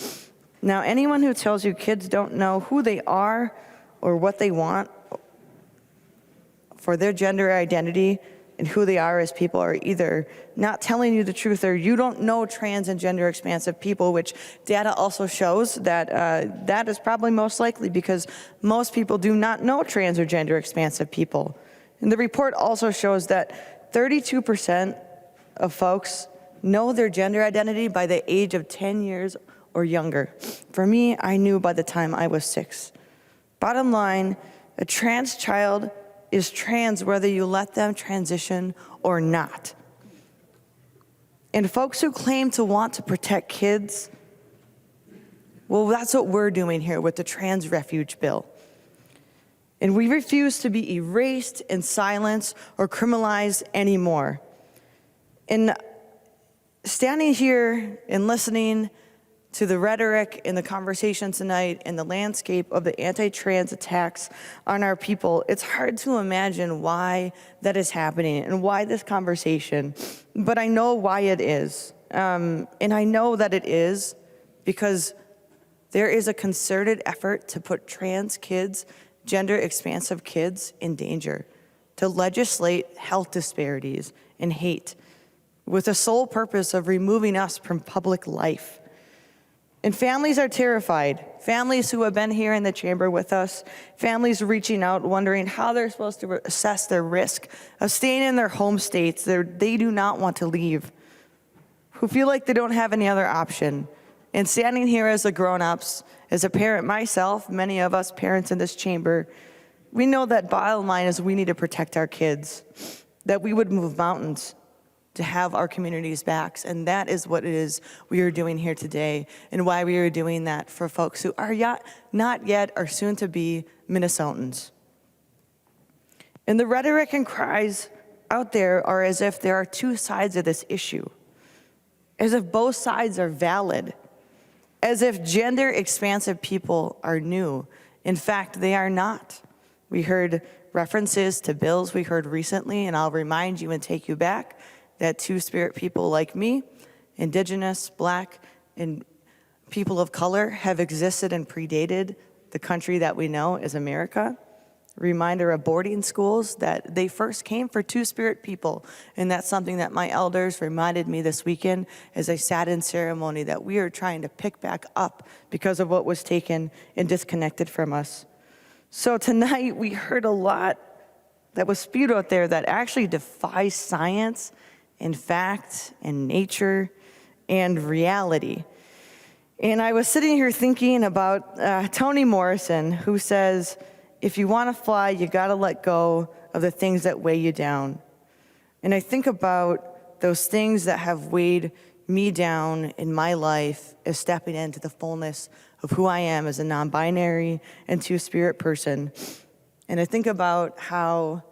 Now, anyone who tells you kids don't know who they are or what they want for their gender identity and who they are as people are either not telling you the truth or you don't know trans and gender expansive people, which data also shows that that is probably most likely because most people do not know trans or gender expansive people. And the report also shows that 32% of folks know their gender identity by the age of 10 years or younger. For me, I knew by the time I was 6. Bottom line, a trans child is trans whether you let them transition or not. And folks who claim to want to protect kids, well, that's what we're doing here with the Trans Refuge Bill. And we refuse to be erased and silenced or criminalized anymore. And standing here and listening to the rhetoric in the conversation tonight and the landscape of the anti-trans attacks on our people, it's hard to imagine why that is happening and why this conversation, but I know why it is. And I know that it is because there is a concerted effort to put trans kids, gender expansive kids, in danger, to legislate health disparities and hate with the sole purpose of removing us from public life. And families are terrified. Families who have been here in the chamber with us, families reaching out, wondering how they're supposed to assess their risk of staying in their home states they do not want to leave, who feel like they don't have any other option. And standing here as the grown-ups, as a parent myself, many of us parents in this chamber, we know that bottom line is we need to protect our kids, that we would move mountains to have our communities' backs. And that is what it is we are doing here today and why we are doing that for folks who are not yet or soon to be Minnesotans. And the rhetoric and cries out there are as if there are two sides of this issue, as if both sides are valid, as if gender expansive people are new. In fact, they are not. We heard references to bills we heard recently, and I'll remind you and take you back that two-spirit people like me, Indigenous, Black, and people of color have existed and predated the country that we know as America. Reminder of boarding schools that they first came for two-spirit people, and that's something that my elders reminded me this weekend as I sat in ceremony that we are trying to pick back up because of what was taken and disconnected from us. So tonight we heard a lot that was spewed out there that actually defies science and fact and nature and reality. And I was sitting here thinking about Toni Morrison, who says, if you want to fly, you got to let go of the things that weigh you down. And I think about those things that have weighed me down in my life as stepping into the fullness of who I am as a non-binary and two-spirit person. And I think about how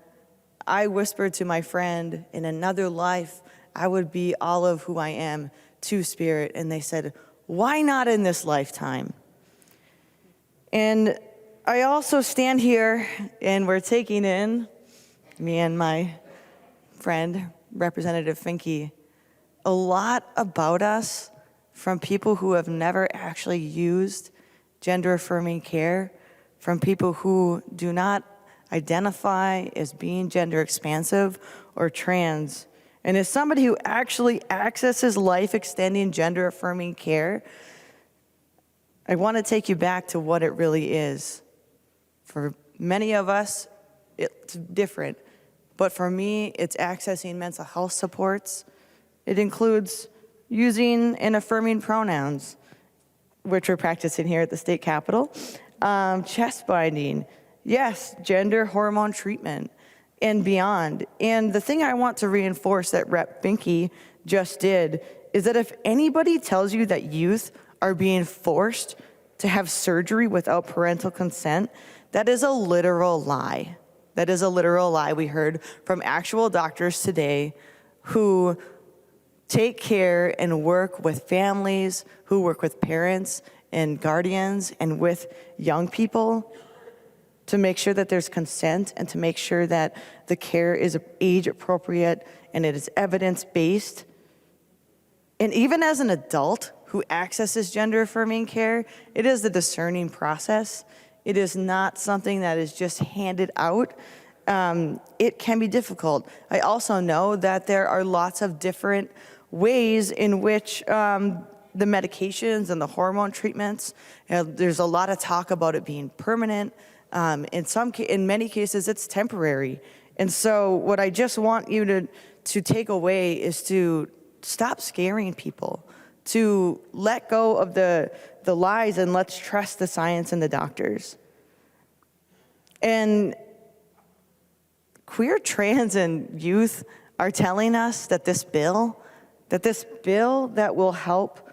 I whispered to my friend, in another life, I would be all of who I am, two-spirit. And they said, why not in this lifetime? And I also stand here, and we're taking in, me and my friend, Representative Finke, a lot about us from people who have never actually used gender-affirming care, from people who do not identify as being gender expansive or trans. And as somebody who actually accesses life-extending gender-affirming care, I want to take you back to what it really is. For many of us, it's different. But for me, it's accessing mental health supports. It includes using and affirming pronouns, which we're practicing here at the state capitol, chest binding, yes, gender hormone treatment, and beyond. And the thing I want to reinforce that Rep. Finke just did is that if anybody tells you that youth are being forced to have surgery without parental consent, that is a literal lie. That is a literal lie we heard from actual doctors today who take care and work with families, who work with parents and guardians and with young people to make sure that there's consent and to make sure that the care is age appropriate and it is evidence-based. And even as an adult who accesses gender-affirming care, it is a discerning process. It is not something that is just handed out. It can be difficult. I also know that there are lots of different ways in which the medications and the hormone treatments, there's a lot of talk about it being permanent. In many cases, it's temporary. And so what I just want you to take away is to stop scaring people, to let go of the lies and let's trust the science and the doctors. And queer, trans, and youth are telling us that this bill that will help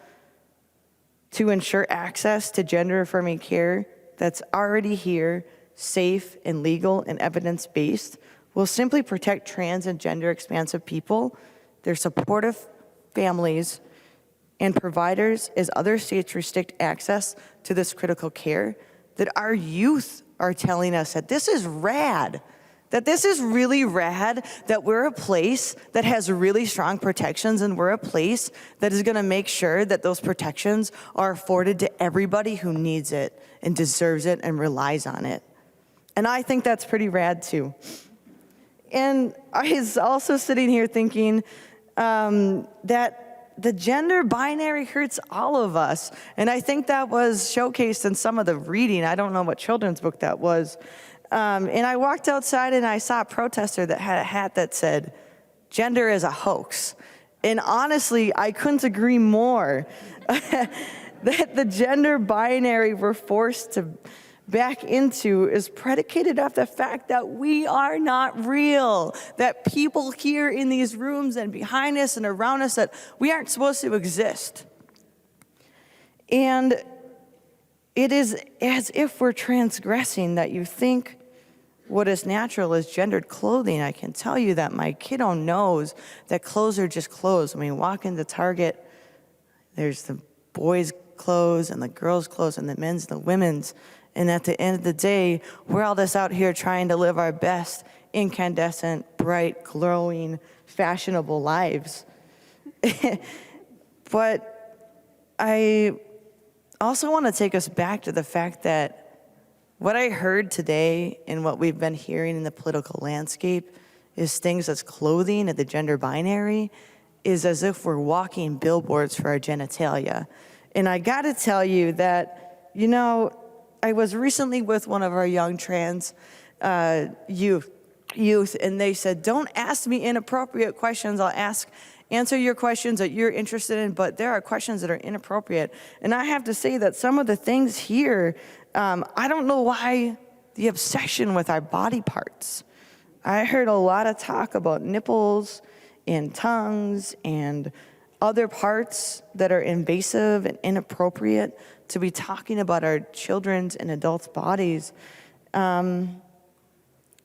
to ensure access to gender-affirming care that's already here, safe and legal and evidence-based, will simply protect trans and gender-expansive people, their supportive families, and providers as other states restrict access to this critical care, that our youth are telling us that this is rad, that this is really rad, that we're a place that has really strong protections and we're a place that is gonna make sure that those protections are afforded to everybody who needs it and deserves it and relies on it. And I think that's pretty rad too. And I was also sitting here thinking that the gender binary hurts all of us. And I think that was showcased in some of the reading. I don't know what children's book that was. And I walked outside and I saw a protester that had a hat that said, "Gender is a hoax." And honestly, I couldn't agree more that the gender binary we're forced to back into is predicated off the fact that we are not real, that people here in these rooms and behind us and around us, that we aren't supposed to exist. And it is as if we're transgressing that you think what is natural is gendered clothing. I can tell you that my kiddo knows that clothes are just clothes. When we walk into Target, there's the boys' clothes and the girls' clothes and the men's and the women's. And at the end of the day, we're all just out here trying to live our best, incandescent, bright, glowing, fashionable lives. But I also want to take us back to the fact that what I heard today and what we've been hearing in the political landscape is things that's clothing at the gender binary is as if we're walking billboards for our genitalia. And I got to tell you that, you know, I was recently with one of our young trans youth, and they said, "Don't ask me inappropriate questions. I'll answer your questions that you're interested in, but there are questions that are inappropriate." And I have to say that some of the things here, I don't know why the obsession with our body parts. I heard a lot of talk about nipples and tongues and other parts that are invasive and inappropriate to be talking about our children's and adults' bodies in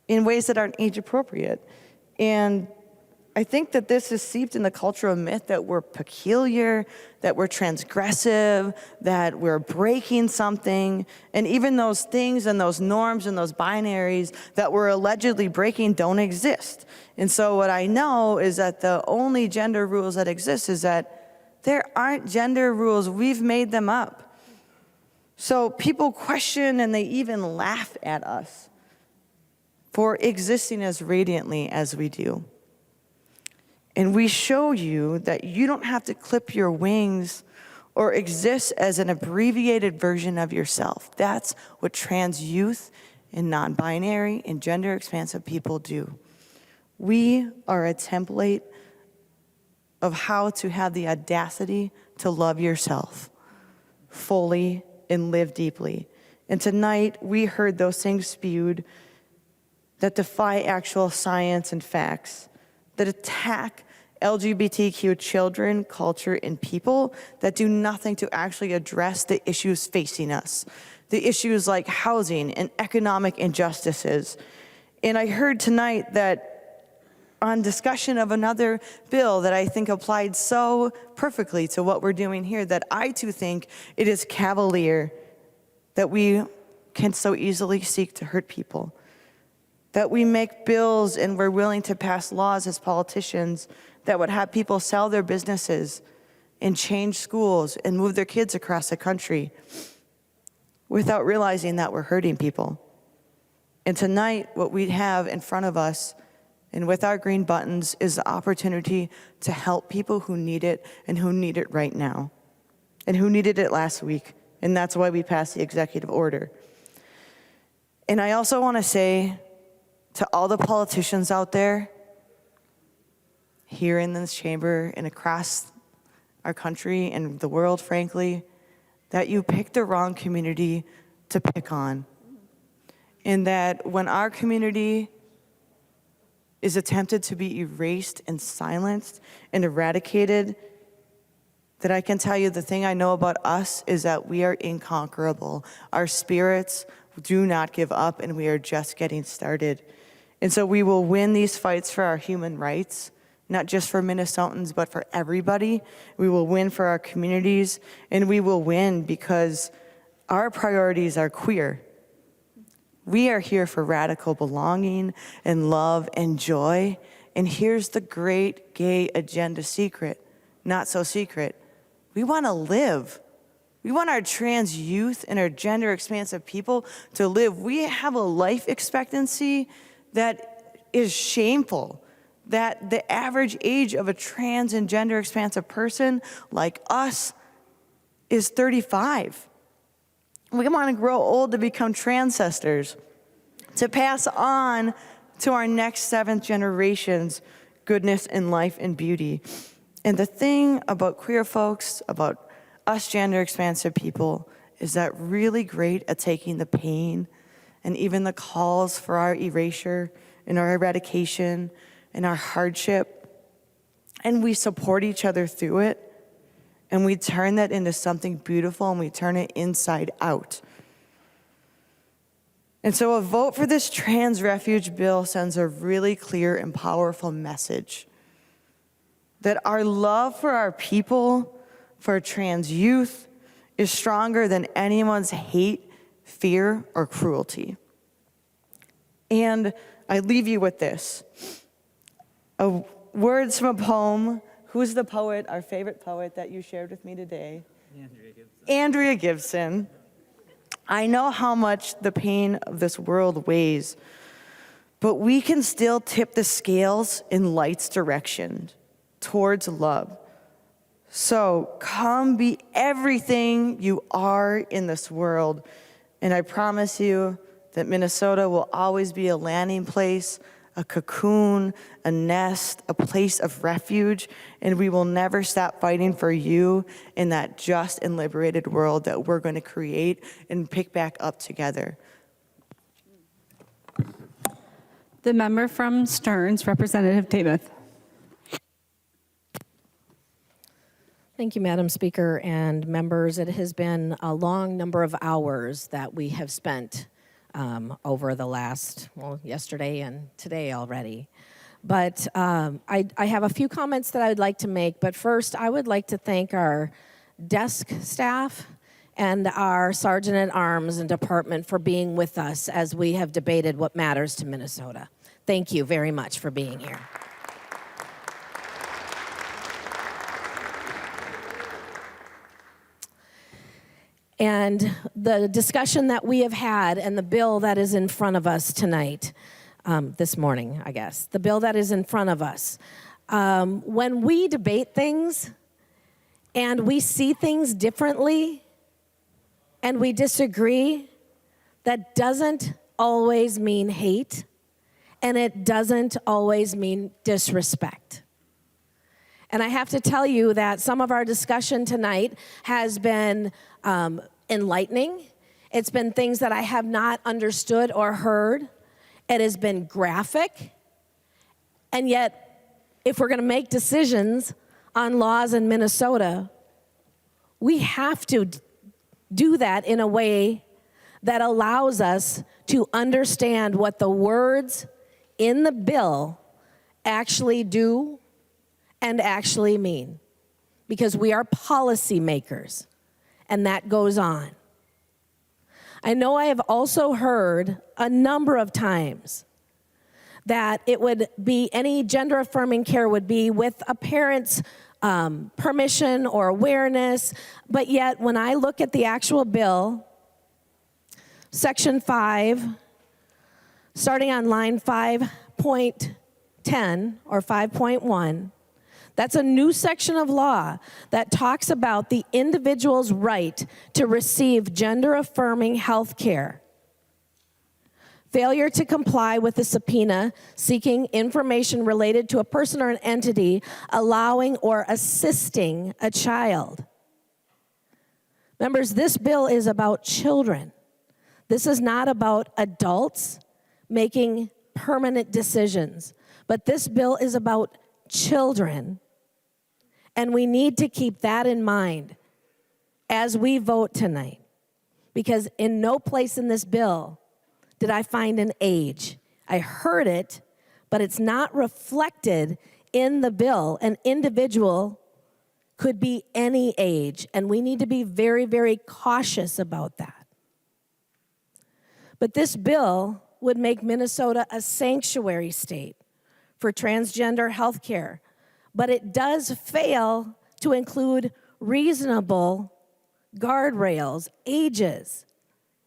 ways that aren't age appropriate. And I think that this is seeped in the cultural myth that we're peculiar, that we're transgressive, that we're breaking something. And even those things and those norms and those binaries that we're allegedly breaking don't exist. And so what I know is that the only gender rules that exist is that there aren't gender rules. We've made them up. So people question and they even laugh at us for existing as radiantly as we do. And we show you that you don't have to clip your wings or exist as an abbreviated version of yourself. That's what trans youth and non-binary and gender-expansive people do. We are a template of how to have the audacity to love yourself fully and live deeply. And tonight, we heard those things spewed that defy actual science and facts, that attack LGBTQ children, culture, and people that do nothing to actually address the issues facing us. The issues like housing and economic injustices. And I heard tonight that on discussion of another bill that I think applied so perfectly to what we're doing here, that I too think it is cavalier that we can so easily seek to hurt people. That we make bills and we're willing to pass laws as politicians that would have people sell their businesses and change schools and move their kids across the country without realizing that we're hurting people. And tonight, what we have in front of us and with our green buttons is the opportunity to help people who need it and who need it right now and who needed it last week. And that's why we passed the executive order. And I also want to say to all the politicians out there, here in this chamber and across our country and the world, frankly, that you picked the wrong community to pick on. And that when our community is attempted to be erased and silenced and eradicated, that I can tell you the thing I know about us is that we are inconquerable. Our spirits do not give up, and we are just getting started. And so we will win these fights for our human rights, not just for Minnesotans, but for everybody. We will win for our communities, and we will win because our priorities are queer. We are here for radical belonging and love and joy. And here's the great gay agenda secret, not so secret. We want to live. We want our trans youth and our gender expansive people to live. We have a life expectancy that is shameful, that the average age of a trans and gender expansive person like us is 35. We want to grow old to become transcestors, to pass on to our next 7th generations goodness and life and beauty. And the thing about queer folks, about us gender expansive people, is that really great at taking the pain and even the calls for our erasure and our eradication and our hardship, and we support each other through it. And we turn that into something beautiful, and we turn it inside out. And so a vote for this trans refuge bill sends a really clear and powerful message that our love for our people, for trans youth, is stronger than anyone's hate, fear, or cruelty. And I leave you with this. Words from a poem. Who's the poet, our favorite poet that you shared with me today? Andrea Gibson. I know how much the pain of this world weighs, but we can still tip the scales in light's direction towards love. So come be everything you are in this world, and I promise you that Minnesota will always be a landing place, a cocoon, a nest, a place of refuge, and we will never stop fighting for you in that just and liberated world that we're going to create and pick back up together. The member from Stearns, Representative Davis. Thank you, Madam Speaker and members. It has been a long number of hours that we have spent over the last, yesterday and today already. But I have a few comments that I would like to make. But first, I would like to thank our desk staff and our Sergeant at Arms and department for being with us as we have debated what matters to Minnesota. Thank you very much for being here. And the discussion that we have had and the bill that is in front of us tonight, this morning, I guess, the bill that is in front of us. When we debate things and we see things differently and we disagree, that doesn't always mean hate, and it doesn't always mean disrespect. And I have to tell you that some of our discussion tonight has been enlightening. It's been things that I have not understood or heard. It has been graphic. And yet, if we're going to make decisions on laws in Minnesota, we have to do that in a way that allows us to understand what the words in the bill actually do and actually mean, because we are policymakers, and that goes on. I know I have also heard a number of times that it would be, any gender-affirming care would be with a parent's permission or awareness, but yet when I look at the actual bill, Section 5, starting on line 5.10 or 5.1, that's a new section of law that talks about the individual's right to receive gender-affirming health care. Failure to comply with a subpoena seeking information related to a person or an entity allowing or assisting a child. Members, this bill is about children. This is not about adults making permanent decisions, but this bill is about children, and we need to keep that in mind as we vote tonight, because in no place in this bill did I find an age. I heard it, but it's not reflected in the bill. An individual could be any age, and we need to be very, very cautious about that. But this bill would make Minnesota a sanctuary state for transgender health care, but it does fail to include reasonable guardrails, ages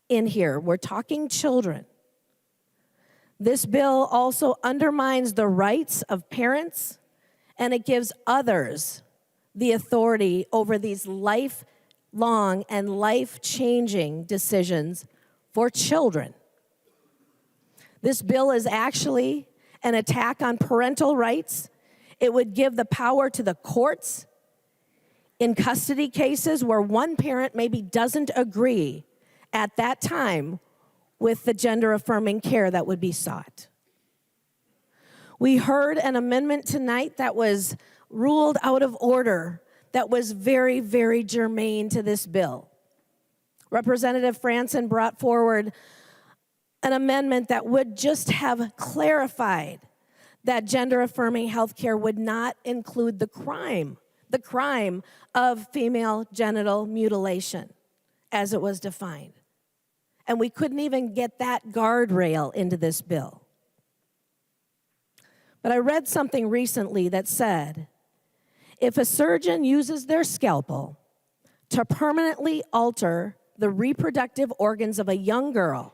in here. We're talking children. This bill also undermines the rights of parents, and it gives others the authority over these lifelong and life-changing decisions for children. This bill is actually an attack on parental rights. It would give the power to the courts in custody cases where one parent maybe doesn't agree at that time with the gender-affirming care that would be sought. We heard an amendment tonight that was ruled out of order that was very, very germane to this bill. Representative Franson brought forward an amendment that would just have clarified that gender-affirming health care would not include the crime of female genital mutilation as it was defined. And we couldn't even get that guardrail into this bill. But I read something recently that said, if a surgeon uses their scalpel to permanently alter the reproductive organs of a young girl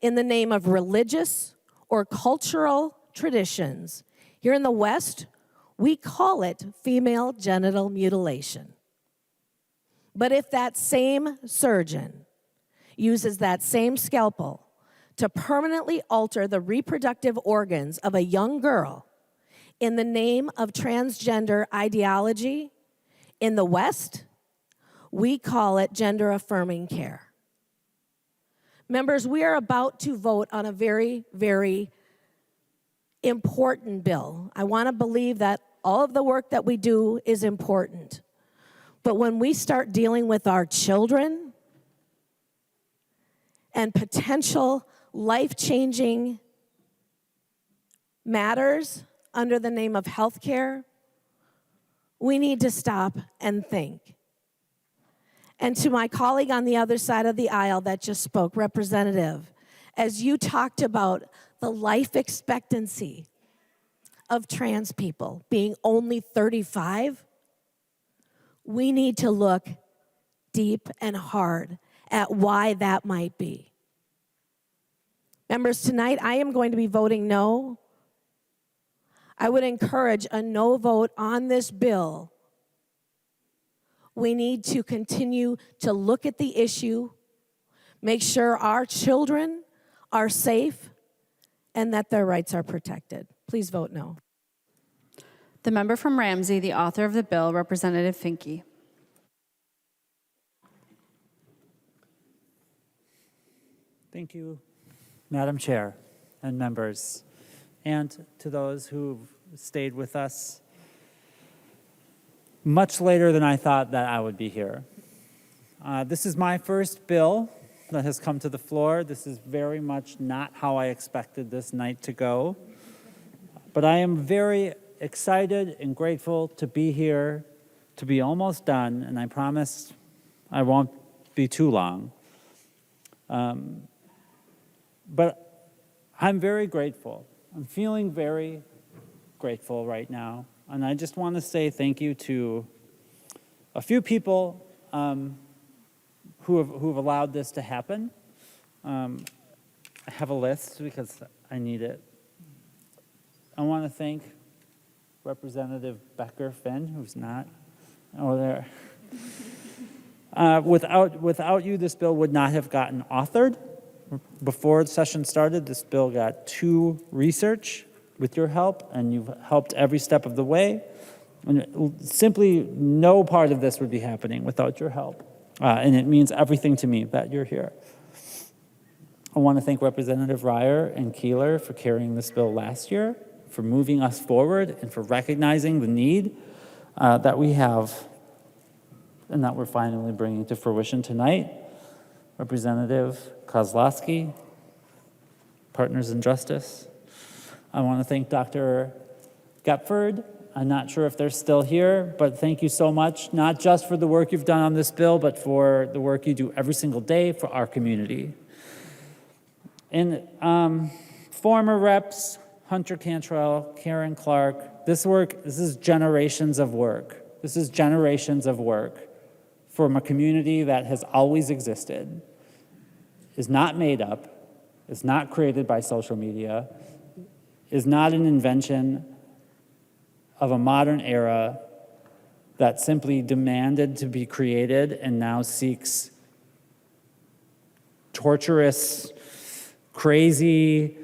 in the name of religious or cultural traditions, here in the West, we call it female genital mutilation. But if that same surgeon uses that same scalpel to permanently alter the reproductive organs of a young girl in the name of transgender ideology in the West, we call it gender-affirming care. Members, we are about to vote on a very, very important bill. I want to believe that all of the work that we do is important. But when we start dealing with our children and potential life-changing matters under the name of health care, we need to stop and think. And to my colleague on the other side of the aisle that just spoke, Representative, as you talked about the life expectancy of trans people being only 35, we need to look deep and hard at why that might be. Members, tonight I am going to be voting no. I would encourage a no vote on this bill. We need to continue to look at the issue, make sure our children are safe, and that their rights are protected. Please vote no. The member from Ramsey, the author of the bill, Representative Finke. Thank you, Madam Chair and members, and to those who've stayed with us much later than I thought that I would be here. This is my first bill that has come to the floor. This is very much not how I expected this night to go. But I am very excited and grateful to be here, to be almost done, and I promise I won't be too long. But I'm very grateful. I'm feeling very grateful right now. And I just want to say thank you to a few people who have allowed this to happen. I have a list because I need it. I want to thank Representative Becker-Finn, who's not over there. Without you, this bill would not have gotten authored. Before the session started, this bill got 2 research with your help, and you've helped every step of the way. And simply no part of this would be happening without your help. And it means everything to me that you're here. I want to thank Representative Ryer and Keeler for carrying this bill last year, for moving us forward, and for recognizing the need that we have and that we're finally bringing to fruition tonight. Representative Kozlowski, Partners in Justice. I want to thank Dr. Gepford. I'm not sure if they're still here, but thank you so much, not just for the work you've done on this bill, but for the work you do every single day for our community. And former reps, Hunter Cantrell, Karen Clark, this is generations of work. This is generations of work from a community that has always existed, is not made up, is not created by social media, is not an invention of a modern era that simply demanded to be created and now seeks torturous, crazy.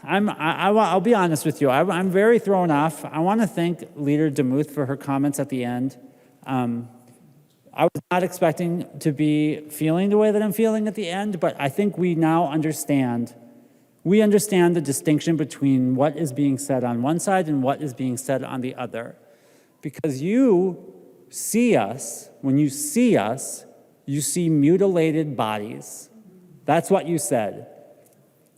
I'll be honest with you. I'm very thrown off. I want to thank Leader DeMuth for her comments at the end. I was not expecting to be feeling the way that I'm feeling at the end, but I think we now understand. We understand the distinction between what is being said on one side and what is being said on the other. Because you see us, when you see us, you see mutilated bodies. That's what you said.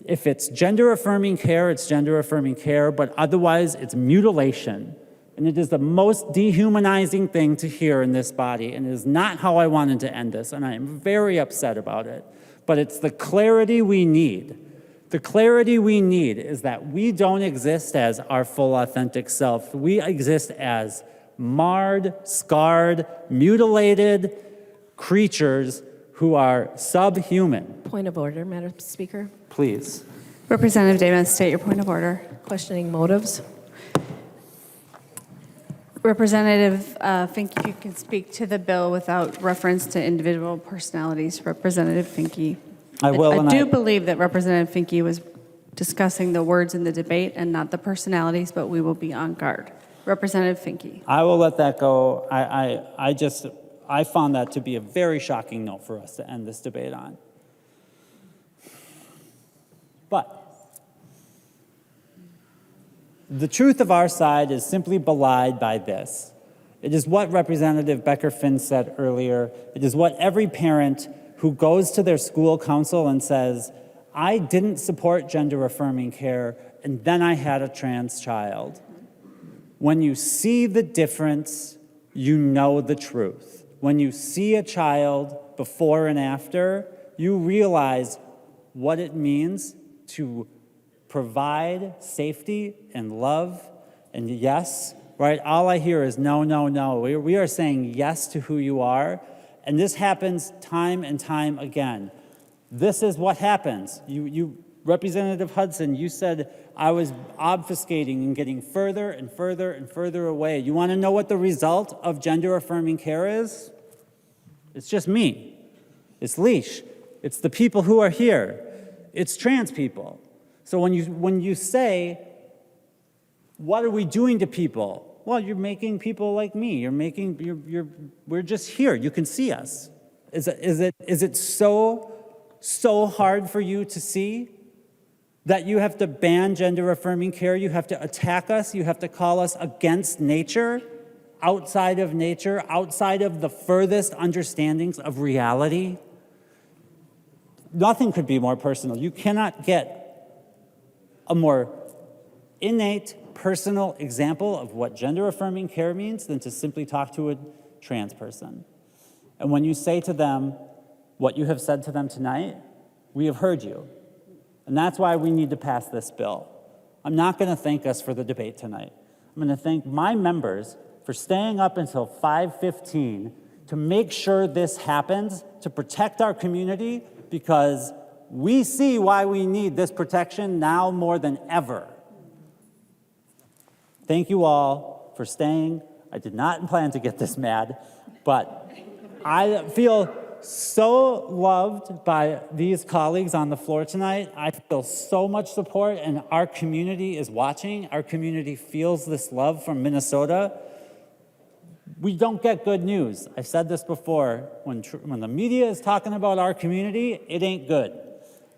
If it's gender-affirming care, it's gender-affirming care, but otherwise it's mutilation. And it is the most dehumanizing thing to hear in this body, and it is not how I wanted to end this, and I am very upset about it. But it's the clarity we need. The clarity we need is that we don't exist as our full, authentic self. We exist as marred, scarred, mutilated creatures who are subhuman. Point of order, Madam Speaker. Please. Representative Davis, state your point of order. Questioning motives. Representative Finke, you can speak to the bill without reference to individual personalities. Representative Finke. I will, I and do believe that Representative Finke was discussing the words in the debate and not the personalities, but we will be on guard. Representative Finke. I will let that go. I found that to be a very shocking note for us to end this debate on. But the truth of our side is simply belied by this. It is what Representative Becker-Finn said earlier. It is what every parent who goes to their school council and says, I didn't support gender-affirming care, and then I had a trans child. When you see the difference, you know the truth. When you see a child before and after, you realize what it means to provide safety and love and yes, right? All I hear is no, no, no. We are saying yes to who you are, and this happens time and time again. This is what happens. You Representative Hudson, you said I was obfuscating and getting further and further and further away. You want to know what the result of gender-affirming care is? It's just me. It's Leash. It's the people who are here. It's trans people. So when you say, what are we doing to people? Well, you're making people like me. We're just here. You can see us. Is it so hard for you to see? that you have to ban gender-affirming care, you have to attack us, you have to call us against nature, outside of the furthest understandings of reality. Nothing could be more personal. You cannot get a more innate, personal example of what gender-affirming care means than to simply talk to a trans person. And when you say to them what you have said to them tonight, we have heard you. And that's why we need to pass this bill. I'm not going to thank us for the debate tonight. I'm going to thank my members for staying up until 5:15 to make sure this happens, to protect our community, because we see why we need this protection now more than ever. Thank you all for staying. I did not plan to get this mad, but I feel so loved by these colleagues on the floor tonight. I feel so much support, and our community is watching. Our community feels this love from Minnesota. We don't get good news. I've said this before. When the media is talking about our community, it ain't good.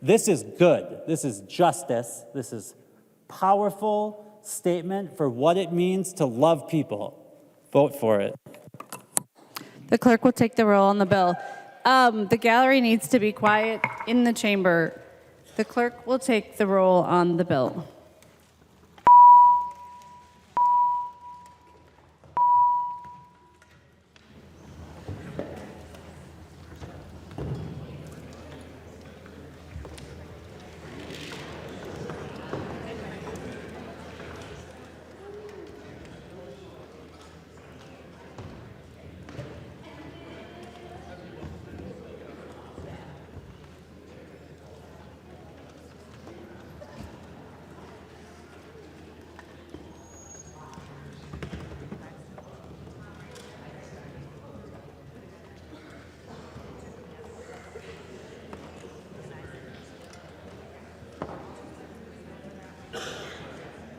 This is good. This is justice. This is powerful statement for what it means to love people. Vote for it. The clerk will take the roll on the bill. The gallery needs to be quiet in the chamber. The clerk will take the roll on the bill.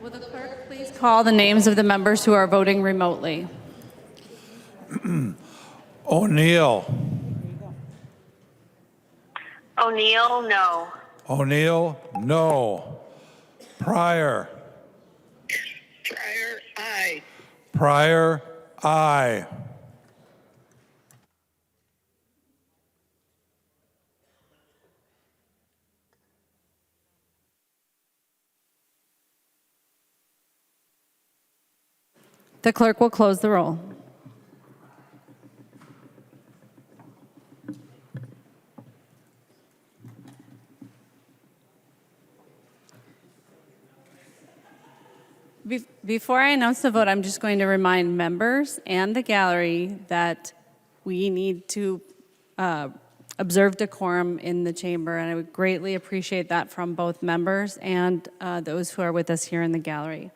Will the clerk please call the names of the members who are voting remotely? O'Neill. O'Neill, no. O'Neill, no. Pryor. Pryor, aye. Pryor, aye. The clerk will close the roll. Before I announce the vote, I'm just going to remind members and the gallery that we need to observe decorum in the chamber, and I would greatly appreciate that from both members and those who are with us here in the gallery.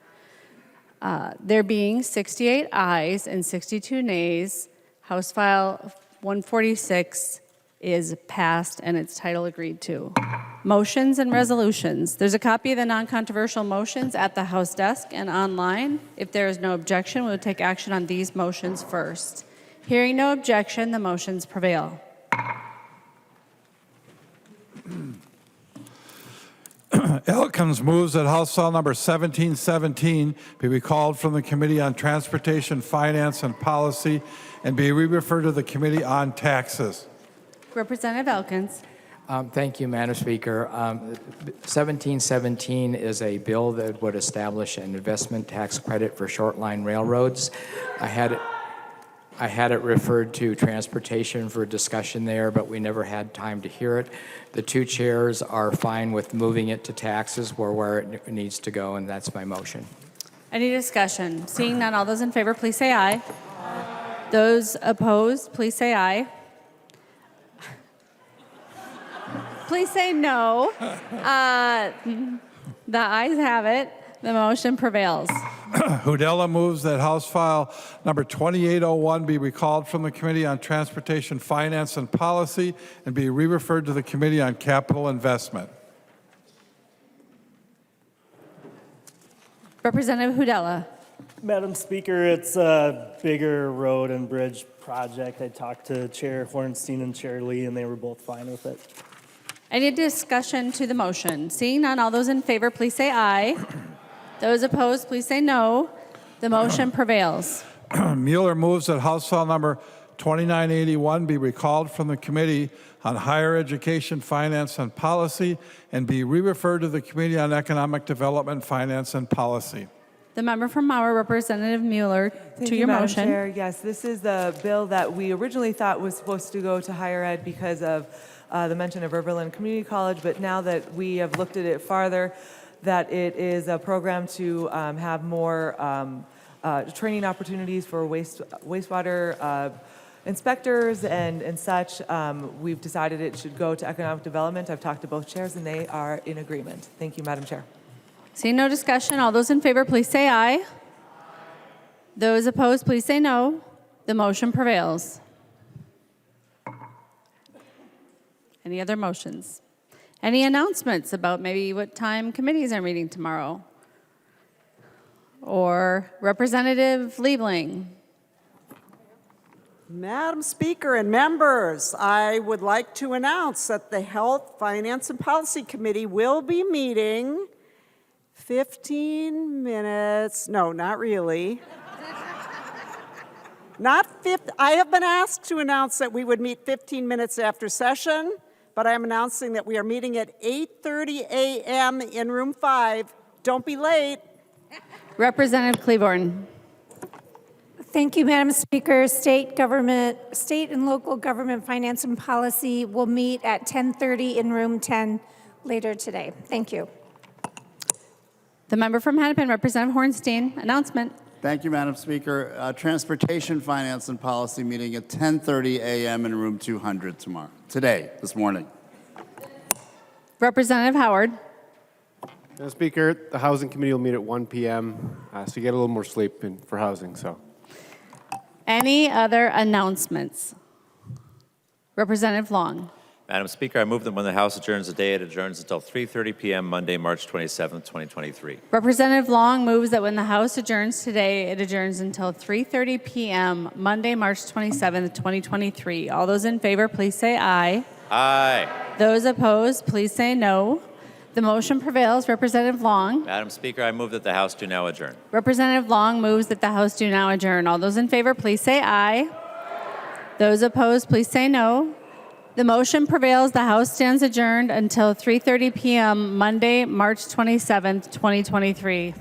There being 68 ayes and 62 nays, House File 146 is passed and its title agreed to. Motions and resolutions. There's a copy of the non-controversial motions at the House desk and online. If there is no objection, we'll take action on these motions first. Hearing no objection, the motions prevail. Elkins moves that House File number 1717 be recalled from the Committee on Transportation, Finance, and Policy and be re-referred to the Committee on Taxes. Representative Elkins. Thank you, Madam Speaker. 1717 is a bill that would establish an investment tax credit for short line railroads. I had it referred to transportation for discussion there, but we never had time to hear it. The two chairs are fine with moving it to taxes where it needs to go, and that's my motion. Any discussion? Seeing none, all those in favor, please say aye. Those opposed, please say aye. Please say no. The ayes have it. The motion prevails. Hudella moves that House File number 2801 be recalled from the Committee on Transportation, Finance, and Policy and be re-referred to the Committee on Capital Investment. Representative Hudella. Madam Speaker, it's a bigger road and bridge project. I talked to Chair Hornstein and Chair Lee, and they were both fine with it. Any discussion to the motion? Seeing none, all those in favor, please say aye. Those opposed, please say no. The motion prevails. Mueller moves that House File Number 2981 be recalled from the Committee on Higher Education, Finance, and Policy and be re-referred to the Committee on Economic Development, Finance, and Policy. The member from Mauer, Representative Mueller, to your Madam motion. Chair. Yes, this is the bill that we originally thought was supposed to go to higher ed because of the mention of Riverland Community College, but now that we have looked at it farther, that it is a program to have more training opportunities for wastewater inspectors and such. We've decided it should go to economic development. I've talked to both chairs and they are in agreement. Thank you, Madam Chair. Seeing no discussion, all those in favor, please say aye. Those opposed, please say no. The motion prevails. Any other motions? Any announcements about maybe what time committees are meeting tomorrow? Or Representative Liebling? Madam Speaker and members, I would like to announce that the Health, Finance, and Policy Committee will be meeting 15 minutes, no, not really. I have been asked to announce that we would meet 15 minutes after session, but I'm announcing that we are meeting at 8:30 a.m. in room 5. Don't be late. Representative Claiborne. Thank you, Madam Speaker. State and local government finance and policy will meet at 10:30 in room 10 later today. Thank you. The member from Hennepin, Representative Hornstein. Announcement. Thank you, Madam Speaker. Transportation, Finance, and Policy meeting at 10:30 a.m. in room 200 this morning. Representative Howard. Madam Speaker, the Housing Committee will meet at 1 p.m., so you get a little more sleep for housing. Any other announcements? Representative Long. Madam Speaker, I move that when the House adjourns today, it adjourns until 3:30 p.m. Monday, March 27, 2023. Representative Long moves that when the House adjourns today, it adjourns until 3:30 p.m. Monday, March 27, 2023. All those in favor, please say aye. Aye. Those opposed, please say no. The motion prevails. Representative Long. Madam Speaker, I move that the House do now adjourn. Representative Long moves that the House do now adjourn. All those in favor, please say aye. Those opposed, please say no. The motion prevails. The House stands adjourned until 3:30 p.m. Monday, March 27th, 2023.